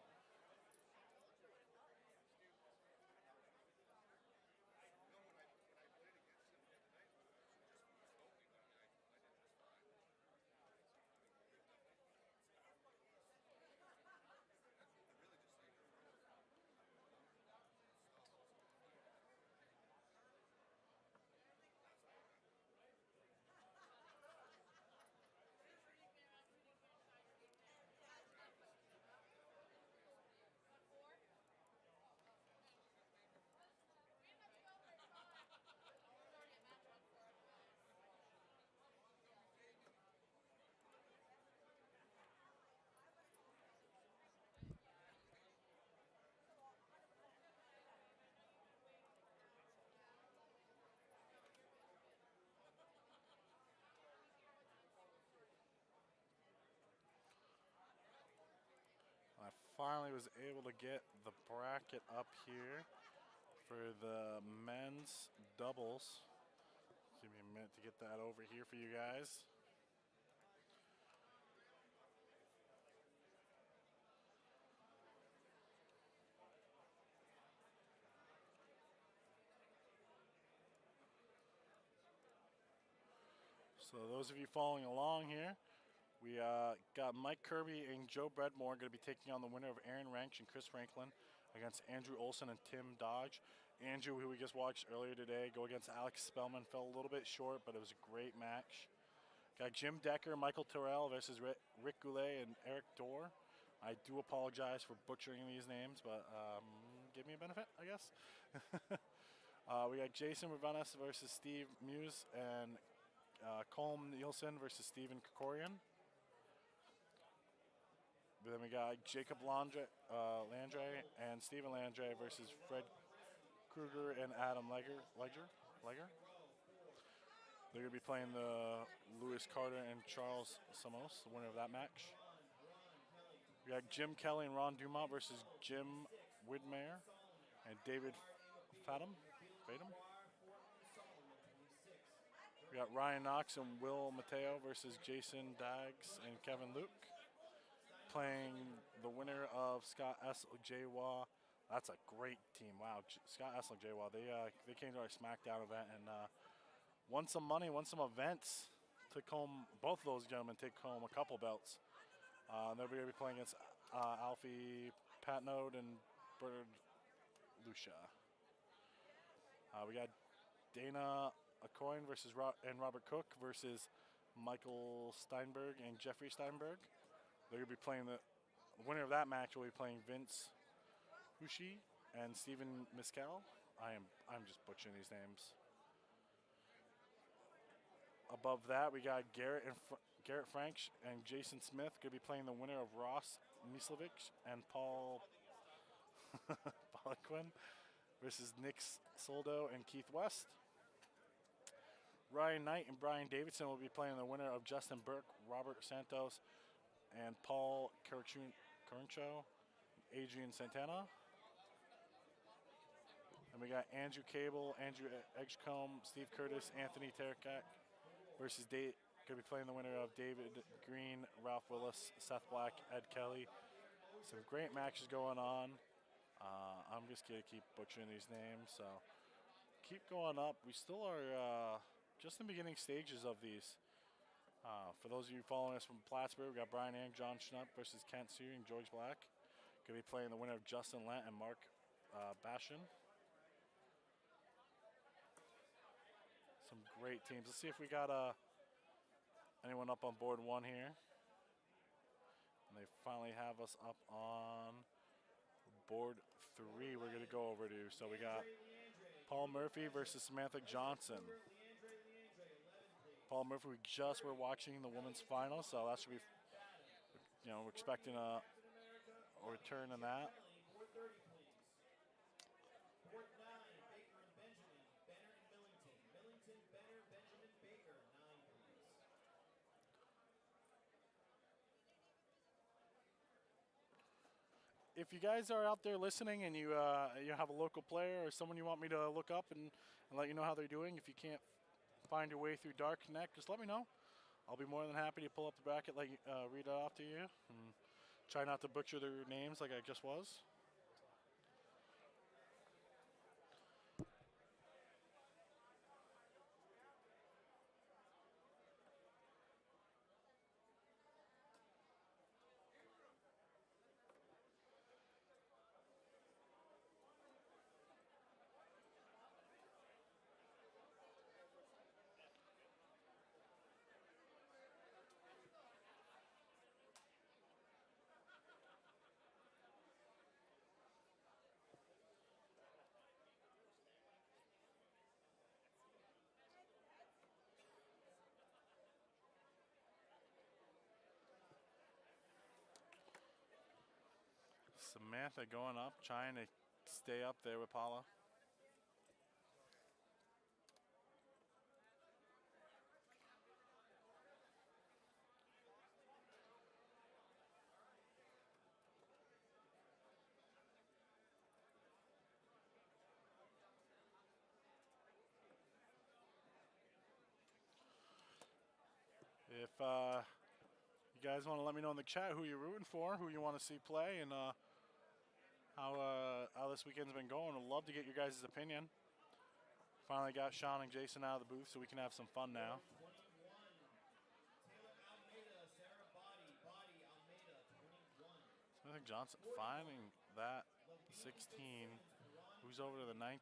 finally was able to get the bracket up here for the men's doubles. Give me a minute to get that over here for you guys. So those of you following along here, we got Mike Kirby and Joe Bredmore going to be taking on the winner of Aaron Ranch and Chris Franklin against Andrew Olson and Tim Dodge. Andrew, who we just watched earlier today, go against Alex Spellman. Fell a little bit short, but it was a great match. Got Jim Decker, Michael Terrell versus Rick Goulet and Eric Dorr. I do apologize for butchering these names, but give me a benefit, I guess. We got Jason Ravanas versus Steve Muse and Colm Nielsen versus Steven Kokorian. Then we got Jacob Landre and Stephen Landre versus Fred Kruger and Adam Legger. They're going to be playing the Lewis Carter and Charles Samos, the winner of that match. We got Jim Kelly and Ron Dumont versus Jim Widmeyer and David Fatum. We got Ryan Knox and Will Mateo versus Jason Dags and Kevin Luke. Playing the winner of Scott Essel-Jaywa. That's a great team. Wow, Scott Essel-Jaywa. They came to our SmackDown event and won some money, won some events. Took home, both of those gentlemen take home a couple belts. They'll be playing against Alfie Patnode and Bernard Lucia. We got Dana Acoin versus Robert Cook versus Michael Steinberg and Jeffrey Steinberg. They're going to be playing the winner of that match will be playing Vince Hushi and Stephen Miscal. I'm just butchering these names. Above that, we got Garrett Frank and Jason Smith going to be playing the winner of Ross Mislovic and Paul Poliquin versus Nick Soldo and Keith West. Ryan Knight and Brian Davidson will be playing the winner of Justin Burke, Robert Santos, and Paul Caruncho, Adrian Santana. And we got Andrew Cable, Andrew Edgecombe, Steve Curtis, Anthony Terkak versus going to be playing the winner of David Green, Ralph Willis, Seth Black, Ed Kelly. Some great matches going on. I'm just going to keep butchering these names, so keep going up. We still are just in the beginning stages of these. For those of you following us from Plattsburgh, we got Brian Ang, John Schnupp versus Kent Sue and George Black. Going to be playing the winner of Justin Lent and Mark Bashan. Some great teams. Let's see if we got anyone up on board one here. And they finally have us up on board 3 we're going to go over to. So we got Paul Murphy versus Samantha Johnson. Paul Murphy, we just were watching the women's final, so that should be, we're expecting a return in that. If you guys are out there listening and you have a local player or someone you want me to look up and let you know how they're doing, if you can't find your way through Dark Connect, just let me know. I'll be more than happy to pull up the bracket, read it off to you, and try not to butcher their names like I just was. Samantha going up, trying to stay up there with Paula. if you guys want to let me know in the chat who you're rooting for, who you want to see play, and how this weekend's been going. I'd love to get your guys' opinion. Finally got Sean and Jason out of the booth so we can have some fun now. I think Johnson finding that 16. Who's over to the 19?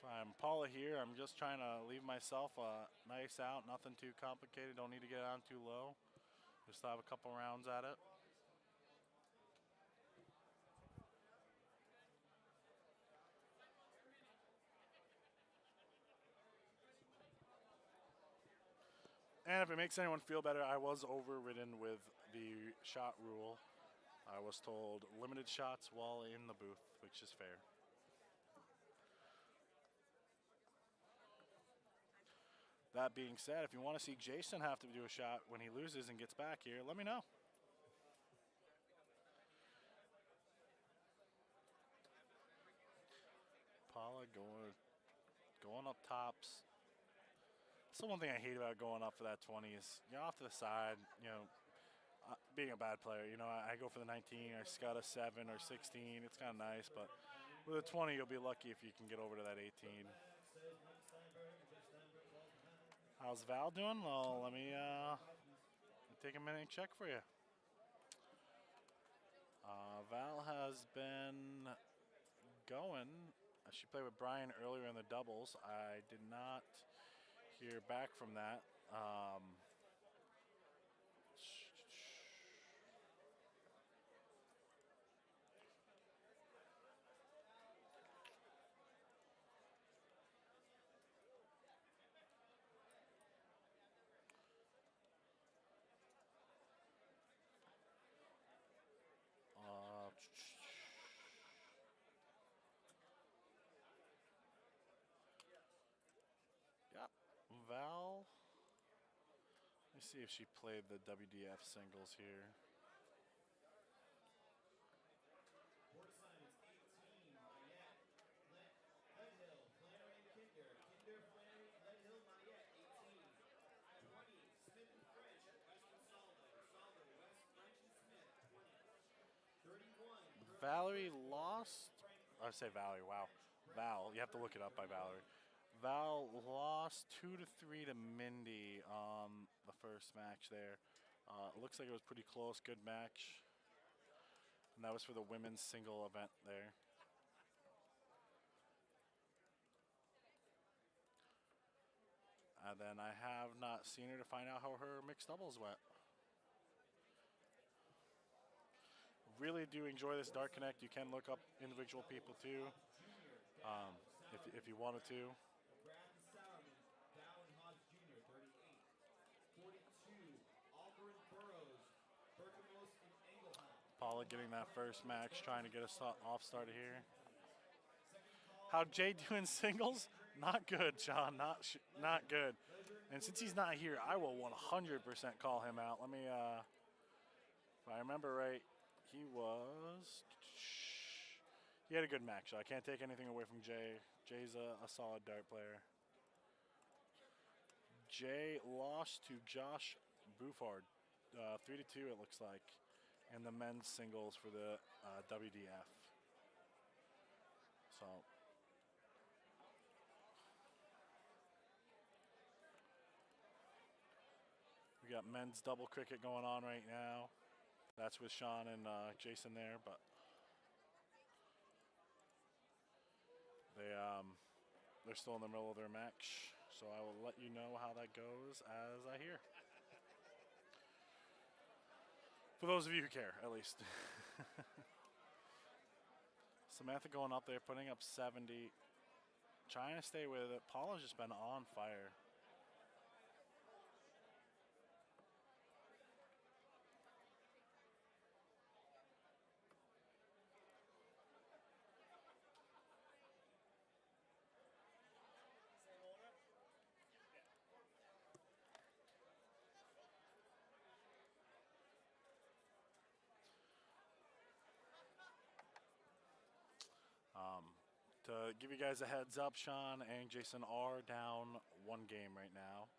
I'm Paula here. I'm just trying to leave myself a nice out, nothing too complicated. Don't need to get on too low. Just have a couple rounds at it. And if it makes anyone feel better, I was overridden with the shot rule. I was told limited shots while in the booth, which is fair. That being said, if you want to see Jason have to do a shot when he loses and gets back here, let me know. Paula going up tops. That's the one thing I hate about going up for that 20 is, you know, off to the side, you know, being a bad player, you know, I go for the 19, I scut a 7 or 16. It's kind of nice, but with a 20, you'll be lucky if you can get over to that 18. How's Val doing? Well, let me take a minute and check for you. Val has been going. She played with Brian earlier in the doubles. I did not hear back from that. Yeah, Val. Let me see if she played the WDF singles here. Valerie lost. I say Valerie. Wow, Val. You have to look it up by Valerie. Val lost 2-3 to Mindy on the first match there. It looks like it was pretty close. Good match. And that was for the women's single event there. And then I have not seen her to find out how her mixed doubles went. Really do enjoy this Dart Connect. You can look up individual people too, if you wanted to. Paula getting that first match, trying to get us off started here. How Jay doing singles? Not good, John. Not good. And since he's not here, I will 100% call him out. Let me, if I remember right, he had a good match. So I can't take anything away from Jay. Jay's a solid dart player. Jay lost to Josh Buford, 3-2 it looks like, in the men's singles for the WDF. So we got men's double cricket going on right now. That's with Sean and Jason there, but they're still in the middle of their match. So I will let you know how that goes as I hear. For those of you who care, at least. Samantha going up there, putting up 70, trying to stay with it. Paula's just been on fire. To give you guys a heads up, Sean and Jason are down 1 game right now.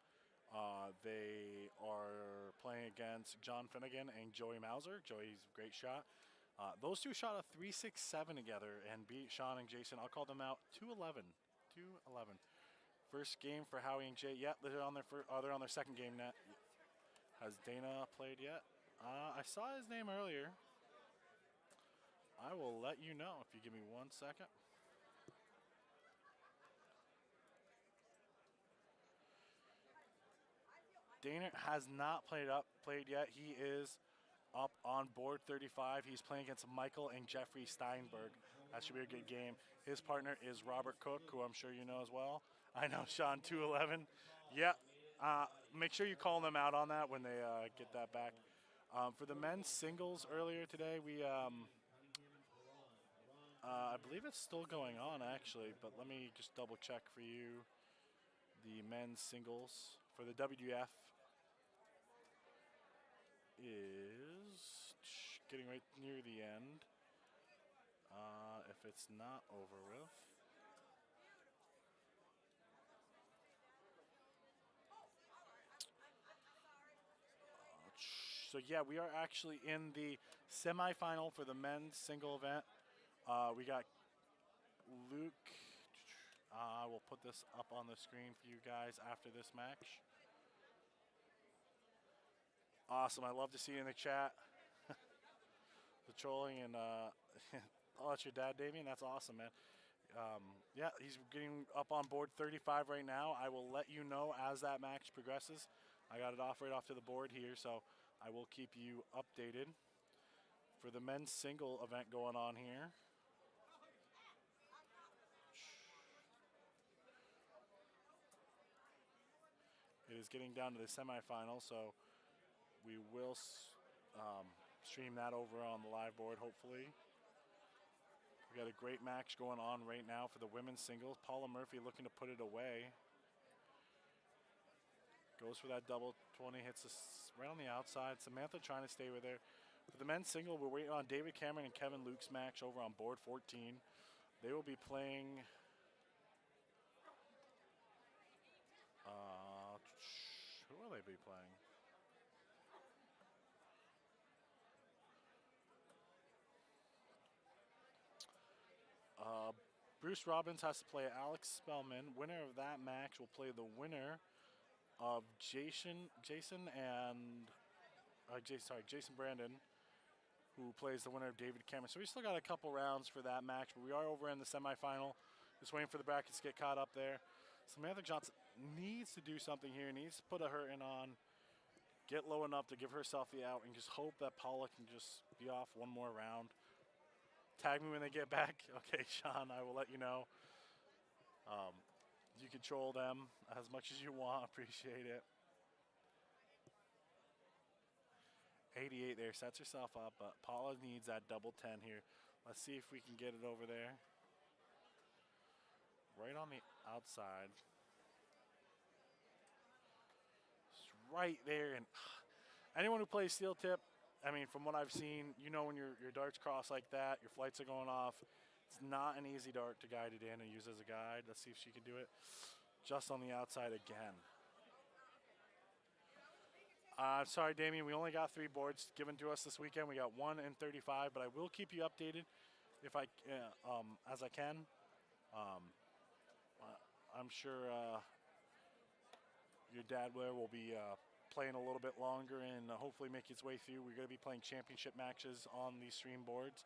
They are playing against John Finnegan and Joey Mauser. Joey's a great shot. Those two shot a 3.67 together and beat Sean and Jason. I'll call them out 2-11. 2-11. First game for Howie and Jay. Yep, they're on their they're on their second game net. Has Dana played yet? I saw his name earlier. I will let you know if you give me 1 second. Dana has not played yet. He is up on board 35. He's playing against Michael and Jeffrey Steinberg. That should be a good game. His partner is Robert Cook, who I'm sure you know as well. I know, Sean, 211. Yeah, make sure you call them out on that when they get that back. For the men's singles earlier today, we I believe it's still going on, actually, but let me just double check for you. The men's singles for the WDF is getting right near the end. If it's not over with. So yeah, we are actually in the semifinal for the men's single event. We got Luke. I will put this up on the screen for you guys after this match. Awesome. I love to see you in the chat. The trolling and oh, that's your dad, Damien. That's awesome, man. Yeah, he's getting up on board 35 right now. I will let you know as that match progresses. I got it right off to the board here, so I will keep you updated for the men's single event going on here. It is getting down to the semifinal, so we will stream that over on the live board, hopefully. We got a great match going on right now for the women's singles. Paula Murphy looking to put it away. Goes for that double 20, hits us right on the outside. Samantha trying to stay with her. For the men's single, we're waiting on David Cameron and Kevin Luke's match over on board 14. They will be playing who will they be playing? Bruce Robbins has to play Alex Spellman. Winner of that match will play the winner of Jason Brandon, who plays the winner of David Cameron. So we still got a couple rounds for that match, but we are over in the semifinal. Just waiting for the brackets to get caught up there. Samantha Johnson needs to do something here, needs to put a hurting on, get low enough to give herself the out, and just hope that Paula can just be off one more round. Tag me when they get back. Okay, Sean, I will let you know. You control them as much as you want. Appreciate it. 88 there, sets herself up, but Paula needs that double 10 here. Let's see if we can get it over there. Right on the outside. It's right there, and anyone who plays steel tip, I mean, from what I've seen, you know when your darts cross like that, your flights are going off. It's not an easy dart to guide it in and use as a guide. Let's see if she can do it. Just on the outside again. Sorry, Damien, we only got 3 boards given to us this weekend. We got 1 and 35, but I will keep you updated if as I can. I'm sure your dad will be playing a little bit longer and hopefully make its way through. We're going to be playing championship matches on these stream boards.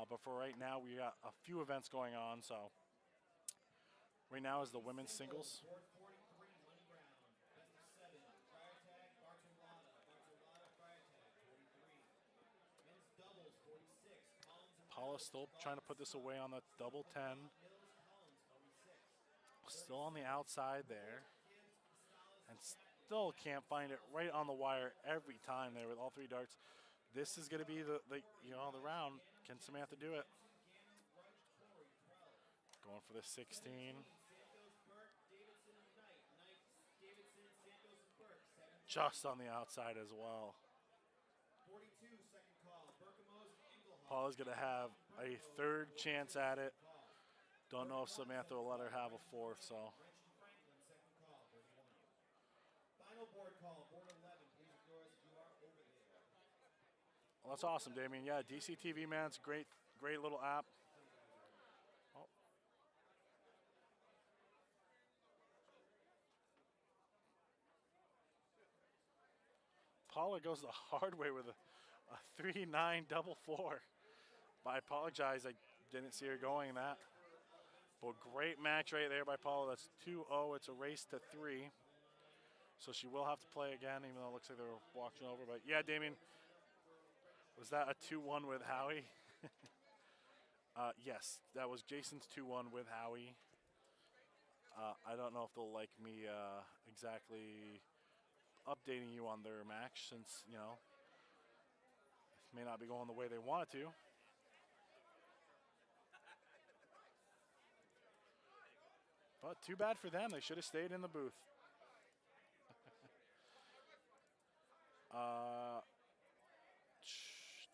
But for right now, we got a few events going on. So right now is the women's singles. Paula still trying to put this away on the double 10. Still on the outside there. And still can't find it right on the wire every time there with all 3 darts. This is going to be the round. Can Samantha do it? Going for the 16. Just on the outside as well. Paula's going to have a 3rd chance at it. Don't know if Samantha will let her have a fourth, so. Final board call, board 11. Please ignore us if you are over there. Well, that's awesome, Damien. Yeah, DCTV, man, it's a great little app. Oh. Paula goes the hard way with a 3-9 double four. I apologize, I didn't see her going that. But great match right there by Paula. That's 2-0. It's a race to 3. So she will have to play again, even though it looks like they're walking over. But yeah, Damien, was that a 2-1 with Howie? Yes, that was Jason's 2-1 with Howie. I don't know if they'll like me exactly updating you on their match, since, you know, it may not be going the way they want it to. But too bad for them. They should have stayed in the booth.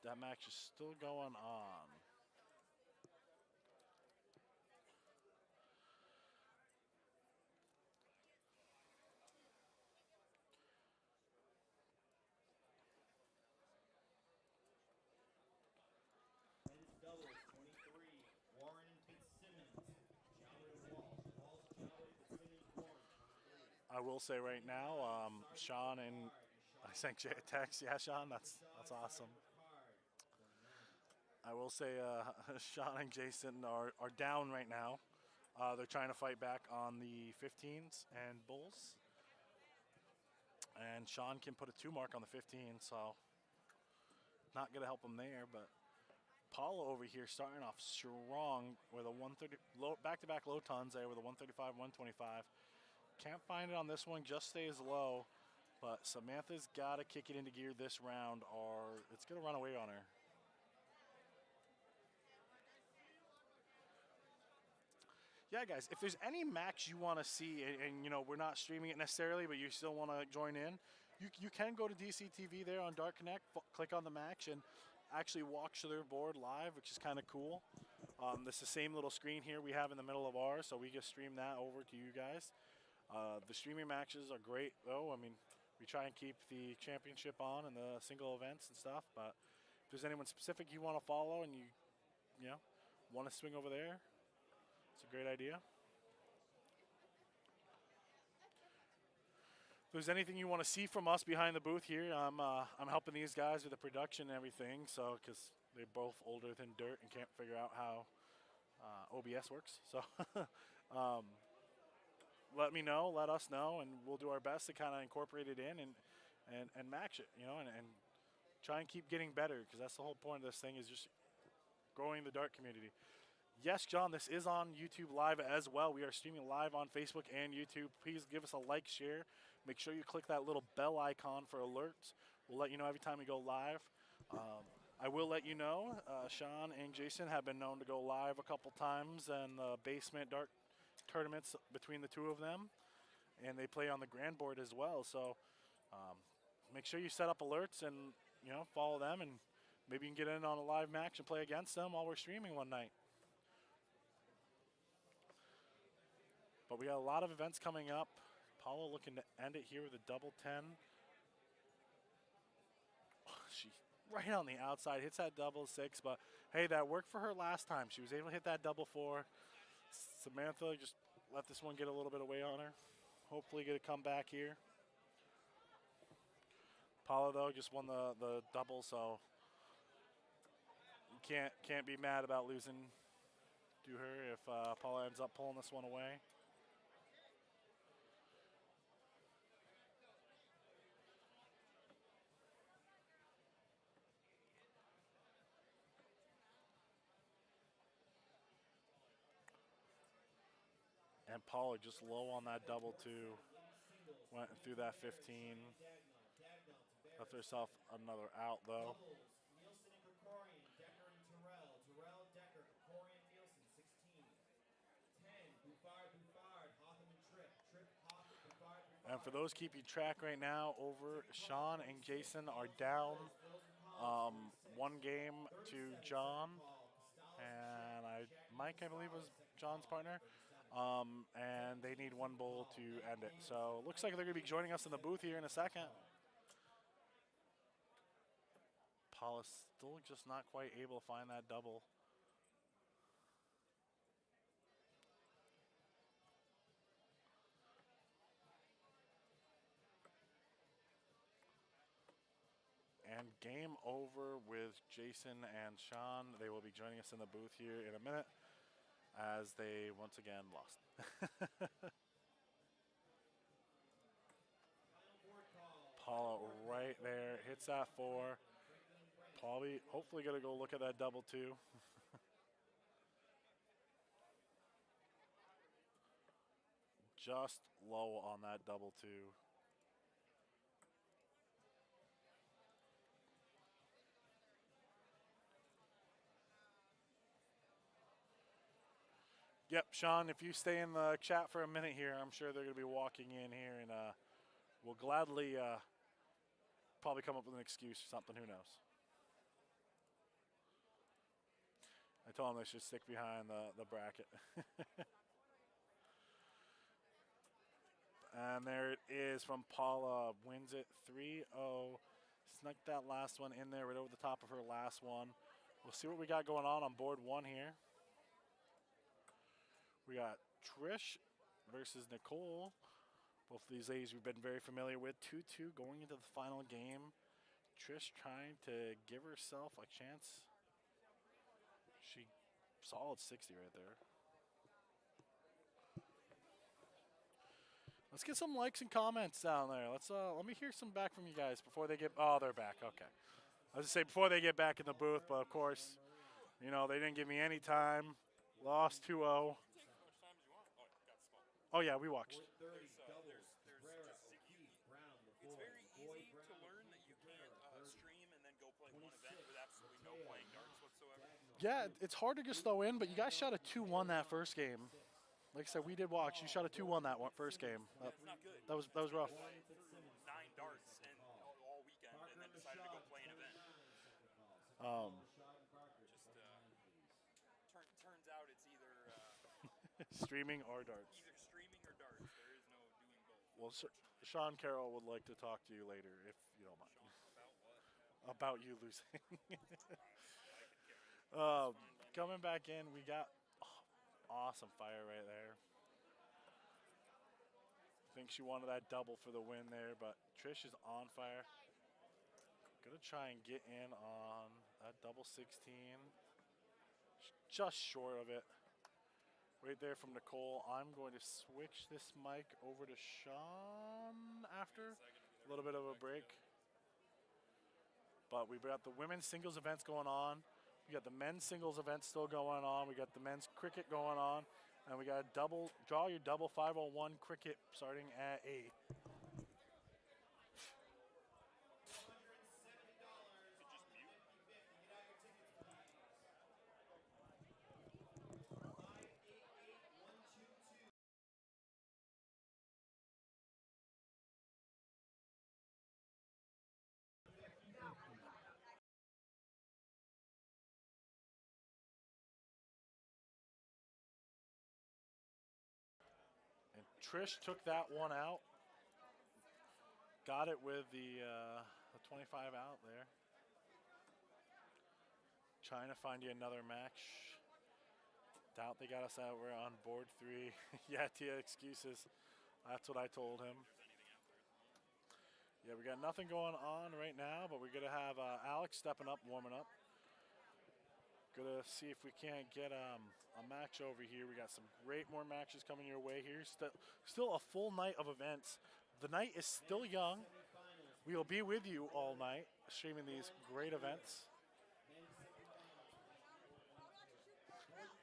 That match is still going on. Men's doubles, 23. Warren and Fitzsimmons. Chowder to Walsh. Walsh, Chowder, Fitzsimmons, Warren. 23. I will say right now, Sean and I sent Jay a text. Yeah, Sean, that's awesome. I will say Sean and Jason are down right now. They're trying to fight back on the 15s and bulls. And Sean can put a 2 mark on the 15, so not going to help him there. But Paula over here starting off strong with a 130, back-to-back low tons there with a 135, 125. Can't find it on this one, just stays low. But Samantha's got to kick it into gear this round, or it's going to run away on her. Yeah, guys, if there's any match you want to see, and you know, we're not streaming it necessarily, but you still want to join in, you can go to DCTV there on Dark Connect, click on the match, and actually watch their board live, which is kind of cool. This is the same little screen here we have in the middle of ours, so we just stream that over to you guys. The streaming matches are great, though. I mean, we try and keep the championship on and the single events and stuff, but if there's anyone specific you want to follow and you know, want to swing over there, it's a great idea. If there's anything you want to see from us behind the booth here, I'm helping these guys with the production and everything, so because they're both older than dirt and can't figure out how OBS works. So let me know, let us know, and we'll do our best to kind of incorporate it in and match it, you know, and try and keep getting better, because that's the whole point of this thing, is just growing the dart community. Yes, John, this is on YouTube Live as well. We are streaming live on Facebook and YouTube. Please give us a like, share. Make sure you click that little bell icon for alerts. We'll let you know every time we go live. I will let you know, Sean and Jason have been known to go live a couple times in the basement dart tournaments between the two of them. And they play on the grand board as well. So make sure you set up alerts and, you know, follow them. And maybe you can get in on a live match and play against them while we're streaming one night. But we got a lot of events coming up. Paula looking to end it here with a double 10. She right on the outside, hits that double 6, but hey, that worked for her last time. She was able to hit that double 4. Samantha just let this one get a little bit away on her. Hopefully get a comeback here. Paula, though, just won the double, so you can't be mad about losing to her if Paula ends up pulling this one away. And Paula just low on that double 2. Went through that 15. Left herself another out, though. Nielsen and Krikorian, Decker and Terrell. Terrell, Decker, Krikorian, Nielsen, 16. 10, Buffard, Hotham and Tripp. Tripp, Hotham, Buffard. And for those keeping track right now, Sean and Jason are down 1 game to John. And Mike, I believe, was Sean's partner. And they need one bowl to end it. So looks like they're going to be joining us in the booth here in a second. Paula's still just not quite able to find that double. And game over with Jason and Sean. They will be joining us in the booth here in a minute as they once again lost. Paula right there, hits that 4. Probably, hopefully gonna go look at that double too. Just low on that double 2. Yep, Sean, if you stay in the chat for a minute here, I'm sure they're going to be walking in here, and we'll gladly probably come up with an excuse or something, who knows. I told them they should stick behind the bracket. And there it is from Paula, wins it 3-0. Snuck that last one in there right over the top of her last one. We'll see what we got going on board 1 here. We got Trish versus Nicole. Both of these ladies we've been very familiar with. 2-2 going into the final game. Trish trying to give herself a chance. She solid 60 right there. Let's get some likes and comments down there. Let me hear some back from you guys before they get. Oh, they're back. Okay. I was gonna say before they get back in the booth, but of course, you know they didn't give me any time. Lost 2-0. Oh yeah, we watched. It's very easy to learn that you can't stream and then go play one event with absolutely no playing darts whatsoever. Yeah, it's hard to just throw in, but you guys shot a 2-1 that first game. Like I said, we did watch. You shot a 2-1 that first game. That's not good. That was rough. Played through 9 darts and all weekend, and then decided to go play an event. Just turns out it's either streaming or darts. Either streaming or darts. There is no doing both. Well, Sean Carroll would like to talk to you later, if you don't mind. About what? About you losing. Coming back in, we got awesome fire right there. I think she wanted that double for the win there, but Trish is on fire. Gonna try and get in on that double 16. Just short of it. Right there from Nicole. I'm going to switch this mic over to Sean after. A little bit of a break. But we've got the women's singles events going on. We got the men's singles event still going on. We got the men's cricket going on. And we got a draw your double 501 cricket starting at 8. Trish took that one out. Got it with the 25 out there. Trying to find you another match. Doubt they got us out. We're on board 3. Yeah, Tia, excuses. That's what I told him. Yeah, we got nothing going on right now, but we're going to have Alex stepping up, warming up. Gonna see if we can't get a match over here. We got some great more matches coming your way here. Still a full night of events. The night is still young. We will be with you all night, streaming these great events.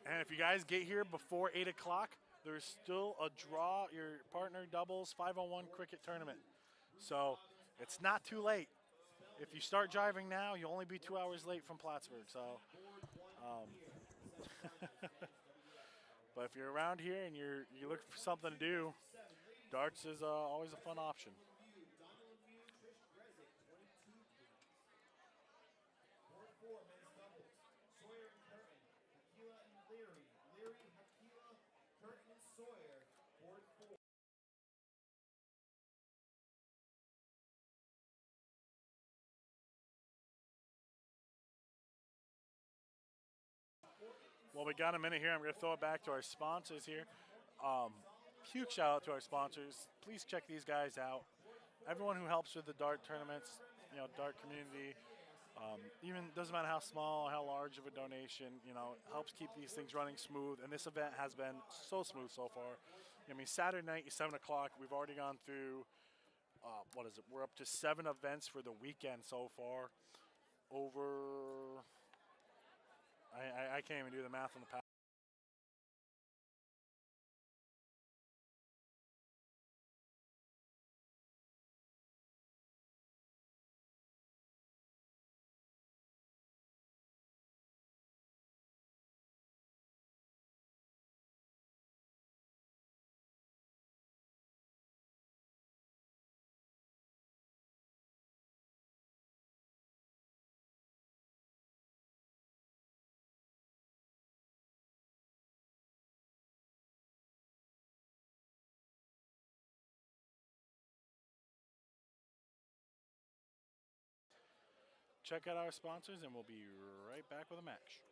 And if you guys get here before 8 o'clock, there's still a draw, your partner doubles 501 cricket tournament. So it's not too late. If you start driving now, you'll only be 2 hours late from Plattsburgh. So. But if you're around here and you're looking for something to do, darts is always a fun option. Well, we got a minute here. I'm going to throw it back to our sponsors here. Huge shout out to our sponsors. Please check these guys out. Everyone who helps with the dart tournaments, dart community, even doesn't matter how small, how large of a donation, helps keep these things running smooth. And this event has been so smooth so far. I mean, Saturday night, 7 o'clock. We've already gone through, what is it? We're up to 7 events for the weekend so far. Over, I can't even do the math on the past. Check out our sponsors, and we'll be right back with a match.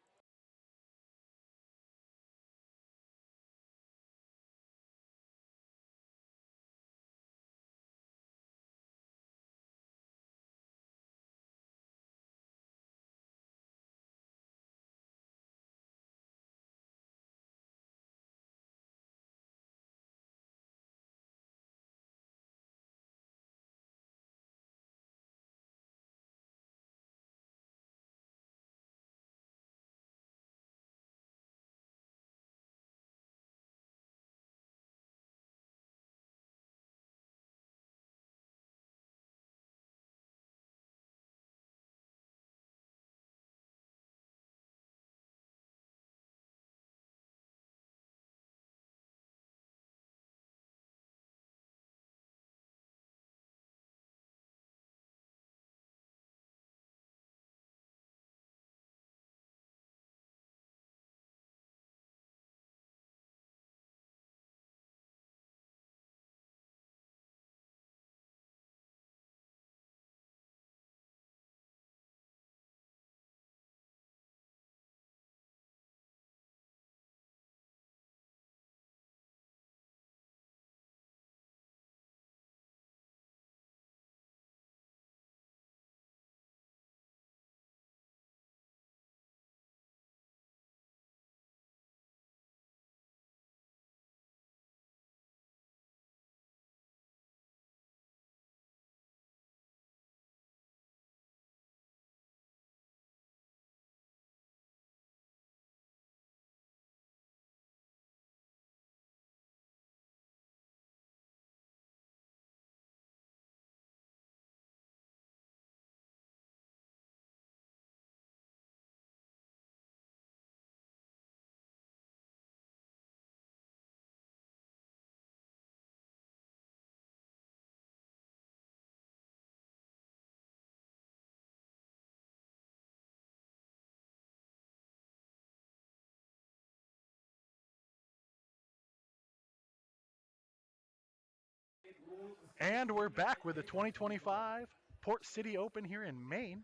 And we're back with the 2025 Port City Open here in Maine.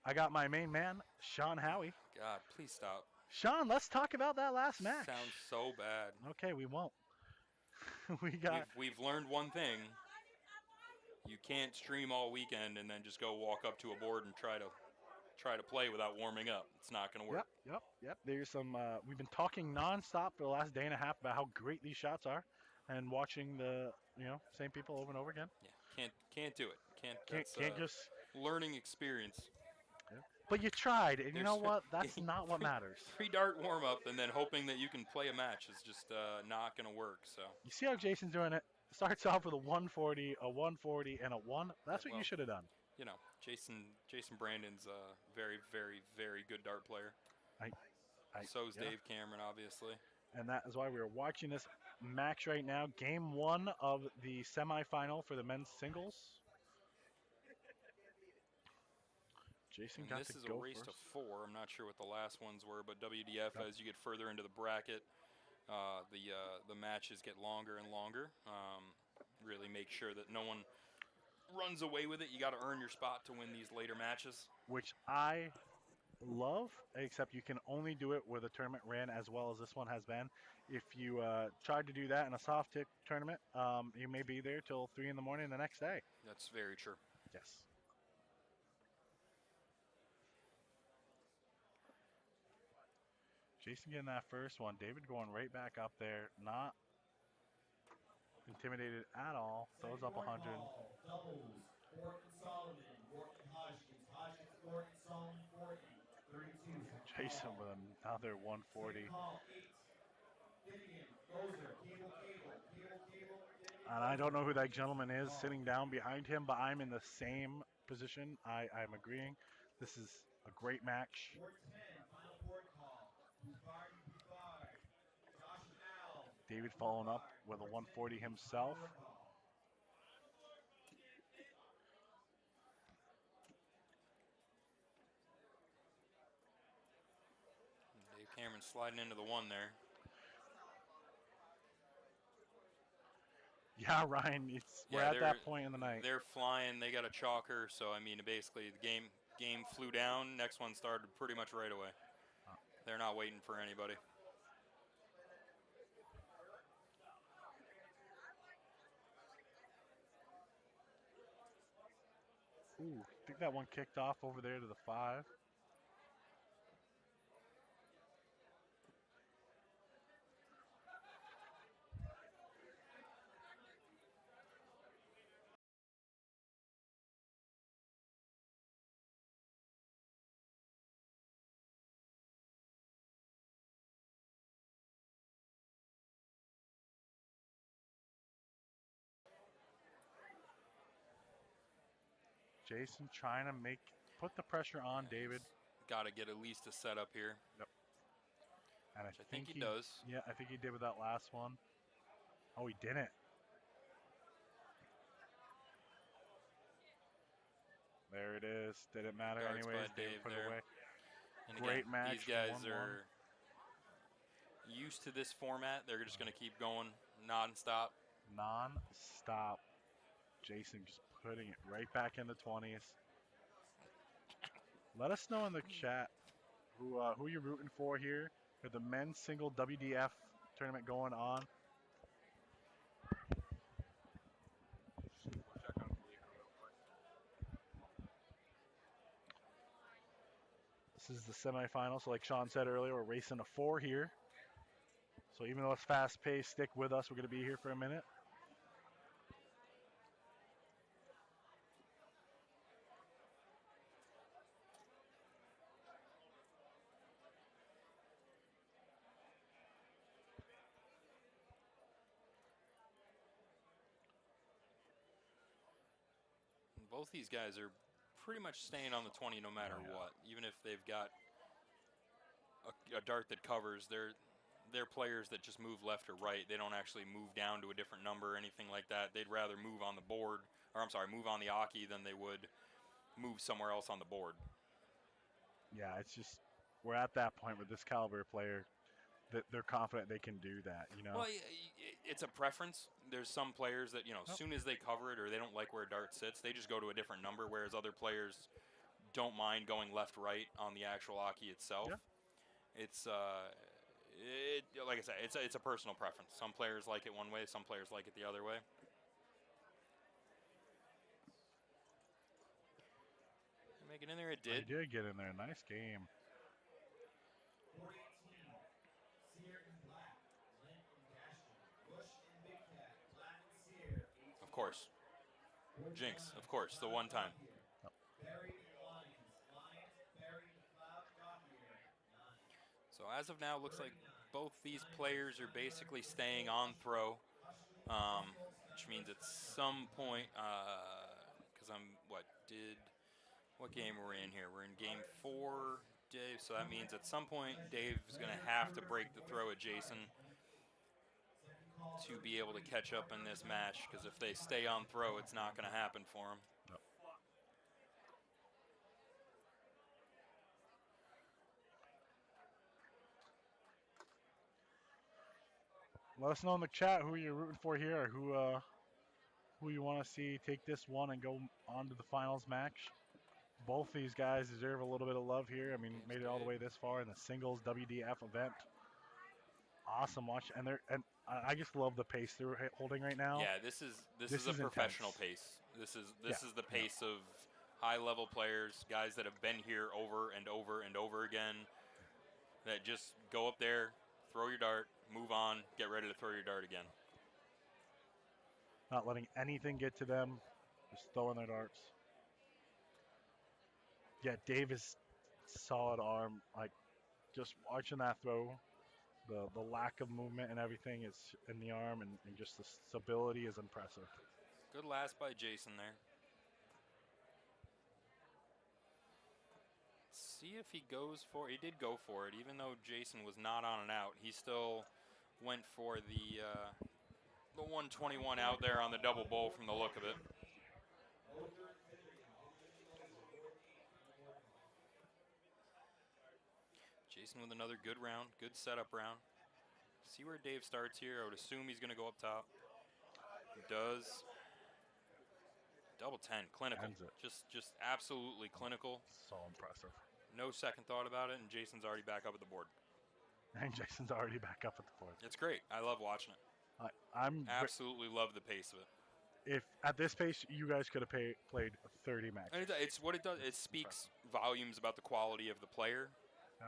I got my main man, Sean Howie. God, please stop. Sean, let's talk about that last match. Sounds so bad. Okay, we won't. We've learned one thing. You can't stream all weekend and then just go walk up to a board and try to play without warming up. It's not going to work. Yep. There's some. We've been talking nonstop for the last day and a half about how great these shots are, and watching the same people over and over again. Yeah, can't do it. Can't just learning experience. Yeah. But you tried, and you know what? That's not what matters. Pre-dart warm-up and then hoping that you can play a match is just not going to work. So you see how Jason's doing it? Starts off with a 140, a 140, and a 1. That's what you should have done. Jason Brandon's a very, very, very good dart player. So's Dave Cameron, obviously. And that is why we're watching this match right now. Game 1 of the semifinal for the men's singles. Jason and got this to is go a race first. to 4. I'm not sure what the last ones were, but WDF, as you get further into the bracket, the matches get longer and longer. Really make sure that no one runs away with it. You got to earn your spot to win these later matches. Which I love, except you can only do it with a tournament ran as well as this one has been. If you tried to do that in a soft tick tournament, you may be there till 3 in the morning the next day. That's very true. Yes. Jason getting that first one. David going right back up there, not intimidated at all. Throws up 100. Doubles. Morton Solomon. Morton Hodgkins. Hodgkins Morton Solomon 40. 32. Jason with another 140. Call 8. Finnegan. Gozer. Cable. Cable. Finnegan. And I don't know who that gentleman is sitting down behind him, but I'm in the same position. I'm agreeing. This is a great match. 410. Final board call. Bouffard. Josh and Al. David following up with a 140 himself. Dave Cameron sliding into the one there. Yeah, Ryan, we're at that point in the night. They're flying. They got a chalker, so I mean, basically the game flew down. Next one started pretty much right away. They're not waiting for anybody. Ooh, I think that one kicked off over there to the 5. Jason trying to put the pressure on David. Got to get at least a setup here. Yep. And I think he does. Yeah, I think he did with that last one. Oh, he didn't. There it is. Didn't matter Darts anyways. by David put it there. away. And Great again, match. These guys 1-1. are used to this format. They're just going to keep going non-stop. Non-stop. Jason just putting it right back in the 20s. Let us know in the chat who you're rooting for here for the men's single WDF tournament going on. This is the semifinal, so like Sean said earlier, we're racing a 4 here. So even though it's fast-paced, stick with us. We're going to be here for a minute. Both these guys are pretty much staying on the 20 no matter what. Even if they've got a dart that covers, they're players that just move left or right. They don't actually move down to a different number or anything like that. They'd rather move on the board, or I'm sorry, move on the Aki than they would move somewhere else on the board. Yeah, it's just, we're at that point with this caliber player that they're confident they can do that, you know? Well, it's a preference. There's some players that, as soon as they cover it or they don't like where a dart sits, they just go to a different number, whereas other players don't mind going left-right on the actual Aki itself. Yeah. It's, like I said, it's a personal preference. Some players like it one way, some players like it the other way. Make it in there, it did. He did get in there. Nice game. 418. Sear and Black. Lent and Gaston. Bush and Big Cat. Black and Sear. Of course. Jinx, of course, the one time. Barry and Lions. Lions, Barry, McLeod, Gauthier. 9. So as of now, it looks like both these players are basically staying on throw, which means at some point, because what game are we in here? We're in game 4, Dave, so that means at some point Dave's going to have to break the throw at Jason to be able to catch up in this match, because if they stay on throw, it's not going to happen for him. No. Let us know in the chat who you're rooting for here, or who you want to see take this one and go on to the finals match. both these guys deserve a little bit of love here. I mean, made it all the way this far in the singles WDF event. Awesome watch, and I just love the pace they're holding right now. Yeah, this is a professional pace. This is the pace of high-level players, guys that have been here over and over and over again, that just go up there, throw your dart, move on, get ready to throw your dart again. Not letting anything get to them, just throwing their darts. Yeah, Dave is solid arm. Like, just watching that throw, the lack of movement and everything is in the arm, and just the stability is impressive. Good last by Jason there. See if he goes for. He did go for it, even though Jason was not on and out. He still went for the 121 out there on the double bowl from the look of it. Jason with another good round, good setup round. See where Dave starts here. I would assume he's going to go up top. He does. Double 10, clinical. Just absolutely clinical. So impressive. No second thought about it, and Jason's already back up at the board. And Jason's already back up at the board. It's great. I love watching it. I'm absolutely love the pace of it. If at this pace, you guys could have played 30 matches. And it's what it does. It speaks volumes about the quality of the player. Yeah.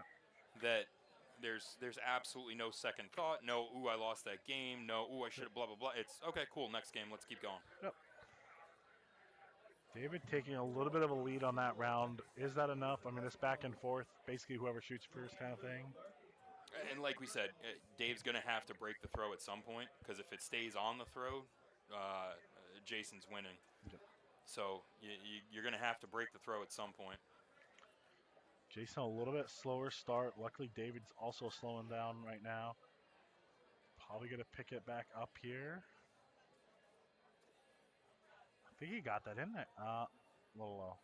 That there's absolutely no second thought. No, ooh, I lost that game. No, ooh, I should have blah, blah, blah. It's, okay, cool, next game. Let's keep going. Yep. David taking a little bit of a lead on that round. Is that enough? I mean, it's back and forth. Basically, whoever shoots first kind of thing. And like we said, Dave's going to have to break the throw at some point, because if it stays on the throw, Jason's winning. Yep. So you're going to have to break the throw at some point. Jason a little bit slower start. Luckily, David's also slowing down right now. Probably going to pick it back up here. I think he got that in there. A little low.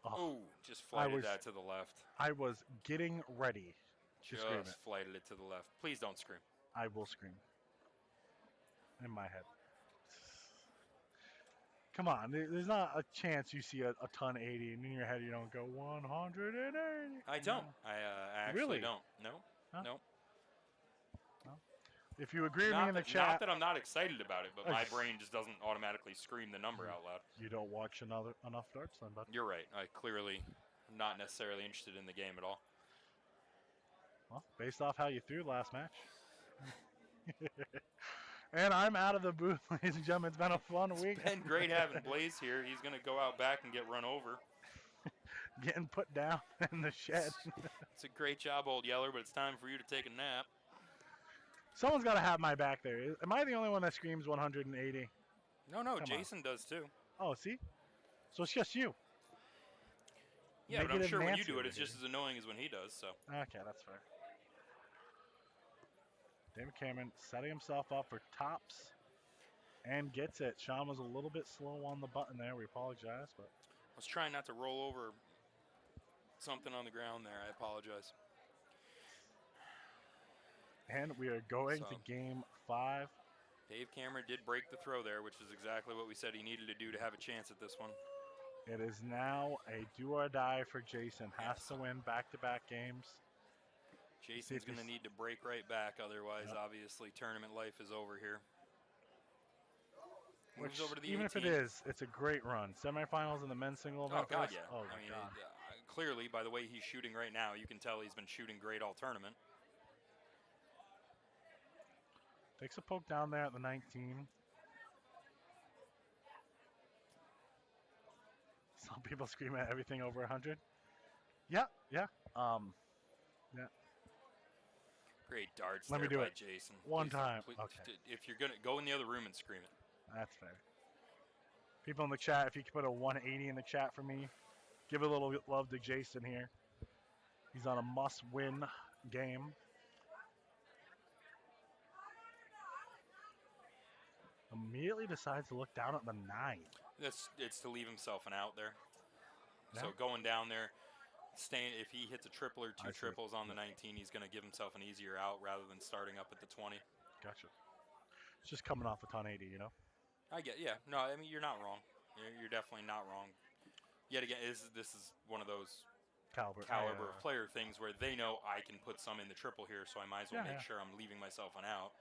Oh, just flighted that to the left. I was getting ready to scream it. Just flighted it to the left. Please don't scream. I will scream. In my head. Come on, there's not a chance you see a ton 80 and in your head you don't go 180. I don't. I actually really? Don't. No. Huh? No. If you agree with me in the chat. Not that I'm not excited about it, but my brain just doesn't automatically scream the number out loud. You don't watch enough darts then, bud. You're right. I clearly am not necessarily interested in the game at all. Well, based off how you threw last match. And I'm out of the booth, ladies and gentlemen. It's been a fun week. It's been great having Blaze here. He's going to go out back and get run over. Getting put down in the shed. It's a great job, Old Yeller, but it's time for you to take a nap. Someone's got to have my back there. Am I the only one that screams 180? No, Jason does too. Oh, see? So it's just you. Yeah, but I'm sure when you do it, it's just as annoying as when he does. So. Okay, that's fair. David Cameron setting himself up for tops and gets it. Sean was a little bit slow on the button there. We apologize, but I was trying not to roll over something on the ground there. I apologize. And we are going to game 5. Dave Cameron did break the throw there, which is exactly what we said he needed to do to have a chance at this one. It is now a do or die for Jason. Has to win back-to-back games. Jason's going to need to break right back, otherwise, obviously, tournament life is over here. Moves over to the even 18. If it is, it's a great run. Semifinals in the men's single event. Oh, God, yeah. Oh, I mean, clearly, by the way he's shooting right now, you can tell he's been shooting great all tournament. Takes a poke down there at the 19. Some people scream at everything over 100. Yeah. Yeah. Great darts Let there me do by it. Jason. One time. Please, okay. If you're going to go in the other room and scream it. That's fair. People in the chat, if you could put a 180 in the chat for me, give a little love to Jason here. He's on a must-win game. Immediately decides to look down at the 9. It's to leave himself an out there. Yeah. So going down there, if he hits a triple or two I see. triples on the 19, he's going to give himself an easier out rather than starting up at the 20. Gotcha. It's just coming off a ton 80, you know? I get, yeah. No, I mean, you're not wrong. You're definitely not wrong. Yet again, this is one of those Caliber of player things where they know I can put some in the triple here, so I might as well Yeah, make yeah. sure I'm leaving myself an out.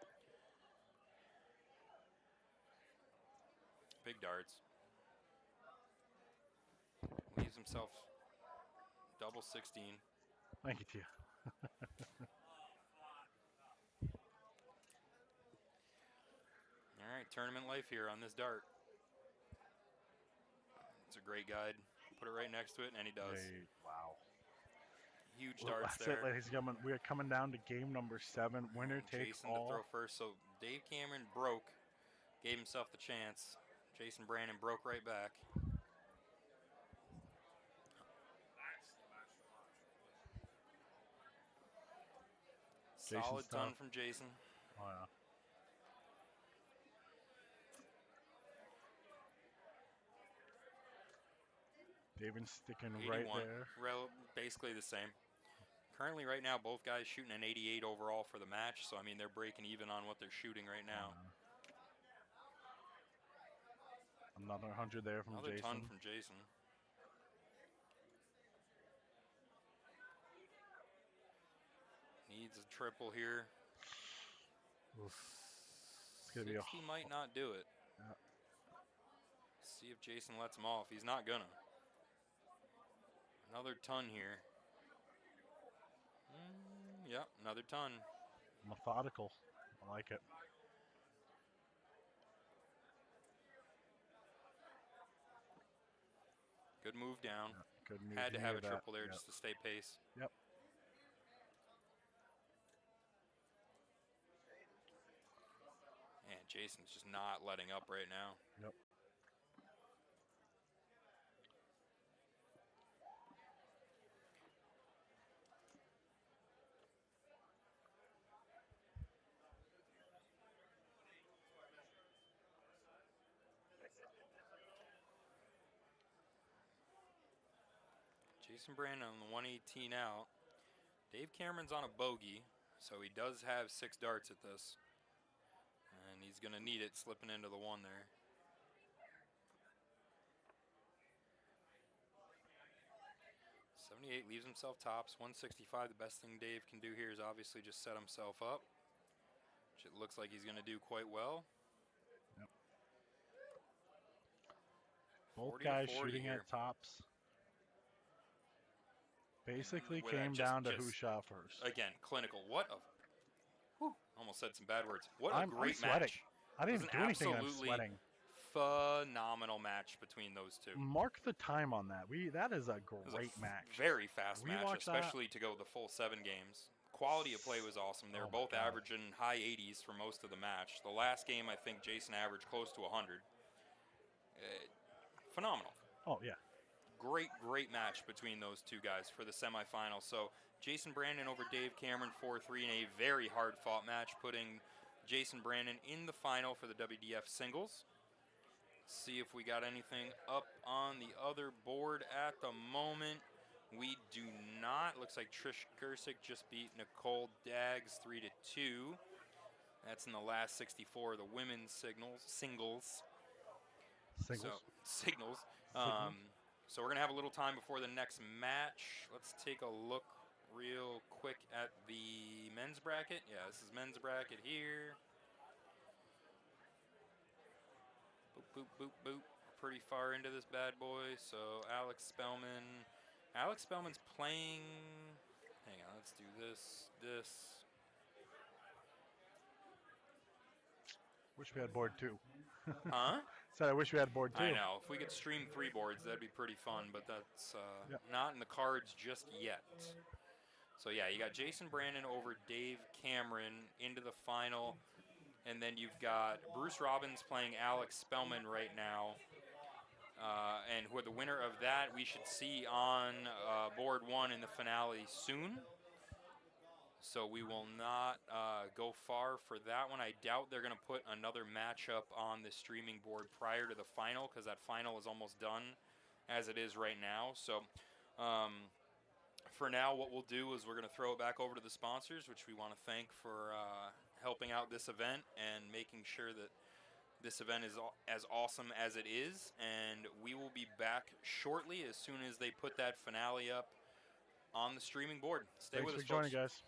Big darts. Leaves himself double 16. Thank you, Tia. All right, tournament life here on this dart. It's a great guide. Put it right next to it, and he does. Hey, wow. Huge Well, darts that's there. it, ladies and gentlemen. We are coming down to game number 7. Winner takes Jason all. to throw first. So Dave Cameron broke, gave himself the chance. Jason Brandon broke right back. Solid ton from Jason. Oh, yeah. David sticking 81, right there. basically the same. Currently, right now, both guys shooting an 88 overall for the match. So, I mean, they're breaking even on what they're shooting right now. Another 100 there from Another Jason. ton from Jason. Needs a triple here. Oof. It's gonna be a. 60 might not do it. Yeah. See if Jason lets him off. He's not gonna. Another ton here. Yep, another ton. Methodical. I like it. Good move down. Yeah, good move. Had to You have a needed that. triple there Yep. just to stay pace. Yep. And Jason's just not letting up right now. Yep. Jason Brandon on the 118 out. Dave Cameron's on a bogey, so he does have 6 darts at this. And he's going to need it slipping into the 1 there. .78 leaves himself tops. 165, the best thing Dave can do here is obviously just set himself up, which it looks like he's going to do quite well. Yep. Both guys shooting here. at tops. Basically Where came that down to just- who shot first. Again, clinical. What a... Whew, almost said some bad words. What a I'm great sweating. match. I didn't was do an anything and I'm absolutely sweating. Phenomenal match between those two. Mark the time on that. That is a It was great a match. Very fast We match, watched that. especially to go the full 7 games. Quality of play was awesome. They were Oh my both God. averaging high 80s for most of the match. The last game, I think Jason averaged close to 100. Phenomenal. Oh, yeah. Great match between those two guys for the semifinal. So Jason Brandon over Dave Cameron 4-3 in a very hard-fought match, putting Jason Brandon in the final for the WDF singles. See if we got anything up on the other board at the moment. We do not. Looks like Trish Gersick just beat Nicole Dags 3-2. That's in the last 64 of the women's singles. Singles. So, signals. So we're going to have a little time before the next match. Let's take a look real quick at the men's bracket. Yeah, this is men's bracket here. Boop, boop, boop, boop. We're pretty far into this bad boy. So Alex Spellman. Alex Spellman's playing... Hang on, let's do this. Wish we had board 2. Huh? Said I wish we had board 2. I know. If we could stream 3 boards, that'd be pretty fun, but that's Yep. not in the cards just yet. So, yeah, you got Jason Brandon over Dave Cameron into the final, and then you've got Bruce Robbins playing Alex Spellman right now. And who the winner of that we should see on board 1 in the finale soon. So we will not go far for that one. I doubt they're going to put another matchup on the streaming board prior to the final, because that final is almost done as it is right now. So for now, what we'll do is we're going to throw it back over to the sponsors, which we want to thank for helping out this event and making sure that this event is as awesome as it is. And we will be back shortly as soon as they put that finale up on the streaming board. Stay Thanks with for us, joining, folks. guys.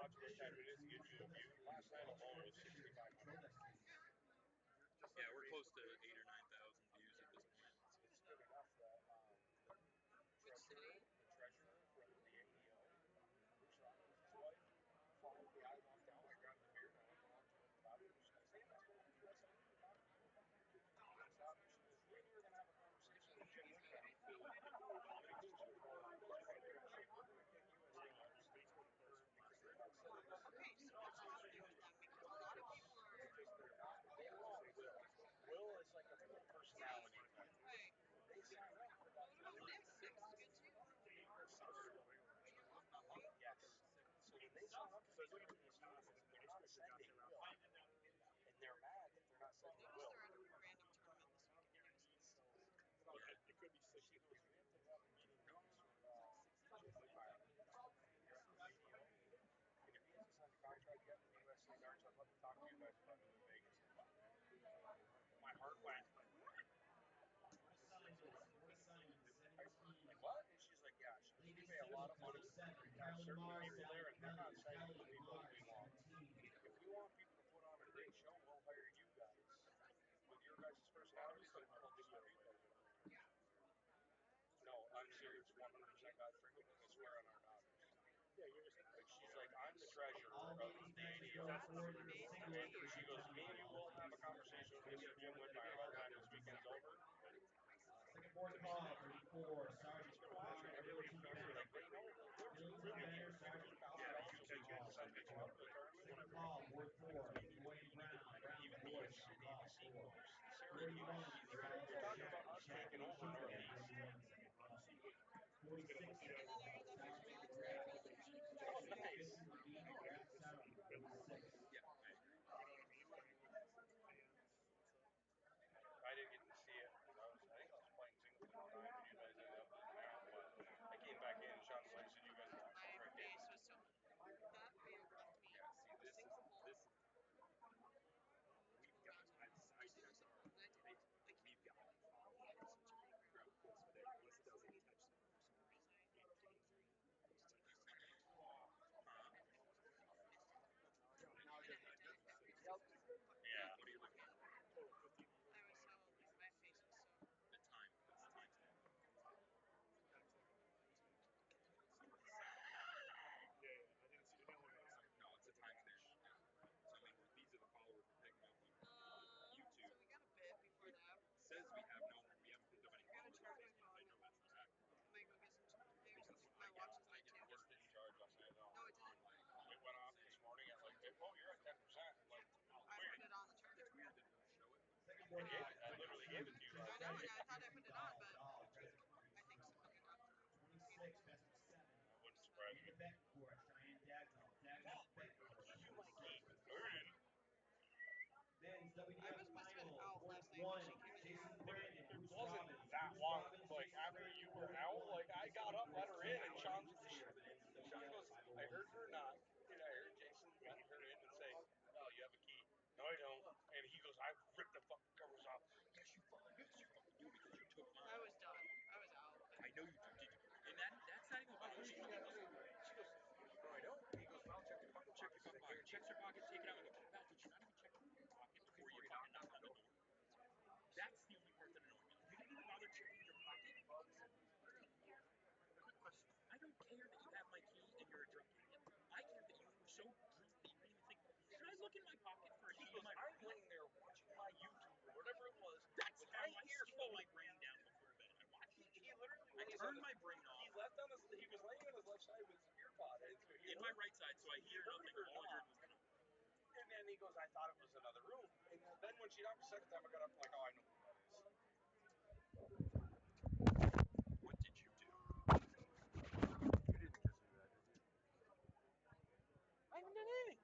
watched it 10 minutes to get you a view. Last night alone was 6,500. Yeah, we're close to 8,000 or 9,000 views at this point. It's good enough that the treasurer from the AEO, Bruce Robbins' wife, followed me. I walked out, I grabbed the beer, and I went down to the lobby. She goes, hey, that's what you guys saying? She goes, we were going to have a conversation with Jim Woodcraft to how many teams you were going to because they're not selling this. Okay, so what's the story with them? Because a lot of people are. Will is like a personality thing. Right. They sign up for that. What about Nick? Nick's good too. Yes. So when they sign up for these conferences, they're not sending Will. And they're mad that they're not sending Notice Will. they're at a random tournament this weekend. It could be 60. We have to have a meeting notes from TJ Fire. And if he hasn't signed a contract yet with USA Darts, I'd love to talk to you guys about doing Vegas. My heart went. Like, what? And she's like, yeah. She goes, we pay a lot of money to have certain people there, and they're not sending the people that we want. If we want people to put on a great show, we'll hire you guys with your guys' personalities and we'll do it. No, I'm serious, 100% God freaking, I swear on our daughters. Yeah, you're just like, she's like, I'm the treasurer of the ADO. And she goes, me and you will have a conversation with Mr. Jim Whitmire by the time this weekend's over. Second board call, 34, Sergeant R. Everybody feels like they know Mills and Banter, Sergeant Second call, board 4, Boyd Brown, Brown boys, call 4. Boyd Mullins, You're talking about us taking over Northeast. 46 seconds left. Sergeant Red, Oh, nice. 50 Ravine, grab 7, 46. Yeah, I agree. I didn't get to see it because I think I was playing singleton all night, and you guys ended up losing out. But I came back in and Sean Williams said you guys lost. My face was so. That video clipped me. Yeah, see, this is Single hole. this. We've got. I've side checked our Facebook. We've got all of such a big group that this doesn't touch them for some reason. It came through. Yeah. What are you looking at? I was so. My face was so. The time. That's the time stamp. Yeah, I didn't see. I didn't look at the second. No, it's a time stamp. Yeah. So I mean, these are the followers we're picking up on YouTube. So we got a bit before that. It says we haven't picked up any followers on Facebook. I know that's not accurate. I'm gonna go get some toilet paper. My watch is late too. Just didn't charge last night, no. No, it didn't. It went off this morning at like, oh, you're at 10%. Like, I put it on the charger. It's weird that it doesn't show it. Second board call. I literally gave it to you. I know, and I thought I put it on, but I think somebody got the. 26, best of 7. That wouldn't surprise In me. the Betancourt, Cheyenne Dagnal. Dagnal Betancourt. You my key. No, you didn't. Men's I WDF was must have been final, out board last night when 1, she came in. Jason Brandon, It Bruce wasn't Robbins. that Bruce long. Robbins, Like, Jason after Brandon, you were board out, 1. like, I got up, let her in, and Sean WDF goes, I heard her knock, and I heard Jason let her in and say, oh, you have a key. No, I don't. And he goes, I ripped the fucking covers off. Yes, you fucking do because you took mine. I was done. I was out. I know you did. And that's not even about She goes, no, I don't. He goes, Val, check your pocket. check your front pocket. Checks her pocket, take it out, and go, Val, did you not even check your front pocket before you fucking knocked on the door? That's the only part that annoyed me. You didn't even bother checking your pocket? Quick question. I don't care that you have my key and you're a drunk idiot. I care that you were so drunk that you didn't even think, should I look in my pocket for a key to my I'm laying there watching my YouTube or whatever it was. That's with how my I ears slow full. my brain down before bed. I watch He YouTube. literally I turn my brain off. He left on his. He was laying on his left side with his ear pod in my right side, so I hear nothing. All I heard was the knock. And then he goes, I thought it was another room. And then when she knocked the second time, I got up like, oh, I know who that is. What did you do? You didn't just do that, did you? I haven't done anything.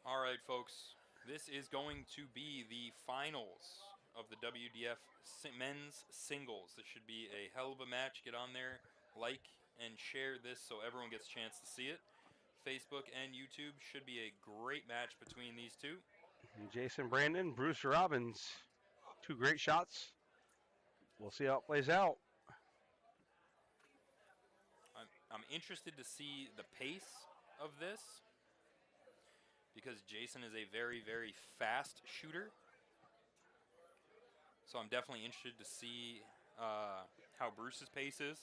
All right, folks. This is going to be the finals of the WDF men's singles. This should be a hell of a match. Get on there, like, and share this so everyone gets a chance to see it. Facebook and YouTube should be a great match between these two. Jason Brandon, Bruce Robbins. 2 great shots. We'll see how it plays out. I'm interested to see the pace of this because Jason is a very, very fast shooter. So I'm definitely interested to see how Bruce's pace is.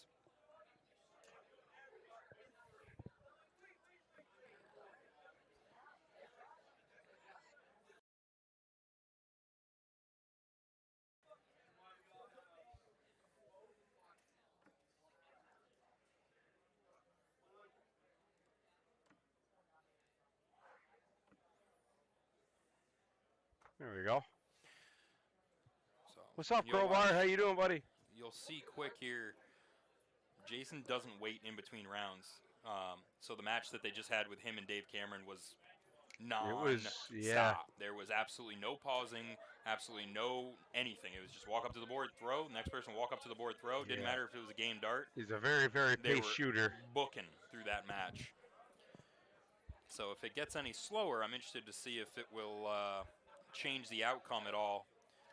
There we go. So What's up, you'll Crowbar? watch- How you doing, buddy? You'll see quick here, Jason doesn't wait in between rounds. So the match that they just had with him and Dave Cameron was non-stop. There was absolutely no pausing, absolutely no anything. It was just walk up to the board, throw. Next person walk up to the board, throw. Didn't matter if it was a game dart. He's a very, very They pace were shooter. booking through that match. So if it gets any slower, I'm interested to see if it will change the outcome at all.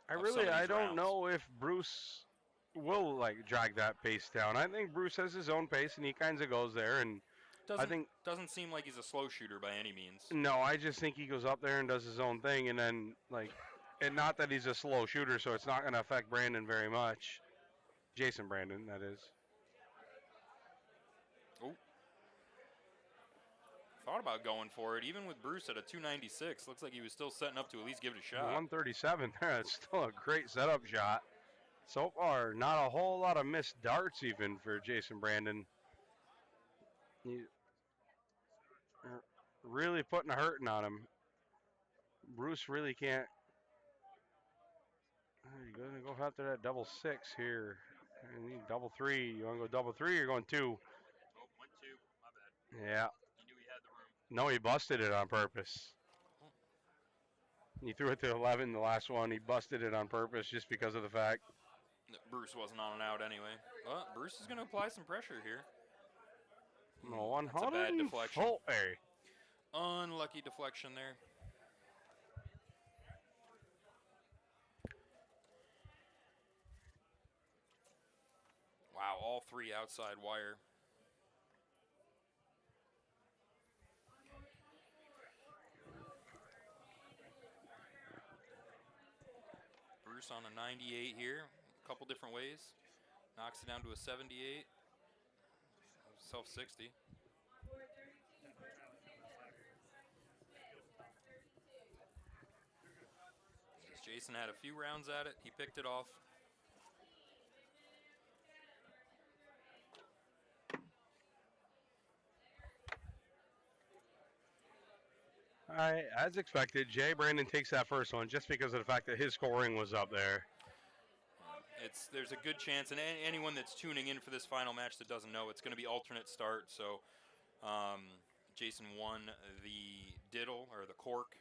I of some of these don't rounds. know if Bruce will like drag that pace down. I think Bruce has his own pace and he kind of goes there. And Doesn't seem like he's a slow shooter by any means. no, I just think he goes up there and does his own thing, and then and not that he's a slow shooter, so it's not going to affect Brandon very much. Jason Brandon, that is. Oh. Thought about going for it, even with Bruce at a 296. Looks like he was still setting up to at least give it a shot. 137 there. That's still a great setup shot. So far, not a whole lot of missed darts even for Jason Brandon. He really putting a hurting on him. Bruce really can't. You're going to go after that double 6 here. I need double 3. You want to go double 3 or you're going 2? Oh, 1-2. My bad. Yeah. He knew he had the room. No, he busted it on purpose. He threw it to 11, the last one. He busted it on purpose just because of the fact. Bruce wasn't on and out anyway. Well, Bruce is going to apply some pressure here. No, 100. That's a bad deflection. Hey. Unlucky deflection there. Wow, all 3 outside wire. Bruce on a 98 here, a couple different ways. Knocks it down to a 78. Self 60. Jason had a few rounds at it. He picked it off. All right, as expected, Jay Brandon takes that first one just because of the fact that his scoring was up there. There's a good chance, and anyone that's tuning in for this final match that doesn't know, it's going to be alternate start. So Jason won the diddle or the cork,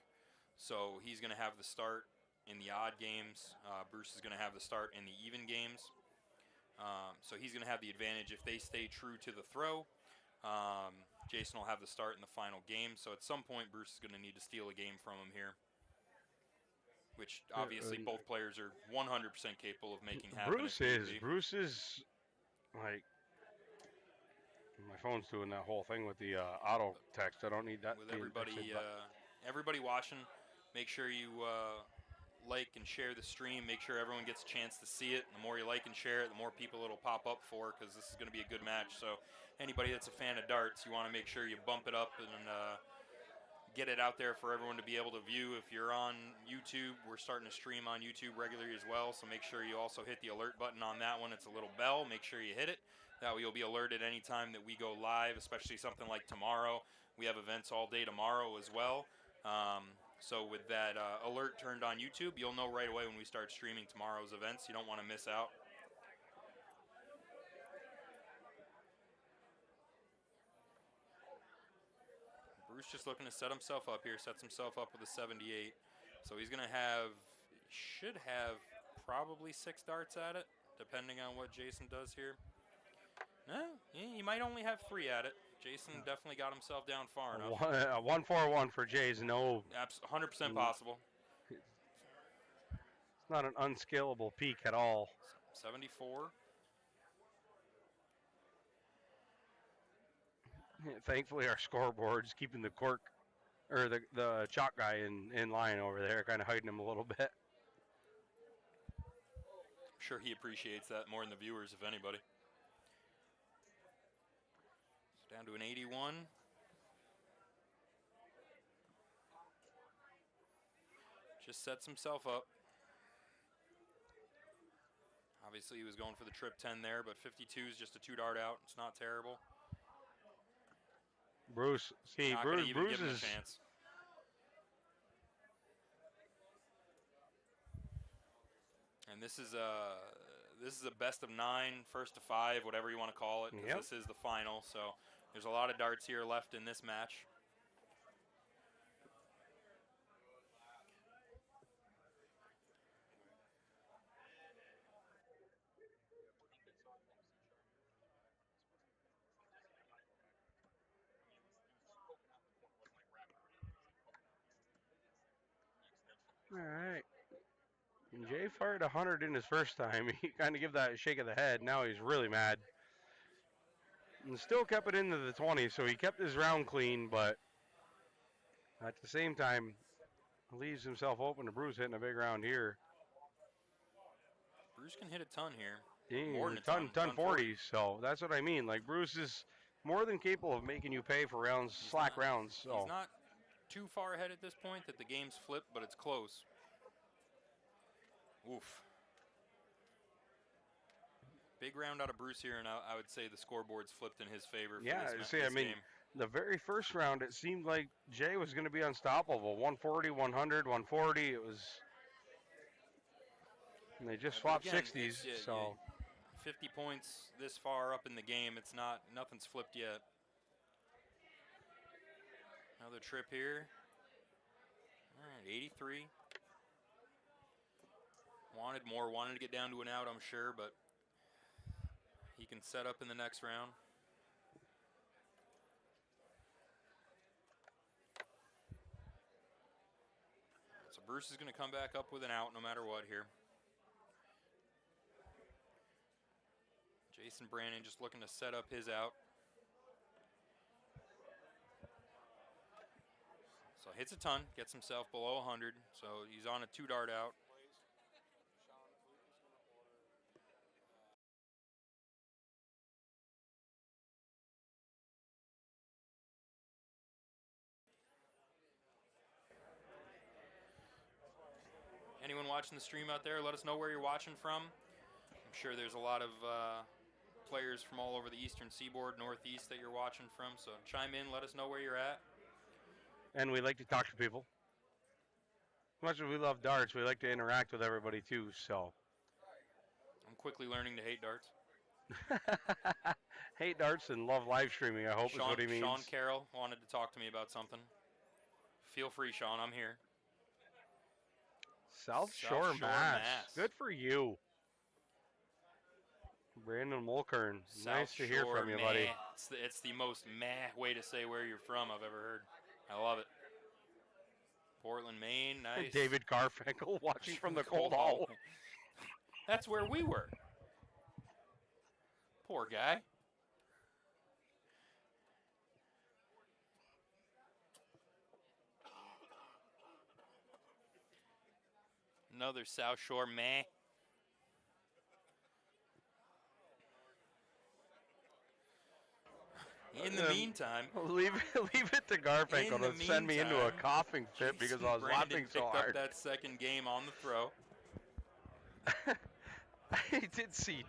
so he's going to have the start in the odd games. Bruce is going to have the start in the even games. So he's going to have the advantage if they stay true to the throw. Jason will have the start in the final game. So at some point, Bruce is going to need to steal a game from him here, which obviously both players are 100% capable of making happen. Bruce is like, my phone's doing that whole thing with the auto text. I don't need that. With everybody watching, make sure you like and share the stream. Make sure everyone gets a chance to see it. The more you like and share it, the more people it'll pop up for, because this is going to be a good match. So anybody that's a fan of darts, you want to make sure you bump it up and get it out there for everyone to be able to view. If you're on YouTube, we're starting to stream on YouTube regularly as well, so make sure you also hit the alert button on that one. It's a little bell. Make sure you hit it. That way you'll be alerted anytime that we go live, especially something like tomorrow. We have events all day tomorrow as well. So with that alert turned on YouTube, you'll know right away when we start streaming tomorrow's events. You don't want to miss out. Bruce Bruce just looking to set himself up here. Sets himself up with a 78. So he's going to should have probably 6 darts at it, depending on what Jason does here. No, he might only have 3 at it. Jason definitely got himself down far enough. A 1-4-1 for Jay's no. 100% possible. It's not an unscalable peak at all. 74. Thankfully, our scoreboard's keeping the cork or the chalk guy in line over there, kind of hiding him a little bit. I'm sure he appreciates that more than the viewers, if anybody. So down to an 81. Just sets himself up. Obviously, he was going for the trip 10 there, but 52 is just a 2-dart out. It's not terrible. Bruce, see, Not Bruce even give him a is chance. And this is a best of 9, first to 5, whatever you want to call it, because Yep. this is the final. So there's a lot of darts here left in this match. all right. And Jay fired 100 in his first time. He kind of gave that a shake of the head. Now he's really mad. And still kept it into the 20, so he kept his round clean, but at the same time, leaves himself open to Bruce hitting a big round here. Bruce can hit a ton here. Yeah, More than a ton ton 40. So that's what I mean. Like, Bruce is more than capable of making you pay for rounds, slack rounds. So He's not too far ahead at this point that the game's flipped, but it's close. Oof. Big round out of Bruce here, and I would say the scoreboard's flipped in his favor. For yeah, this, see, this I mean, game. the very first round, it seemed like Jay was going to be unstoppable. 140, 100, 140. It was. And they just swapped Again, 60s. So 50 points this far up in the game. It's not. Nothing's flipped yet. Another trip here. All right, 83. Wanted more. Wanted to get down to an out, I'm sure, but he can set up in the next round. So Bruce is going to come back up with an out no matter what here. Jason Brandon just looking to set up his out. So hits a ton, gets himself below 100. So he's on a 2-dart out. Anyone watching the stream out there, let us know where you're watching from. I'm sure there's a lot of players from all over the eastern seaboard, northeast that you're watching from. So chime in, let us know where you're at. and we like to talk to people. As much as we love darts, we like to interact with everybody too. So I'm quickly learning to hate darts. hate darts and love live streaming, I hope is what he means. Sean Carroll wanted to talk to me about something. Feel free, Sean. I'm here. South Shore Mass. Good for you. Brandon Mulkern. Nice to hear from you, buddy. It's the most meh way to say where you're from I've ever heard. I love it. Portland, Maine. Nice. David Garfinkel watching from the cold hall. That's where we were. Poor guy. Another South Shore meh. In the meantime, leave it to Garfinkel to send me into a coughing fit because I was laughing so picked hard. up that second game on the throw. I did see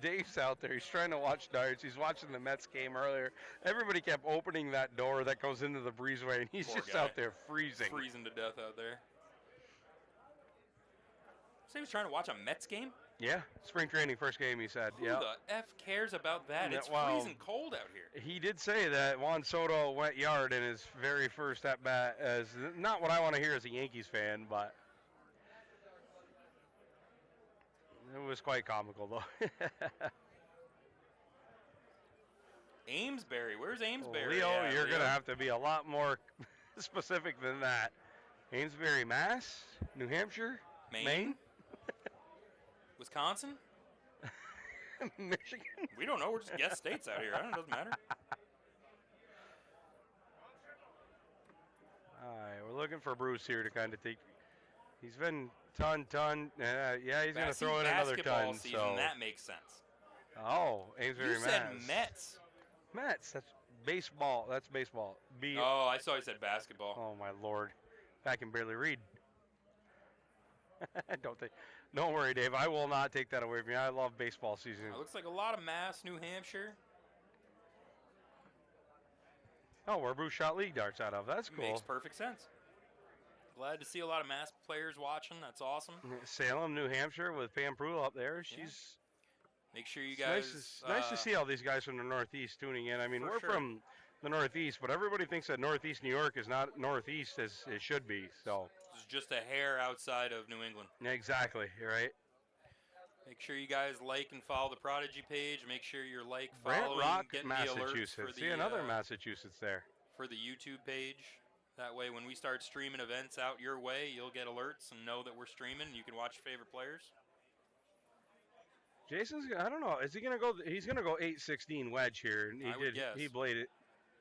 Dave's out there. He's trying to watch darts. He's watching the Mets game earlier. Everybody kept opening that door that goes into the breezeway, and he's Poor just guy. out there freezing. Freezing to death out there. So he was trying to watch a Mets game? Yeah, spring training, first game, he said. Who Yeah. the F cares about that? Yeah, It's well, freezing cold out here. He did say that Juan Soto went yard in his very first at bat. As not what I want to hear as a Yankees fan, but it was quite comical though. Amesbury. Where's Amesbury? Leo, at, you're Leo? gonna have to be a lot more specific than that. Amesbury, Mass, New Hampshire, Maine? Wisconsin? Michigan. We don't know. We're just guess states out here. I don't know. It doesn't matter. All right, we're looking for Bruce here to kind of take. He's been ton. Yeah, he's gonna throw in another basketball ton. season, So. that makes sense. Oh, Amesbury, You said Mass. Mets. Mets. That's baseball. That's baseball. Oh, I saw you said basketball. Oh my lord, I can barely read. Don't worry, Dave. I will not take that away from you. I love baseball season. It looks like a lot of Mass, New Hampshire. Oh, where Bruce shot league darts out of. That's cool. Makes perfect sense. Glad to see a lot of Mass players watching. That's awesome. Salem, New Hampshire, with Pam Prule up there. She's. Make sure you It's guys. nice to see all these guys from the Northeast tuning in. I mean, For we're sure. from the Northeast, but everybody thinks that Northeast New York is not Northeast as it should be. So. This is just a hair outside of New England. Exactly. You're right. Make sure you guys like and follow the Prodigy page. Make sure you're Brant following, Rock, getting the alerts for Massachusetts. the See another Massachusetts there. for the YouTube page. That way, when we start streaming events out your way, you'll get alerts and know that we're streaming. And you can watch your favorite players. Jason's. I don't know. Is he gonna go? He's gonna go 8-16 wedge here. And I would guess. He bladed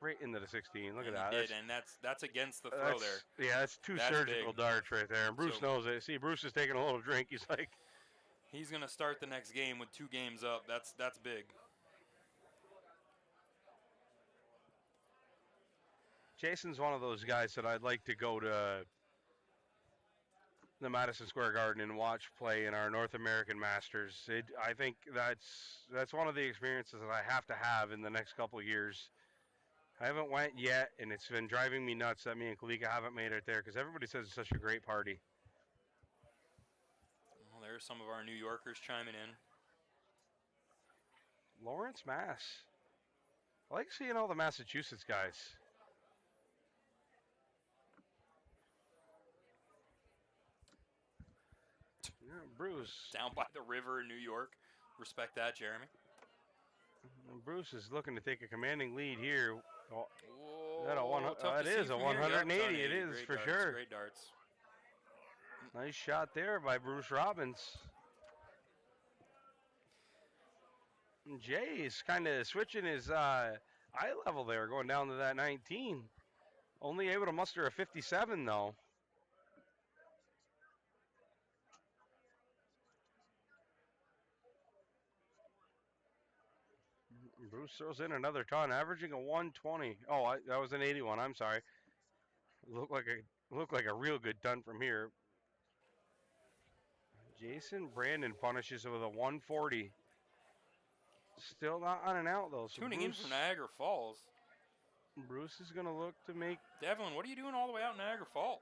right into the 16. Look And at he that. did, and that's against the throw there. Yeah, that's two That's surgical big. darts right there. And Bruce So- knows it. See, Bruce is taking a little drink. He's like, He's gonna start the next game with 2 games up. That's big. Jason's one of those guys that I'd like to go to the Madison Square Garden and watch play in our North American Masters. I think that's one of the experiences that I have to have in the next couple of years. I haven't went yet, and it's been driving me nuts that me and Kalika haven't made it there because everybody says it's such a great party. Well, there's some of our New Yorkers chiming in. Lawrence, Mass. I like seeing all the Massachusetts guys. Yeah, Bruce. Down by the river in New York. Respect that, Jeremy. Bruce is looking to take a commanding lead here. Oh, Whoa, that a one, tough it to see is a from here. Yep, 180. It Sonny, is great for darts, sure. Great darts. Nice shot there by Bruce Robbins. And Jay is kind of switching his eye level there, going down to that 19. Only able to muster a 57 though. Bruce throws in another ton, averaging a 120. Oh, that was an 81. I'm sorry. Looked like a real good ton from here. Jason Brandon punishes it with a 140. Still not on and out though. So Tuning in from Niagara Falls. Bruce is gonna look to make. Devlin, what are you doing all the way out in Niagara Falls?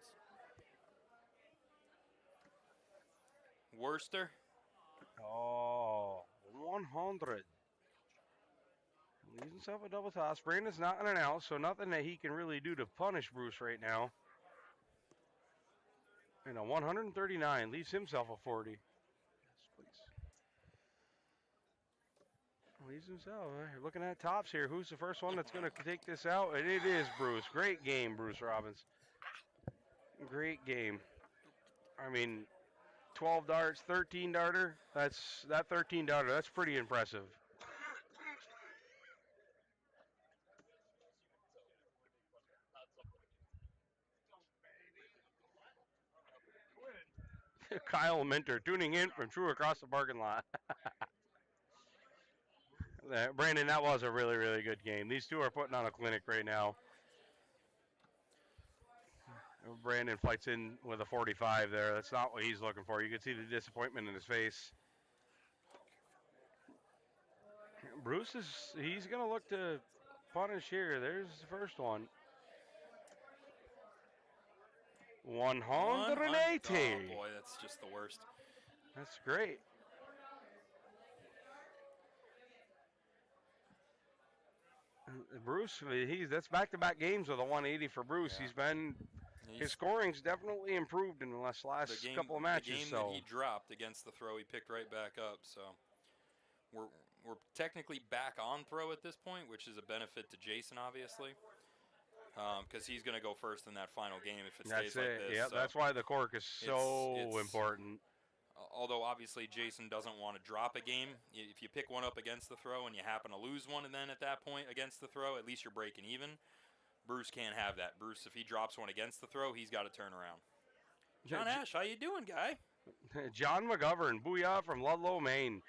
Worcester. Oh, 100. Leaves himself a double toss. Brandon's not in and out, so nothing that he can really do to punish Bruce right now. And a 139 leaves himself a 40. Yes, please. Leaves himself. You're looking at tops here. Who's the first one that's going to take this out? And it is Bruce. Great game, Bruce Robbins. Great game. I mean, 12 darts, 13 darter. That 13 darter. That's pretty impressive. Kyle Minter tuning in from true across the parking lot. Brandon, that was a really, really good game. These two are putting on a clinic right now. Brandon fights in with a 45 there. That's not what he's looking for. You can see the disappointment in his face. Bruce he's going to look to punish here. There's the first one. 180. Oh boy, that's just the worst. That's great. Bruce, that's back-to-back games with a 180 for Bruce. Yeah. His scoring's definitely improved in the last couple of matches. The game that he dropped against the throw, he picked right back up. So we're technically back on throw at this point, which is a benefit to Jason, obviously, because he's going to go first in that final game if it stays like this. Yeah, so that's why the cork is so important. Although obviously Jason doesn't want to drop a game. If you pick one up against the throw and you happen to lose one, and then at that point against the throw, at least you're breaking even. Bruce can't have that. Bruce, if he drops one against the throw, he's got to turn around. John Ash, how you doing, guy? John McGovern, booyah from Ludlow, Maine.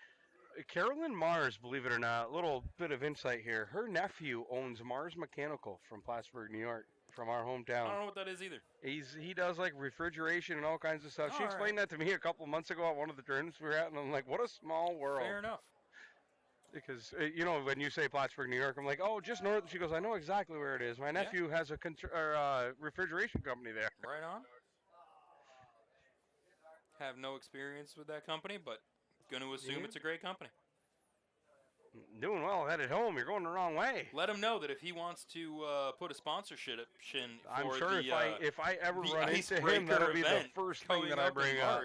Carolyn Mars, believe it or not, a little bit of insight here. Her nephew owns Mars Mechanical from Plattsburgh, New York, from our hometown. I don't know what that is either. He does like refrigeration and all kinds of stuff. She explained that to me a couple of months ago at one of the tournaments we were at, and I'm like, what a small world. Fair enough. Because, when you say Plattsburgh, New York, I'm like, oh, just north. She goes, I know exactly where it is. My nephew has a refrigeration company there. Right on. Have no experience with that company, but going to assume it's a great company. Doing well headed home. You're going the wrong way. Let him know that if he wants to put a sponsorship in for I'm sure if I ever run into him, that'll be the first thing that I bring up.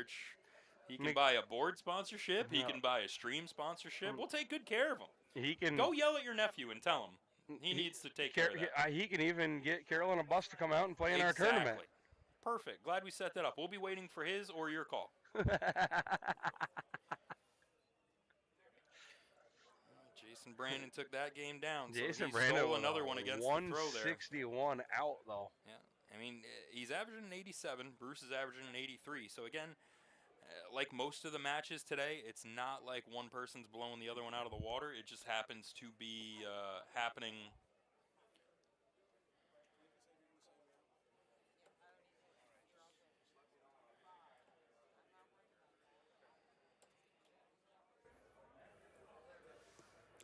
He can buy a board sponsorship. He can buy a stream sponsorship. We'll take good care of him. He can go yell at your nephew and tell him he needs to take care of that. He can even get Carolyn a bus to come out and play in our tournament. Perfect. Glad we set that up. We'll be waiting for his or your call. Jason Brandon took that game down. Jason so Brandon stole another one against the throw there. 161 out though. Yeah, I mean he's averaging an 87. Bruce is averaging an 83. So again, like most of the matches today, it's not like one person's blowing the other one out of the water. It just happens to be happening.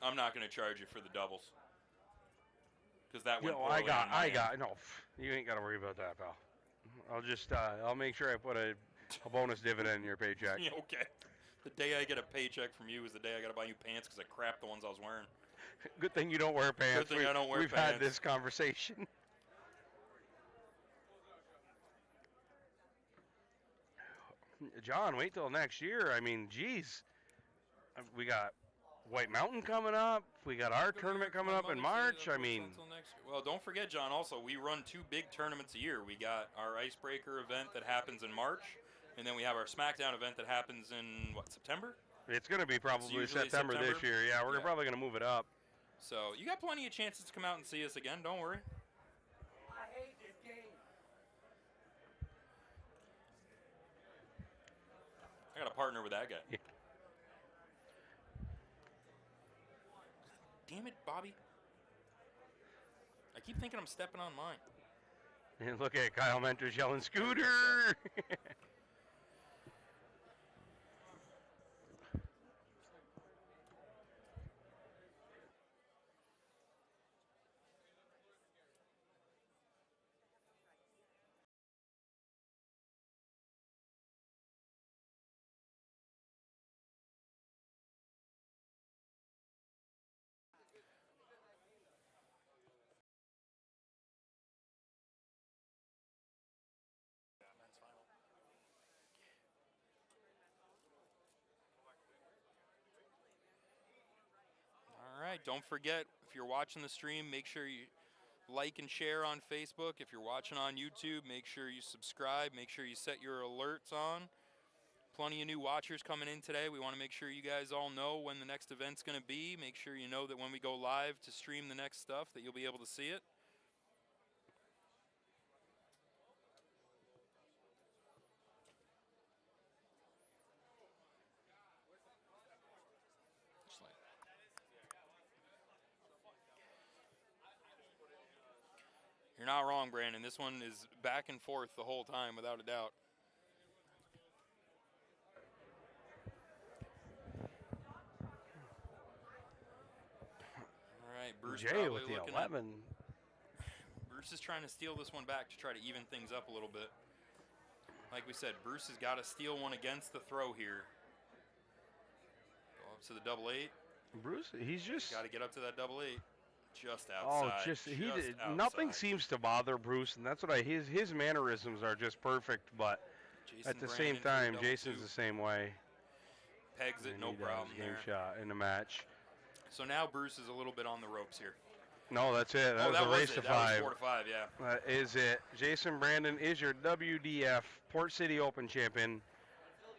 I'm not going to charge you for the doubles. Because that went poorly on my end. No, you ain't got to worry about that, pal. I'll just, I'll make sure I put a bonus dividend in your paycheck. Yeah, okay. The day I get a paycheck from you is the day I got to buy new pants because I crapped the ones I was wearing. Good thing you don't wear pants. Good thing I don't wear pants. We've had this conversation. John, wait till next year. I mean, geez. We got White Mountain coming up. We got our tournament coming up in March. I mean, well, don't forget, John. Also, we run 2 big tournaments a year. We got our Icebreaker event that happens in March, and then we have our SmackDown event that happens in September. It's going to be probably September this year. Yeah, we're probably going to move it up. So you got plenty of chances to come out and see us again. Don't worry. I hate this game. I got a partner with that guy. Yeah. Damn it, Bobby. I keep thinking I'm stepping on mine. And look at Kyle Mentors yelling, Scooter! All right, don't forget, if you're watching the stream, make sure you like and share on Facebook. If you're watching on YouTube, make sure you subscribe. Make sure you set your alerts on. Plenty of new watchers coming in today. We want to make sure you guys all know when the next event's going to be. Make sure you know that when we go live to stream the next stuff that you'll be able to see it. You're not wrong, Brandon. This one is back and forth the whole time, without a doubt. All right, Bruce Jay with the 11. Bruce is trying to steal this one back to try to even things up a little bit. Like we said, Bruce has got to steal one against the throw here. Go up to the double 8. Bruce, he's just got to get up to that double 8. Just Oh, outside. just he just did, outside. nothing seems to bother Bruce, and that's what his mannerisms are just perfect. But Jason at the Brandon same for the time, double Jason's two. the same way. Pegs it, And no he does problem game there. shot in the match. So now Bruce is a little bit on the ropes here. No, that's it. That Oh, was that a was race it. to That was 5. 4 to 5, yeah. That is it. Jason Brandon is your WDF Port City Open champion.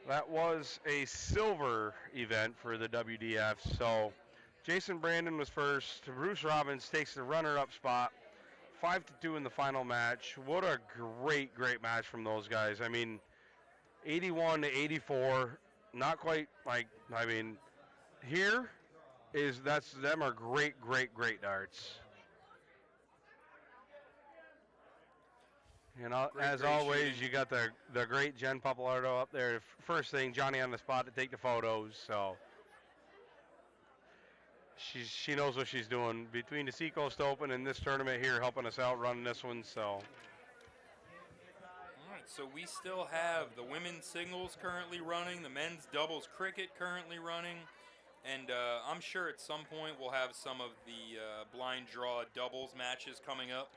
That was a silver event for the WDF. So Jason Brandon was first. Bruce Robbins takes the runner-up spot. 5-2 in the final match. What a great match from those guys. I mean, 81 to 84. Not quite like, I mean, here is them are great darts. You know, as Great always, shooting. you got the great Jen Papalardo up there. First thing, Johnny on the spot to take the photos. So she knows what she's doing between the Seacoast Open and this tournament here, helping us out running this one. So. All right, so we still have the women's singles currently running, the men's doubles cricket currently running, and I'm sure at some point we'll have some of the blind draw doubles matches coming up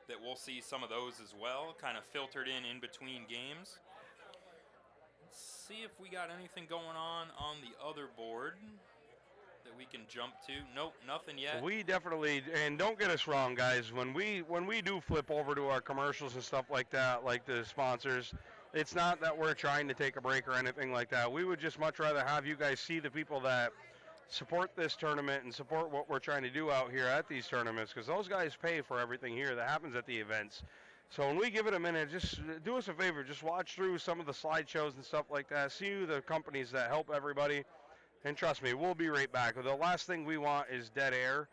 that we'll see some of those as well, kind of filtered in between games. Let's see if we got anything going on the other board that we can jump to. Nope, nothing yet. We definitely, and don't get us wrong, guys. When we do flip over to our commercials and stuff like that, like the sponsors, it's not that we're trying to take a break or anything like that. We would just much rather have you guys see the people that support this tournament and support what we're trying to do out here at these tournaments, because those guys pay for everything here that happens at the events. So when we give it a minute, just do us a favor, just watch through some of the slideshows and stuff like that. See the companies that help everybody. And trust me, we'll be right back. The last thing we want is dead air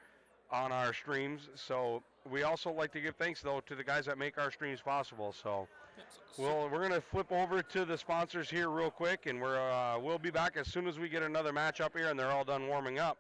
on our streams. So we also like to give thanks, though, to the guys that make our streams possible. So we're going to flip over to the sponsors here real quick, and we'll be back as soon as we get another match up here and they're all done warming up.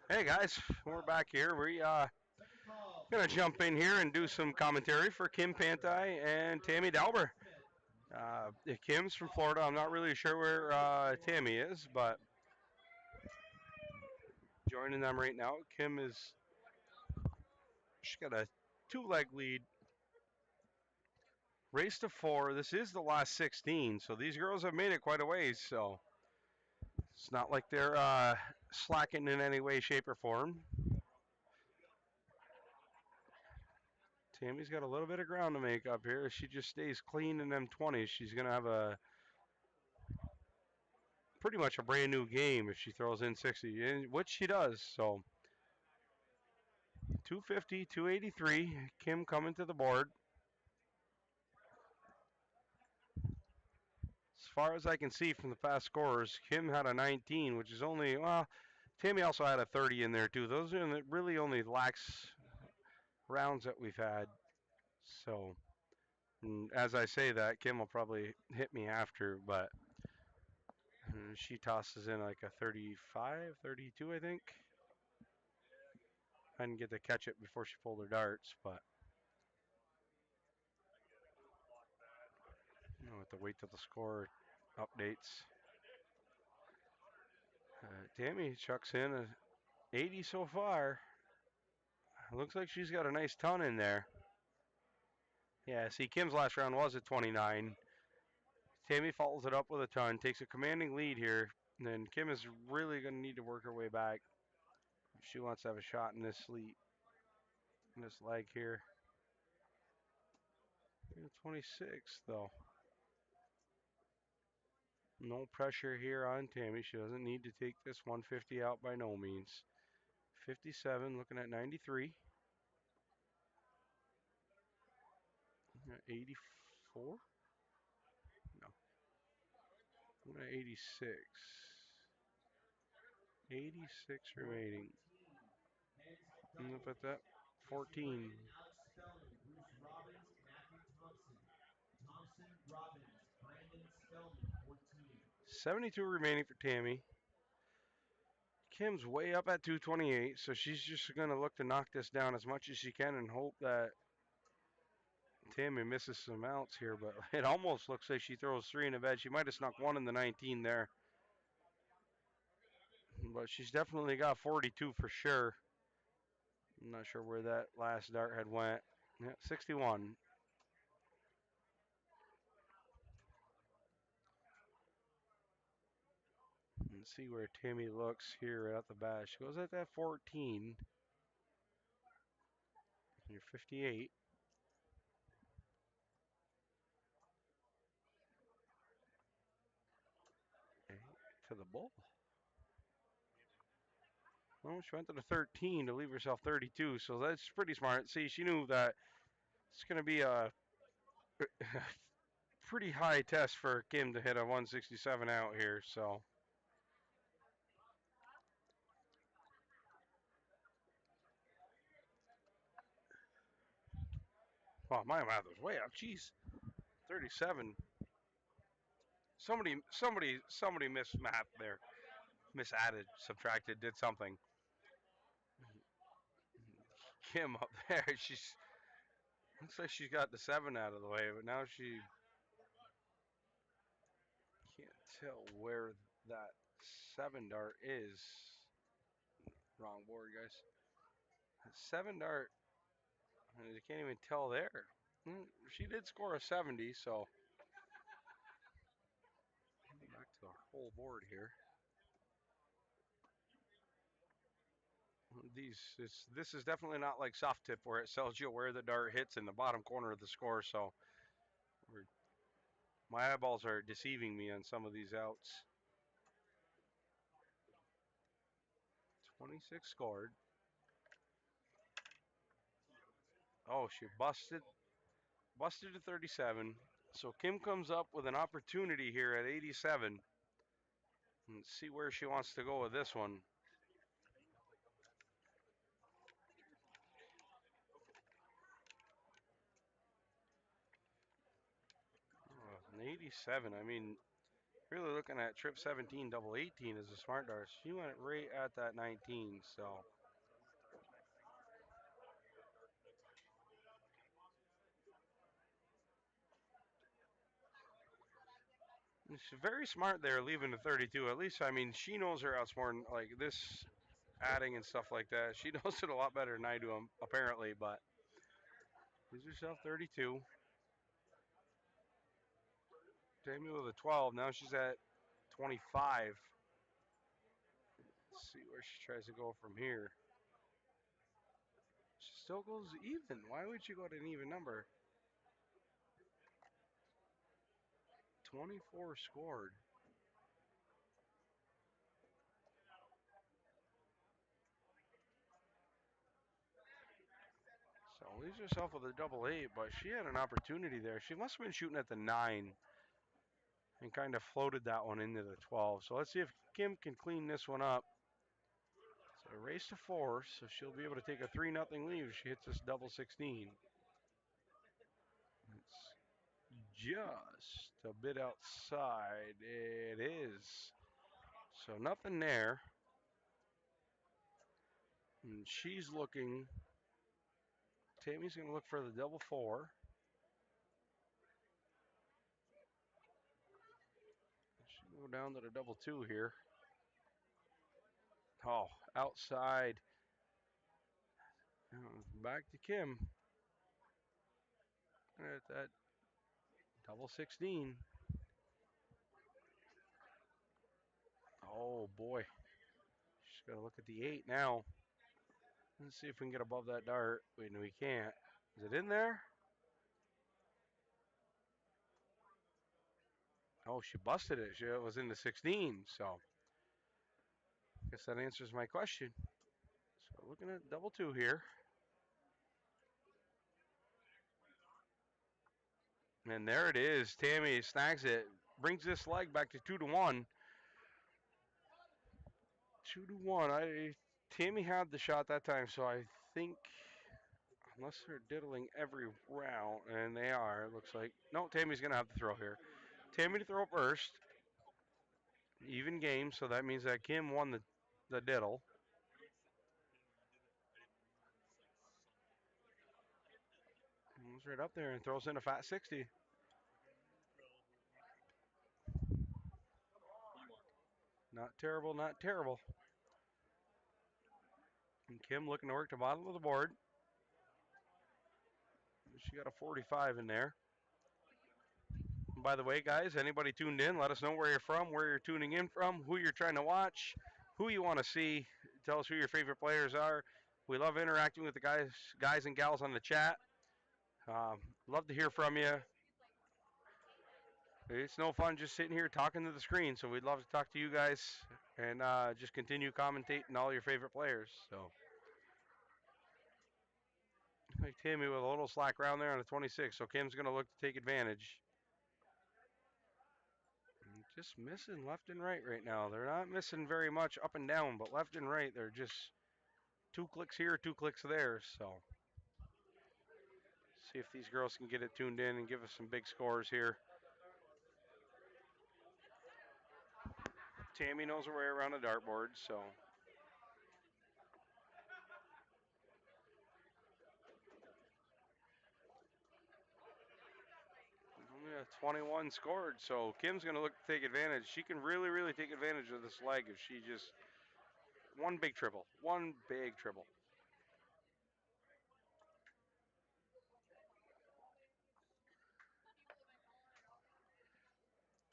Hey guys, we're back here. We Second call. gonna jump in here and do some commentary for Kim Panti and Tammy Dauber. Kim's from Florida. I'm not really sure where Tammy is, but joining them right now. Kim is she's got a 2-leg lead. Race to 4. This is the last 16, so these girls have made it quite a ways. So it's not like they're slacking in any way, shape, or form. Tammy's got a little bit of ground to make up here. If she just stays clean in them 20s, she's going to have a pretty much a brand new game if she throws in 60, which she does. So 250, 283. Kim coming to the board. As far as I can see from the past scores, Kim had a 19, which is only, well, Tammy also had a 30 in there too. Those are really only lax rounds that we've had. So, as I say that, Kim will probably hit me after, but she tosses in like a 35, 32, I think. I didn't get to catch it before she pulled her darts, but I'll have to wait till the score updates. Tammy chucks in a 80 so far. Looks like she's got a nice ton in there. Yeah, see, Kim's last round was at 29. Tammy follows it up with a ton, takes a commanding lead here. And then Kim is really going to need to work her way back. She wants to have a shot in this leg here. 26 though. No pressure here on Tammy. She doesn't need to take this 150 out by no means. 57, looking at 93. 84? No. Looking at 86. 86 remaining. And up at that 14. Alex Spellman, Bruce Robbins, Matthew Thompson. Thompson, Robbins, Brandon Spellman, 14. 72 remaining for Tammy. Kim's way up at 228, so she's just going to look to knock this down as much as she can and hope that Tammy misses some outs here, but it almost looks like she throws 3 in the bed. She might have snuck 1 in the 19 there. But she's definitely got 42 for sure. I'm not sure where that last dart had went. Yeah, 61. Let's see where Tammy looks here at the bat. She goes at that 14. You're 58. Okay, to the bull. Well, she went to the 13 to leave herself 32, so that's pretty smart. See, she knew that it's going to be a pretty high test for Kim to hit a 167 out here, so. Wow, my math was way up. Jeez, 37. Somebody missed math there. Misadded, subtracted, did something. Kim up there, she's looks like she's got the 7 out of the way, but now she can't tell where that 7 dart is. Wrong board, guys. 7 dart, I can't even tell there. She did score a 70, so back to the whole board here. This is definitely not like soft tip where it tells you where the dart hits in the bottom corner of the score. So my eyeballs are deceiving me on some of these outs. 26 scored. Oh, she busted to 37. So Kim comes up with an opportunity here at 87. Let's see where she wants to go with this one. An 87. I mean, Really looking at trip 17, double 18 as a smart dart. She went right at that 19, so. She's very smart there, leaving the 32. At least, I mean, she knows her outs more than like this adding and stuff like that. She knows it a lot better than I do, apparently, but gives herself 32. Jamie with a 12. Now she's at 25. Let's see where she tries to go from here. She still goes even. Why would you go to an even number? 24 scored. So leaves herself with a double 8, but she had an opportunity there. She must have been shooting at the 9 and kind of floated that one into the 12. So let's see if Kim can clean this one up. So a race to 4, so she'll be able to take a 3-0 lead if she hits this double 16. It's just a bit outside. It is. So nothing there. And she's looking. Tammy's going to look for the double 4. She'll go down to the double 2 here. Oh, outside. Back to Kim. At that double 16. Oh boy. She's got to look at the 8 now. Let's see if we can get above that dart. Wait, no, we can't. Is it in there? Oh, she busted it. It was in the 16. So, guess that answers my question. So, looking at double 2 here. And there it is. Tammy snags it. Brings this leg back to 2-1. 2-1. Tammy had the shot that time, so I think unless they're diddling every round, and they are, it looks like. No, Tammy's going to have to throw here. Tammy to throw first. Even game, so that means that Kim won the diddle. Comes right up there and throws in a fat 60. Not terrible, not terrible. And Kim looking to work the bottom of the board. She got a 45 in there. And by the way, guys, anybody tuned in, let us know where you're from, where you're tuning in from, who you're trying to watch, who you want to see. Tell us who your favorite players are. We love interacting with the guys and gals on the chat. Love to hear from you. It's no fun just sitting here talking to the screen, so we'd love to talk to you guys and just continue commentating all your favorite players. So, like Tammy with a little slack round there on the 26, so Kim's going to look to take advantage. Just missing left and right now. They're not missing very much up and down, but left and right, they're just 2 clicks here, 2 clicks there. So, see if these girls can get it tuned in and give us some big scores here. Tammy knows her way around a dartboard, so. Only a 21 scored, so Kim's going to look to take advantage. She can really, really take advantage of this leg if she just one big triple.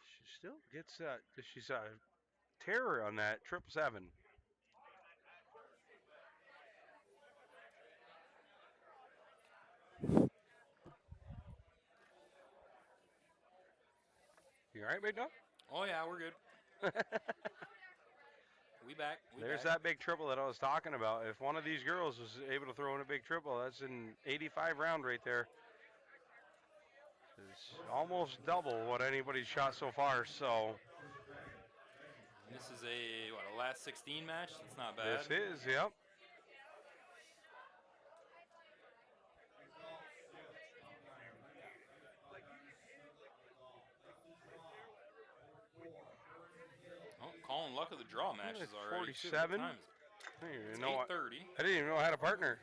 She still gets that. She's a terror on that 777. You all right, big dog? Oh yeah, we're good. We back. There's that big triple that I was talking about. If one of these girls was able to throw in a big triple, that's an 85 round right there. It's almost double what anybody's shot so far. So And this is a last 16 match. That's not bad. This is, yep. luck of the draw matches It's already. too. 47. What time is it? I didn't even It's know 8:30. I didn't even know I had a partner.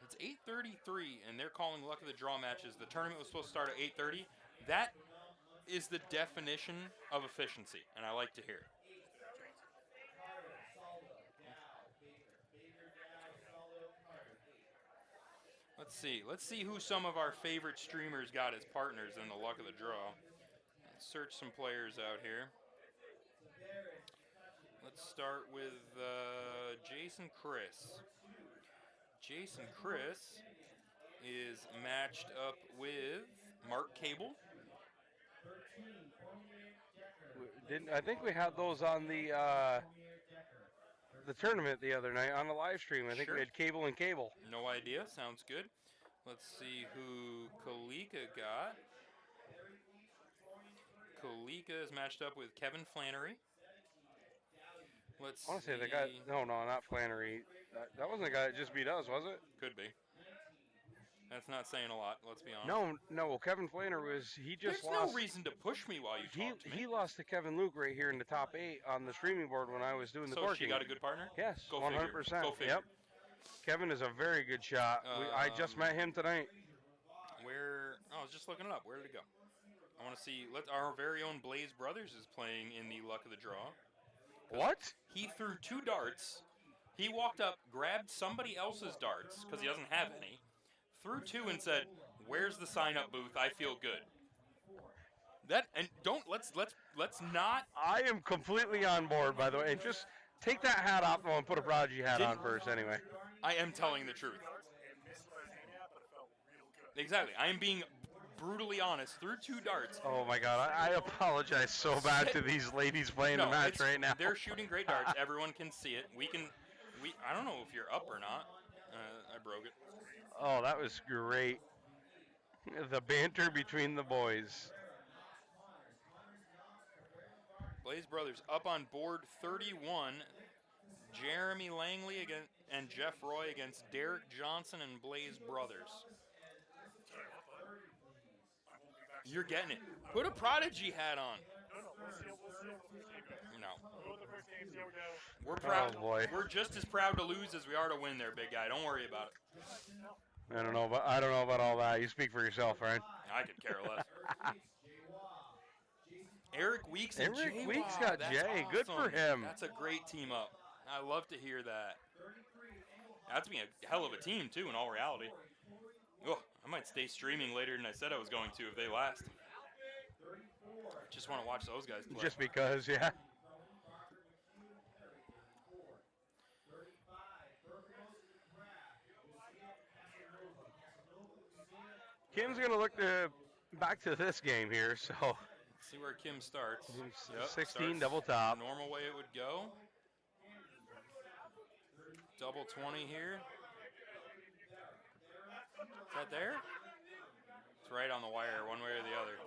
It's 8:33, and they're calling luck of the draw matches. The tournament was supposed to start at 8:30. That is the definition of efficiency, and I like to hear it. Let's see. Let's see who some of our favorite streamers got as partners in the luck of the draw. Let's search some players out here. Let's start with Jason Chris. Jason Chris is matched up with Mark Cable. I think we had those on the tournament the other night on the live stream. I think Sure. we had Cable and Cable. No idea. Sounds good. Let's see who Kalika got. Kalika is matched up with Kevin Flannery. Let's I want to say see. the guy. No, not Flannery. That wasn't the guy that just beat us, was it? Could be. That's not saying a lot. Let's be honest. No. Kevin Flannery was. He just There's lost. no reason to push me while you talk to me. He lost to Kevin Luke right here in the top 8 on the streaming board when I was doing the So corking. she got a good partner? Yes, Go 100%. figure. Go figure. Yep. Kevin is a very good shot. I just met him tonight. I was just looking it up. Where did it go? I want to see. Our very own Blaze Brothers is playing in the luck of the draw. What? He threw 2 darts. He walked up, grabbed somebody else's darts because he doesn't have any. Threw 2 and said, "Where's the sign-up booth? I feel good." Let's not. I am completely on board, by the way. And just take that hat off and put a Prodigy hat on first, anyway. I am telling the truth. Exactly. I am being brutally honest. Threw 2 darts. Oh my God! I apologize so bad to these ladies playing the match right now. They're shooting great darts. Everyone can see it. I don't know if you're up or not. I broke it. Oh, that was great. The banter between the boys. Blaze Brothers up on board 31. Jeremy Langley and Jeff Roy against Derek Johnson and Blaze Brothers. You're getting it. Put a Prodigy hat on. No. We're proud. Oh, boy. We're just as proud to lose as we are to win there, big guy. Don't worry about it. I don't know about all that. You speak for yourself, right? I could care less. Eric Weeks and Eric Jay. Weeks Wow, got that's Jay. Good for awesome. him. That's a great team up. I love to hear that. That's being a hell of a team, too, in all reality. Oh, I might stay streaming later than I said I was going to if they last. Just want to watch those guys play. Just because, yeah. Kim's going to look back to this game here, so. Let's see where Kim starts. 16 starts double top. Normal way it would go. Double 20 here. Is that there? It's right on the wire, one way or the other.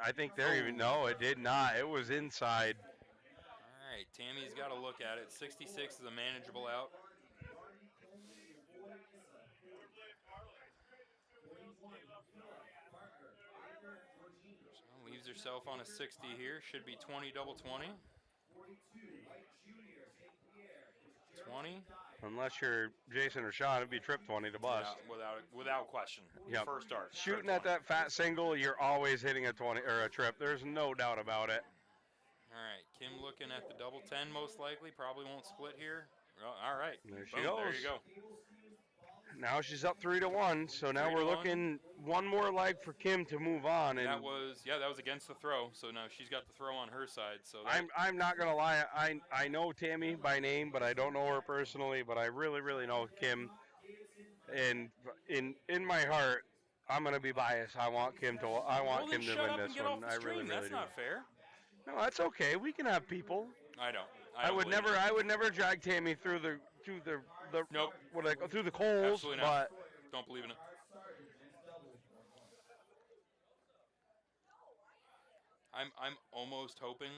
I think they're even. No, it did not. It was inside. All right, Tammy's got to look at it. 66 is a manageable out. So leaves herself on a 60 here. Should be 20 double 20. 20. Unless you're Jason or Sean, it'd be trip 20 to bust. Without question. Yep. First dart. Shooting at that fat single, you're always hitting a 20 or a trip. There's no doubt about it. All right, Kim looking at the double 10 most likely. Probably won't split here. All right. There she Boom, goes. There you go. Now she's up 3-1, so now 3-1. we're looking one more leg for Kim to move on. And That was against the throw. So now she's got the throw on her side. So I'm not gonna lie, I know Tammy by name, but I don't know her personally. But I really know Kim, and in my heart, I'm gonna be biased. I want Kim to win this one. I really That's do. not fair. No, that's okay. We can have people. I don't. I would believe never drag Tammy through the Nope. through the coals. Absolutely But not. Don't believe in it. I'm almost hoping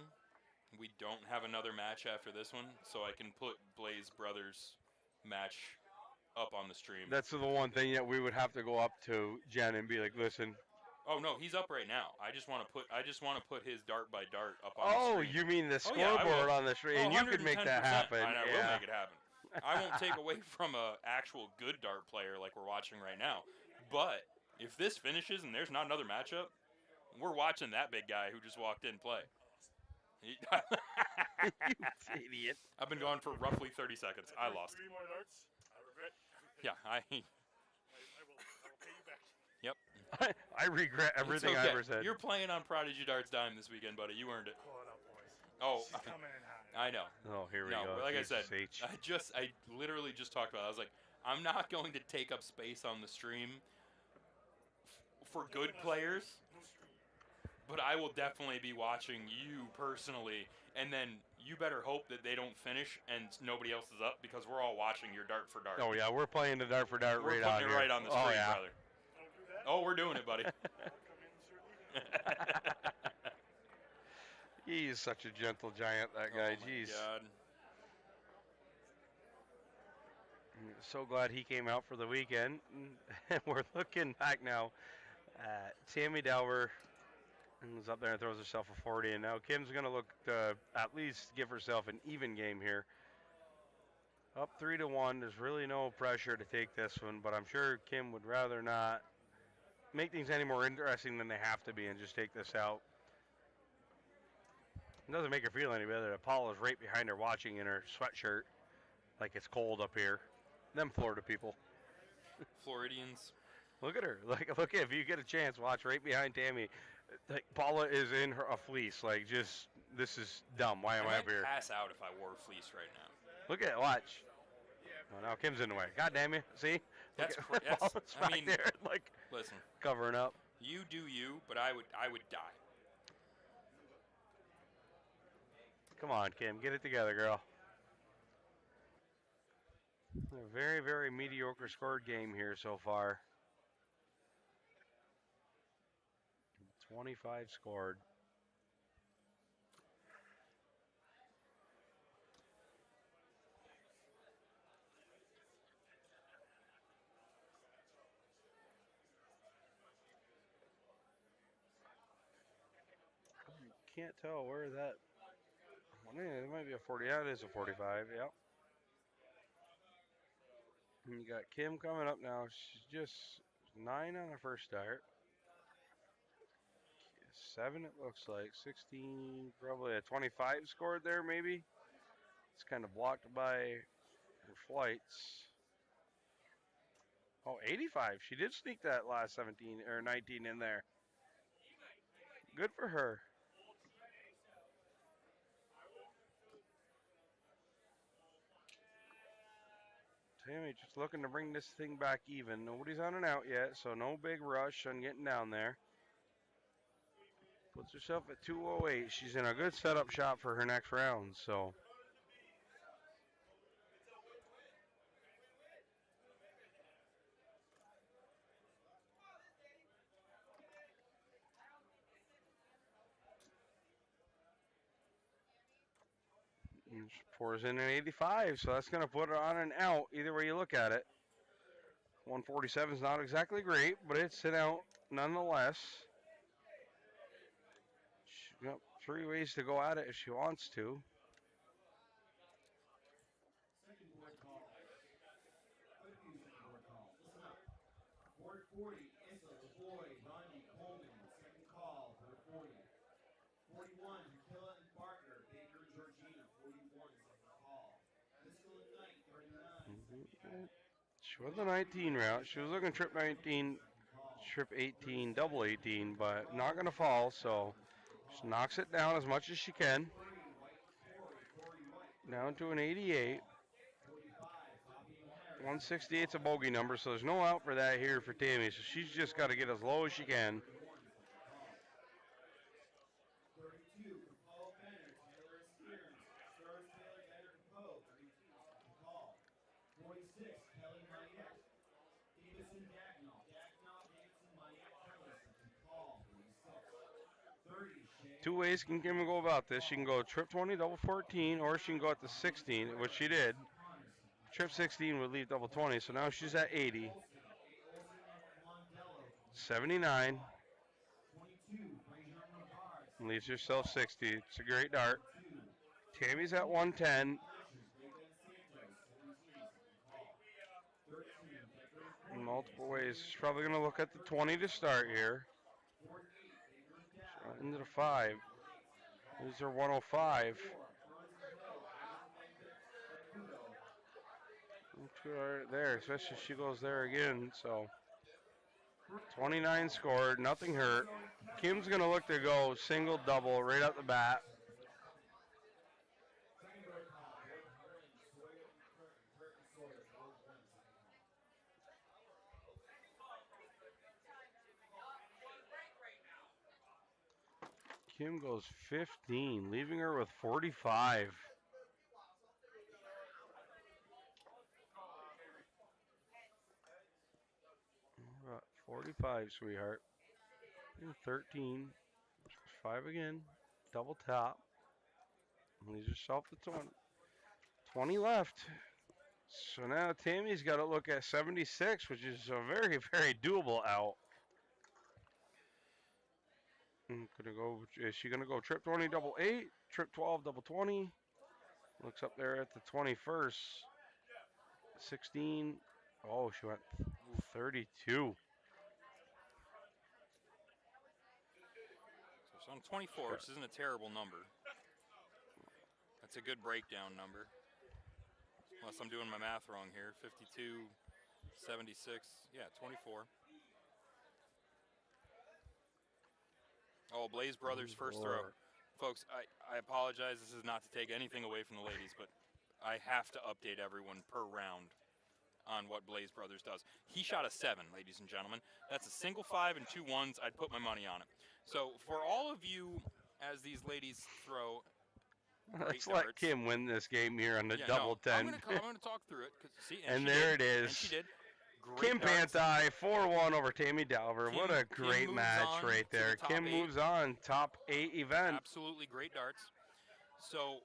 we don't have another match after this one, so I can put Blaze Brothers match up on the stream. that's the one thing that we would have to go up to Jen and be like, listen, Oh no, he's up right now. I just want to put his dart by dart up on the Oh, screen. you mean the Oh, yeah, I scoreboard will. on the screen? Oh, And you could make that 110%, happen. And I will yeah. make it happen. I won't take away from a actual good dart player like we're watching right now. But if this finishes and there's not another matchup, we're watching that big guy who just walked in play. You idiot. I've been gone for roughly 30 seconds. I lost. 3 more darts. I regret. Yeah, I will pay you back. Yep. I regret everything It's I okay. ever said. You're playing on Prodigy Darts Dime this weekend, buddy. You earned it. Pull it up, boys. Oh, She's coming in hot. I know. Oh, here we No, go. but like Jesus I said, H. I literally just talked about it. I was like, I'm not going to take up space on the stream for good players, but I will definitely be watching you personally, and then you better hope that they don't finish and nobody else is up because we're all watching your dart for dart. Oh, yeah, we're playing the dart for dart We're right putting on it here. right on the screen, oh, yeah. brother. Don't do that. Oh, we're doing it, buddy. Come in, certainly. He's such a gentle giant, that guy. Oh my Jeez. God. I'm so glad he came out for the weekend. We're looking back now at Tammy Delver is up there and throws herself a 40, and now Kim's going to look to at least give herself an even game here. Up 3-1. There's really no pressure to take this one, but I'm sure Kim would rather not make things any more interesting than they have to be and just take this out. It doesn't make her feel any better that Paula's right behind her watching in her sweatshirt like it's cold up here. Them Florida people. Floridians. Look at her. Look, if you get a chance, watch right behind Tammy. Like, Paula is in a fleece. Like, just, this is dumb. Why am I up here? I'd pass out if I wore a fleece right now. Look at it. Watch. Oh, now Kim's in the way. God damn you. See? That's Look at Paula's I right mean, there, like, listen. covering up. You do you, but I would die. Come on, Kim. Get it together, girl. A very, very mediocre scored game here so far. 25 scored. Can't tell where that. It might be a 40. Yeah, it is a 45. Yep. And you got Kim coming up now. She's just 9 on the first start. 7 it looks like. 16, probably a 25 scored there maybe. It's kind of blocked by her flights. Oh, 85. She did sneak that last 17 or 19 in there. Good for her. Tammy just looking to bring this thing back even. Nobody's on and out yet, so no big rush on getting down there. Puts herself at 208. She's in a good setup shot for her next round, so. And she pours in an 85, so that's going to put her on and out, either way you look at it. 147 is not exactly great, but it's an out nonetheless. She's got 3 ways to go at it if she wants to. Second board call. Quite a few second board calls. Listen up. Board 40, Issa, LaVoy, Bundy, Coleman. Second call, board 40. 41, Killa and Barker, Baker, Georgina. 41, second call. Driscoll and Knight, 39. She was a 19 route. She was looking trip 19, trip 18, double 18, but not going to fall, so she knocks it down as much as she can. Down to an 88. 168 is a bogey number, so there's no out for that here for Tammy, so she's just got to get as low as she can. 32, Paula Banter, Taylor and Stearns. Stars, Taylor, Banter, Capoe. 32, second call. 46, Kelly Mayette. Davison, Dagnal. Dagnal, Davidson, Mayette, Kelly. Second call. 46. 30, Shea. 2 ways Kim can go about this. She can go trip 20, double 14, or she can go at the 16, which she did. Trip 16 would leave double 20, so now she's at 80. 79. Leaves herself 60. It's a great dart. Tammy's at 110. In multiple ways. She's probably going to look at the 20 to start here. Into the 5. These are 105. Right there, especially if she goes there again. So 29 scored, nothing hurt. Kim's going to look to go single, double right at the bat. Kim goes 15, leaving her with 45. 45, sweetheart. 13. 5 again. Double top. Leaves yourself the 20. 20 left. So now Tammy's got to look at 76, which is a very, very doable out. Gonna go. Is she gonna go trip 20 double 8, trip 12 double 20? Looks up there at the 21st. 16. Oh, she went 32. So she's on 24, which isn't a terrible number. That's a good breakdown number. Unless I'm doing my math wrong here. 52, 76, yeah, 24. Oh, Blaze Brothers first throw. Folks, I apologize. This is not to take anything away from the ladies, but I have to update everyone per round on what Blaze Brothers does. He shot a 7, ladies and gentlemen. That's a single 5 and 2 1s. I'd put my money on it. So for all of you, as these ladies throw, let's let Kim win this game here on the double 10. I'm going to talk through it. See, and there it is. And she did. Kim Panti, 4-1 over Tammy Dalver. What a great match right there. Kim moves on, top 8 event. Absolutely great darts. So,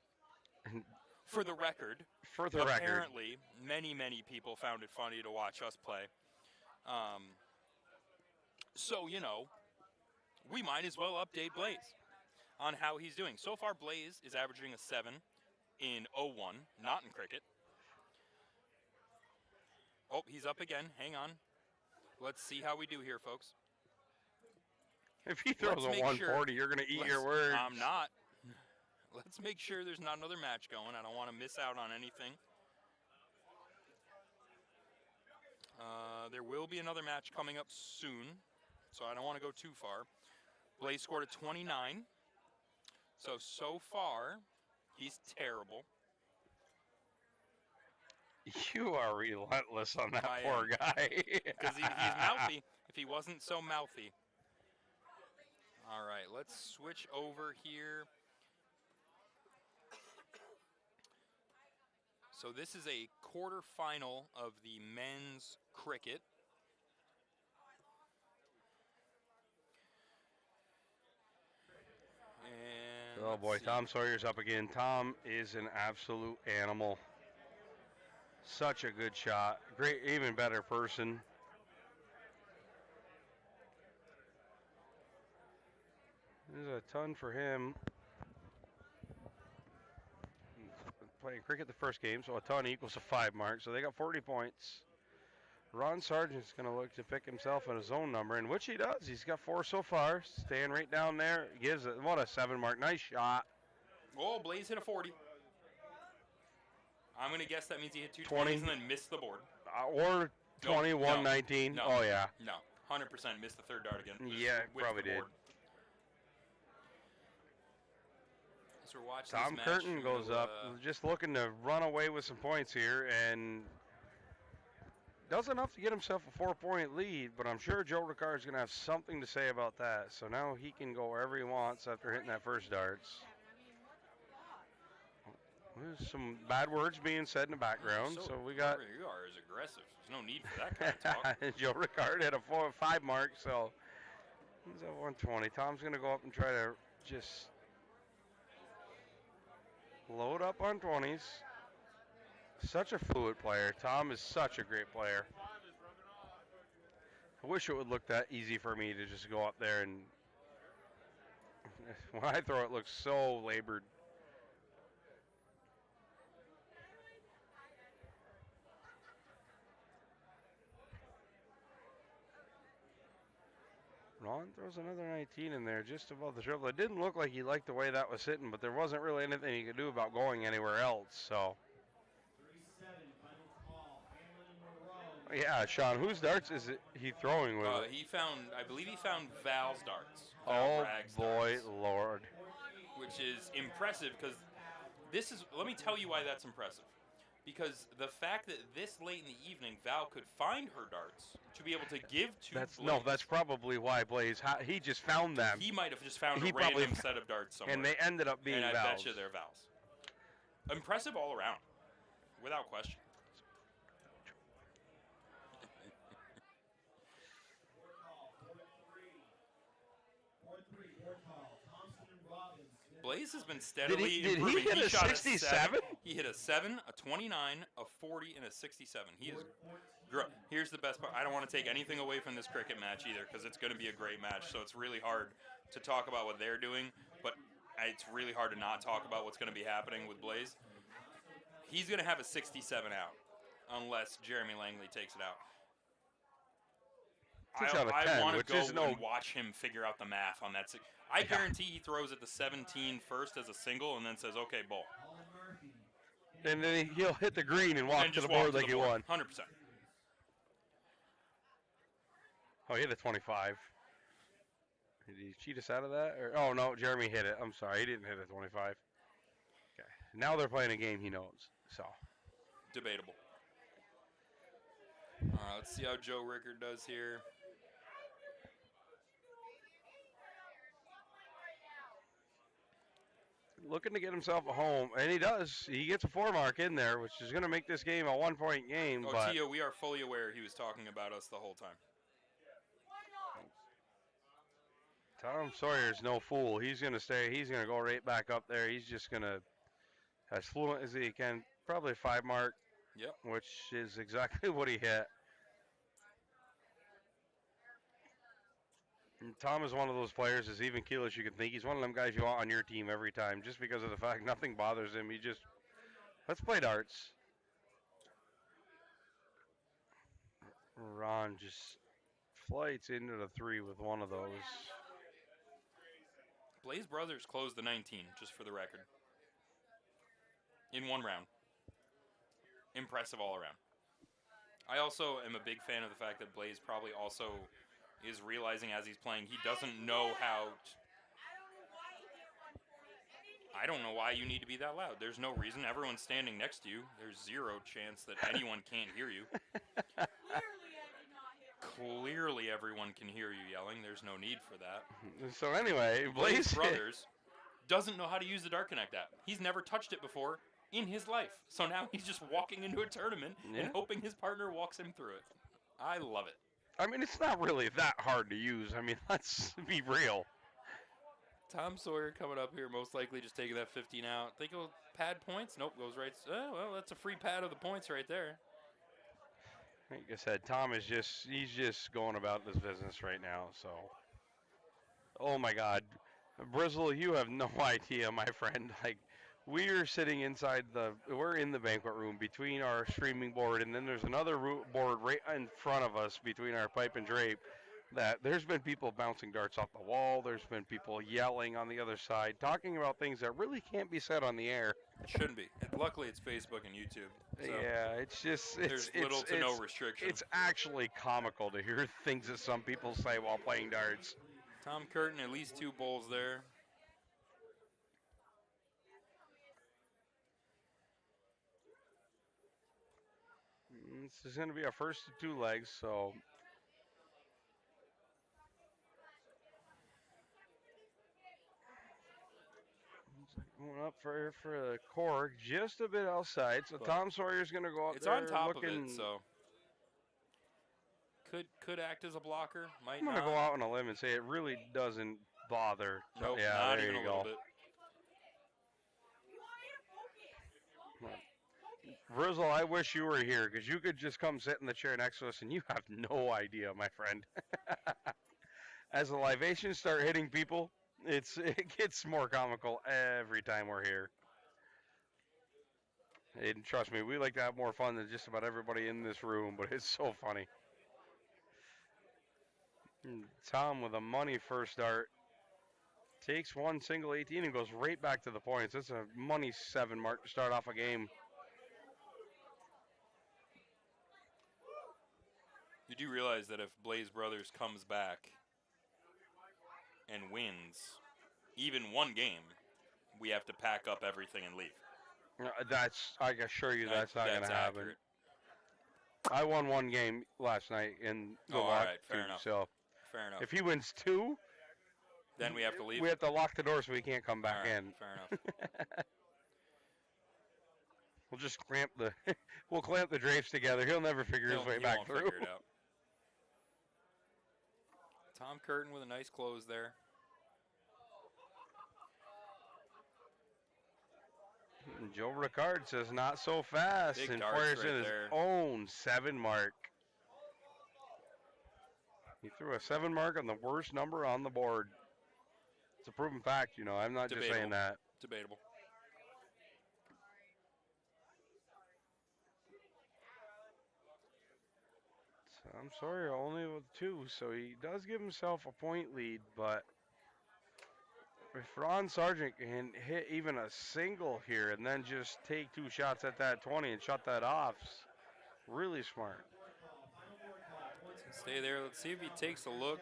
for the record, apparently many, many people found it funny to watch us play. So, you know, we might as well update Blaze on how he's doing. So far, Blaze is averaging a 7 in 01, not in cricket. Oh, he's up again. Hang on. Let's see how we do here, folks. If he throws a 140, you're going to eat your words. I'm not. Let's make sure there's not another match going. I don't want to miss out on anything. There will be another match coming up soon, so I don't want to go too far. Blaze scored a 29. So far, he's terrible. You are relentless on that poor guy. Because he's mouthy. If he wasn't so mouthy. All right, let's switch over here. So this is a quarterfinal of the men's cricket. And oh boy, Tom Sawyer's up again. Tom is an absolute animal. Such a good shot. Great, even better person. There's a ton for him. Playing cricket the first game, so a ton equals a 5 mark. So they got 40 points. Ron Sargent's going to look to pick himself in his own number, and which he does. He's got 4 so far. Staying right down there. Gives it, what a 7 mark. Nice shot. Oh, Blaze hit a 40. I'm going to guess that means he hit 2 20s and then missed the board. Or 21, 19. No, oh, yeah. No, 100% missed the third dart again. Yeah, probably did. So we're watching Tom Curtin goes up, just looking to run away with some points here, and does enough to get himself a 4-point lead, but I'm sure Joe Ricard's going to have something to say about that. So now he can go wherever he wants after hitting that first darts. There's some bad words being said in the background, so we got... You are as aggressive. There's no need for that kind of talk. Joe Ricard had a 5 mark, so he's at 120. Tom's going to go up and try to just load up on 20s. Such a fluid player. Tom is such a great player. I wish it would look that easy for me to just go up there and When I throw it looks so labored. Ron throws another 19 in there just above the triple. It didn't look like he liked the way that was hitting, but there wasn't really anything he could do about going anywhere else. So, 37, final call. Hamlin and Moreau. yeah, Sean, whose darts is he throwing with it? He found, I believe he found Val's darts. Val Oh, Bragg's boy, darts, Lord. which is impressive because this is, let me tell you why that's impressive. Because the fact that this late in the evening, Val could find her darts to be able to give to Blaze. That's probably why Blaze, he just found them. He might have just found He a random probably- set of darts somewhere. And they ended up being and I Val's. bet you they're Val's. Impressive all around, without question. Blaze has been steadily Did he improving. hit a shot 67? He hit a 7, a 29, a 40, and a 67. He is. Here's the best part. I don't want to take anything away from this cricket match either because it's going to be a great match. So it's really hard to talk about what they're doing, but it's really hard to not talk about what's going to be happening with Blaze. He's going to have a 67 out unless Jeremy Langley takes it out. 6 out of 10, I want to which go is no- and watch him figure out the math on that. I guarantee he throws at the 17 first as a single and then says, okay, ball. And then he'll hit the green and walk And to the just walk board to like the he board. won. 100%. Oh, he hit a 25. Did he cheat us out of that? Or, oh, no, Jeremy hit it. I'm sorry, he didn't hit a 25. Okay. Now they're playing a game he knows. So. Debatable. All right, let's see how Joe Rickard does here. Looking to get himself a home, and he does. He gets a 4 mark in there, which is going to make this game a 1-point game. Oh, but Tio, we are fully aware he was talking about us the whole time. Tom Sawyer's no fool. He's going to stay. He's going to go right back up there. He's just going to, as fluent as he can, probably a 5 mark. Yep. Which is exactly what he hit. And Tom is one of those players, as even keel as you can think. He's one of them guys you want on your team every time, just because of the fact nothing bothers him. He just, let's play darts. Ron just flights into the 3 with one of those. Blaze Brothers closed the 19, just for the record. In 1 round. Impressive all around. I also am a big fan of the fact that Blaze probably also is realizing as he's playing he doesn't know how I don't know why you need to be that loud. There's no reason. Everyone's standing next to you. There's 0 chance that anyone can't hear you. Clearly everyone can hear you yelling. There's no need for that. So anyway, Blaze Brothers doesn't know how to use the Dark Connect app. He's never touched it before in his life. So now he's just walking into a tournament and hoping his partner walks him through it. I love it. I mean, it's not really that hard to use. I mean, let's be real. Tom Sawyer coming up here, most likely just taking that 15 out. Think he'll pad points? Nope, goes right. Oh, well, that's a free pad of the points right there. Like I said, Tom is he's just going about this business right now, so. Oh my God. Brizzle, you have no idea, my friend. Like, we're sitting we're in the banquet room between our streaming board, and then there's another board right in front of us between our pipe and drape. That there's been people bouncing darts off the wall. There's been people yelling on the other side, talking about things that really can't be said on the air. It shouldn't be. Luckily, it's Facebook and YouTube. So yeah, it's just there's little to no restriction. It's actually comical to hear things that some people say while playing darts. Tom Curtin, at least 2 bowls there. This is going to be our first of 2 legs, so. Going up for the cork, just a bit outside. So But Tom Sawyer's going to go up it's there on top looking, of it, so could act as a blocker. Might I'm going to not. go out on a limb and say it really doesn't bother. Nope, yeah, not there even you a little go. bit. Rizzle, I wish you were here because you could just come sit in the chair next to us and you have no idea, my friend. As the libations start hitting people It gets more comical every time we're here. And trust me, we like to have more fun than just about everybody in this room, but it's so funny. Tom with a money first dart. Takes one single 18 and goes right back to the points. That's a money 7 mark to start off a game. You do realize that if Blaze Brothers comes back and wins even one game, we have to pack up everything and leave. I can assure you that's not going to happen. Accurate. I won one game last night in the all lock. right, fair enough. So Fair enough. if he wins 2, then we have to leave. We have to lock the door so he can't come back in. Fair enough. We'll just clamp the drapes together. He'll never figure his way back through. Figure it out. Tom Curtin with a nice close there. And Joe Ricard says not so fast. Big and darts fires right in his there. own 7 mark. He threw a 7 mark on the worst number on the board. It's a proven fact, I'm not just saying that. Debatable. So I'm sorry, only with 2, so he does give himself a point lead, but if Ron Sargent can hit even a single here and then just take 2 shots at that 20 and shut that off, really smart. Stay there. Let's see if he takes a look.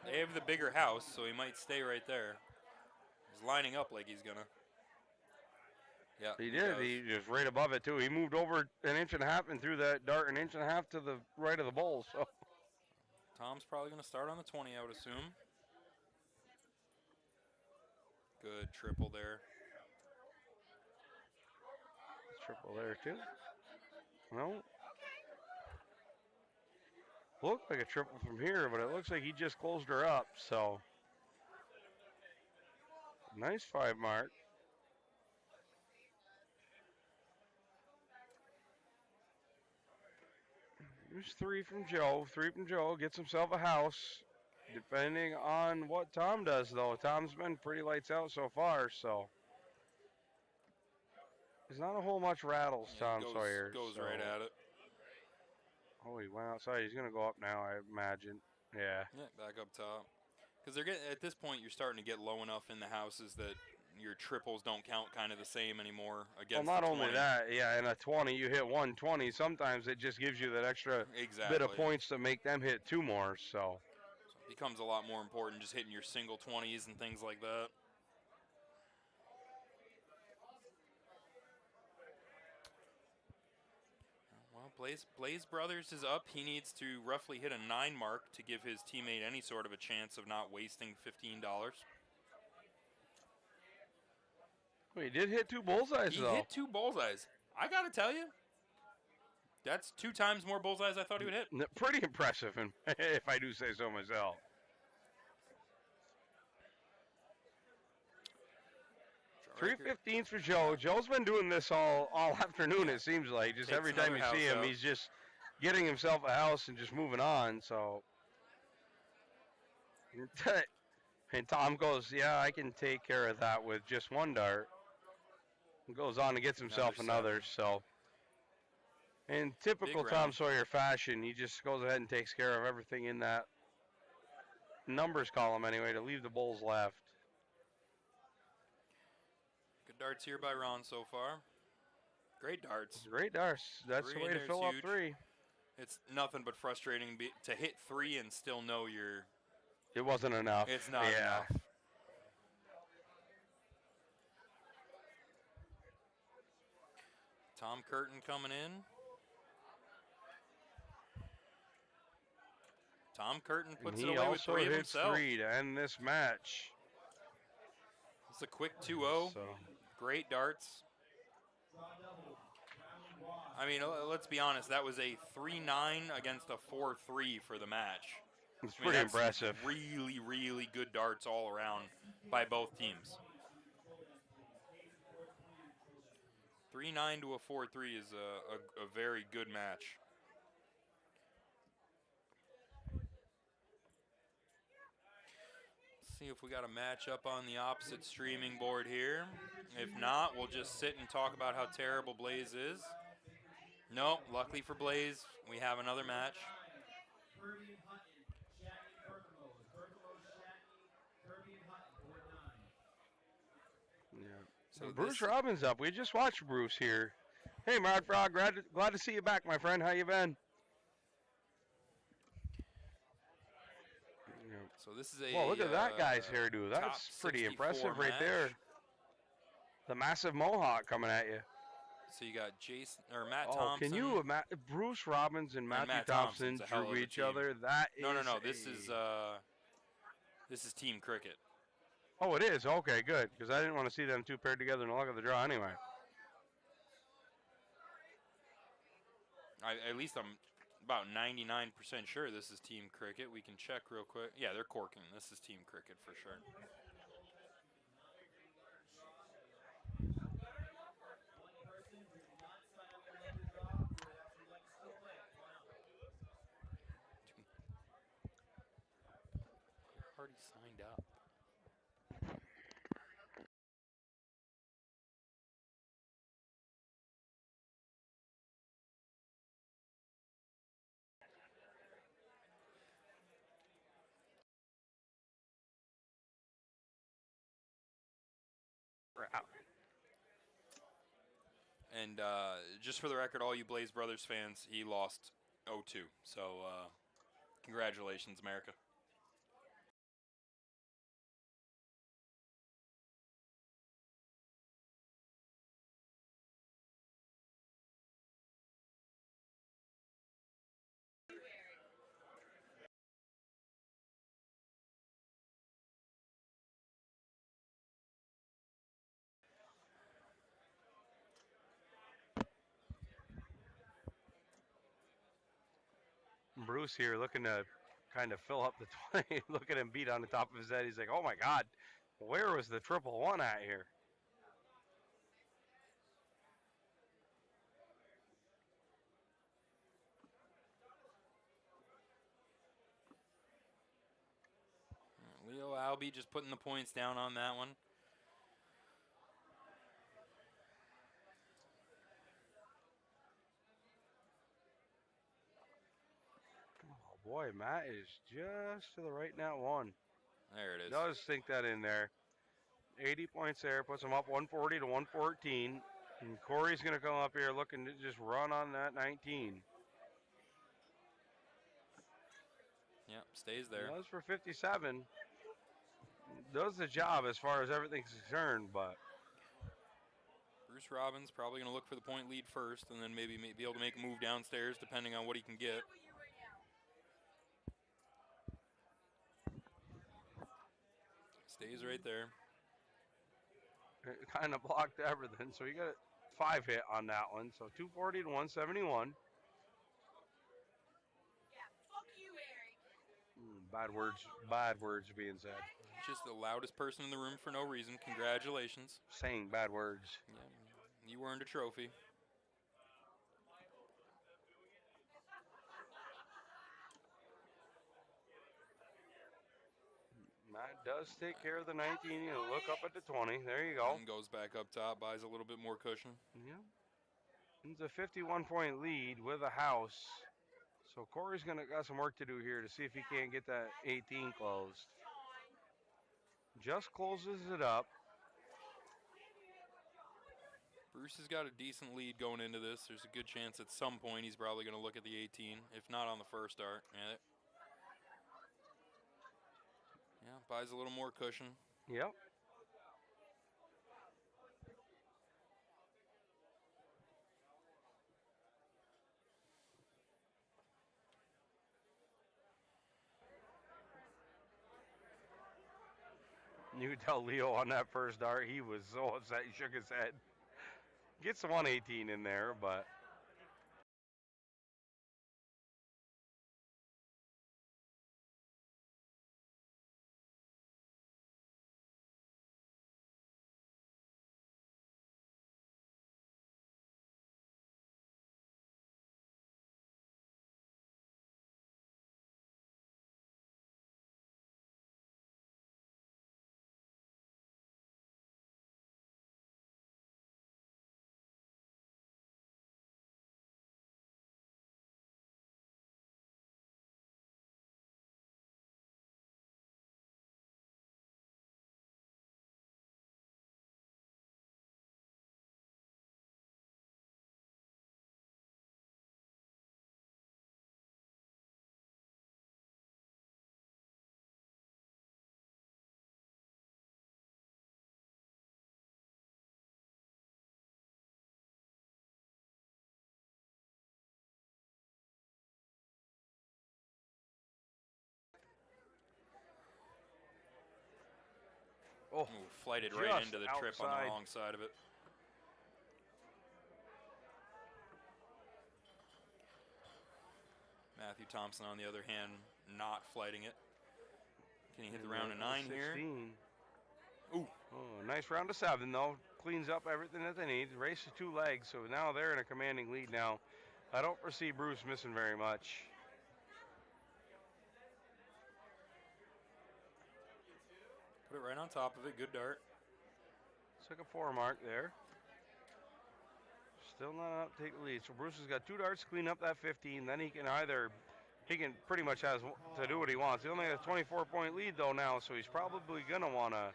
They have the bigger house, so he might stay right there. He's lining up like he's gonna. Yeah, he did. He was right above it too. He moved over 1.5 inches and threw that dart 1.5 inches to the right of the bowl. So Tom's probably gonna start on the 20, I would assume. Good triple there. Triple there too. No. Looked like a triple from here, but it looks like he just closed her up. So nice 5 mark. Here's 3 from Joe. 3 from Joe. Gets himself a house. Depending on what Tom does, though. Tom's been pretty lights out so far, so. There's not a whole much rattles, Tom Sawyer. Goes right at it. Oh, he went outside. He's going to go up now, I imagine. Yeah. Yeah, back up top. Because they're getting, at this point, you're starting to get low enough in the houses that your triples don't count kind of the same anymore against Well, not the only 20. that, yeah, in a 20, you hit 120. Sometimes it just gives you that extra bit of points to make them hit 2 more, so. It becomes a lot more important just hitting your single 20s and things like that. Well, Blaze Brothers is up. He needs to roughly hit a 9 mark to give his teammate any sort of a chance of not wasting $15. Well, he did hit 2 bullseyes, though. He hit 2 bullseyes. I got to tell you, that's 2 times more bullseyes I thought he would hit. Pretty impressive, if I do say so myself. Right 315s for Joe. Joe's been doing this all afternoon, it seems like. Just every time you see him, he's just getting himself a house and just moving on, so. And Tom goes, yeah, I can take care of that with just 1 dart. And goes on and gets himself another, so. In typical Tom Sawyer fashion, he just goes ahead and takes care of everything in that numbers column anyway to leave the bulls left. Good darts here by Ron so far. Great darts. Great darts. That's the way to fill up 3. It's nothing but frustrating to hit 3 and still know you're... It wasn't enough. It's not enough. Tom Curtin coming in. Tom Curtin puts it away with 3 of himself. He also hits 3 to end this match. It's a quick 2-0. So. Great darts. I mean, let's be honest. That was a 3-9 against a 4-3 for the match. It's pretty impressive. Really, really good darts all around by both teams. 3-9 to a 4-3 is a very good match. See if we got a match up on the opposite streaming board here. If not, we'll just sit and talk about how terrible Blaze is. No, luckily for Blaze, we have another match. Kirby and Hutton, Shatney, Bergamos, Shatney, Kirby and Hutton, board 9. Yeah. So Bruce this- Robbins up. We just watched Bruce here. Hey, Mad Frog, glad to see you back, my friend. How you been? Yeah. So this is a. Well, look at that guy's hairdo. top That's pretty 64 impressive right match. there. The massive mohawk coming at you. So you got Jason or Matt Oh, Thompson. can you imagine Bruce Robbins and Matthew Matt Thompson Thompson's a hell drew of a each team. other? That is No. This is Team Cricket. Oh, it is? Okay, good. Because I didn't want to see them two paired together in the luck of the draw anyway. At least I'm about 99% sure this is Team Cricket. We can check real quick. Yeah, they're corking. This is Team Cricket for sure. Already signed up. And just for the record, all you Blaze Brothers fans, he lost 0-2. So congratulations, America. Bruce here looking to kind of fill up the 20. Look at him beat on the top of his head. He's like, oh my God, where was the 111 at here? Leo Albee just putting the points down on that one. Oh boy, Matt is just to the right now one. There it is. Does sink that in there. 80 points there, puts him up 140 to 114. And Corey's going to come up here looking to just run on that 19. Yep, stays there. Does for 57. Does the job as far as everything's concerned, but Bruce Robbins probably going to look for the point lead first and then maybe be able to make a move downstairs depending on what he can get. Stays right there. it kind of blocked everything. So he got a 5 hit on that one. So 240 to 171. Bad words being said. Just the loudest person in the room for no reason. Congratulations. Saying bad words. Yeah, you earned a trophy. Matt does take care of the 19. He'll look up at the 20. There you go. And goes back up top, buys a little bit more cushion. Yeah. It's a 51-point lead with a house. So Corey's got some work to do here to see if he can't get that 18 closed. Just closes it up. Bruce has got a decent lead going into this. There's a good chance at some point he's probably going to look at the 18, if not on the first start. Yeah, buys a little more cushion. Yep. You could tell Leo on that first dart, he was so upset, he shook his head. Gets the 118 in there, but Oh, Ooh, flighted right just into the trip on outside. the wrong side of it. Matthew Thompson, on the other hand, not flighting it. Can he hit the round of 9 here? 16. Ooh. Oh, nice round of 7, though. Cleans up everything that they need. Race to 2 legs, so now they're in a commanding lead now. I don't foresee Bruce missing very much. Put it right on top of it. Good dart. Took a 4 mark there. Still not up to take the lead. So Bruce has got 2 darts to clean up that 15. Then he can pretty much has to do what he wants. He only has a 24-point lead though now, so he's probably gonna want to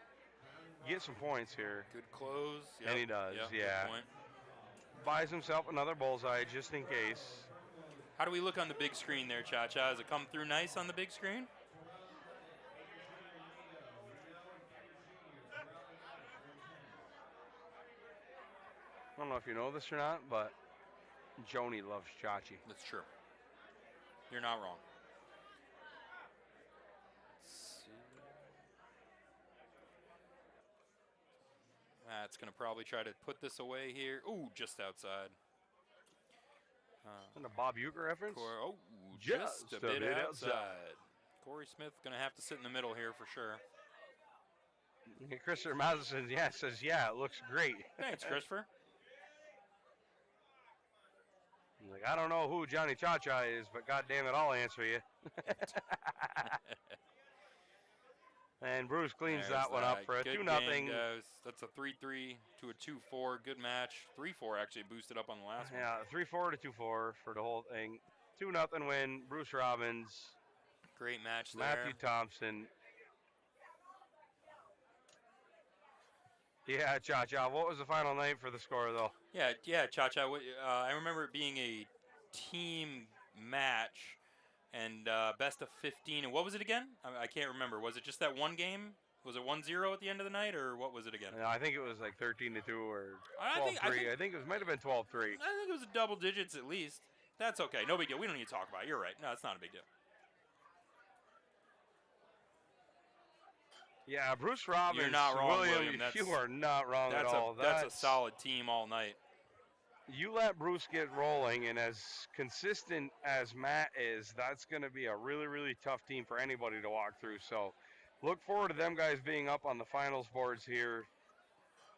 get some points here. Good close. Yep. And he does, Yep, yeah. good point. Buys himself another bullseye just in case. How do we look on the big screen there, Cha-Cha? Has it come through nice on the big screen? I don't know if you know this or not, but Joni loves Chachi. That's true. You're not wrong. Let's see. That's going to probably try to put this away here. Ooh, just outside. And a Bob Uecker reference? Oh, just a bit outside. Corey Smith going to have to sit in the middle here for sure. Christopher Matheson, says, it looks great. Thanks, Christopher. He's like, I don't know who Johnny Cha-Cha is, but God damn it, I'll answer you. And Bruce cleans that one up for a 2-0. That's a 3-3 to a 2-4. Good match. 3-4 actually boosted up on the last one. Yeah, 3-4 to 2-4 for the whole thing. 2-0 win. Bruce Robbins. Great match there. Matthew Thompson. Yeah, Cha-Cha. What was the final night for the score, though? Yeah, Cha-Cha. I remember it being a team match and best of 15. And what was it again? I can't remember. Was it just that one game? Was it 1-0 at the end of the night, or what was it again? I think it was like 13-2 or 12-3. I think it might have been 12-3. I think it was double digits at least. That's okay. No big deal. We don't need to talk about it. You're right. No, it's not a big deal. Yeah, Bruce Robbins. You're not wrong, William. You are not wrong at all. That's a solid team all night. You let Bruce get rolling, and as consistent as Matt is, that's going to be a really, really tough team for anybody to walk through. So look forward to them guys being up on the finals boards here.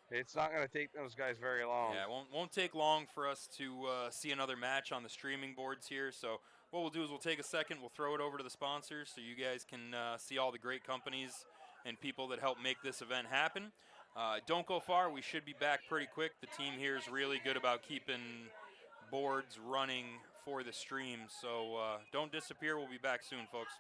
It's not going to take those guys very long. Yeah, it won't take long for us to see another match on the streaming boards here. So what we'll do is we'll take a second, we'll throw it over to the sponsors so you guys can see all the great companies and people that help make this event happen. Don't go far. We should be back pretty quick. The team here is really good about keeping boards running for the stream. So don't disappear. We'll be back soon, folks.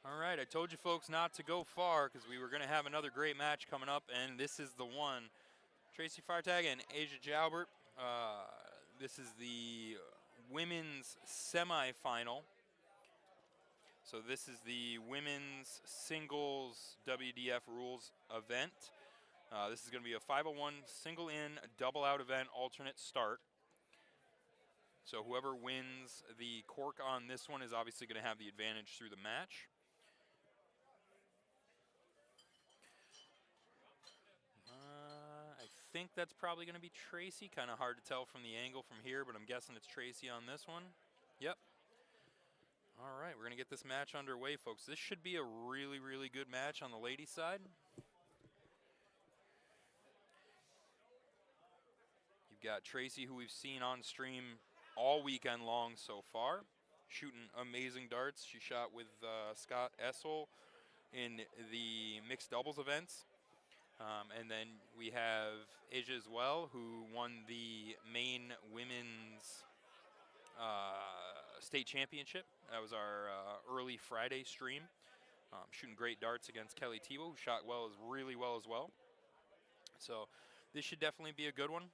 All right, I told you folks not to go far because we were going to have another great match coming up, and this is the one. Tracy Firetag and Asia Jalbert. This is the women's semifinal. So this is the women's singles WDF rules event. This is going to be a 501 single in, double out event, alternate start. So whoever wins the cork on this one is obviously going to have the advantage through the match. I think that's probably going to be Tracy. Kind of hard to tell from the angle from here, but I'm guessing it's Tracy on this one. Yep. All right, we're going to get this match underway, folks. This should be a really, really good match on the ladies' side. You've got Tracy, who we've seen on stream all weekend long so far, shooting amazing darts. She shot with Scott Essel in the mixed doubles events. And then we have Asia as well, who won the Maine women's state championship. That was our early Friday stream. Shooting great darts against Kelly Tebow, who shot really well as well. So this should definitely be a good one.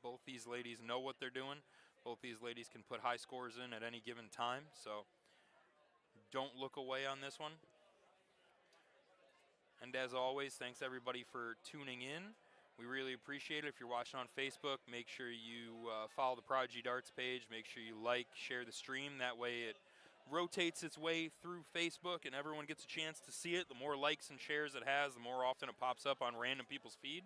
Both these ladies know what they're doing. Both these ladies can put high scores in at any given time. So don't look away on this one. And as always, thanks everybody for tuning in. We really appreciate it. If you're watching on Facebook, make sure you follow the Prodigy Darts page. Make sure you like, share the stream. That way it rotates its way through Facebook and everyone gets a chance to see it. The more likes and shares it has, the more often it pops up on random people's feed.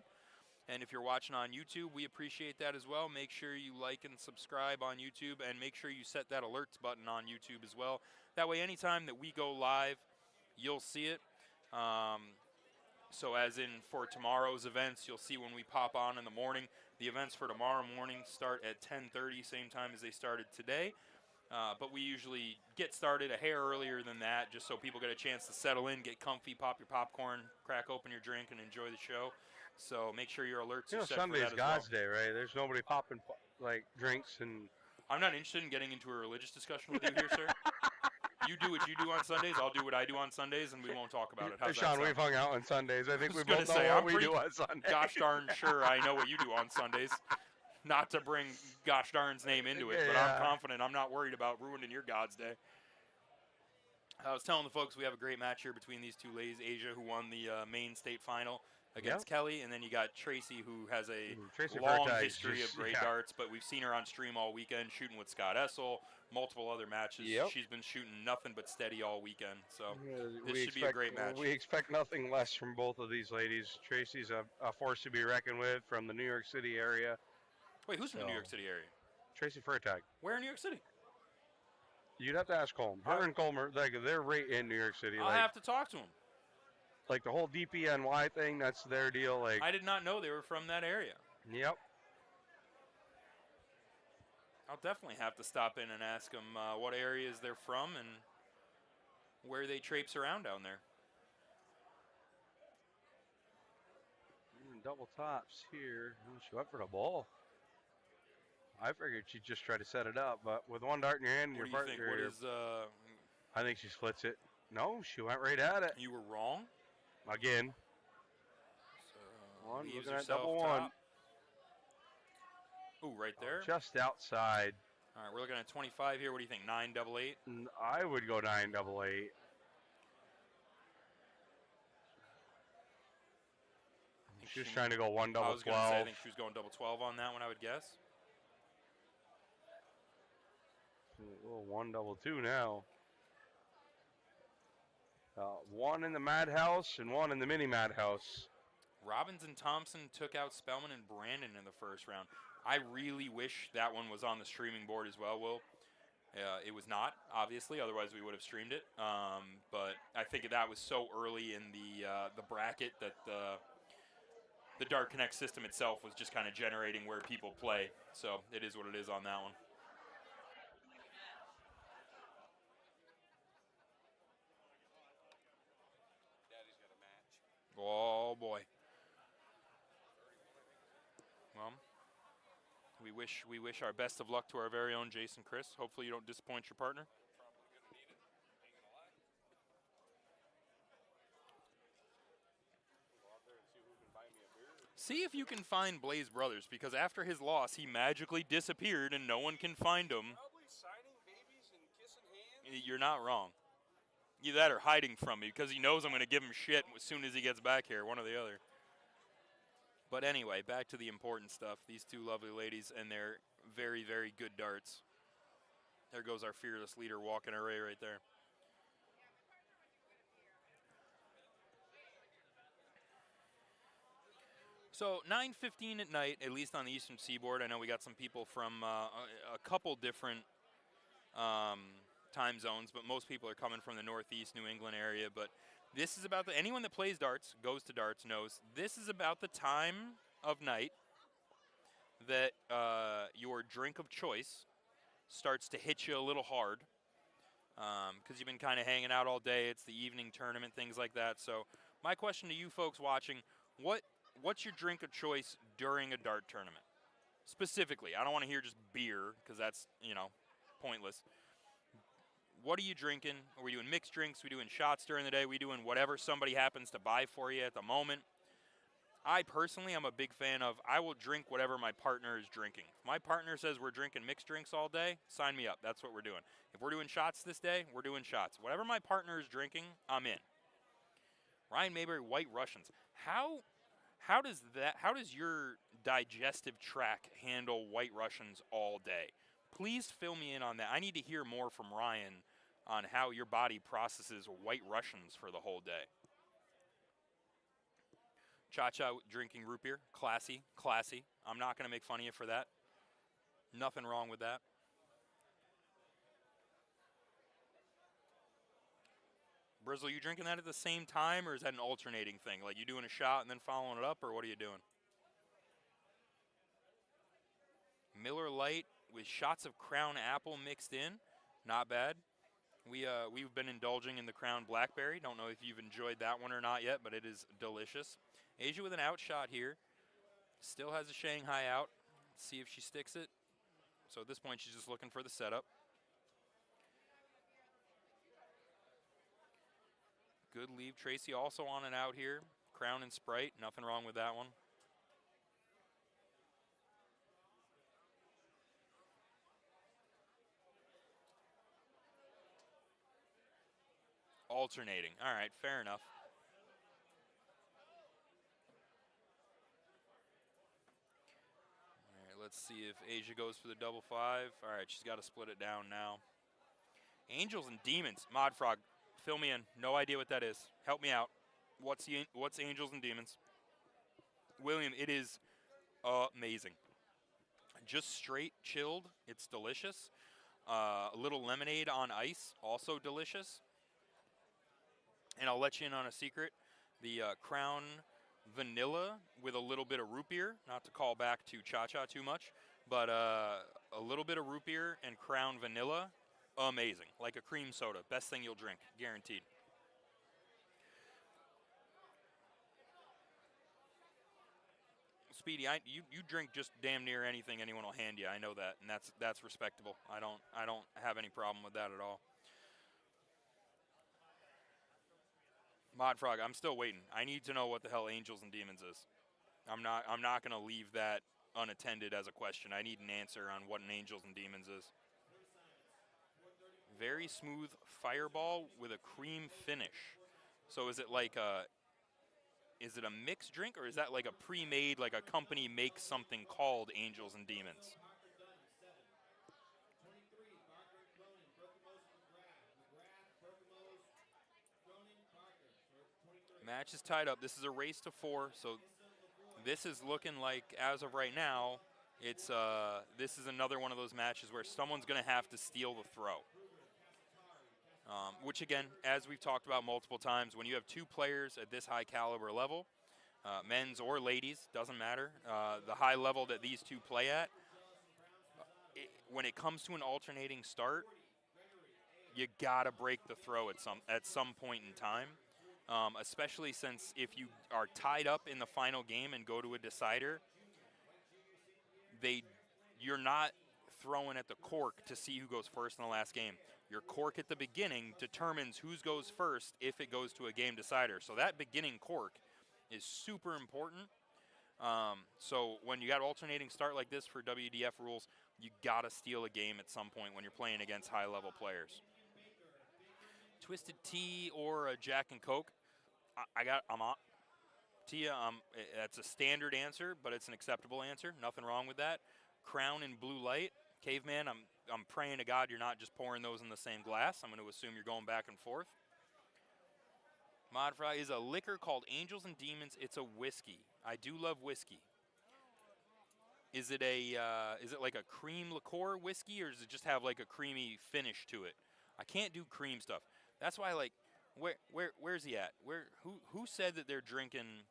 And if you're watching on YouTube, we appreciate that as well. Make sure you like and subscribe on YouTube, and make sure you set that alerts button on YouTube as well. That way anytime that we go live, you'll see it. So as in for tomorrow's events, you'll see when we pop on in the morning. The events for tomorrow morning start at 10:30, same time as they started today. But we usually get started a hair earlier than that, just so people get a chance to settle in, get comfy, pop your popcorn, crack open your drink, and enjoy the show. So make sure your alerts are set for that Sunday's as God's well. Day, right? There's nobody popping like drinks and. I'm not interested in getting into a religious discussion with you here, sir. You do what you do on Sundays, I'll do what I do on Sundays, and we won't talk about it. How's that Sean, sound? we've hung out on Sundays. I think we gonna both know say, what I'm we pretty do on Sundays. Gosh darn sure I know what you do on Sundays. Not to bring gosh darn's name into it, but I'm confident I'm not worried about ruining your God's Day. I was telling the folks we have a great match here between these two ladies. Asia, who won the Maine state final against Kelly, and then you got Tracy, who has a Tracy long Firetag history of great darts, but we've seen her on stream all weekend shooting with Scott Essel, multiple other matches. She's been shooting nothing but steady all weekend, so this should be a great match. We expect nothing less from both of these ladies. Tracy's a force to be reckoned with from the New York City area. Wait, who's from the New York City area? Tracy Firetag. Where in New York City? You'd have to ask Colm. Her and Colm, they're right in New York City. I'll have to talk to him. Like the whole DPNY thing, that's their deal. Like I did not know they were from that area. Yep. I'll definitely have to stop in and ask them what areas they're from and where they traipse around down there. Double tops here. She went for the ball. I figured she'd just try to set it up, but with one dart in your hand and What your do you partner, think? What is, I think she splits it. No, she went right at it. You were wrong. Again. So One, leaves looking at herself double top. one. Ooh, right there. Just outside. All right, we're looking at 25 here. What do you think? 9-8? I would go 9-8. She was trying to go 1 double I was going to 12. say, I think she was going double 12 on that one, I would guess. Well, 1 double 2 now. One in the Madhouse and one in the mini Madhouse. Robbins and Thompson took out Spellman and Brandon in the first round. I really wish that one was on the streaming board as well, Will. It was not, obviously, otherwise we would have streamed it. But I think that was so early in the bracket that the Dart Connect system itself was just kind of generating where people play. So it is what it is on that one. Oh boy. Well, we wish our best of luck to our very own Jason Chris. Hopefully you don't disappoint your partner. See if you can find Blaze Brothers, because after his loss, he magically disappeared and no one can find him. Probably signing babies and kissing hands. You're not wrong. Either that or hiding from me, because he knows I'm going to give him shit as soon as he gets back here, one or the other. But anyway, back to the important stuff. These two lovely ladies and their very, very good darts. There goes our fearless leader walking array right there. So 9:15 at night, at least on the Eastern Seaboard. I know we got some people from a couple different time zones, but most people are coming from the Northeast New England area. But this is about anyone that plays darts, goes to darts, knows this is about the time of night that your drink of choice starts to hit you a little hard, because you've been kind of hanging out all day. It's the evening tournament, things like that. So my question to you folks watching, what's your drink of choice during a dart tournament? Specifically, I don't want to hear just beer, because that's, pointless. What are you drinking? Are we doing mixed drinks? Are we doing shots during the day? Are we doing whatever somebody happens to buy for you at the moment? I personally am a big fan of, I will drink whatever my partner is drinking. If my partner says we're drinking mixed drinks all day, sign me up. That's what we're doing. If we're doing shots this day, we're doing shots. Whatever my partner is drinking, I'm in. Ryan Mayberry, White Russians. How does your digestive tract handle White Russians all day? Please fill me in on that. I need to hear more from Ryan on how your body processes White Russians for the whole day. Cha-cha drinking root beer. Classy, classy. I'm not going to make fun of you for that. Nothing wrong with that. Brizzle, you drinking that at the same time, or is that an alternating thing? Like you doing a shot and then following it up, or what are you doing? Miller Lite with shots of Crown Apple mixed in. Not bad. We've been indulging in the Crown Blackberry. Don't know if you've enjoyed that one or not yet, but it is delicious. Asia with an outshot here. Still has a Shanghai out. Let's see if she sticks it. So at this point, she's just looking for the setup. Good leave. Tracy also on and out here. Crown and Sprite. Nothing wrong with that one. Alternating. All right, fair enough. All right, let's see if Asia goes for the double five. All right, she's got to split it down now. Angels and Demons. Mod Frog, fill me in. No idea what that is. Help me out. What's Angels and Demons? William, it is amazing. Just straight chilled. It's delicious. A little lemonade on ice, also delicious. And I'll let you in on a secret. The Crown Vanilla with a little bit of root beer. Not to call back to Cha-Cha too much, but a little bit of root beer and Crown Vanilla. Amazing. Like a cream soda. Best thing you'll drink. Guaranteed. Speedy, you drink just damn near anything anyone will hand you. I know that, and that's respectable. I don't have any problem with that at all. Mod Frog, I'm still waiting. I need to know what the hell Angels and Demons is. I'm not going to leave that unattended as a question. I need an answer on what an Angels and Demons is. Very smooth fireball with a cream finish. So is it like is it a mixed drink, or is that like a pre-made, like a company makes something called Angels and Demons? Match is tied up. This is a race to 4, so this is looking like, as of right now, it's this is another one of those matches where someone's going to have to steal the throw. Which, again, as we've talked about multiple times, when you have two players at this high caliber level, men's or ladies, doesn't matter, the high level that these two play at, when it comes to an alternating start, you got to break the throw at some point in time. Especially since if you are tied up in the final game and go to a decider, you're not throwing at the cork to see who goes first in the last game. Your cork at the beginning determines who goes first if it goes to a game decider. So that beginning cork is super important. So when you got alternating start like this for WDF rules, you got to steal a game at some point when you're playing against high-level players. Twisted Tea or a Jack and Coke? I'm on. Tia, that's a standard answer, but it's an acceptable answer. Nothing wrong with that. Crown and Blue Light. Caveman, I'm praying to God you're not just pouring those in the same glass. I'm going to assume you're going back and forth. Mod Fry is a liquor called Angels and Demons. It's a whiskey. I do love whiskey. Is it like a cream liqueur whiskey, or does it just have like a creamy finish to it? I can't do cream stuff. That's why, like, where's he at? Who said that they're drinking?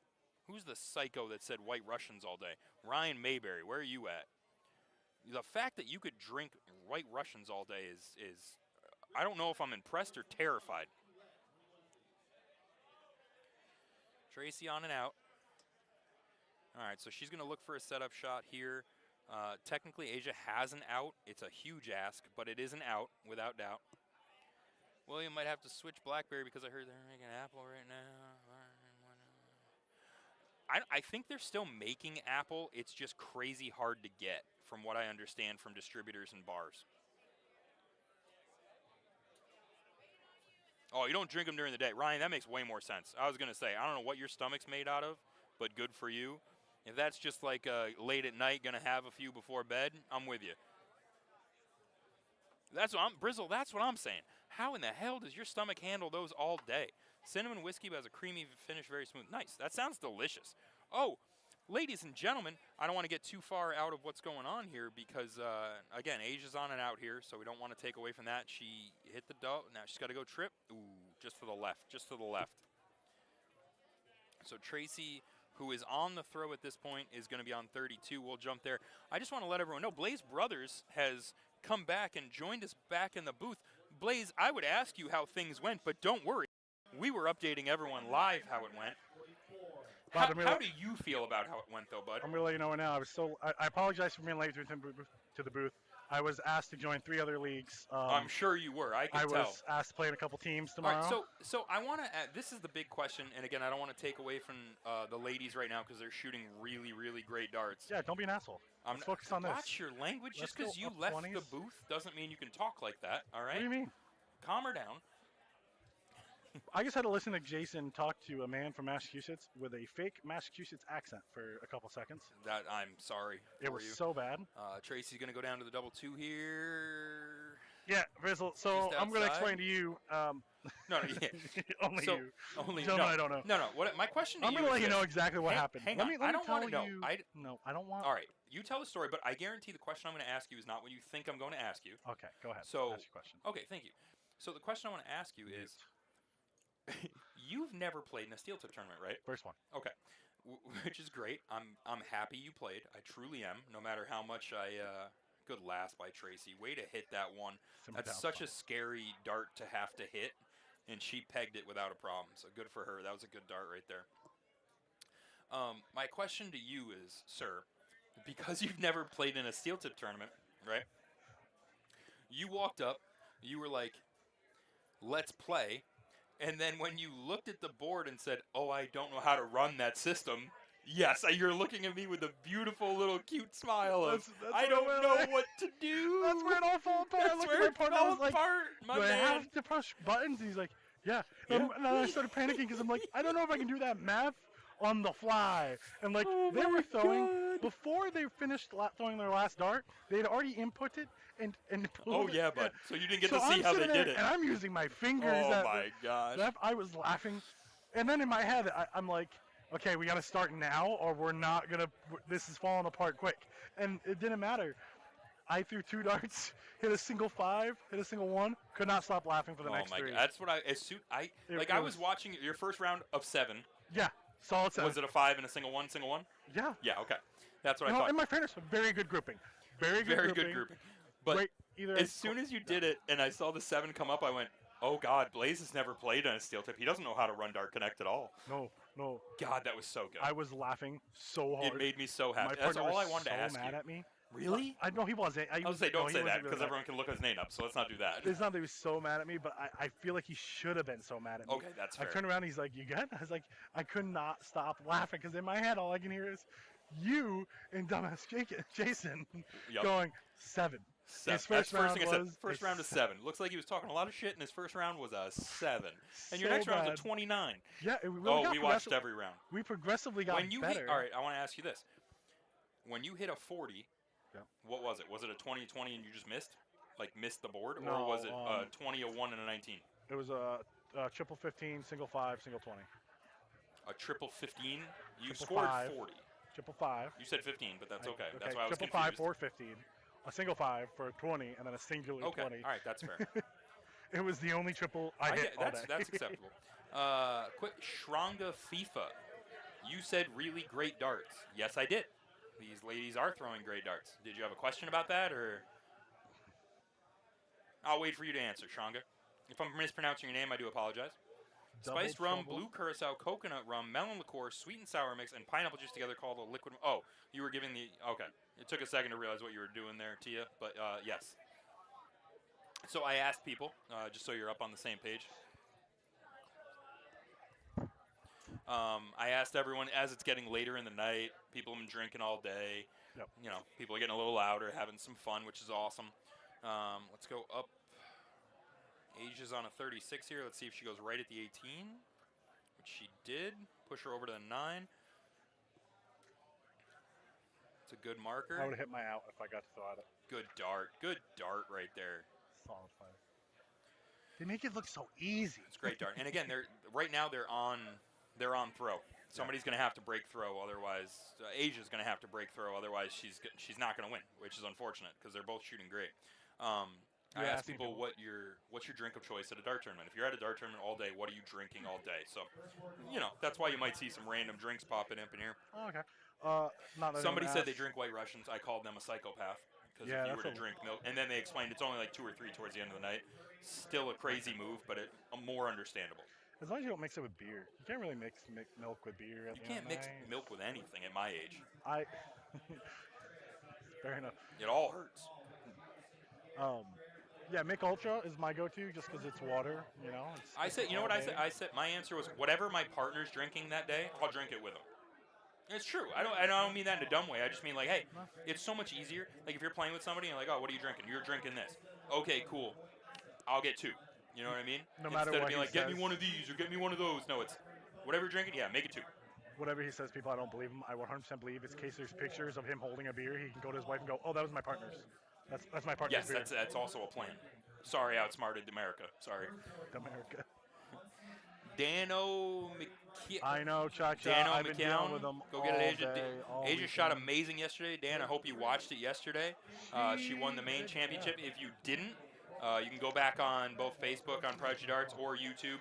Who's the psycho that said White Russians all day? Ryan Mayberry, where are you at? The fact that you could drink White Russians all day is I don't know if I'm impressed or terrified. Tracy on and out. All right, so she's going to look for a setup shot here. Technically, Asia has an out. It's a huge ask, but it is an out, without doubt. William might have to switch Blackberry because I heard they're making Apple right now. I think they're still making Apple. It's just crazy hard to get, from what I understand from distributors and bars. Oh, you don't drink them during the day. Ryan, that makes way more sense. I was going to say, I don't know what your stomach's made out of, but good for you. If that's just like late at night, going to have a few before bed, I'm with you. Brizzle, that's what I'm saying. How in the hell does your stomach handle those all day? Cinnamon whiskey has a creamy finish, very smooth. Nice. That sounds delicious. Oh, ladies and gentlemen, I don't want to get too far out of what's going on here because, again, Asia's on and out here, so we don't want to take away from that. She hit the dough. Now she's got to go trip. Ooh, just to the left. Just to the left. So Tracy, who is on the throw at this point, is going to be on 32. We'll jump there. I just want to let everyone know, Blaze Brothers has come back and joined us back in the booth. Blaze, I would ask you how things went, but don't worry. We were updating everyone live how it went. How do you feel about how it went, though, bud? I'm going to let you know now. I apologize for being late to the booth. I was asked to join 3 other leagues. I'm sure you were. I can tell. I was asked to play in a couple teams tomorrow. All right, so I want to add, this is the big question, and again, I don't want to take away from the ladies right now because they're shooting really, really great darts. Yeah, don't be an asshole. Let's focus on this. Watch your language. Just because you left 20s. the booth doesn't mean you can talk like that, all right? What do you mean? Calm her down. I just had to listen to Jason talk to a man from Massachusetts with a fake Massachusetts accent for a couple seconds. That I'm sorry. It was so bad. Tracy's going to go down to the double 2 here. Yeah, Rizzle. So I'm going to explain to you. No, yeah. Only so, you. Only no, I don't know. No. What my question to I'm you going to let is you know exactly what happened. Hang on. I don't want to know. No, I don't want. All right, you tell the story, but I guarantee the question I'm going to ask you is not what you think I'm going to ask you. Okay, go ahead. So, ask your question. Okay, thank you. So the question I want to ask you is, you've never played in a steel tip tournament, right? First one. Okay, which is great. I'm happy you played. I truly am. No matter how much good last by Tracy. Way to hit that one. That's such a scary dart to have to hit, and she pegged it without a problem. So good for her. That was a good dart right there. My question to you is, sir, because you've never played in a steel tip tournament, right? You walked up. You were like, let's play. And then when you looked at the board and said, oh, I don't know how to run that system, yes, you're looking at me with a beautiful little cute smile of, I don't know what to do. That's where it all fell apart. That's where it fell apart, my man. Do I have to push buttons? And he's like, yeah. And then I started panicking because I'm like, I don't know if I can do that math on the fly. And like, they were throwing, before they finished throwing their last dart, they had already inputted and oh yeah, but so you didn't get to so see how they did it. And I'm using my fingers. Oh my gosh! I was laughing, and then in my head I'm like, okay, we got to start now, or we're not gonna. This is falling apart quick. And it didn't matter. I threw 2 darts, hit a single 5, hit a single 1. Could not stop laughing for the next 3. Oh my god! That's what I was watching your first round of 7. Yeah, solid 7. Was it a 5 and a single 1? Yeah. Yeah. Okay. That's what I thought. In my fairness, very good grouping. Very good grouping. But as soon as you did it, and I saw the 7 come up, I went, "Oh God, Blaze has never played on a steel tip. He doesn't know how to run Dart Connect at all." No. God, that was so good. I was laughing so hard. It made me so happy. My That's all I wanted so to ask you. mad at me. Really? I know he wasn't. I was say, don't say that because everyone can look his name up. So let's not do that. It's not that he was so mad at me, but I feel like he should have been so mad at me. Okay, that's fair. I turned around, and he's like, "You good?" I was like, I could not stop laughing because in my head all I can hear is, you and dumbass Jason Yep. going 7. Seven. His That's first the first round thing I said. was First a round is 7. Looks like he was talking a lot of shit, and his first round was a 7. And your So next round was bad. a 29. Yeah, we really got We watched every round. We progressively got When you better. hit, all right, I want to ask you this: when you hit a 40, Yep. what was it? Was it a 20-20 and you just missed, like missed the board, or No, was it a 20, a 1, and a 19? It was a triple 15, single 5, single 20. A triple 15. You Triple scored 5. 40. Triple 5. You said 15, but that's okay. Okay, That's why I was triple confused. 5 for 15, a single 5 for 20, and then a singular Okay, 20. all right, that's fair. It was the only triple I hit all day. That's acceptable. Quick, Shranga FIFA. You said really great darts. Yes, I did. These ladies are throwing great darts. Did you have a question about that, or? I'll wait for you to answer, Shranga. If I'm mispronouncing your name, I do apologize. Spiced rum, blue curacao, coconut rum, melon liqueur, sweet and sour mix, and pineapple juice together called a liquid. Oh, you were giving the. Okay. It took a second to realize what you were doing there, Tia, but yes. So I asked people, just so you're up on the same page. I asked everyone, as it's getting later in the night, people have been drinking all day. Yep. You know, people are getting a little louder, having some fun, which is awesome. Let's go up. Asia's on a 36 here. Let's see if she goes right at the 18, which she did. Push her over to the 9. It's a good marker. I would have hit my out if I got to throw at it. Good dart. Good dart right there. Solid 5. They make it look so easy. It's a great dart. And again, right now they're on throw. Somebody's going to have to break throw, otherwise Asia's going to have to break throw, otherwise she's not going to win, which is unfortunate because they're both shooting great. I ask people what's your drink of choice at a dart tournament. If you're at a dart tournament all day, what are you drinking all day? So, that's why you might see some random drinks popping up in here. Oh, okay. Not that Somebody anyone said they asked. drink White Russians. I called them a psychopath because Yeah, if you were to that's a- drink milk, and then they explained it's only like 2 or 3 towards the end of the night. Still a crazy move, but more understandable. As long as you don't mix it with beer. You can't really mix milk with beer. At You the can't end of mix the night. milk with anything at my age. Fair enough. It all hurts. Yeah, Mick Ultra is my go-to just because it's water. I said, you know what I said? I said my answer was whatever my partner's drinking that day, I'll drink it with them. It's true. I don't mean that in a dumb way. I just mean like, hey, it's so much easier. Like if you're playing with somebody and like, oh, what are you drinking? You're drinking this. Okay, cool. I'll get 2. You know what I mean? No matter Instead what of being he like, get says. me one of these or get me one of those. No, it's whatever you're drinking. Yeah, make it 2. Whatever he says, people, I don't believe him. I 100% believe it's in case there's pictures of him holding a beer. He can go to his wife and go, "Oh, that was my partner's. That's my partner's Yes, beer." that's also a plan. Sorry, outsmarted America. Sorry. America. Dano McKeown. I know, Cha-Cha. Dano I've been dealing with McKeown. him Go get it, Asia. all day, all Asia shot weekend. amazing yesterday. Dan, I hope you watched it yesterday. She won the Maine championship. If you didn't, you can go back on both Facebook on Prodigy Darts or YouTube.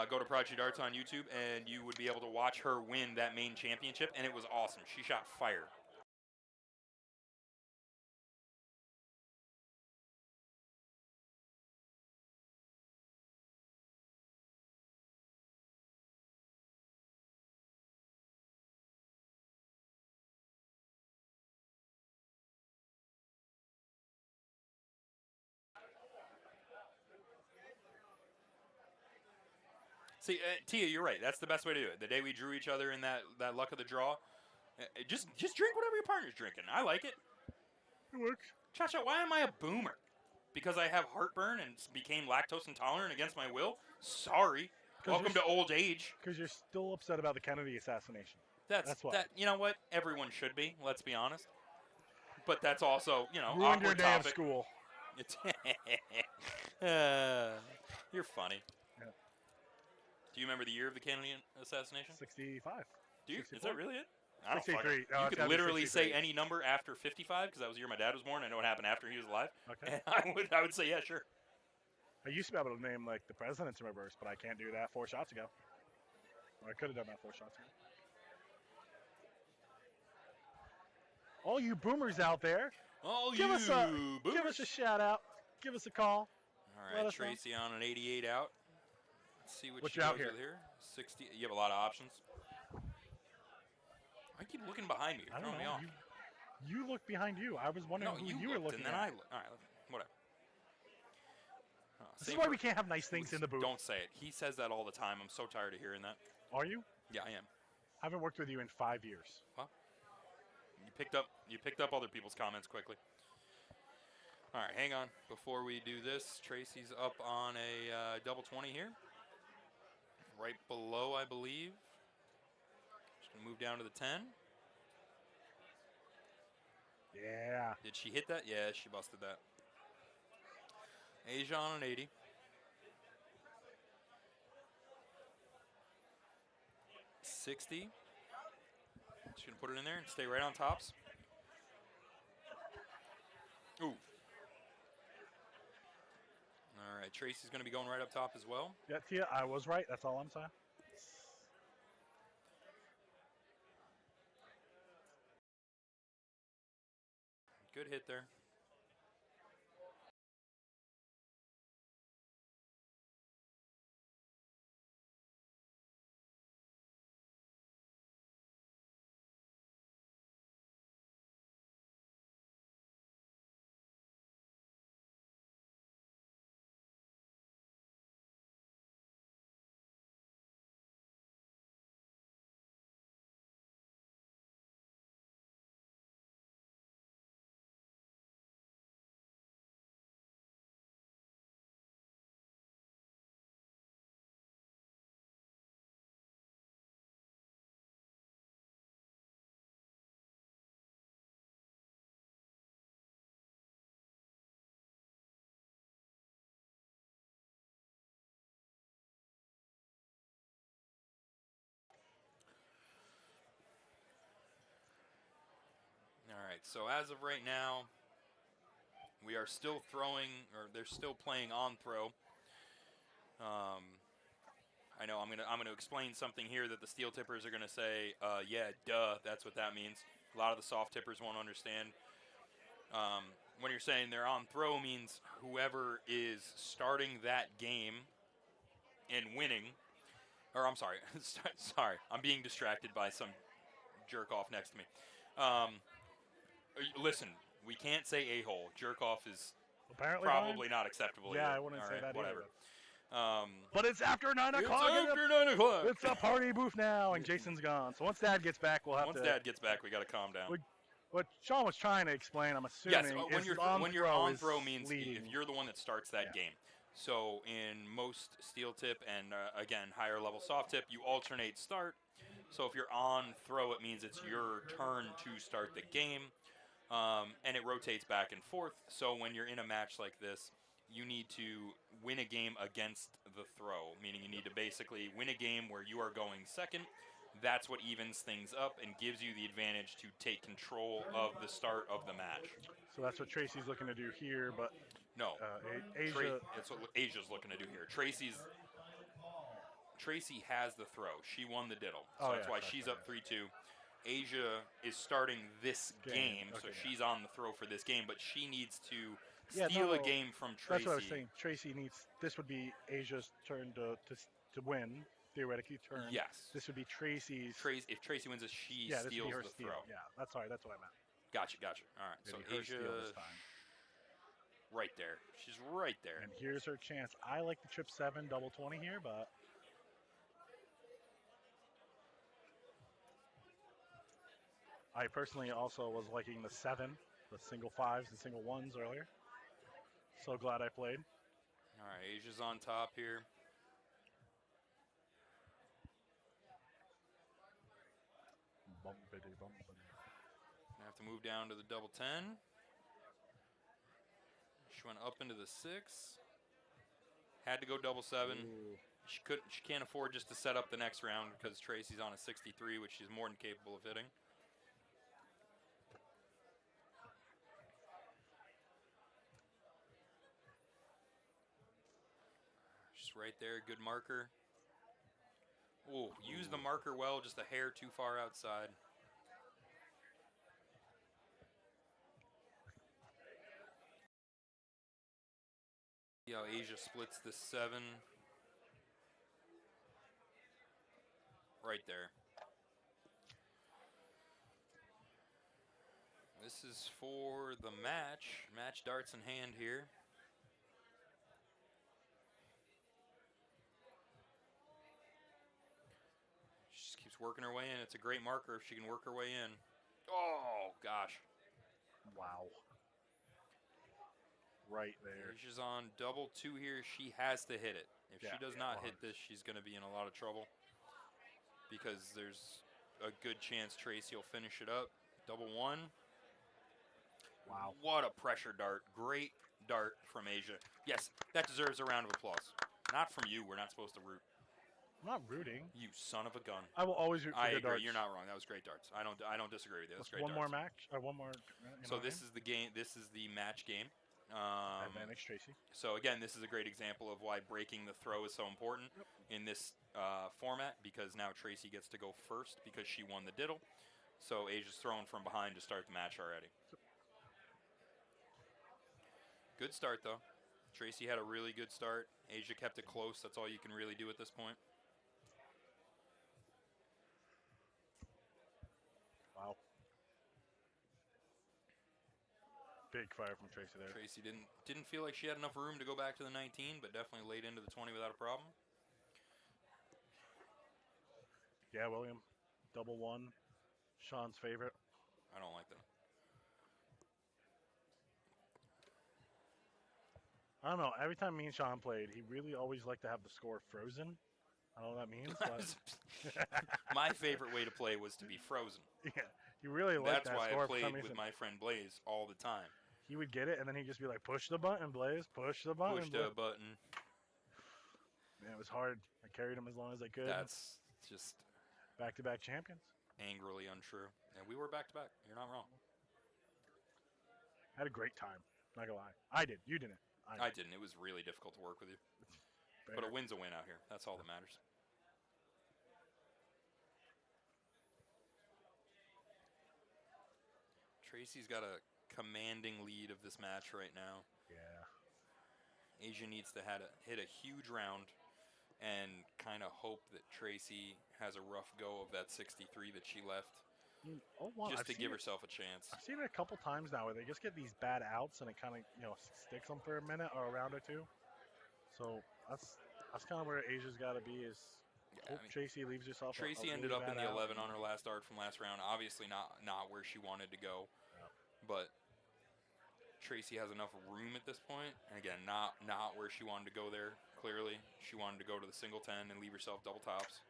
Go to Prodigy Darts on YouTube, and you would be able to watch her win that Maine championship, and it was awesome. She shot fire. See, Tia, you're right. That's the best way to do it. The day we drew each other in that luck of the draw, just drink whatever your partner's drinking. I like it. It works. Cha-Cha, why am I a boomer? Because I have heartburn and became lactose intolerant against my will? Sorry. Welcome to old age. Because you're still upset about the Kennedy assassination. That's why. that. You know what? Everyone should be. Let's be honest. But that's also, Ruined awkward your day topic. of school. It's you're funny. Yeah. Do you remember the year of the Kennedy assassination? 65. Do you? Is 64? that really it? I don't 63. fucking- Oh, you it's could gotta be literally say 63. any number after 55 because that was the year my dad was born. I know what happened after he was alive. Okay. And I would say yeah, sure. I used to be able to name like the presidents in reverse, but I can't do that 4 shots ago. Or I could have done that 4 shots ago. All you boomers out there, Oh, give you us a boomers. give us a shout out, give us a call. All let right, us know. Tracy on an 88 out. Let's see what What she you out goes here? with here. 60. You have a lot of options. I keep looking behind me. You're I don't throwing me know. off. You look behind you. I was wondering No, who you you were looked, looking and then at. I look. All right, whatever. This is why we can't have nice things in the booth. Don't say it. He says that all the time. I'm so tired of hearing that. Are you? Yeah, I am. I haven't worked with you in 5 years. Well, You picked up other people's comments quickly. All right, hang on. Before we do this, Tracy's up on a double 20 here. Right below, I believe. Just going to move down to the 10. Yeah. Did she hit that? Yeah, she busted that. Asia on an 80. $60. She's going to put it in there and stay right on tops. Ooh. All right, Tracy's going to be going right up top as well. Yeah, Tia, I was right. That's all I'm saying. Good hit there. All right, so as of right now, we are still throwing, or they're still playing on throw. I know I'm gonna explain something here that the steel tippers are gonna say, yeah, duh, that's what that means. A lot of the soft tippers won't understand. When you're saying they're on throw means whoever is starting that game and winning, or I'm sorry, sorry, I'm being distracted by some jerk off next to me. Listen, we can't say a-hole. Jerk off is Apparently probably not acceptable. Yeah, here. I wouldn't All say right, that whatever. either. But it's after 9 o'clock. It's after 9 o'clock. It's a party booth now, and Jason's gone. So once Dad gets back, we'll have Once to. Dad gets back, we got to calm down. What Sean was trying to explain, I'm assuming, Yes, when you're on throw means if you're the one that starts that game. So in most steel tip and again higher level soft tip, you alternate start. So if you're on throw, it means it's your turn to start the game, and it rotates back and forth. So when you're in a match like this, you need to win a game against the throw, meaning you need to basically win a game where you are going second. That's what evens things up and gives you the advantage to take control of the start of the match. So that's what Tracy's looking to do here, but no, Asia. It's what Asia's looking to do here. Tracy has the throw. She won the diddle, so that's why she's up 3-2. Asia is starting this game, so she's on the throw for this game, but she needs to steal a game from Tracy. That's what I was saying. Tracy needs. This would be Asia's turn to win. Theoretically, turn. Yes. This would be Tracy's. If Tracy wins, she this steals would be her the steal. throw. Yeah, that's what I meant. Gotcha. All right, Maybe so her Asia, steal this time. right there. She's right there. And here's her chance. I like the trip 7 double 20 here, but I personally also was liking the 7, the single 5s and single 1s earlier. So glad I played. All right, Asia's on top here. Bumpity, bumpity. I have to move down to the double 10. She went up into the 6. Had to go double 7. Ooh. She can't afford just to set up the next round because Tracy's on a 63, which she's more than capable of hitting. Just right there, good marker. Ooh, use the marker well, just a hair too far outside. See how Asia splits the 7. Right there. This is for the match. Match darts in hand here. She just keeps working her way in. It's a great marker if she can work her way in. Oh, gosh. Wow. Right there. Asia's on double 2 here. She has to hit it. If Yeah, she does not hit 100%. this, she's going to be in a lot of trouble because there's a good chance Tracy will finish it up. Double 1. Wow. What a pressure dart. Great dart from Asia. Yes, that deserves a round of applause. Not from you. We're not supposed to root. I'm not rooting. You son of a gun. I will always root for I good agree. darts. You're not wrong. That was great darts. I don't disagree with you. That's great One more darts. match. One more. So this is the game. This is the match game. Advantage Tracy. So again, this is a great example of why breaking the throw is so important in this format, because now Tracy gets to go first because she won the diddle. So Asia's thrown from behind to start the match already. Good start though. Tracy had a really good start. Asia kept it close. That's all you can really do at this point. Wow. Big fire from Tracy there. Tracy didn't feel like she had enough room to go back to the 19, but definitely laid into the 20 without a problem. Yeah, William. Double 1. Sean's favorite. I don't like that. I don't know. Every time me and Sean played, he really always liked to have the score frozen. I don't know what that means, but My favorite way to play was to be frozen. yeah, he really liked That's that why score I for some played reason. with my friend Blaze all the time. He would get it, and then he'd just be like, "Push the button, Blaze. Push the button." Push the button. Man, it was hard. I carried him as long as I could. That's just Back-to-back champions. angrily untrue. And we were back to back. You're not wrong. Had a great time. Not gonna lie. I did. You didn't. I didn't. It was really difficult to work with you. But a win's a win out here. That's all that matters. Tracy's got a commanding lead of this match right now. Yeah. Asia needs to hit a huge round and kind of hope that Tracy has a rough go of that 63 that she left, just to give herself a chance. I've seen it a couple times now where they just get these bad outs and it kind of sticks them for a minute or a round or two. So that's kind of where Asia's got to be is hope Tracy leaves herself. Tracy ended up in the 11 on her last dart from last round. Obviously not where she wanted to go, but Tracy has enough room at this point. And again, not where she wanted to go there. Clearly, she wanted to go to the single 10 and leave herself double tops.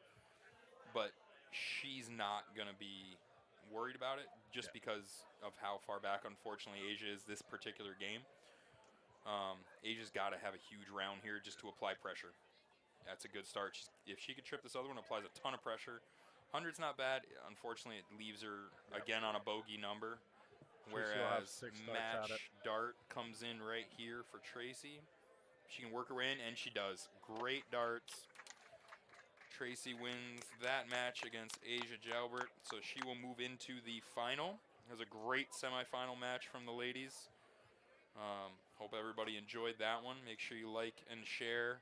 But she's not going to be worried about it just because of how far back, unfortunately, Asia is this particular game. Asia's got to have a huge round here just to apply pressure. That's a good start. If she could trip this other one, it applies a ton of pressure. 100's not bad. Unfortunately, it leaves her again on a bogey number. Whereas match dart comes in right here for Tracy. She can work her way in, and she does. Great darts. Tracy wins that match against Asia Jalbert, so she will move into the final. It was a great semifinal match from the ladies. Hope everybody enjoyed that one. Make sure you like and share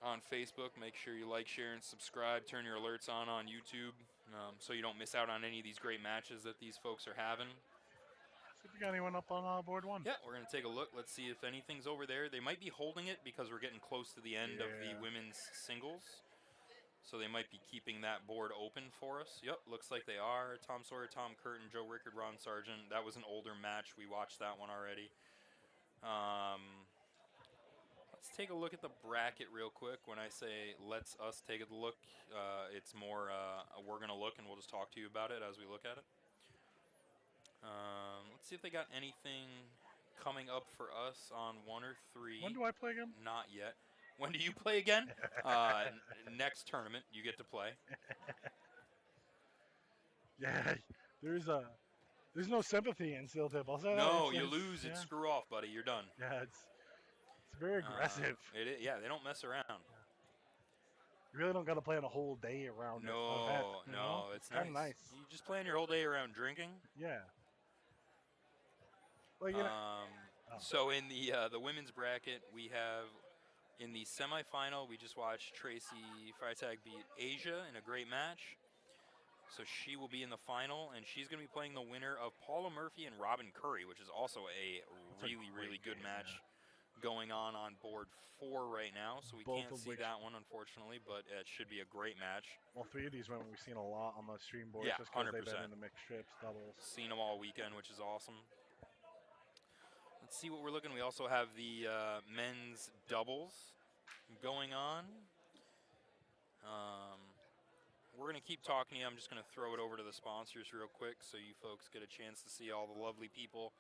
on Facebook. Make sure you like, share, and subscribe. Turn your alerts on YouTube so you don't miss out on any of these great matches that these folks are having. See if we got anyone up on board one. Yeah, we're going to take a look. Let's see if anything's over there. They might be holding it because we're getting close to the end of the women's singles. So they might be keeping that board open for us. Yep, looks like they are. Tom Sawyer, Tom Curtin, Joe Rickard, Ron Sargent. That was an older match. We watched that one already. Let's take a look at the bracket real quick. When I say let's us take a look, it's more we're going to look and we'll just talk to you about it as we look at it. Let's see if they got anything coming up for us on 1 or 3. When do I play again? Not yet. When do you play again? Next tournament, you get to play. Yeah, there's no sympathy in Steel Tip. I'll say that. No, you lose, it's screw off, buddy. You're done. Yeah, it's very aggressive. Yeah, they don't mess around. You really don't got to plan a whole day around. No, it's nice. You just plan your whole day around drinking. Yeah. Like, So in the women's bracket, we have in the semifinal, we just watched Tracy Firetag beat Asia in a great match. So she will be in the final, and she's going to be playing the winner of Paula Murphy and Robin Curry, which is also a really good match. going on board 4 right now, so we Both can't of see which- that one, unfortunately, but it should be a great match. Well, 3 of these women we've seen a lot on the stream board Yeah, just because they've been 100%. in the mixed strips, doubles. Seen them all weekend, which is awesome. Let's see what we're looking. We also have the men's doubles going on. We're going to keep talking to you. I'm just going to throw it over to the sponsors real quick so you folks get a chance to see all the lovely people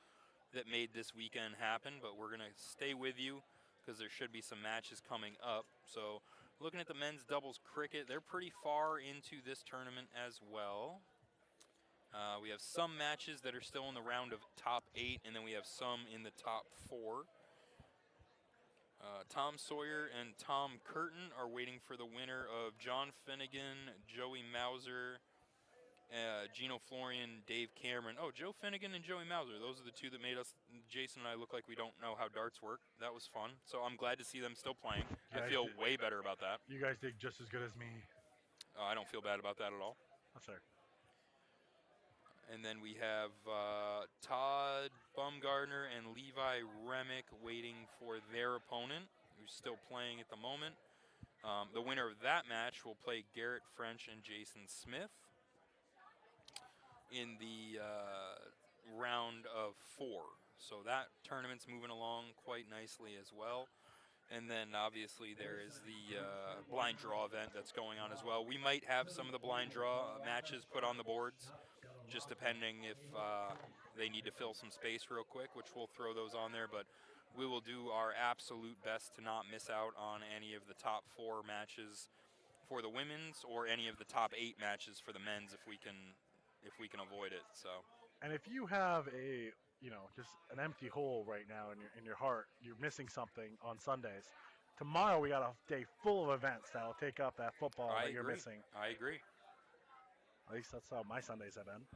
that made this weekend happen. But we're going to stay with you because there should be some matches coming up. So looking at the men's doubles cricket, they're pretty far into this tournament as well. We have some matches that are still in the round of top 8, and then we have some in the top 4. Tom Sawyer and Tom Curtin are waiting for the winner of John Finnegan, Joey Mauser, Gino Florian, Dave Cameron. Oh, Joe Finnegan and Joey Mauser. Those are the 2 that made us, Jason and I, look like we don't know how darts work. That was fun. So I'm glad to see them still playing. I feel way better about that. You guys did just as good as me. I don't feel bad about that at all. That's fair. And then we have Todd Bumgardner and Levi Remick waiting for their opponent, who's still playing at the moment. The winner of that match will play Garrett French and Jason Smith in the round of 4. So that tournament's moving along quite nicely as well. And then obviously there is the blind draw event that's going on as well. We might have some of the blind draw matches put on the boards, just depending if they need to fill some space real quick, which we'll throw those on there. But we will do our absolute best to not miss out on any of the top 4 matches for the women's or any of the top 8 matches for the men's if we can avoid it. So. And if you have just an empty hole right now in your heart, you're missing something on Sundays. Tomorrow we got a day full of events that will take up that football that you're missing. I agree. At least that's how my Sundays have been.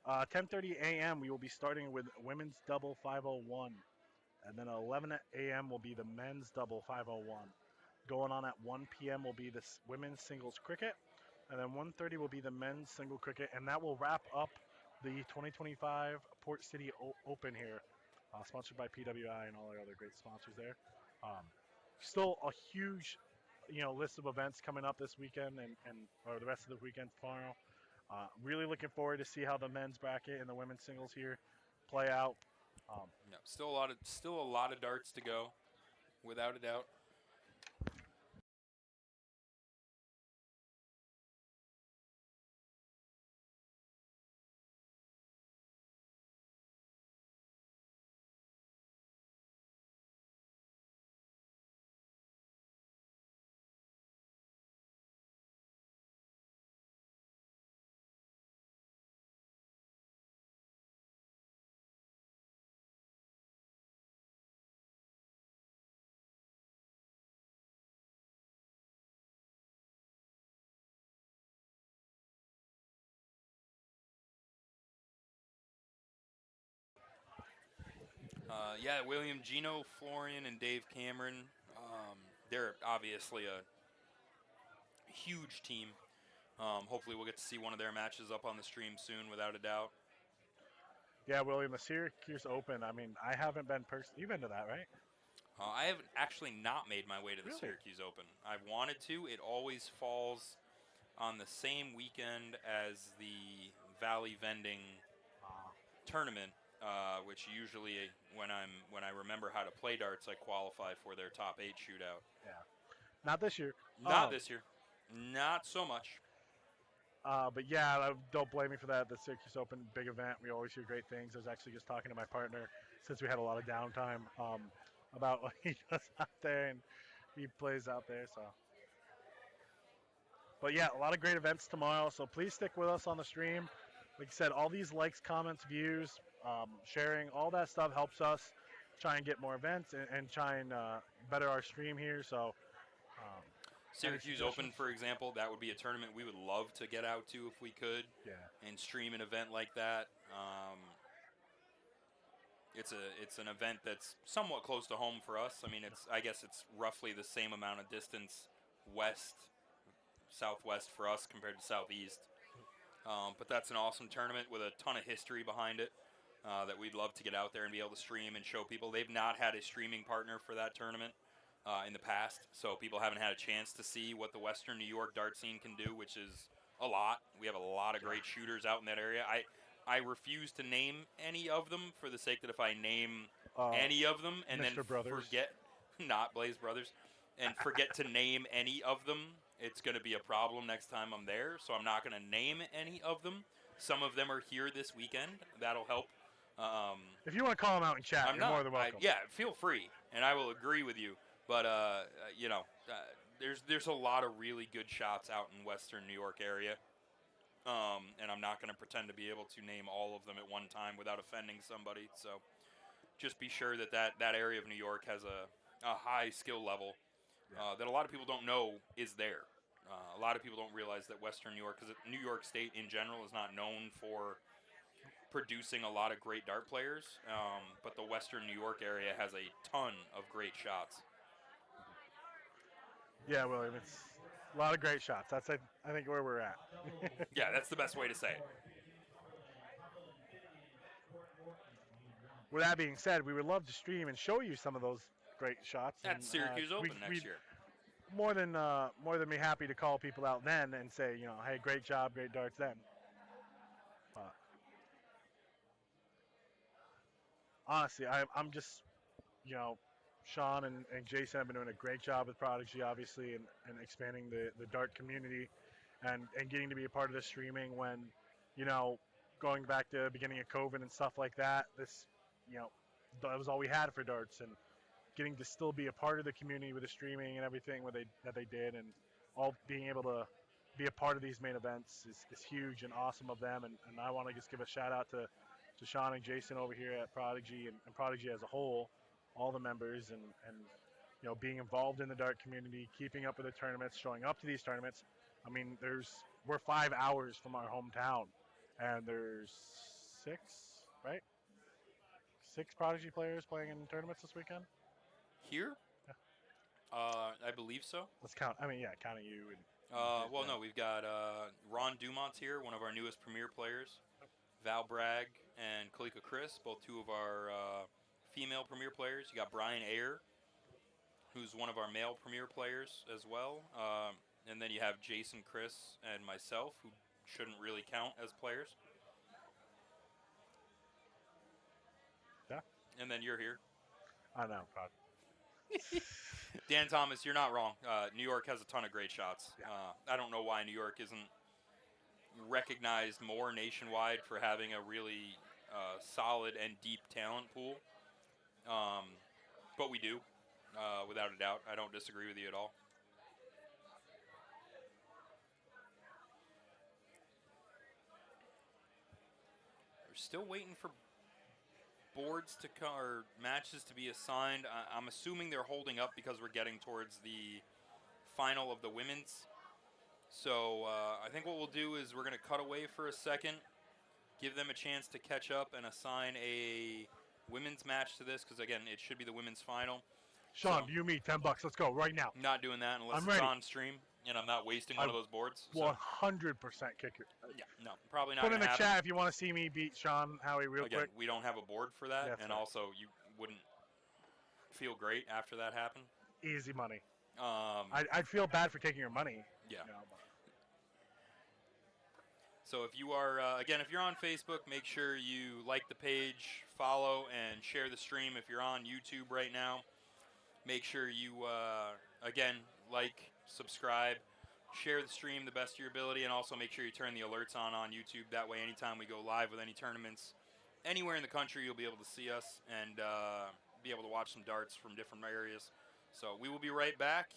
10:30 a.m. we will be starting with women's double 501. And then 11 a.m. will be the men's double 501. Going on at 1 p.m. will be the women's singles cricket. And then 1:30 will be the men's single cricket. And that will wrap up the 2025 Port City Open here, sponsored by PWI and all our other great sponsors there. Still a huge, list of events coming up this weekend or the rest of the weekend tomorrow. Really looking forward to see how the men's bracket and the women's singles here play out. Still a lot of darts to go, without a doubt. William, Gino, Florian, and Dave Cameron. They're obviously a huge team. Hopefully we'll get to see one of their matches up on the stream soon, without a doubt. Yeah, William, the Syracuse Open, I mean, I haven't been you've been to that, right? I have actually not made my way to the Really? Syracuse Open. I've wanted to. It always falls on the same weekend as the Valley Vending tournament, which usually, when I remember how to play darts, I qualify for their top 8 shootout. Yeah. Not this year. Not this year. Not so much. But yeah, don't blame me for that. The Syracuse Open, big event. We always hear great things. I was actually just talking to my partner, since we had a lot of downtime, about what he does out there, and he plays out there. So, but yeah, a lot of great events tomorrow. So please stick with us on the stream. Like I said, all these likes, comments, views, sharing, all that stuff helps us try and get more events and try and better our stream here. So. Syracuse Open, for example, that would be a tournament we would love to get out to if we could. Yeah. And stream an event like that. It's an event that's somewhat close to home for us. I mean, I guess it's roughly the same amount of distance southwest for us compared to southeast. But that's an awesome tournament with a ton of history behind it. that we'd love to get out there and be able to stream and show people. They've not had a streaming partner for that tournament in the past, so people haven't had a chance to see what the Western New York dart scene can do, which is a lot. We have a lot of great shooters out in that area. I refuse to name any of them for the sake that if I name any of them and then Mr. Brothers. forget, not Blaze Brothers, and forget to name any of them, it's going to be a problem next time I'm there, so I'm not going to name any of them. Some of them are here this weekend. That'll help. If you want to call them out in chat, you're more than welcome. Yeah, feel free, and I will agree with you. But there's a lot of really good shots out in Western New York area, and I'm not going to pretend to be able to name all of them at one time without offending somebody. So just be sure that area of New York has a high skill level that a lot of people don't know is there. A lot of people don't realize that Western New York, because New York State in general is not known for producing a lot of great dart players, but the Western New York area has a ton of great shots. Yeah, William, it's a lot of great shots. That's, I think, where we're at. Yeah, that's the best way to say it. With that being said, we would love to stream and show you some of those great shots. At and, Syracuse Open next year. More than be happy to call people out then and say, hey, great job, great darts then. Honestly, I'm just, Sean and Jason have been doing a great job with Prodigy, obviously, and expanding the dart community and getting to be a part of the streaming when, going back to the beginning of COVID and stuff like that, that was all we had for darts, and getting to still be a part of the community with the streaming and everything that they did, and all being able to be a part of these main events is huge and awesome of them. And I want to just give a shout out to Sean and Jason over here at Prodigy and Prodigy as a whole, all the members, and being involved in the dart community, keeping up with the tournaments, showing up to these tournaments. I mean, we're 5 hours from our hometown, and there's 6 Prodigy players playing in tournaments this weekend. Here? Yeah. I believe so. Let's count. Counting you. No, we've got Ron Dumont's here, one of our newest premier players. Val Bragg and Kalika Chris, both two of our female premier players. You got Brian Ayer, who's one of our male premier players as well. And then you have Jason, Chris, and myself, who shouldn't really count as players. Yeah. And then you're here. I know, Prod. Dan Thomas, you're not wrong. New York has a ton of great shots. I don't know why New York isn't recognized more nationwide for having a really solid and deep talent pool. But we do, without a doubt. I don't disagree with you at all. We're still waiting for boards to come, or matches to be assigned. I'm assuming they're holding up because we're getting towards the final of the women's. So I think what we'll do is we're going to cut away for a second, give them a chance to catch up and assign a women's match to this, because again, it should be the women's final. Sean, So, you me $10. Let's go right now. not doing that unless I'm it's ready. on stream, and I'm not wasting one of those boards. So, 100% kick it. yeah, no, probably not. Put in gonna the happen. chat if you want to see me beat Sean Howie real Again, quick. we don't have a board for that, That's and right. also you wouldn't feel great after that happened. Easy money. I'd feel bad for taking your money. Yeah. but- So if you are, again, if you're on Facebook, make sure you like the page, follow, and share the stream. If you're on YouTube right now, make sure you, again, like, subscribe, share the stream the best of your ability, and also make sure you turn the alerts on YouTube. That way, anytime we go live with any tournaments, anywhere in the country, you'll be able to see us and be able to watch some darts from different areas. So we will be right back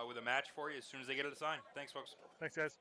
with a match for you as soon as they get it assigned. Thanks, folks. Thanks, guys.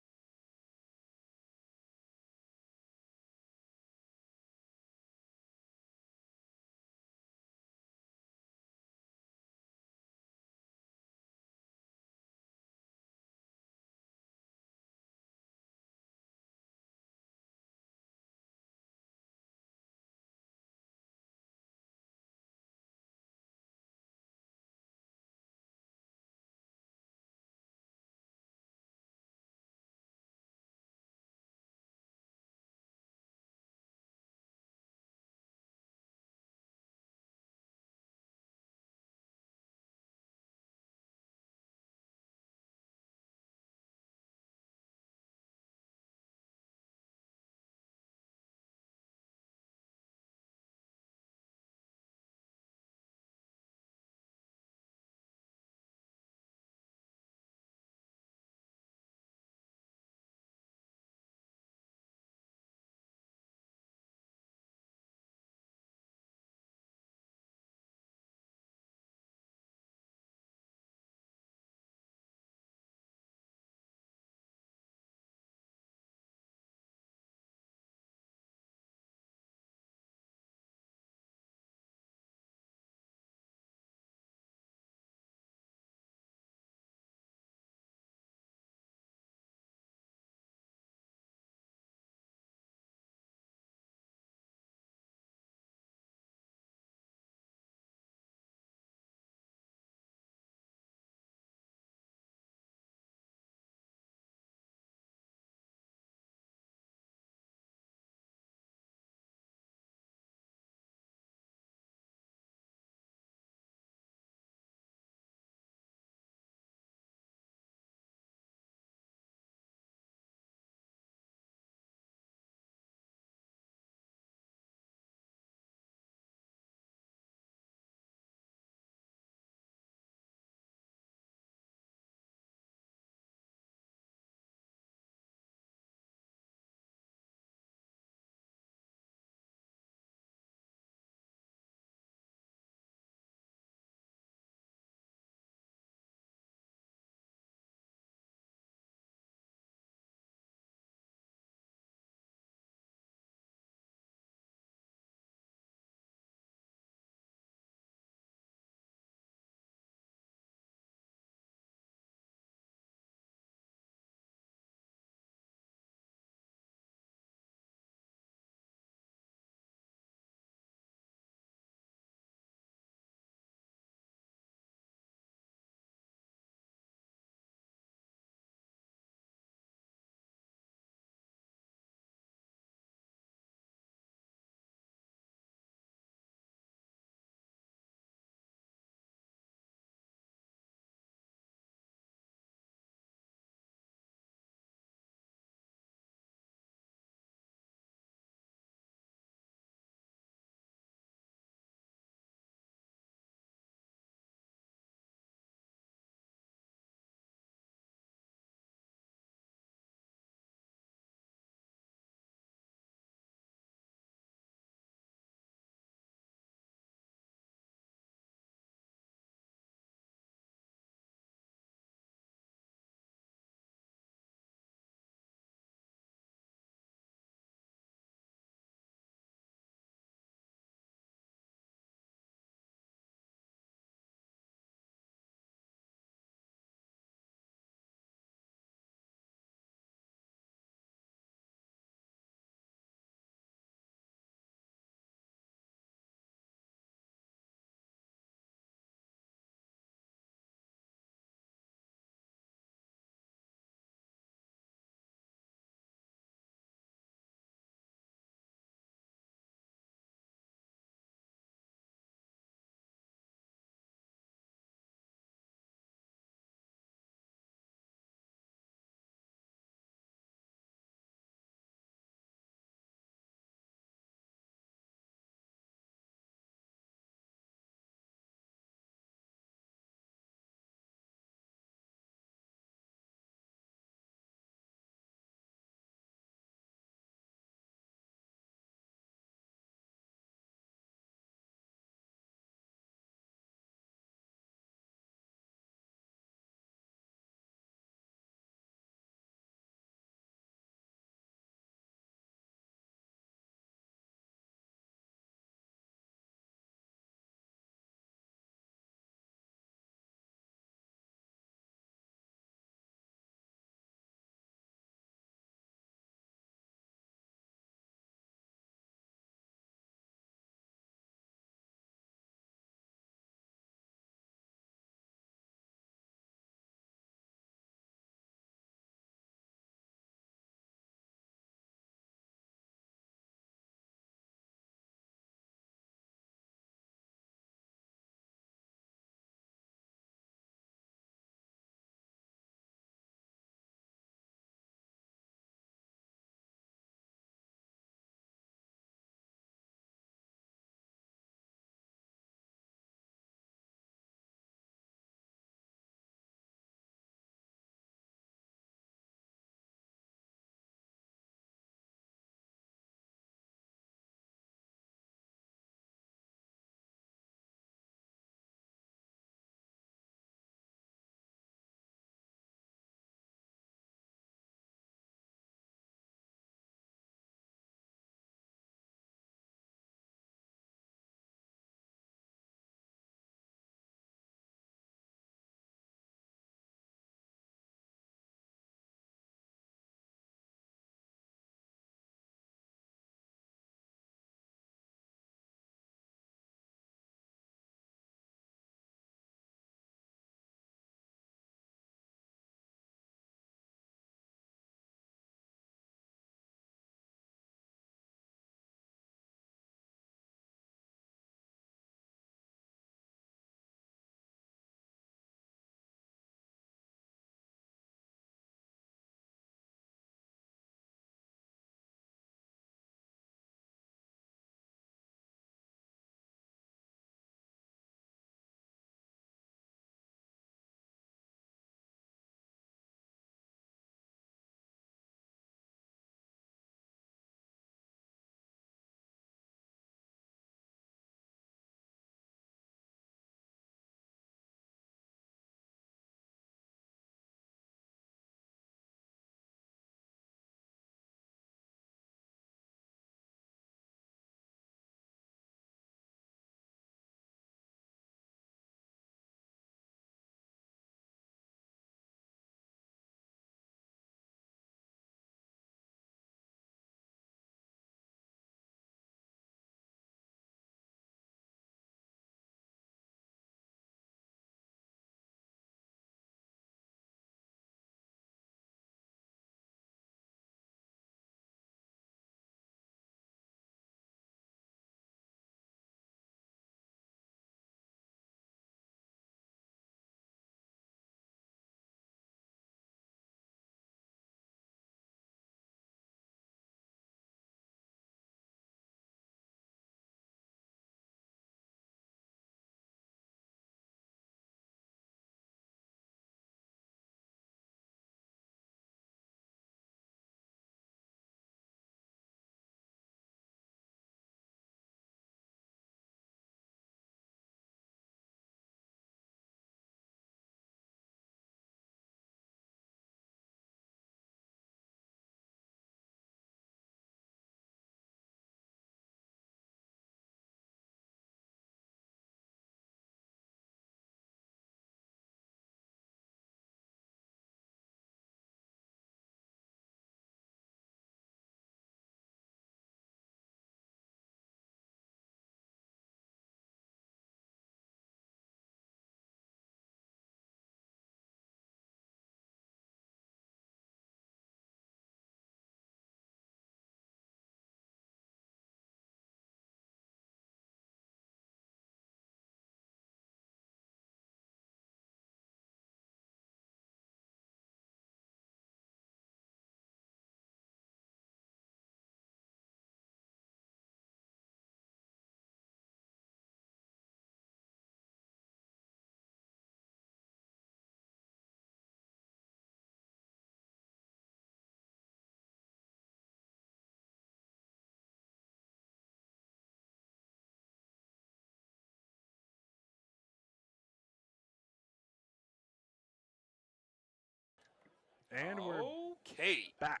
And we're okay. back.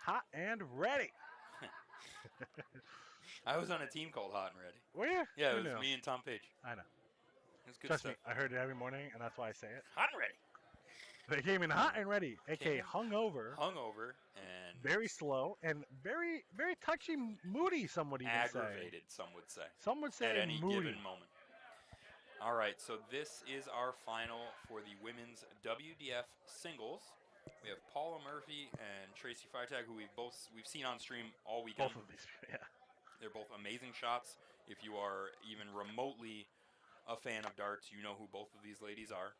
Hot and ready. I was on a team called Hot and Ready. Were you? Yeah, Who it was knew? me and Tom Page. I know. It was good Trust stuff. me, I heard it every morning, and that's why I say it. Hot and ready. They came in hot and ready, aka hungover, Hungover and very slow, and very, very touchy, moody. Some would even aggravated, some would say. Some would say at any moody. given moment. All right, so this is our final for the women's WDF singles. We have Paula Murphy and Tracy Firetag, who we've seen on stream all weekend. Both of these, yeah. They're both amazing shots. If you are even remotely a fan of darts, you know who both of these ladies are.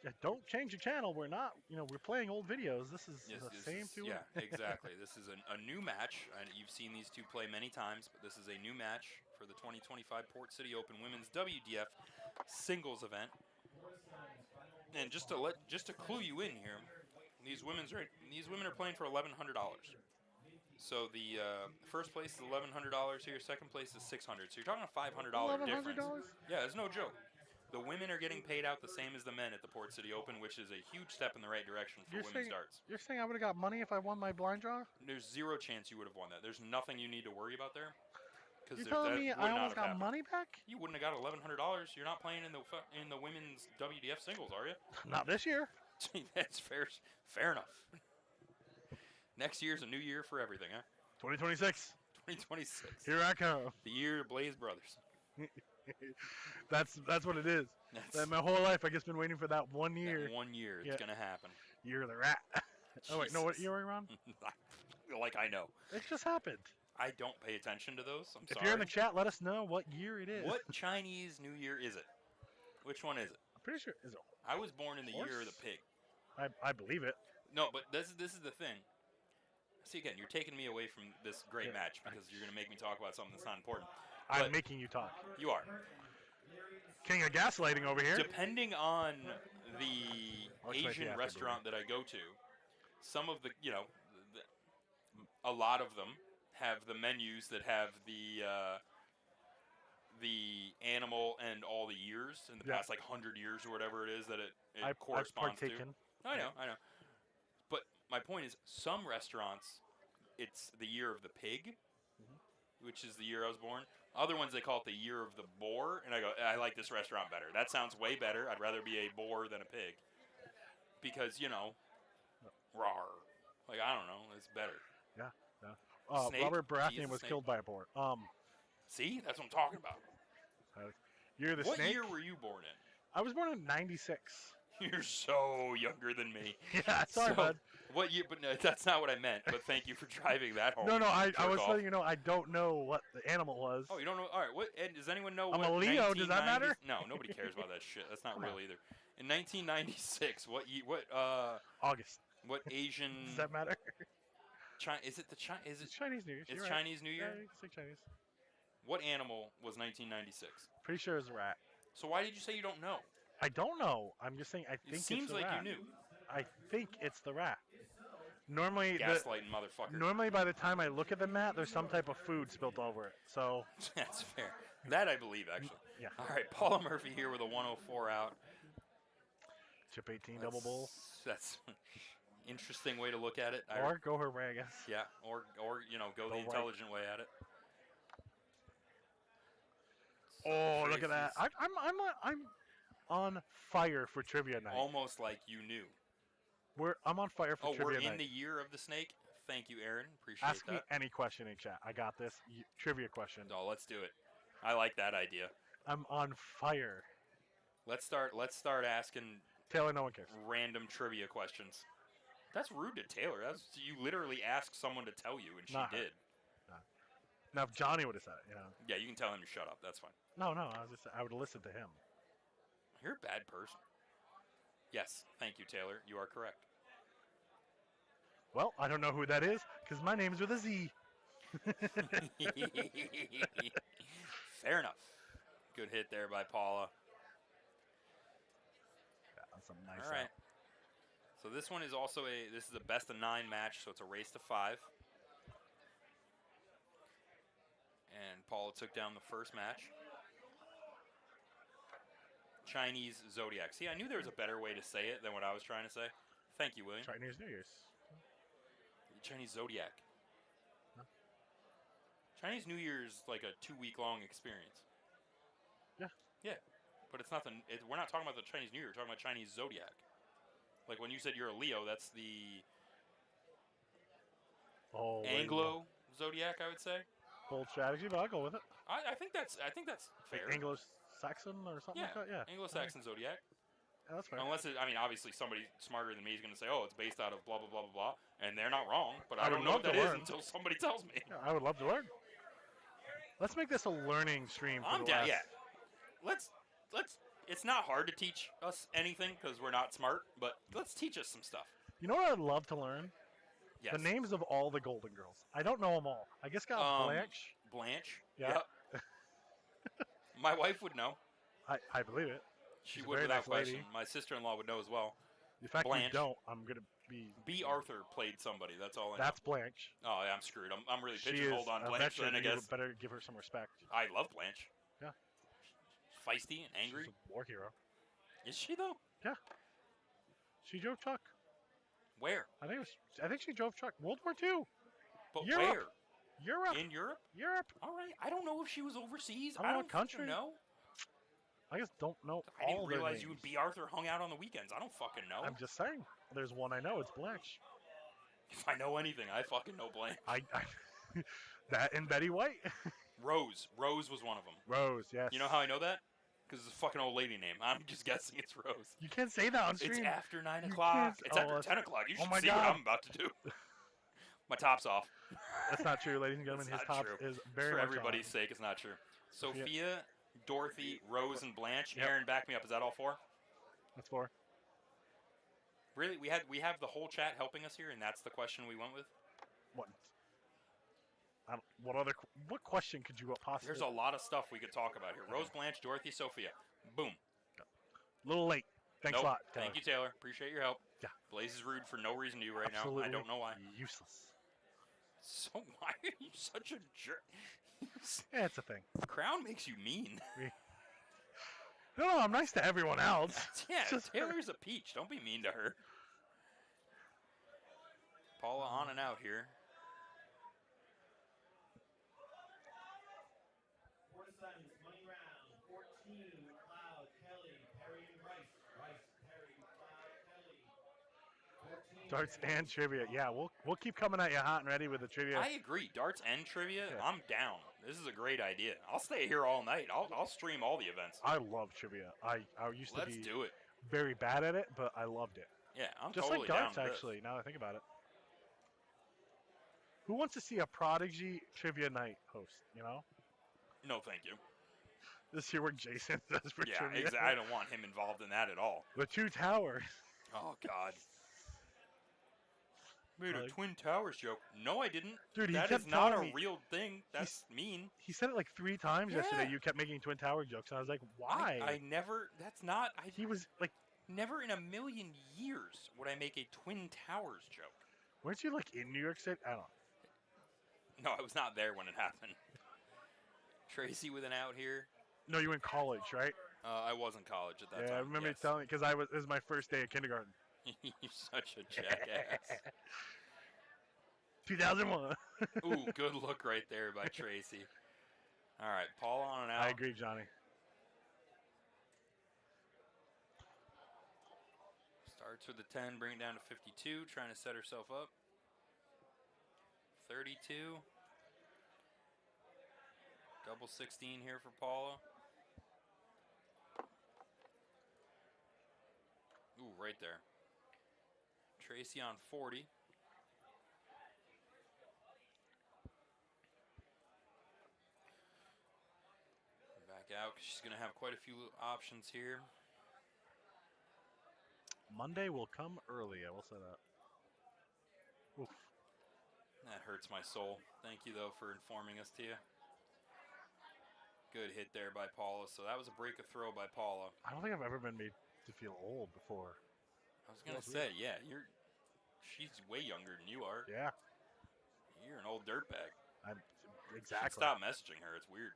Yeah, don't change your channel. We're not, we're playing old videos. This is the same two. Yeah, exactly. This is a new match, and you've seen these two play many times, but this is a new match for the 2025 Port City Open Women's WDF singles event. And just to clue you in here, these women are playing for $1,100. So the first place is $1,100 here. Second place is $600. So you're talking a $500 difference. Yeah, it's no joke. The women are getting paid out the same as the men at the Port City Open, which is a huge step in the right direction for women's darts. You're saying I would have got money if I won my blind draw? There's zero chance you would have won that. There's nothing you need to worry about there. You're telling me I almost got money back? You wouldn't have got $1,100. You're not playing in the women's WDF singles, are you? Not this year. That's fair. Fair enough. Next year's a new year for everything, huh? 2026. 2026. Here I come. The year of Blaze Brothers. That's what it is. My whole life, I just been waiting for that 1 year. That 1 year, it's gonna happen. Year of the rat. Oh wait, no, what year are we on? Like I know. It just happened. I don't pay attention to those. I'm sorry. If you're in the chat, let us know what year it is. What Chinese New Year is it? Which one is it? I'm pretty sure. Is it? I was born in the year of the pig. I believe it. No, but this is the thing. See, again, you're taking me away from this great match because you're going to make me talk about something that's not important. I'm making you talk. You are. King of gaslighting over here. Depending on the Asian restaurant that I go to, some of the, a lot of them have the menus that have the animal and all the years in the past, like 100 years or whatever it is that it corresponds to. I know. But my point is, some restaurants, it's the year of the pig, which is the year I was born. Other ones, they call it the year of the boar, and I go, I like this restaurant better. That sounds way better. I'd rather be a boar than a pig. Because, rawr. Like, I don't know, it's better. Yeah. Snake? Robert Baratheon Jesus, was snake. killed by a boar. See? That's what I'm talking about. You're the What snake? year were you born in? I was born in '96. You're so younger than me. Yeah, sorry, bud. What year? But no, that's not what I meant. But thank you for driving that home. No, I was letting you know I don't know what the animal was. Oh, you don't know? All right. What? And does anyone know I'm what? a Leo. Does that matter? No, nobody cares about that shit. That's not real either. In 1996, what? August. What Asian? Does that matter? Is it the Chinese? Is it It's Chinese New Year. It's Chinese New Year. Yeah, you can say Chinese. What animal was 1996? Pretty sure it's a rat. So why did you say you don't know? I don't know. I'm just saying I think It seems it's the like rat. you knew. I think it's the rat. Normally, Gaslighting motherfucker. Normally, by the time I look at the mat, there's some type of food spilt over it. So That's fair. That I believe, actually. Yeah. All right, Paula Murphy here with a 104 out. chip 18 double bowl. That's interesting way to look at it. Or go her way, I guess. Yeah, or go the right. intelligent way at it. Oh, look at that! I'm on fire for trivia night. Almost like you knew. I'm on fire for trivia night. We're in the year of the snake. Thank you, Aaron. Appreciate Ask that. me any question in chat. I got this. Trivia question. Oh, let's do it. I like that idea. I'm on fire. Let's start asking Taylor, no one cares. Random trivia questions. That's rude to Taylor. You literally asked someone to tell you, and she Not her. did. Now, if Johnny would have said it, Yeah, you can tell him to shut up. That's fine. No, I would have listened to him. You're a bad person. Yes, thank you, Taylor. You are correct. Well, I don't know who that is because my name's with a Z. Fair enough. Good hit there by Paula. Yeah, that's a nice. All right. So this one is also this is a best of 9 match, so it's a race to 5. And Paula took down the first match. Chinese Zodiac. See, I knew there was a better way to say it than what I was trying to say. Thank you, William. Chinese New Year's. Chinese Zodiac. Huh? Chinese New Year's like a 2-week-long experience. Yeah. Yeah, but it's nothing. We're not talking about the Chinese New Year. We're talking about Chinese Zodiac. Like when you said you're a Leo, that's the Anglo Zodiac, I would say. Bold strategy, but I'll go with it. I think that's fair. Anglo-Saxon or something like that. Yeah. Anglo-Saxon Zodiac. Yeah, that's fair. Unless obviously somebody smarter than me is going to say, oh, it's based out of blah blah blah blah blah, and they're not wrong. But I don't know what that is until somebody tells me. Yeah, I would love to learn. Let's make this a learning stream. I'm down. Yeah. Let's. It's not hard to teach us anything because we're not smart, but let's teach us some stuff. You know what I'd love to learn? Yes. The names of all the Golden Girls. I don't know them all. I guess got Blanche. Blanche. Yeah. Yep. My wife would know. I believe it. She She's would a very without nice question. lady. My sister-in-law would know as well. The fact Blanche. you don't, I'm gonna be. B. Arthur played somebody. That's all I know. That's Blanche. Oh, yeah, I'm screwed. I'm really She pigeonholed is on a Blanche. veteran. Then I guess You better give her some respect. I love Blanche. Yeah. Feisty and angry. She's a war hero. Is she though? Yeah. She drove truck. Where? I think she drove truck. World War II. But Europe. where? Europe. In Europe? Europe. All right. I don't know if she was overseas. I don't know country. know. I just don't know I all didn't their realize names. you and B. Arthur hung out on the weekends. I don't fucking know. I'm just saying. There's one I know. It's Blanche. If I know anything, I fucking know Blanche. That and Betty White. Rose. Rose was one of them. Rose, yes. You know how I know that? Because it's a fucking old lady name. I'm just guessing it's Rose. You can't say that on stream. It's after 9 You o'clock. can't- It's after oh, 10 o'clock. You oh should my see what God. I'm about to do. My top's off. That's not true, ladies and gentlemen. That's His not top true. is very For much everybody's on. sake, it's not true. Sophia, Dorothy, Rose, and Blanche. Yep. Aaron, back me up. Is that all 4? That's 4. Really? We have the whole chat helping us here, and that's the question we went with? What? What question could you possibly? There's a lot of stuff we could talk about here. Rose, Blanche, Dorothy, Sophia. Boom. A little late. Thanks Nope. a lot. Taylor. Thank you, Taylor. Appreciate your help. Yeah. Blaze is rude for no reason to you right Absolutely now. I don't know why. Useless. So why are you such a jerk? Yeah, it's a thing. Crown makes you mean. No, I'm nice to everyone else. Yeah, It's just Taylor's a peach. Don't be mean to her. Paula on and out here. Quarterfinals, money round, 14, Cloud, Kelly, Perry, and Rice. Rice, Perry, Cloud, Kelly. 14. Darts and trivia. Yeah, we'll keep coming at you hot and ready with the trivia. I agree. Darts and trivia, Yeah. I'm down. This is a great idea. I'll stay here all night. I'll stream all the events. I love trivia. I used to Let's be do it. very bad at it, but I loved it. Yeah, I'm Just totally like darts, down with actually. Now that I think about it. Who wants to see a Prodigy trivia night host? You know, this. No, thank you. this year where Jason does for Yeah, trivia. exactly. I don't want him involved in that at all. The Two Towers. Oh, God. Made a Like- Twin Towers joke. No, I didn't. Dude, he That kept is not a telling me- real thing. That's mean. He said it like 3 times yesterday. Yeah. You kept making Twin Tower jokes, and I was like, why? I never. That's not. He was like, Never in a million years would I make a Twin Towers joke. weren't you like in New York City? I don't know. No, I was not there when it happened. Tracy with an out here. No, you were in college, right? I was in college at that Yeah, time. I remember you yes. telling me because it was my first day of kindergarten. You're such a jackass. 2001. Ooh, good look right there by Tracy. All right, Paul on and out. I agree, Johnny. Starts with the 10, bring it down to 52, trying to set herself up. 32. Double 16 here for Paula. Ooh, right there. Tracy on 40. Back out, 'cause she's going to have quite a few options here. Monday will come early. I will say that. Oof. That hurts my soul. Thank you, though, for informing us to you. Good hit there by Paula. So that was a break of throw by Paula. I don't think I've ever been made to feel old before. I was going to Feels say, yeah, she's way younger than you are. Yeah, You're an old dirtbag. I'm Should exactly. stop messaging her. It's weird.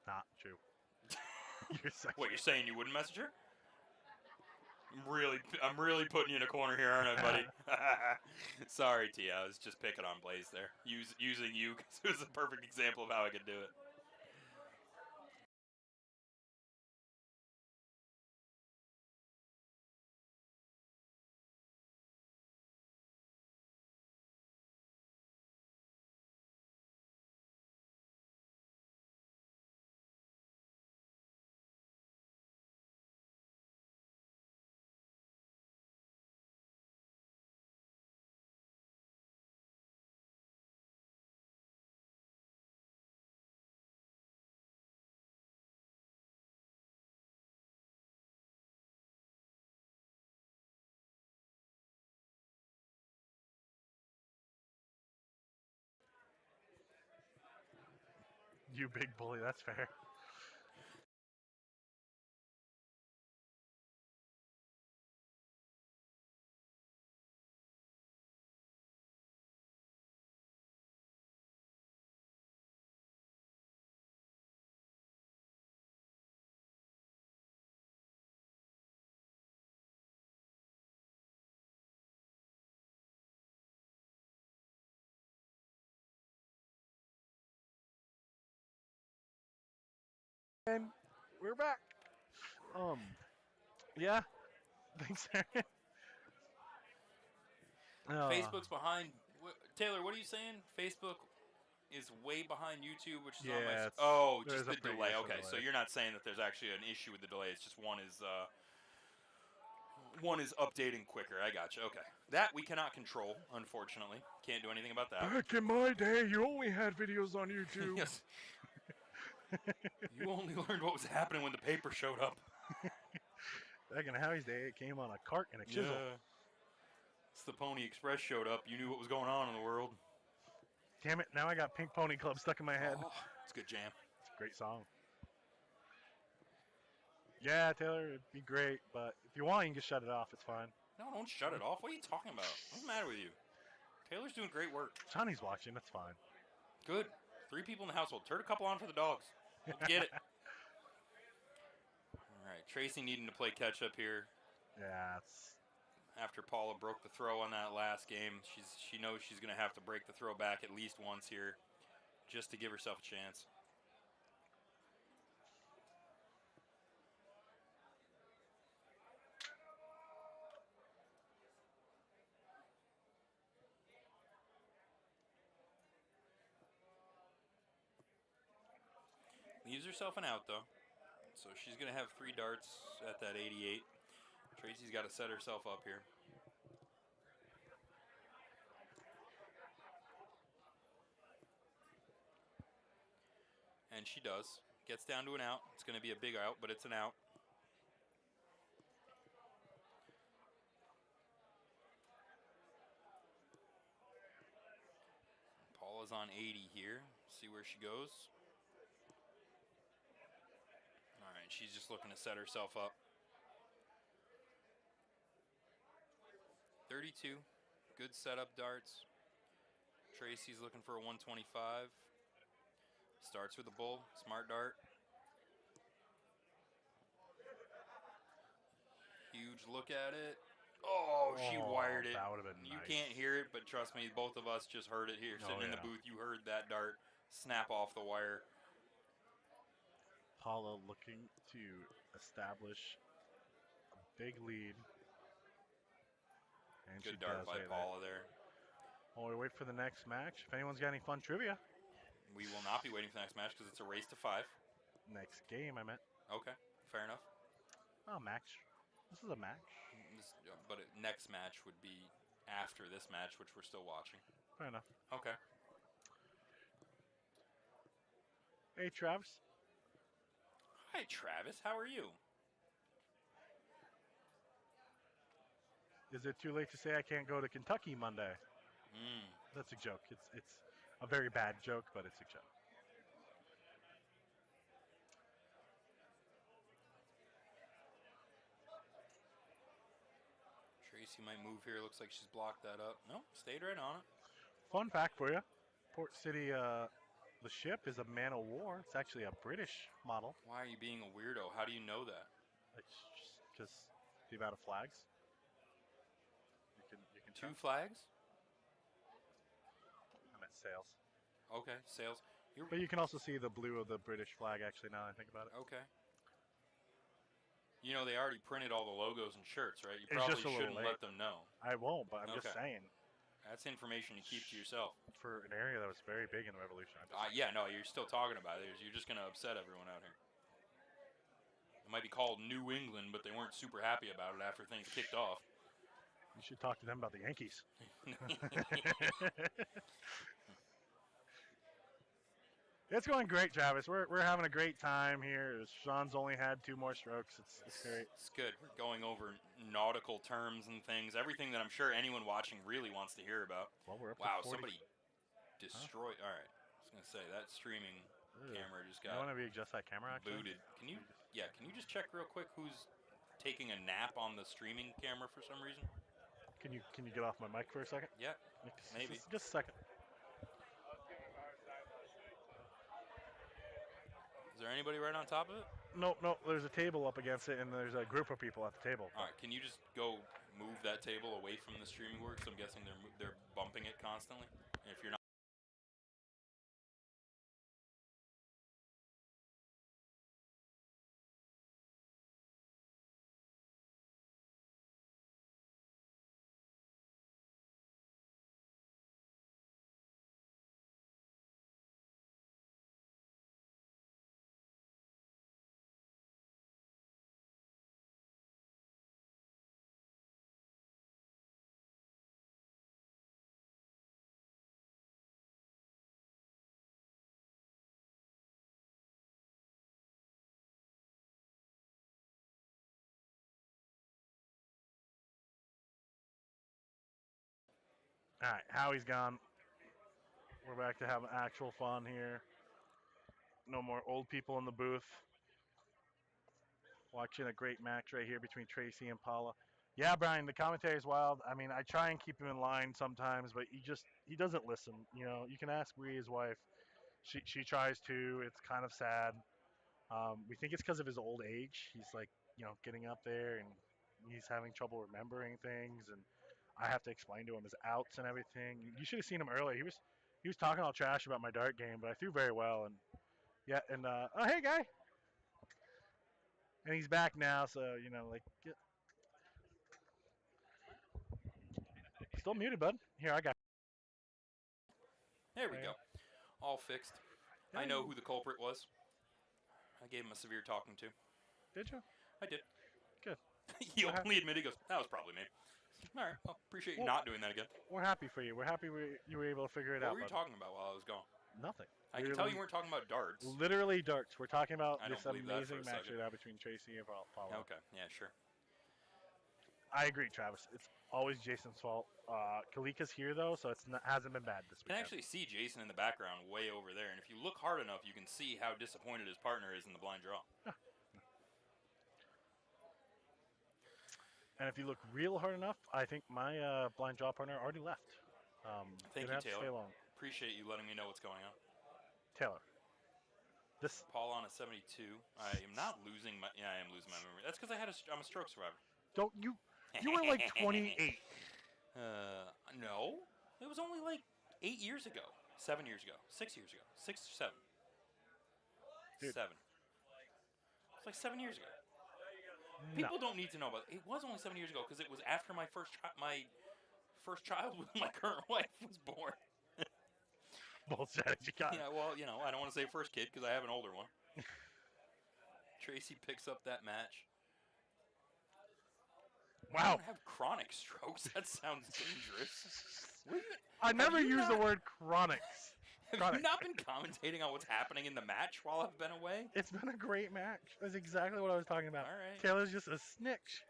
Not true. You're such What, you're saying you wouldn't message her? I'm really putting you in a corner here, aren't I, buddy? Sorry, T. I was just picking on Blaze there, using you because it was a perfect example of how I could do it. You big bully, that's fair. And we're back. Yeah. Thanks, Aaron. Facebook's behind. Taylor, what are you saying? Facebook is way behind YouTube, which is on my. Yeah, Oh, there's just a the pretty delay. decent Okay, so delay. you're not saying that there's actually an issue with the delay. It's just one is updating quicker. I got you. Okay, that we cannot control, unfortunately. Can't do anything about that. Back in my day, you only had videos on YouTube. Yes. You only learned what was happening when the paper showed up. Back in Howie's day, it came on a cart and a chisel. Yeah. It's the Pony Express showed up. You knew what was going on in the world. Damn it, now I got Pink Pony Club stuck in my head. Oh, it's a good jam. It's a great song. Yeah, Taylor, it'd be great, but if you want, you can just shut it off. It's fine. No, don't shut it off. What are you talking about? What's the matter with you? Taylor's doing great work. Johnny's watching. That's fine. Good. 3 people in the household. Turn a couple on for the dogs. We'll get it. All right, Tracy needing to play catch up here. Yeah, it's... After Paula broke the throw on that last game, she knows she's going to have to break the throw back at least once here just to give herself a chance. Leaves herself an out, though. So she's going to have 3 darts at that 88. Tracy's got to set herself up here. And she does. Gets down to an out. It's going to be a big out, but it's an out. Paula's on 80 here. See where she goes. All right, she's just looking to set herself up. 32. Good setup darts. Tracy's looking for a 125. Starts with a bull. Smart dart. Huge look at it. Oh, she wired it. That would have been You nice. can't hear it, but trust me, both of us just heard it here. Sitting in the booth, you heard that dart snap off the wire. Paula looking to establish a big lead. And Good she dart does by right Paula there. While we wait for the next match, if anyone's got any fun trivia. We will not be waiting for the next match because it's a race to 5. Next game, I meant. Okay, fair enough. Oh, match. This is a match. But next match would be after this match, which we're still watching. Fair enough. Okay. Hey, Travis. Hi, Travis. How are you? Is it too late to say I can't go to Kentucky Monday? That's a joke. It's a very bad joke, but it's a joke. Tracy might move here. Looks like she's blocked that up. No, stayed right on it. Fun fact for you. Port City, the ship is a man of war. It's actually a British model. Why are you being a weirdo? How do you know that? It's just because the amount of flags. You can 2 flags? I'm at sales. Okay, sales. But you can also see the blue of the British flag, actually, now that I think about it. Okay. You know, they already printed all the logos and shirts, right? You It's probably just a little shouldn't late. let them know. I won't, but I'm just Okay. saying. That's information you keep to yourself. For an area that was very big in the Revolution. Yeah, no, you're still talking about it. You're just going to upset everyone out here. It might be called New England, but they weren't super happy about it after things kicked off. You should talk to them about the Yankees. It's going great, Travis. We're having a great time here. Sean's only had 2 more strokes. It's great. It's good. We're going over nautical terms and things. Everything that I'm sure anyone watching really wants to hear about. Well, we're up wow, to 40. somebody destroyed. All right. I was going to say, that streaming camera just You got want to readjust that camera, actually? booted. Can you just check real quick who's taking a nap on the streaming camera for some reason? Can you get off my mic for a second? Yeah, maybe. Just a second. Is there anybody right on top of it? No, there's a table up against it, and there's a group of people at the table. All right, can you just go move that table away from the streaming works? I'm guessing they're bumping it constantly. And if you're not. All right, Howie's gone. We're back to have actual fun here. No more old people in the booth. Watching a great match right here between Tracy and Paula. Yeah, Brian, the commentary is wild. I mean, I try and keep him in line sometimes, but he doesn't listen. You know, you can ask Bree, his wife. She tries to. It's kind of sad. We think it's because of his old age. He's like, getting up there and he's having trouble remembering things, and I have to explain to him his outs and everything. You should have seen him earlier. He was talking all trash about my dart game, but I threw very well. And oh, hey guy. And he's back now, so still muted, bud. Here, I got. There we go. All fixed. I know who the culprit was. I gave him a severe talking to. Did you? I did. Good. He openly admitted, he goes, that was probably me. All right, well, appreciate you not doing that again. We're happy for you. We're happy you were able to figure it out. What were you talking about while I was gone? Nothing. I can tell you weren't talking about darts. Literally darts. We're talking about I this don't believe that for amazing a match second. right now between Tracy and Paula. Okay, yeah, sure. I agree, Travis. It's always Jason's fault. Kalika's here, though, so hasn't been bad this You can weekend. actually see Jason in the background way over there, and if you look hard enough, you can see how disappointed his partner is in the blind draw. And if you look real hard enough, I think my blind draw partner already left. Thank you, didn't have to stay Taylor. long. Appreciate you letting me know what's going on. Taylor. Paul on a 72. I am not losing my. Yeah, I am losing my memory. That's because I'm a stroke survivor. Don't you? You were like 28. No, it was only like 8 years ago, 7 years ago, 6 years ago, 6 or 7. Dude. 7. It's like 7 years ago. People don't need to know about it. It was only 7 years ago because it was after my first child with my current wife was born. Both strategy got. Yeah, well, I don't want to say first kid because I have an older one. Tracy picks up that match. I Wow. don't have chronic strokes. That sounds dangerous. I never use the word chronics. Have you not been commentating on what's happening in the match while I've been away? It's been a great match. That's exactly what I was talking about. All right. Taylor's just a snitch.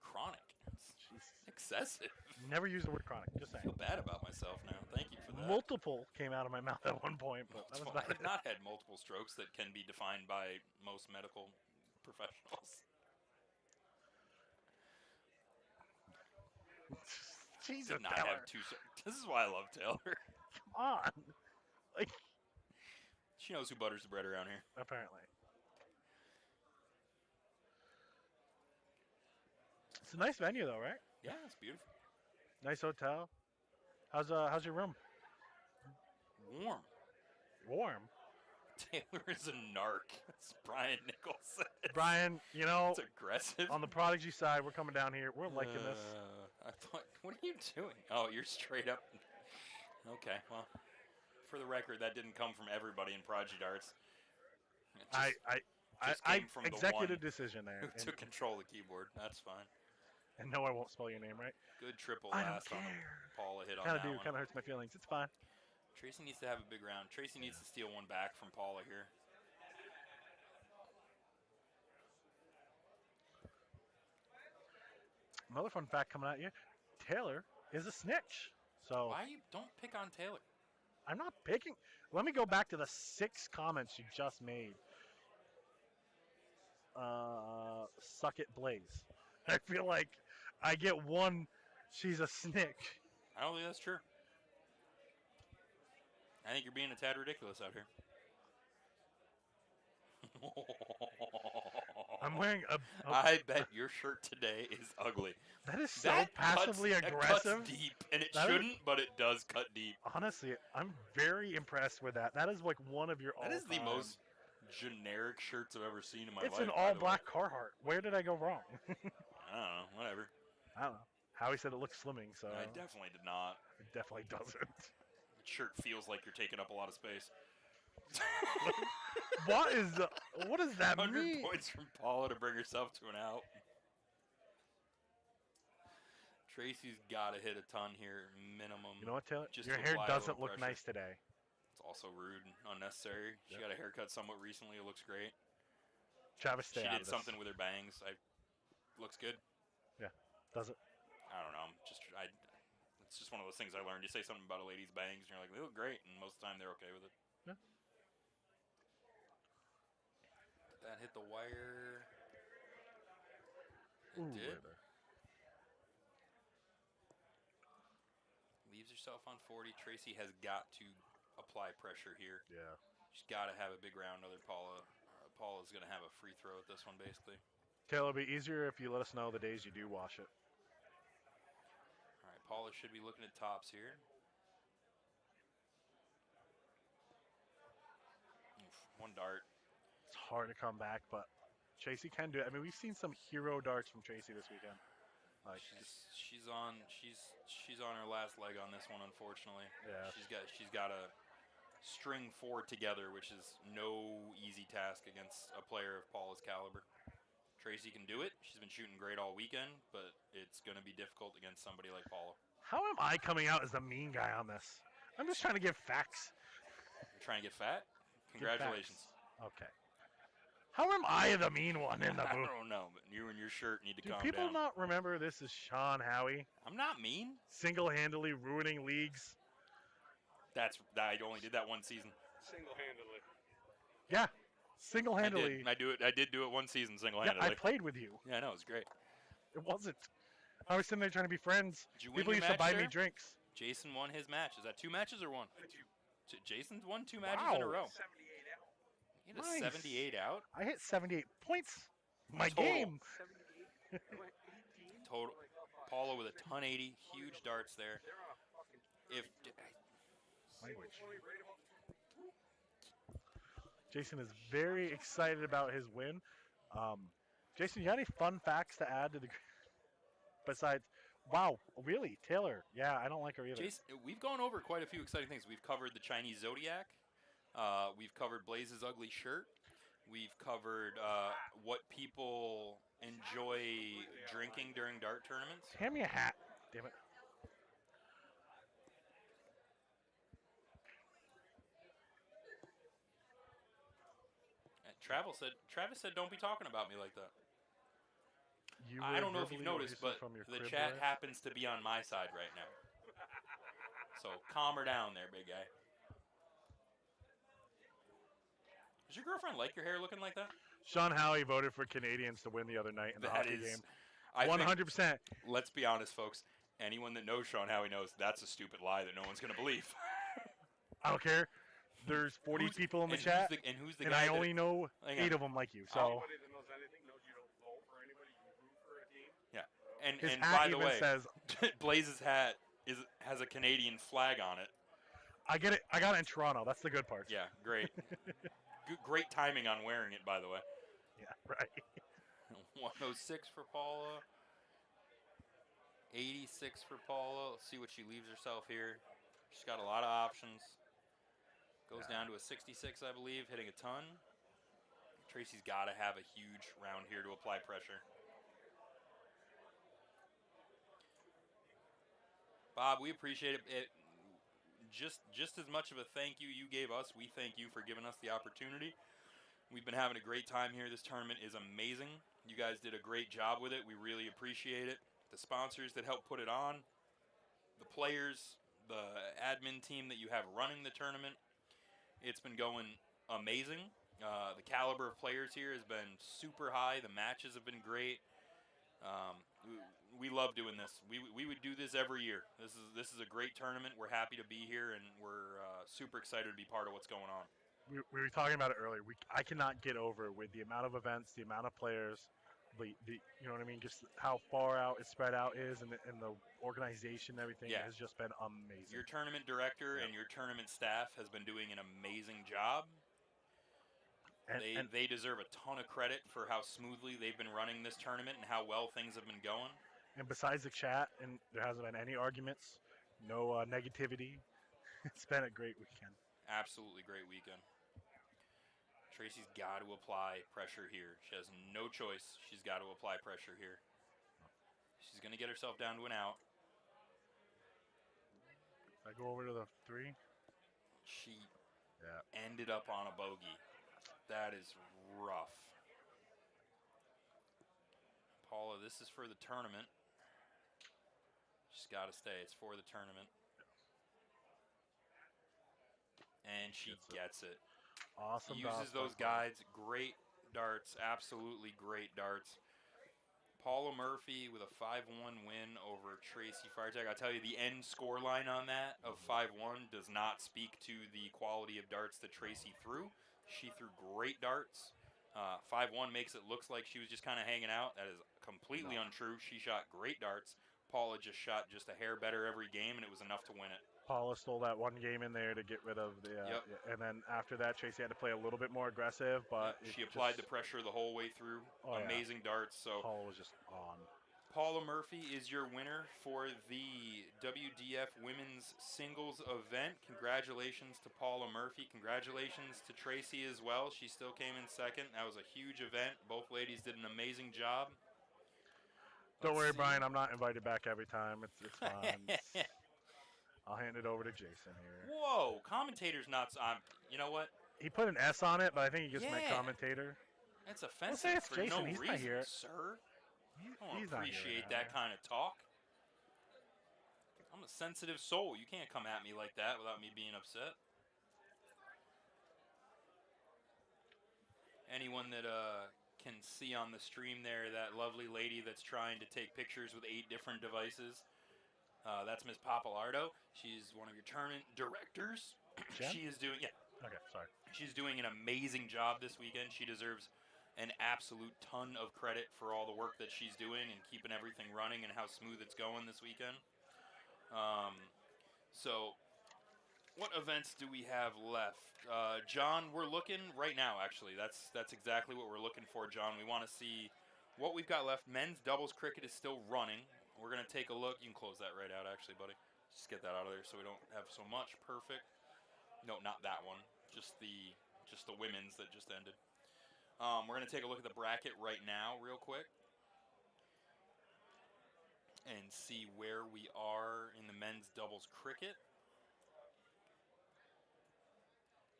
Chronic. It's excessive. Never use the word chronic. Just I saying. feel bad about myself now. Thank you for that. Multiple came out of my mouth at one point, but that was about I've it. not had multiple strokes that can be defined by most medical professionals. Jesus, Did not Taylor. have two. This is why I love Taylor. Come on. Like, She knows who butters the bread around here. apparently. It's a nice venue though, right? Yeah, it's beautiful. Nice hotel. How's your room? Warm. Warm. Taylor is a narc. It's Brian Nicholson. Brian, you know, It's aggressive. on the Prodigy side, we're coming down here. We're liking this. I thought, what are you doing? Oh, you're straight up. Okay, well, for the record, that didn't come from everybody in Prodigy Darts. It just I came from the executive one decision there. who took control of the keyboard. That's fine. And no, I won't spell your name right. Good triple I don't last on him. care. Paula hit on Kind that of do. one. Kind of hurts my feelings. It's fine. Tracy needs to have a big round. Tracy needs to steal one back from Paula here. Another fun fact coming at you: Taylor is a snitch. So Why you don't pick on Taylor? I'm not picking. Let me go back to the 6 comments you just made. Suck it, Blaze. I feel like I get one. She's a snitch. I don't think that's true. I think you're being a tad ridiculous out here. I'm wearing a I bet your shirt today is ugly. that is so That passively cuts, aggressive. That cuts deep, and it That is- shouldn't, but it does cut deep. Honestly, I'm very impressed with that. That is like one of your all. That is the most generic shirts I've ever seen in my life. It's an by all the black way. Carhartt. Where did I go wrong? I don't know. Whatever. I don't know. Howie said it looks slimming, so I definitely did not. it definitely doesn't. The shirt feels like you're taking up a lot of space. What does that 100 mean? points from Paula to bring herself to an out. Tracy's got to hit a ton here, minimum. You know what, Taylor? Just Your to hair apply a doesn't little look pressure. nice today. It's also rude and unnecessary. She got a haircut somewhat recently. It looks great. Travis, stay She out did of this. something with her bangs. Looks good. Does it? I don't know. It's just one of those things I learned. You say something about a lady's bangs, and you're like, they look great, and most of the time they're okay with it. Yeah. Did that hit the wire? It Ooh, did. right there. Leaves herself on 40. Tracy has got to apply pressure here. Yeah. She's got to have a big round. Other Paula's going to have a free throw at this one, basically. Taylor, it'll be easier if you let us know the days you do wash it. All right, Paula should be looking at tops here. Oof, one dart. It's hard to come back, but Tracy can do it. I mean, we've seen some hero darts from Tracy this weekend. Like, She's on her last leg on this one, unfortunately. Yeah. She's got to string 4 together, which is no easy task against a player of Paula's caliber. Tracy can do it. She's been shooting great all weekend, but it's going to be difficult against somebody like Paula. how am I coming out as the mean guy on this? I'm just trying to give facts. You're trying to get fat? Give Congratulations. facts. Okay. How am I the mean one in the I booth? don't know, but you and your shirt need to Do calm people down. not remember this is Sean Howie I'm not mean. single-handedly ruining leagues? I only did that one season. Single-handedly. Yeah, single-handedly. I did do it one season Yeah, single-handedly. I played with you. Yeah, I know, it was great. It wasn't. I was sitting there trying to be friends. Did you win People your used to match buy me there? drinks. Jason won his match. Is that 2 matches or 1? 2. Jason's won 2 matches in a Wow. row. 78 out. He had a Nice. 78 out. I hit 78 points. My Total. game. 78. I went 18. Total. Paula with a ton 80. Huge darts there. They're on fucking If Language. 20 right above. Jason is very excited about his win. Jason, you got any fun facts to add to the? Besides, wow, really, Taylor? Yeah, I don't like her either. Jason, we've gone over quite a few exciting things. We've covered the Chinese Zodiac. We've covered Blaze's ugly shirt. We've covered what people enjoy drinking during dart tournaments. Hand me a hat. Damn it. Travis said, "Don't be talking about me like that." You I were don't know if you've verbally noticed, abusive but from your the crib chat boys. happens to be on my side right now. So calm her down there, big guy. Does your girlfriend like your hair looking like that? Sean Howie voted for Canadians to win the other night in the That hockey is, game. I think, 100%. let's be honest, folks. Anyone that knows Sean Howie knows that's a stupid lie that no one's going to believe. I don't care. There's 40 Who's- people in the and chat, who's the and guy I that- only know Hang 8 on. of them like you. So Anybody that knows anything knows you don't vote for anybody. You root for a team. His and hat by the even way, says, Blaze's hat has a Canadian flag on it. I get it. I got it in Toronto. That's the good part. Yeah, great. Great timing on wearing it, by the way. Yeah, right. 106 for Paula. 86 for Paula. Let's see what she leaves herself here. She's got a lot of options. Goes down to a 66, I believe, hitting a ton. Tracy's got to have a huge round here to apply pressure. Bob, we appreciate it. Just as much of a thank you gave us, we thank you for giving us the opportunity. We've been having a great time here. This tournament is amazing. You guys did a great job with it. We really appreciate it. The sponsors that helped put it on, the players, the admin team that you have running the tournament. It's been going amazing. The caliber of players here has been super high. The matches have been great. We love doing this. We would do this every year. This is a great tournament. We're happy to be here, and we're super excited to be part of what's going on. We were talking about it earlier. I cannot get over with the amount of events, the amount of players, the you know what I mean, just how far out it's spread out is, and the organization and everything has just been amazing. Your tournament director and your tournament staff has been doing an amazing job. They deserve a ton of credit for how smoothly they've been running this tournament and how well things have been going. And besides the chat, and there hasn't been any arguments, no negativity. It's been a great weekend. Absolutely great weekend. Tracy's got to apply pressure here. She has no choice. She's got to apply pressure here. She's going to get herself down to an out. I go over to the 3. She ended up on a bogey. That is rough. Paula, this is for the tournament. She's got to stay. It's for the tournament. And she gets it. Awesome. Uses those guides. Great darts. Absolutely great darts. Paula Murphy with a 5-1 win over Tracy Firetag. I tell you, the end score line on that of 5-1 does not speak to the quality of darts that Tracy threw. She threw great darts. 5-1 makes it look like she was just kind of hanging out. That is completely untrue. She shot great darts. Paula just shot just a hair better every game, and it was enough to win it. Paula stole that one game in there to get rid of the, and then after that, Tracy had to play a little bit more aggressive, but she applied the pressure the whole way through. Amazing darts. So Paula was just on. Paula Murphy is your winner for the WDF Women's Singles event. Congratulations to Paula Murphy. Congratulations to Tracy as well. She still came in second. That was a huge event. Both ladies did an amazing job. Don't worry, Brian. I'm not invited back every time. It's fine. I'll hand it over to Jason here. Whoa, commentator's not. You know what? He put an S on it, but I think he just meant commentator. That's offensive it's for Jason. no He's reason, not here. sir. I He's don't not here appreciate now. that kind of talk. I'm a sensitive soul. You can't come at me like that without me being upset. Anyone that can see on the stream there, that lovely lady that's trying to take pictures with 8 different devices. That's Ms. Papalardo. She's one of your tournament directors. Jen? She is doing, Okay, sorry. she's doing an amazing job this weekend. She deserves an absolute ton of credit for all the work that she's doing and keeping everything running and how smooth it's going this weekend. So, what events do we have left? John, we're looking right now, actually. That's exactly what we're looking for, John. We want to see what we've got left. Men's doubles cricket is still running. We're going to take a look. You can close that right out, actually, buddy. Just get that out of there so we don't have so much. Perfect. No, not that one. Just the women's that just ended. We're going to take a look at the bracket right now real quick and see where we are in the men's doubles cricket.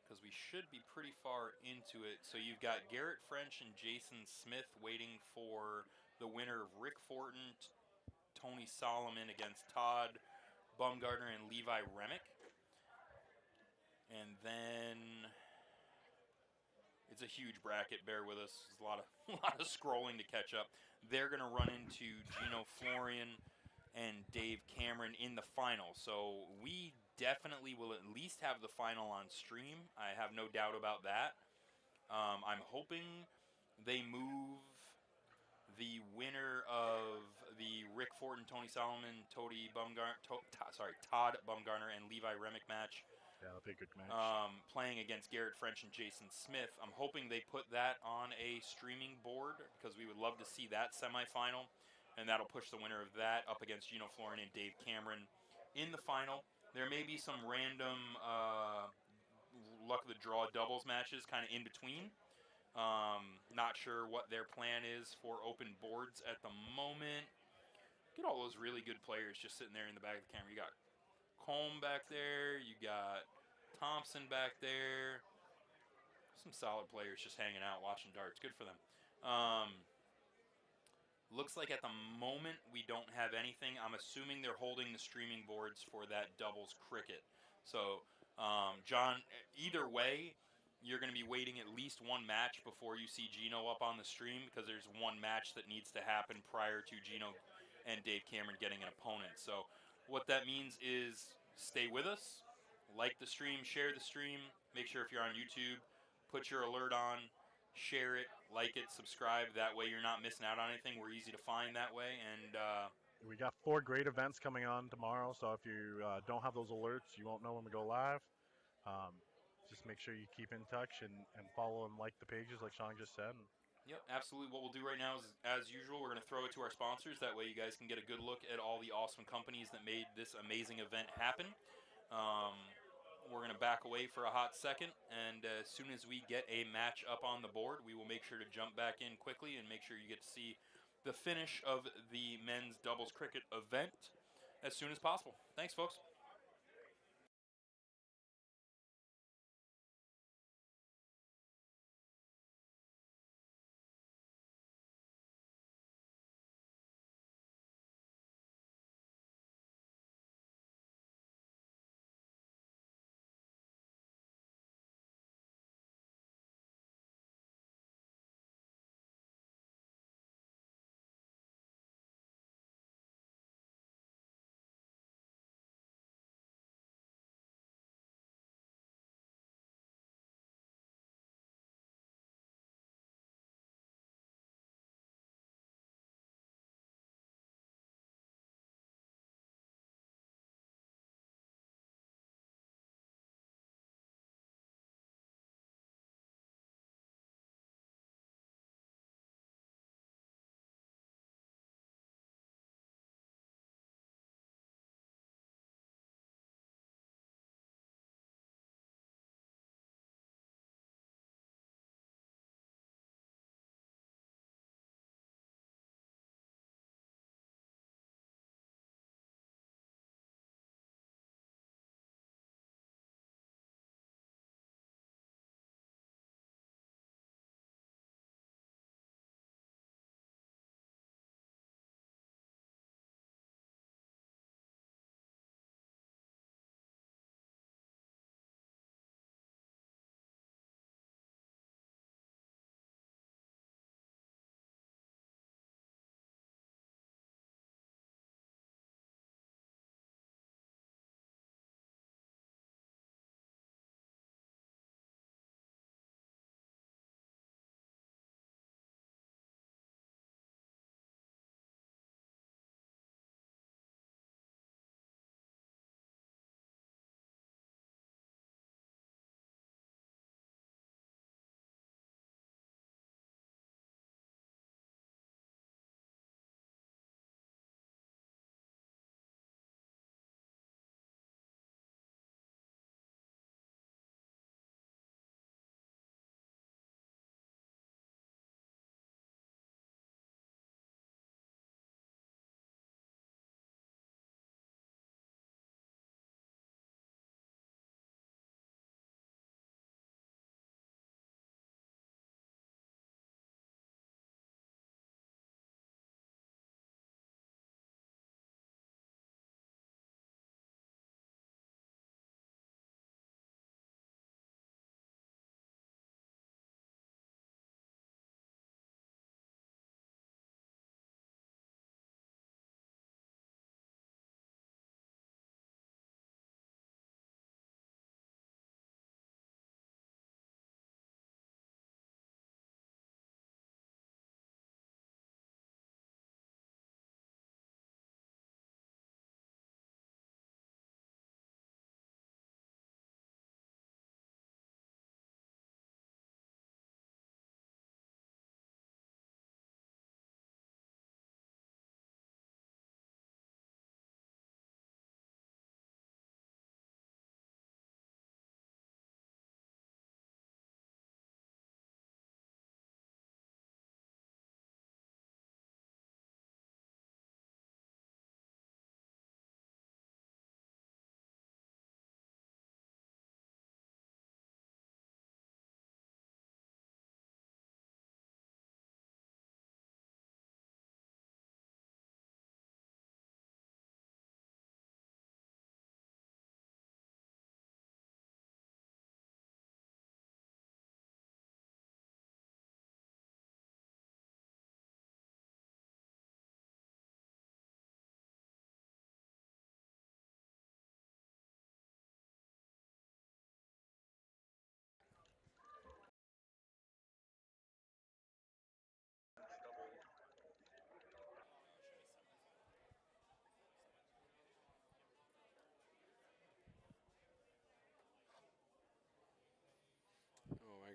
Because we should be pretty far into it. So you've got Garrett French and Jason Smith waiting for the winner of Rick Fortin, Tony Solomon against Todd Bumgardner and Levi Remick. And then it's a huge bracket. Bear with us. There's a lot of scrolling to catch up. They're going to run into Gino Florian and Dave Cameron in the final. So we definitely will at least have the final on stream. I have no doubt about that. I'm hoping they move the winner of the Fortin, Tony Solomon, Todd Bumgarner, and Levi Remick match. Yeah, that'll be a good match. Playing against Garrett French and Jason Smith. I'm hoping they put that on a streaming board because we would love to see that semifinal, and that'll push the winner of that up against Gino Florian and Dave Cameron in the final. There may be some random luck of the draw doubles matches kind of in between. Not sure what their plan is for open boards at the moment. Get all those really good players just sitting there in the back of the camera. You got Colm back there. You got Thompson back there. Some solid players just hanging out watching darts. Good for them. Looks like at the moment we don't have anything. I'm assuming they're holding the streaming boards for that doubles cricket. So, John, either way, you're going to be waiting at least one match before you see Gino up on the stream because there's one match that needs to happen prior to Gino and Dave Cameron getting an opponent. So what that means is stay with us, like the stream, share the stream, make sure if you're on YouTube, put your alert on, share it, like it, subscribe. That way you're not missing out on anything. We're easy to find that way. And we got 4 great events coming on tomorrow, so if you don't have those alerts, you won't know when we go live. Just make sure you keep in touch and follow and like the pages like Sean just said. Yep, absolutely. What we'll do right now is, as usual, we're going to throw it to our sponsors. That way you guys can get a good look at all the awesome companies that made this amazing event happen. We're going to back away for a hot second, and as soon as we get a match up on the board, we will make sure to jump back in quickly and make sure you get to see the finish of the men's doubles cricket event as soon as possible. Thanks, folks.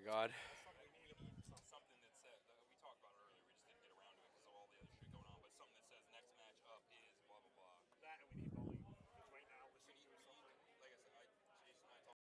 God. That and we need bowling. Because right now, listening to something. Like I said, Jason and I talked.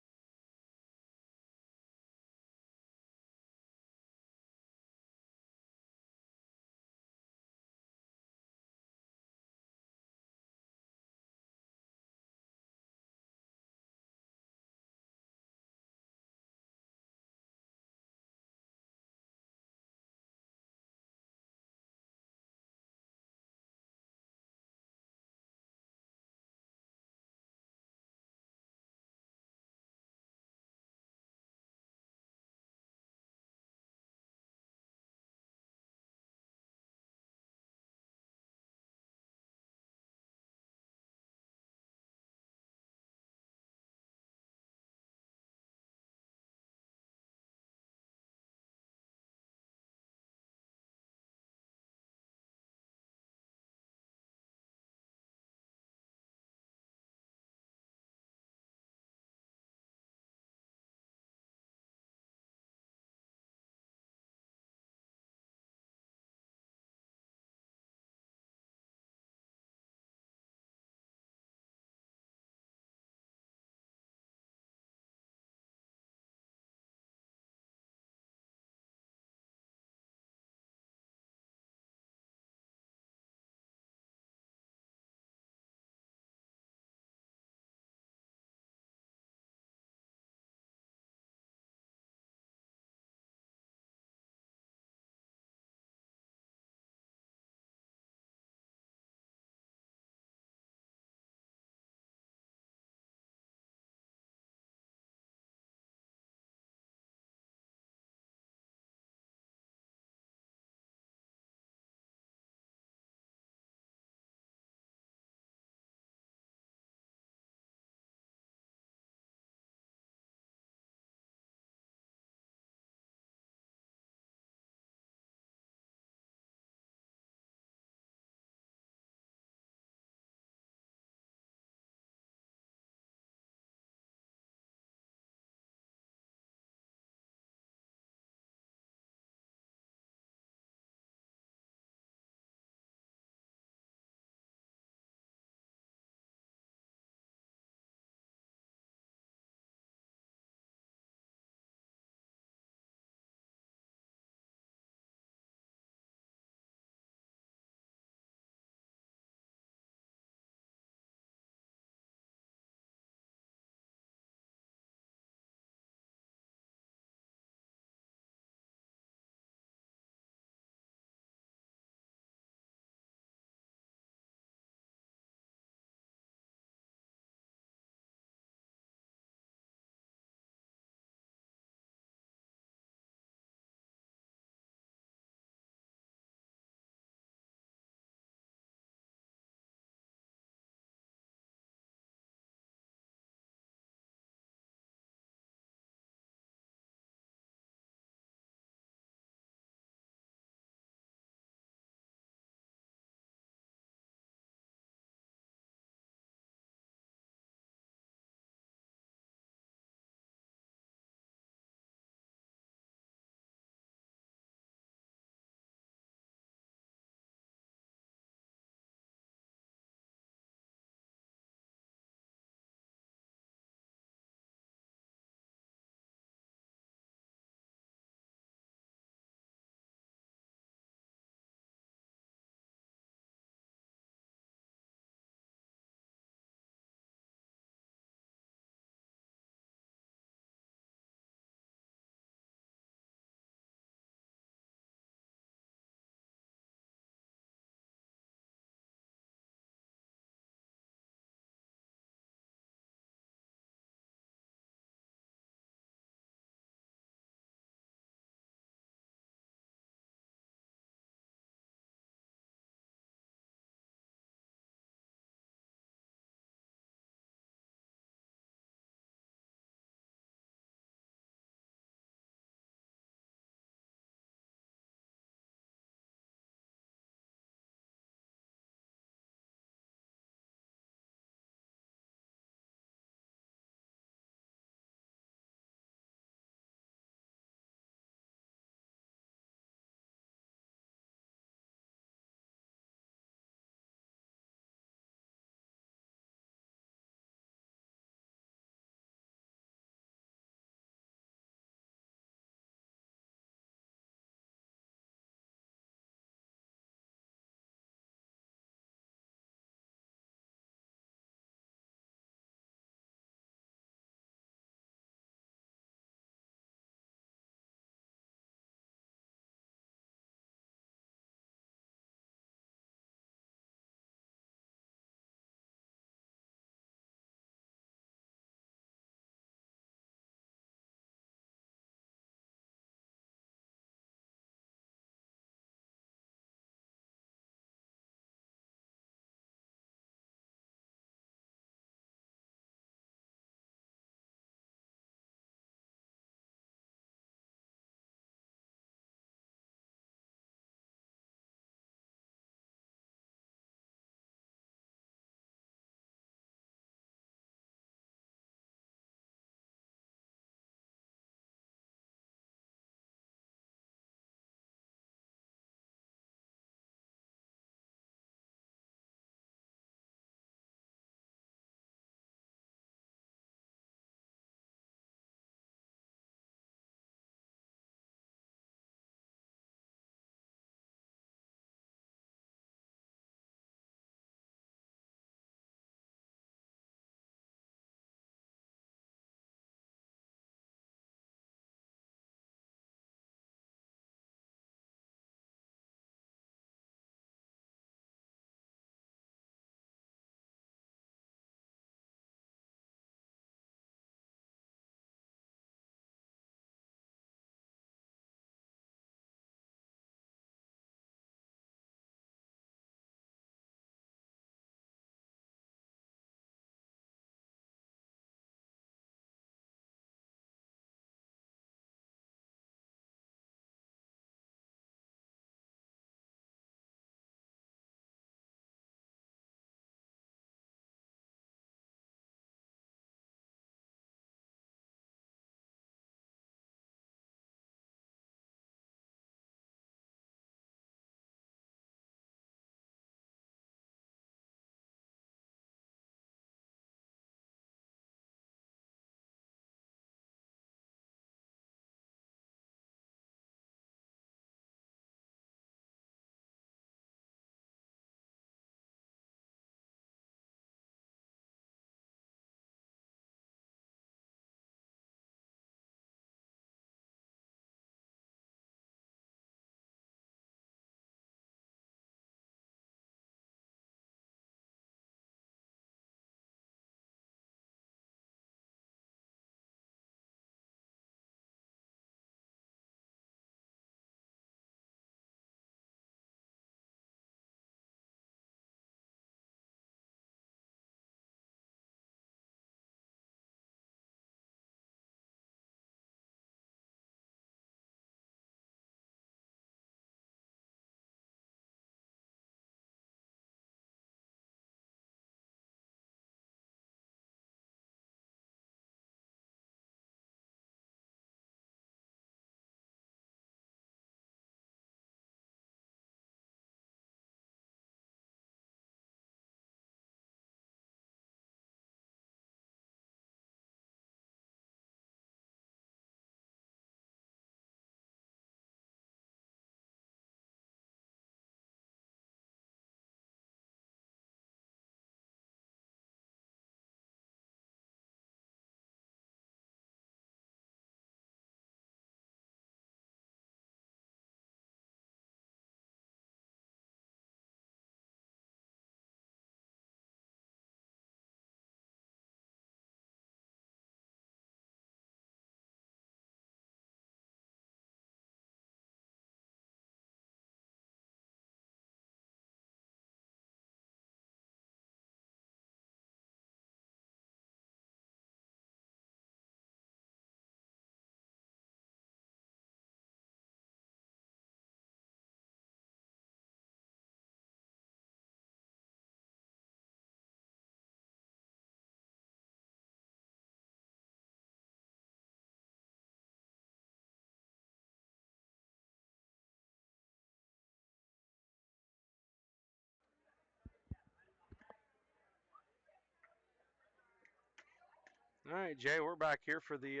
All right, Jay, we're back here for the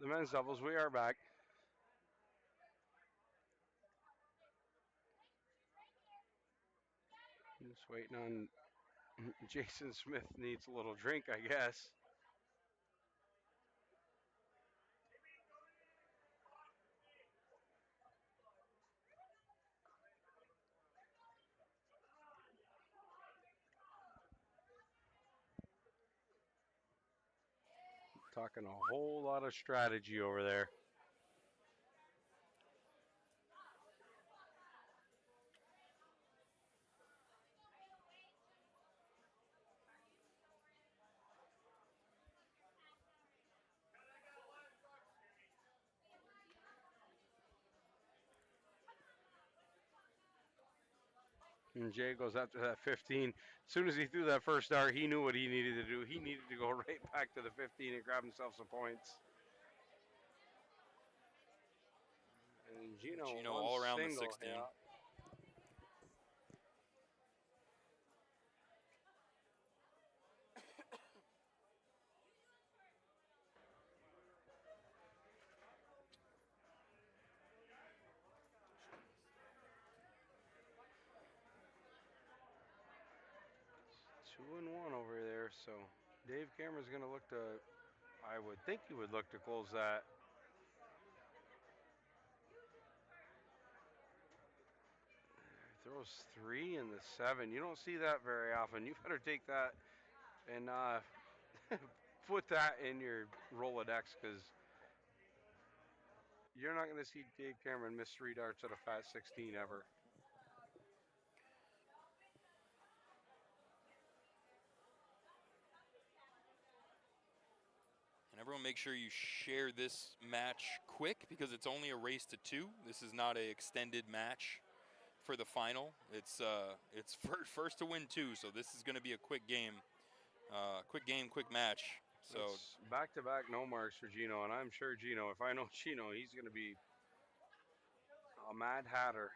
men's doubles. We are back. Just waiting on Jason Smith needs a little drink, I guess. Talking a whole lot of strategy over there. And Jay goes after that 15. As soon as he threw that first dart, he knew what he needed to do. He needed to go right back to the 15 and grab himself some points. And Gino all around the single, 16. Yeah. Two and one over there, so Dave Cameron's going to look to, I would think he would look to close that. Throws 3 in the 7. You don't see that very often. You better take that and put that in your Rolodex, because you're not going to see Dave Cameron miss 3 darts at a fat 16 ever. And everyone make sure you share this match quick, because it's only a race to 2. This is not an extended match for the final. It's first to win 2, so this is going to be a quick game, quick match. So it's back-to-back no marks for Gino, and I'm sure Gino, if I know Gino, he's going to be a mad hatter.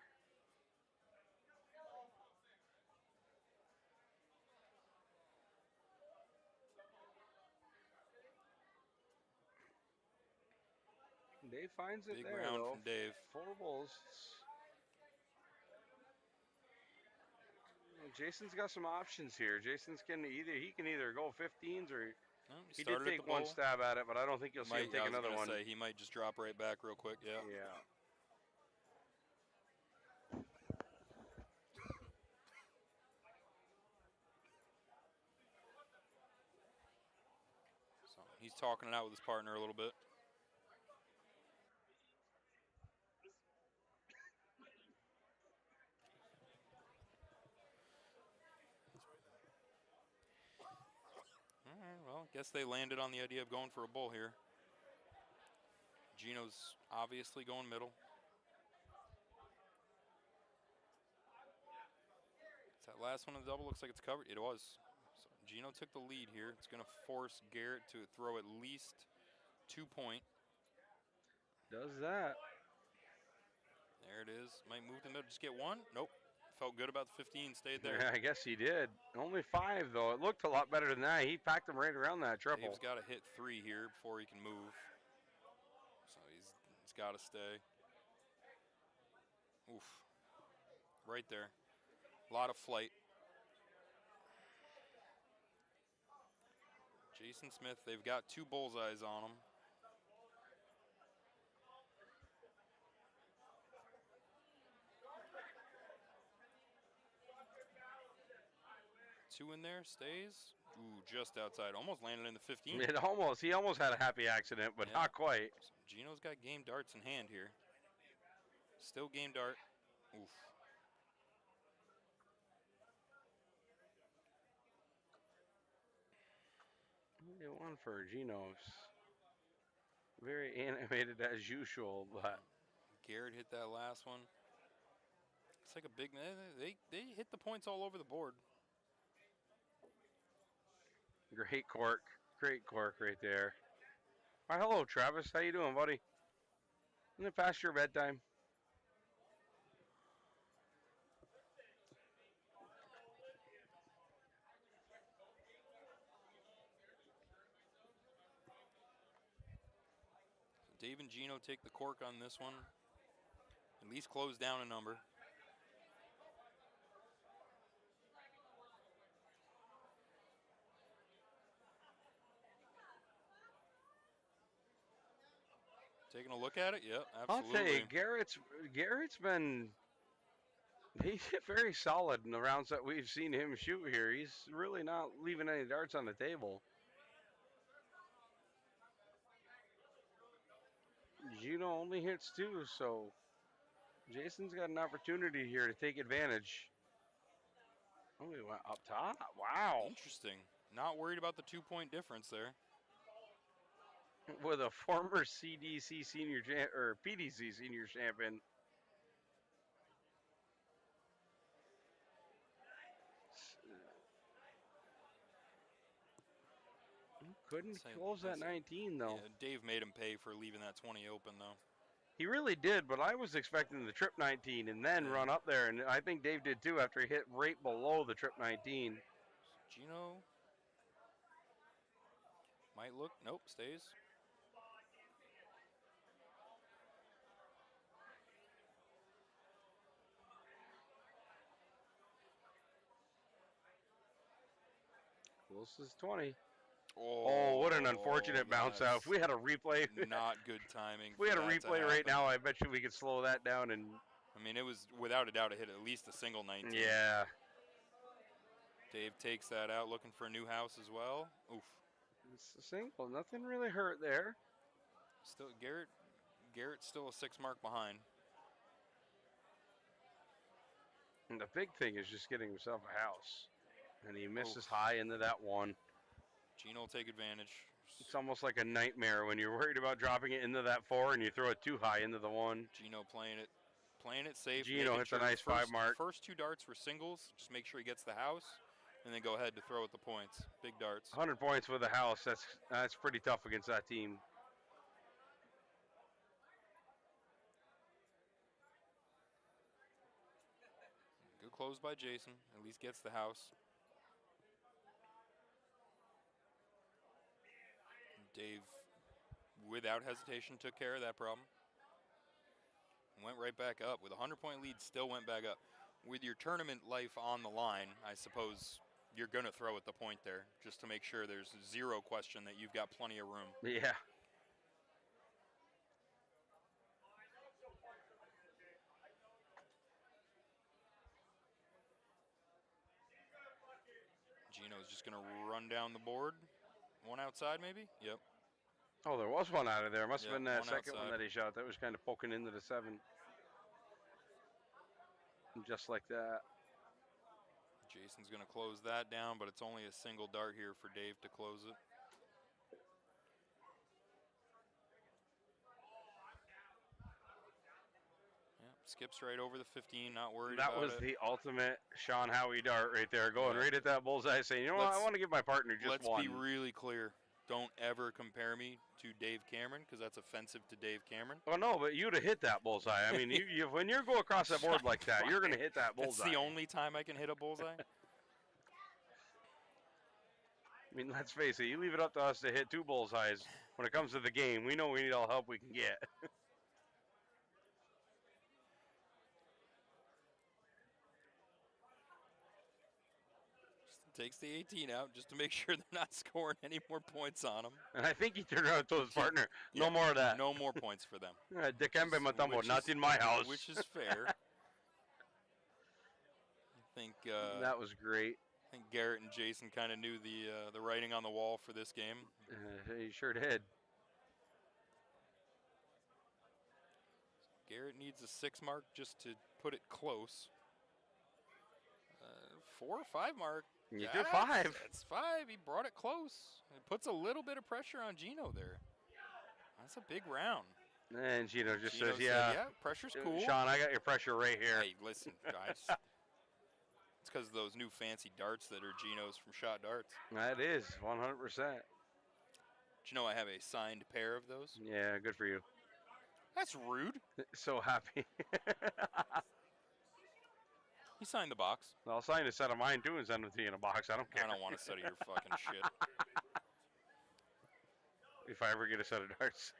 Dave finds it big there, round though. from Dave. 4 bulls. Jason's got some options here. Jason's can either go 15s, or he did take one stab at it, but I don't think you'll see him take another one. He might just drop right back real quick. Yeah. Yeah. So he's talking it out with his partner a little bit. All right, well, guess they landed on the idea of going for a bull here. Gino's obviously going middle. That last one on the double looks like it's covered. It was. So Gino took the lead here. It's going to force Garrett to throw at least 2 point. Does that. There it is. Might move to the middle. Just get 1. Nope. Felt good about the 15. Stayed there. Yeah, I guess he did. Only 5, though. It looked a lot better than that. He packed him right around that triple. Dave's got to hit 3 here before he can move. So he's got to stay. Oof. Right there. A lot of flight. Jason Smith, they've got 2 bullseyes on him. Two in there, stays. Ooh, just outside. Almost landed in the 15. He almost had a happy accident, but not quite. So Gino's got game darts in hand here. Still game dart. Oof. Get 1 for Gino's. Very animated as usual, but Garrett hit that last one. It's like a big. They hit the points all over the board. great cork right there. All right, hello, Travis. How you doing, buddy? Isn't it past your bedtime? Dave and Gino take the cork on this one. At least close down a number. Taking a look at it? Yep, absolutely. I'll tell you, Garrett's been very solid in the rounds that we've seen him shoot here. He's really not leaving any darts on the table. Gino only hits 2, so Jason's got an opportunity here to take advantage. Oh, he went up top. Wow. Interesting. Not worried about the 2-point difference there. With a former CDC senior or PDC senior champion. Couldn't close that 19 though. Yeah, Dave made him pay for leaving that 20 open though. He really did, but I was expecting the trip 19 and then run up there, and I think Dave did too after he hit right below the trip 19. Gino might look, nope, stays. Closest 20. Oh, what an unfortunate bounce out. If we had a replay. Not good timing. If we had a replay right now, I bet you we could slow that down. And I mean, it was, without a doubt, it hit at least a single 19. Yeah. Dave takes that out, looking for a new house as well. Oof. It's a single. Nothing really hurt there. Still, Garrett's still a 6 mark behind. And the big thing is just getting himself a house. And he misses high into that one. Gino will take advantage. It's almost like a nightmare when you're worried about dropping it into that 4 and you throw it too high into the 1. Gino playing it safe. Gino hits a nice 5 mark. First 2 darts were singles. Just make sure he gets the house, and then go ahead to throw at the points. Big darts. 100 points with a house. That's pretty tough against that team. Good close by Jason. At least gets the house. Dave, without hesitation, took care of that problem. Went right back up. With a 100-point lead, still went back up. With your tournament life on the line, I suppose you're going to throw at the point there, just to make sure there's zero question that you've got plenty of room. Yeah. Gino's just going to run down the board. One outside, maybe? Yep. Oh, there was one out of there. Must have been that second outside. one that he shot. That was kind of poking into the 7. And just like that. Jason's going to close that down, but it's only a single dart here for Dave to close it. Yeah, skips right over the 15, not worried about it. That was the ultimate Sean Howie dart right there, going right at that bullseye, saying, you know what, I want to give my partner just one. Let's be really clear. Don't ever compare me to Dave Cameron, because that's offensive to Dave Cameron. Oh, no, but you'd have hit that bullseye. I mean, when you go across that board like that, you're going to hit that bullseye. That's the only time I can hit a bullseye? I mean, let's face it, you leave it up to us to hit 2 bullseyes. When it comes to the game, we know we need all help we can get. Takes the 18 out just to make sure they're not scoring any more points on him. And I think he turned around to his partner. No more of that. No more points for them. Dikembe Mutombo, not in my house. Which is fair. I think that was great. I think Garrett and Jason kind of knew the writing on the wall for this game. He sure did. Garrett needs a 6 mark just to put it close. 4 or 5 mark. You do 5. That's 5. He brought it close. It puts a little bit of pressure on Gino there. That's a big round. And Gino just Gino says, yeah, pressure's cool. Sean, I got your pressure right here. Hey, listen, guys. It's because of those new fancy darts that are Gino's from Shot Darts. That is, 100%. Did you know I have a signed pair of those? Yeah, good for you. That's rude. So happy. He signed the box. I'll sign a set of mine too and send them to you in a box. I don't care. I don't want a set of your fucking shit. If I ever get a set of darts.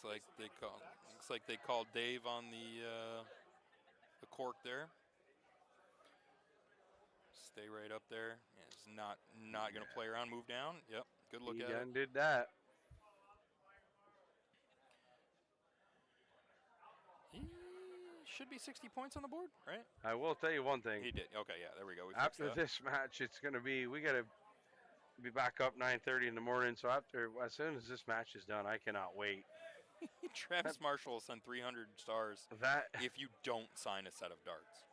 Looks like they called Dave on the cork there. Stay right up there. Yeah, it's not going to play around. Move down. Yep. Good look He at done it. did that. He should be 60 points on the board, right? I will tell you one thing. He did. Okay, yeah, there we go. We After fixed that. this match, it's going to be, we got to be back up 9:30 in the morning. So as soon as this match is done, I cannot wait. Travis Marshall will send 300 stars if you don't sign a set of darts.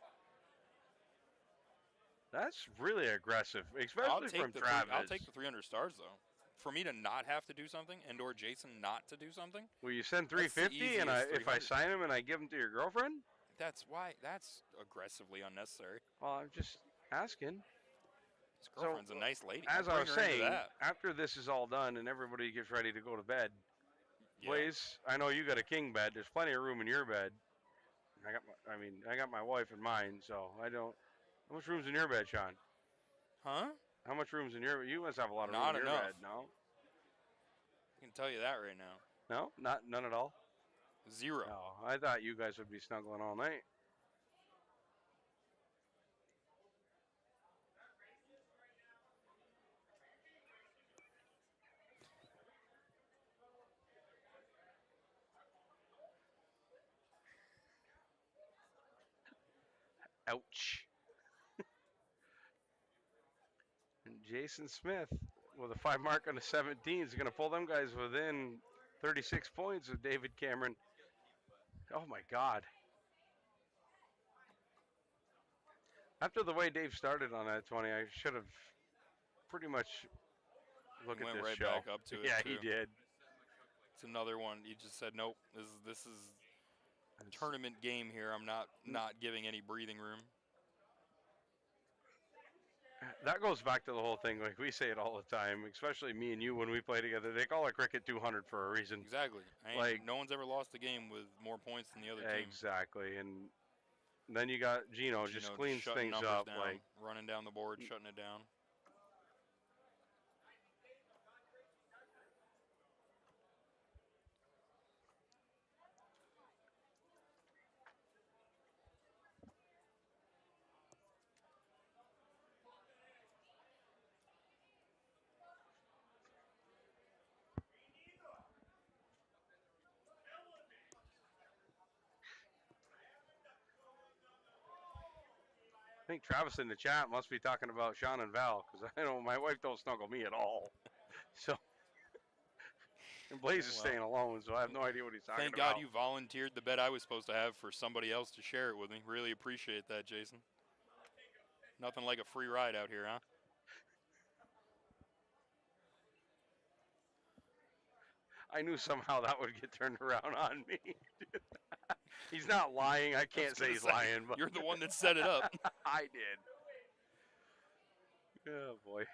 That's really aggressive, especially from Travis. I'll take the 300 stars, though. For me to not have to do something and/or Jason not to do something. Will you send 350 and if I sign him and I give him to your girlfriend? That's aggressively unnecessary. Well, I'm just asking. His girlfriend's a nice lady. As I was saying, after this is all done and everybody gets ready to go to bed, please, I know you got a king bed. There's plenty of room in your bed. I got my wife in mine, so I don't. How much room's in your bed, Sean? Huh? How much room's in your? You must have a lot of room in your bed, no? I can tell you that right now. No, none at all. 0. No, I thought you guys would be snuggling all night. Ouch. And Jason Smith with a 5 mark on the 17 is going to pull them guys within 36 points of David Cameron. Oh my God. After the way Dave started on that 20, I should have pretty much looked at this right show. Back up to it. Yeah, too. he did. It's another one. He just said, nope, this is a tournament game here. I'm not giving any breathing room. That goes back to the whole thing. Like we say it all the time, especially me and you when we play together. They call it Cricket 200 for a reason. Exactly. No one's ever lost a game with more points than the other team. Exactly. And then you got Gino just cleans things up. Down, like running down the board, shutting it down. I think Travis in the chat must be talking about Sean and Val because I know my wife don't snuggle me at all. So, and Blaze is staying alone, so I have no idea what he's talking about. Thank God you volunteered the bed I was supposed to have for somebody else to share it with me. Really appreciate that, Jason. Nothing like a free ride out here, huh? I knew somehow that would get turned around on me. He's not lying. I can't say he's lying. But you're the one that set it up. I did. Oh, boy.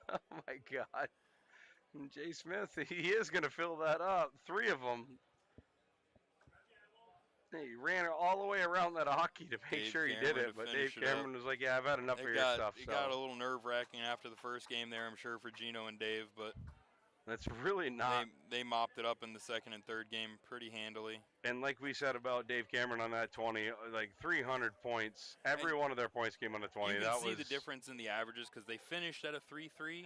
Oh, my God. And Jay Smith, he is going to fill that up. 3 of them. He ran all the way around that hockey to make sure he did it, but Dave Cameron was like, yeah, I've had enough of your stuff. It got a little nerve-wracking after the first game there, I'm sure, for Gino and Dave, but that's really not. They mopped it up in the second and third game pretty handily. And like we said about Dave Cameron on that 20, like 300 points. Every one of their points came on the 20. You can see the difference in the averages because they finished at a 3-3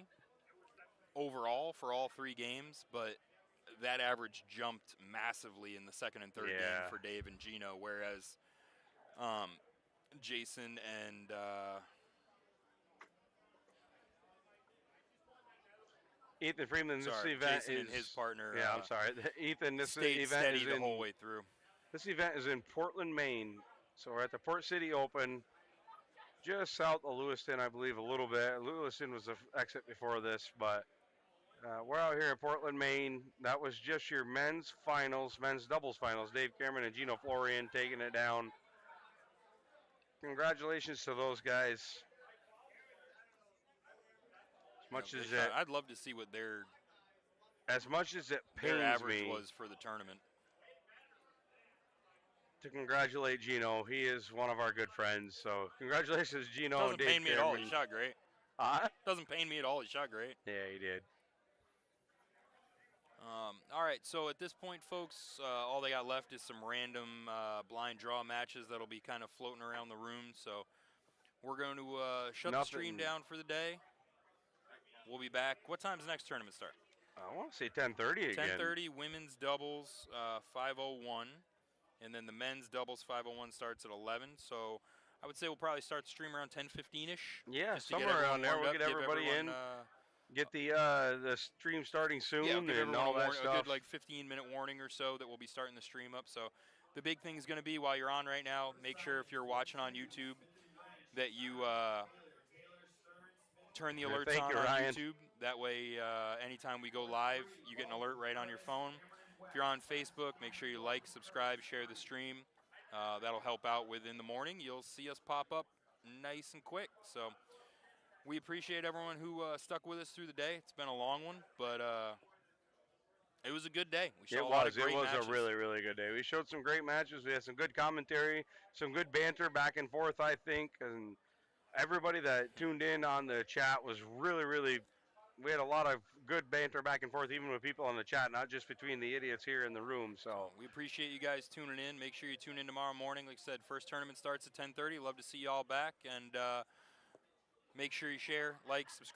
overall for all 3 games, but that average jumped massively in the second and third game for Dave and Gino, whereas Jason and Ethan Freeman, this event Jason and his partner. Yeah, I'm sorry. Ethan, this event steady is the whole way through. This event is in Portland, Maine. So we're at the Port City Open, just south of Lewiston, I believe, a little bit. Lewiston was the exit before this, but we're out here in Portland, Maine. That was just your men's finals, men's doubles finals. Dave Cameron and Gino Florian taking it down. Congratulations to those guys. As much as I'd love to see what their pains average me was for the tournament. To congratulate Gino, he is one of our good friends. So congratulations, Gino. Doesn't and Dave pain me Cameron. at all. He shot great. Doesn't pain me at all. He shot great. Yeah, he did. All right, so at this point, folks, all they got left is some random blind draw matches that'll be kind of floating around the room. So we're going to shut the stream down for the day. We'll be back. What time's the next tournament start? I want to say 10:30 again. 10:30, women's doubles, 5:01. And then the men's doubles 5:01 starts at 11. So I would say we'll probably start the stream around 10:15ish. Yeah, somewhere around there. We'll get everybody in. Get the stream starting soon, yeah, and all that stuff. A good 15-minute warning or so that we'll be starting the stream up. So the big thing is going to be while you're on right now, make sure if you're watching on YouTube that you turn the alerts on YouTube. That way, anytime we go live, you get an alert right on your phone. If you're on Facebook, make sure you like, subscribe, share the stream. That'll help out in the morning. You'll see us pop up nice and quick. So we appreciate everyone who stuck with us through the day. It's been a long one, but it was a good day. We showed a lot of great matches. It was a really, really good day. We showed some great matches. We had some good commentary, some good banter back and forth, I think. And everybody that tuned in on the chat was really, really, we had a lot of good banter back and forth, even with people on the chat, not just between the idiots here in the room. So we appreciate you guys tuning in. Make sure you tune in tomorrow morning. Like I said, first tournament starts at 10:30. Love to see you all back. And make sure you share, like, subscribe.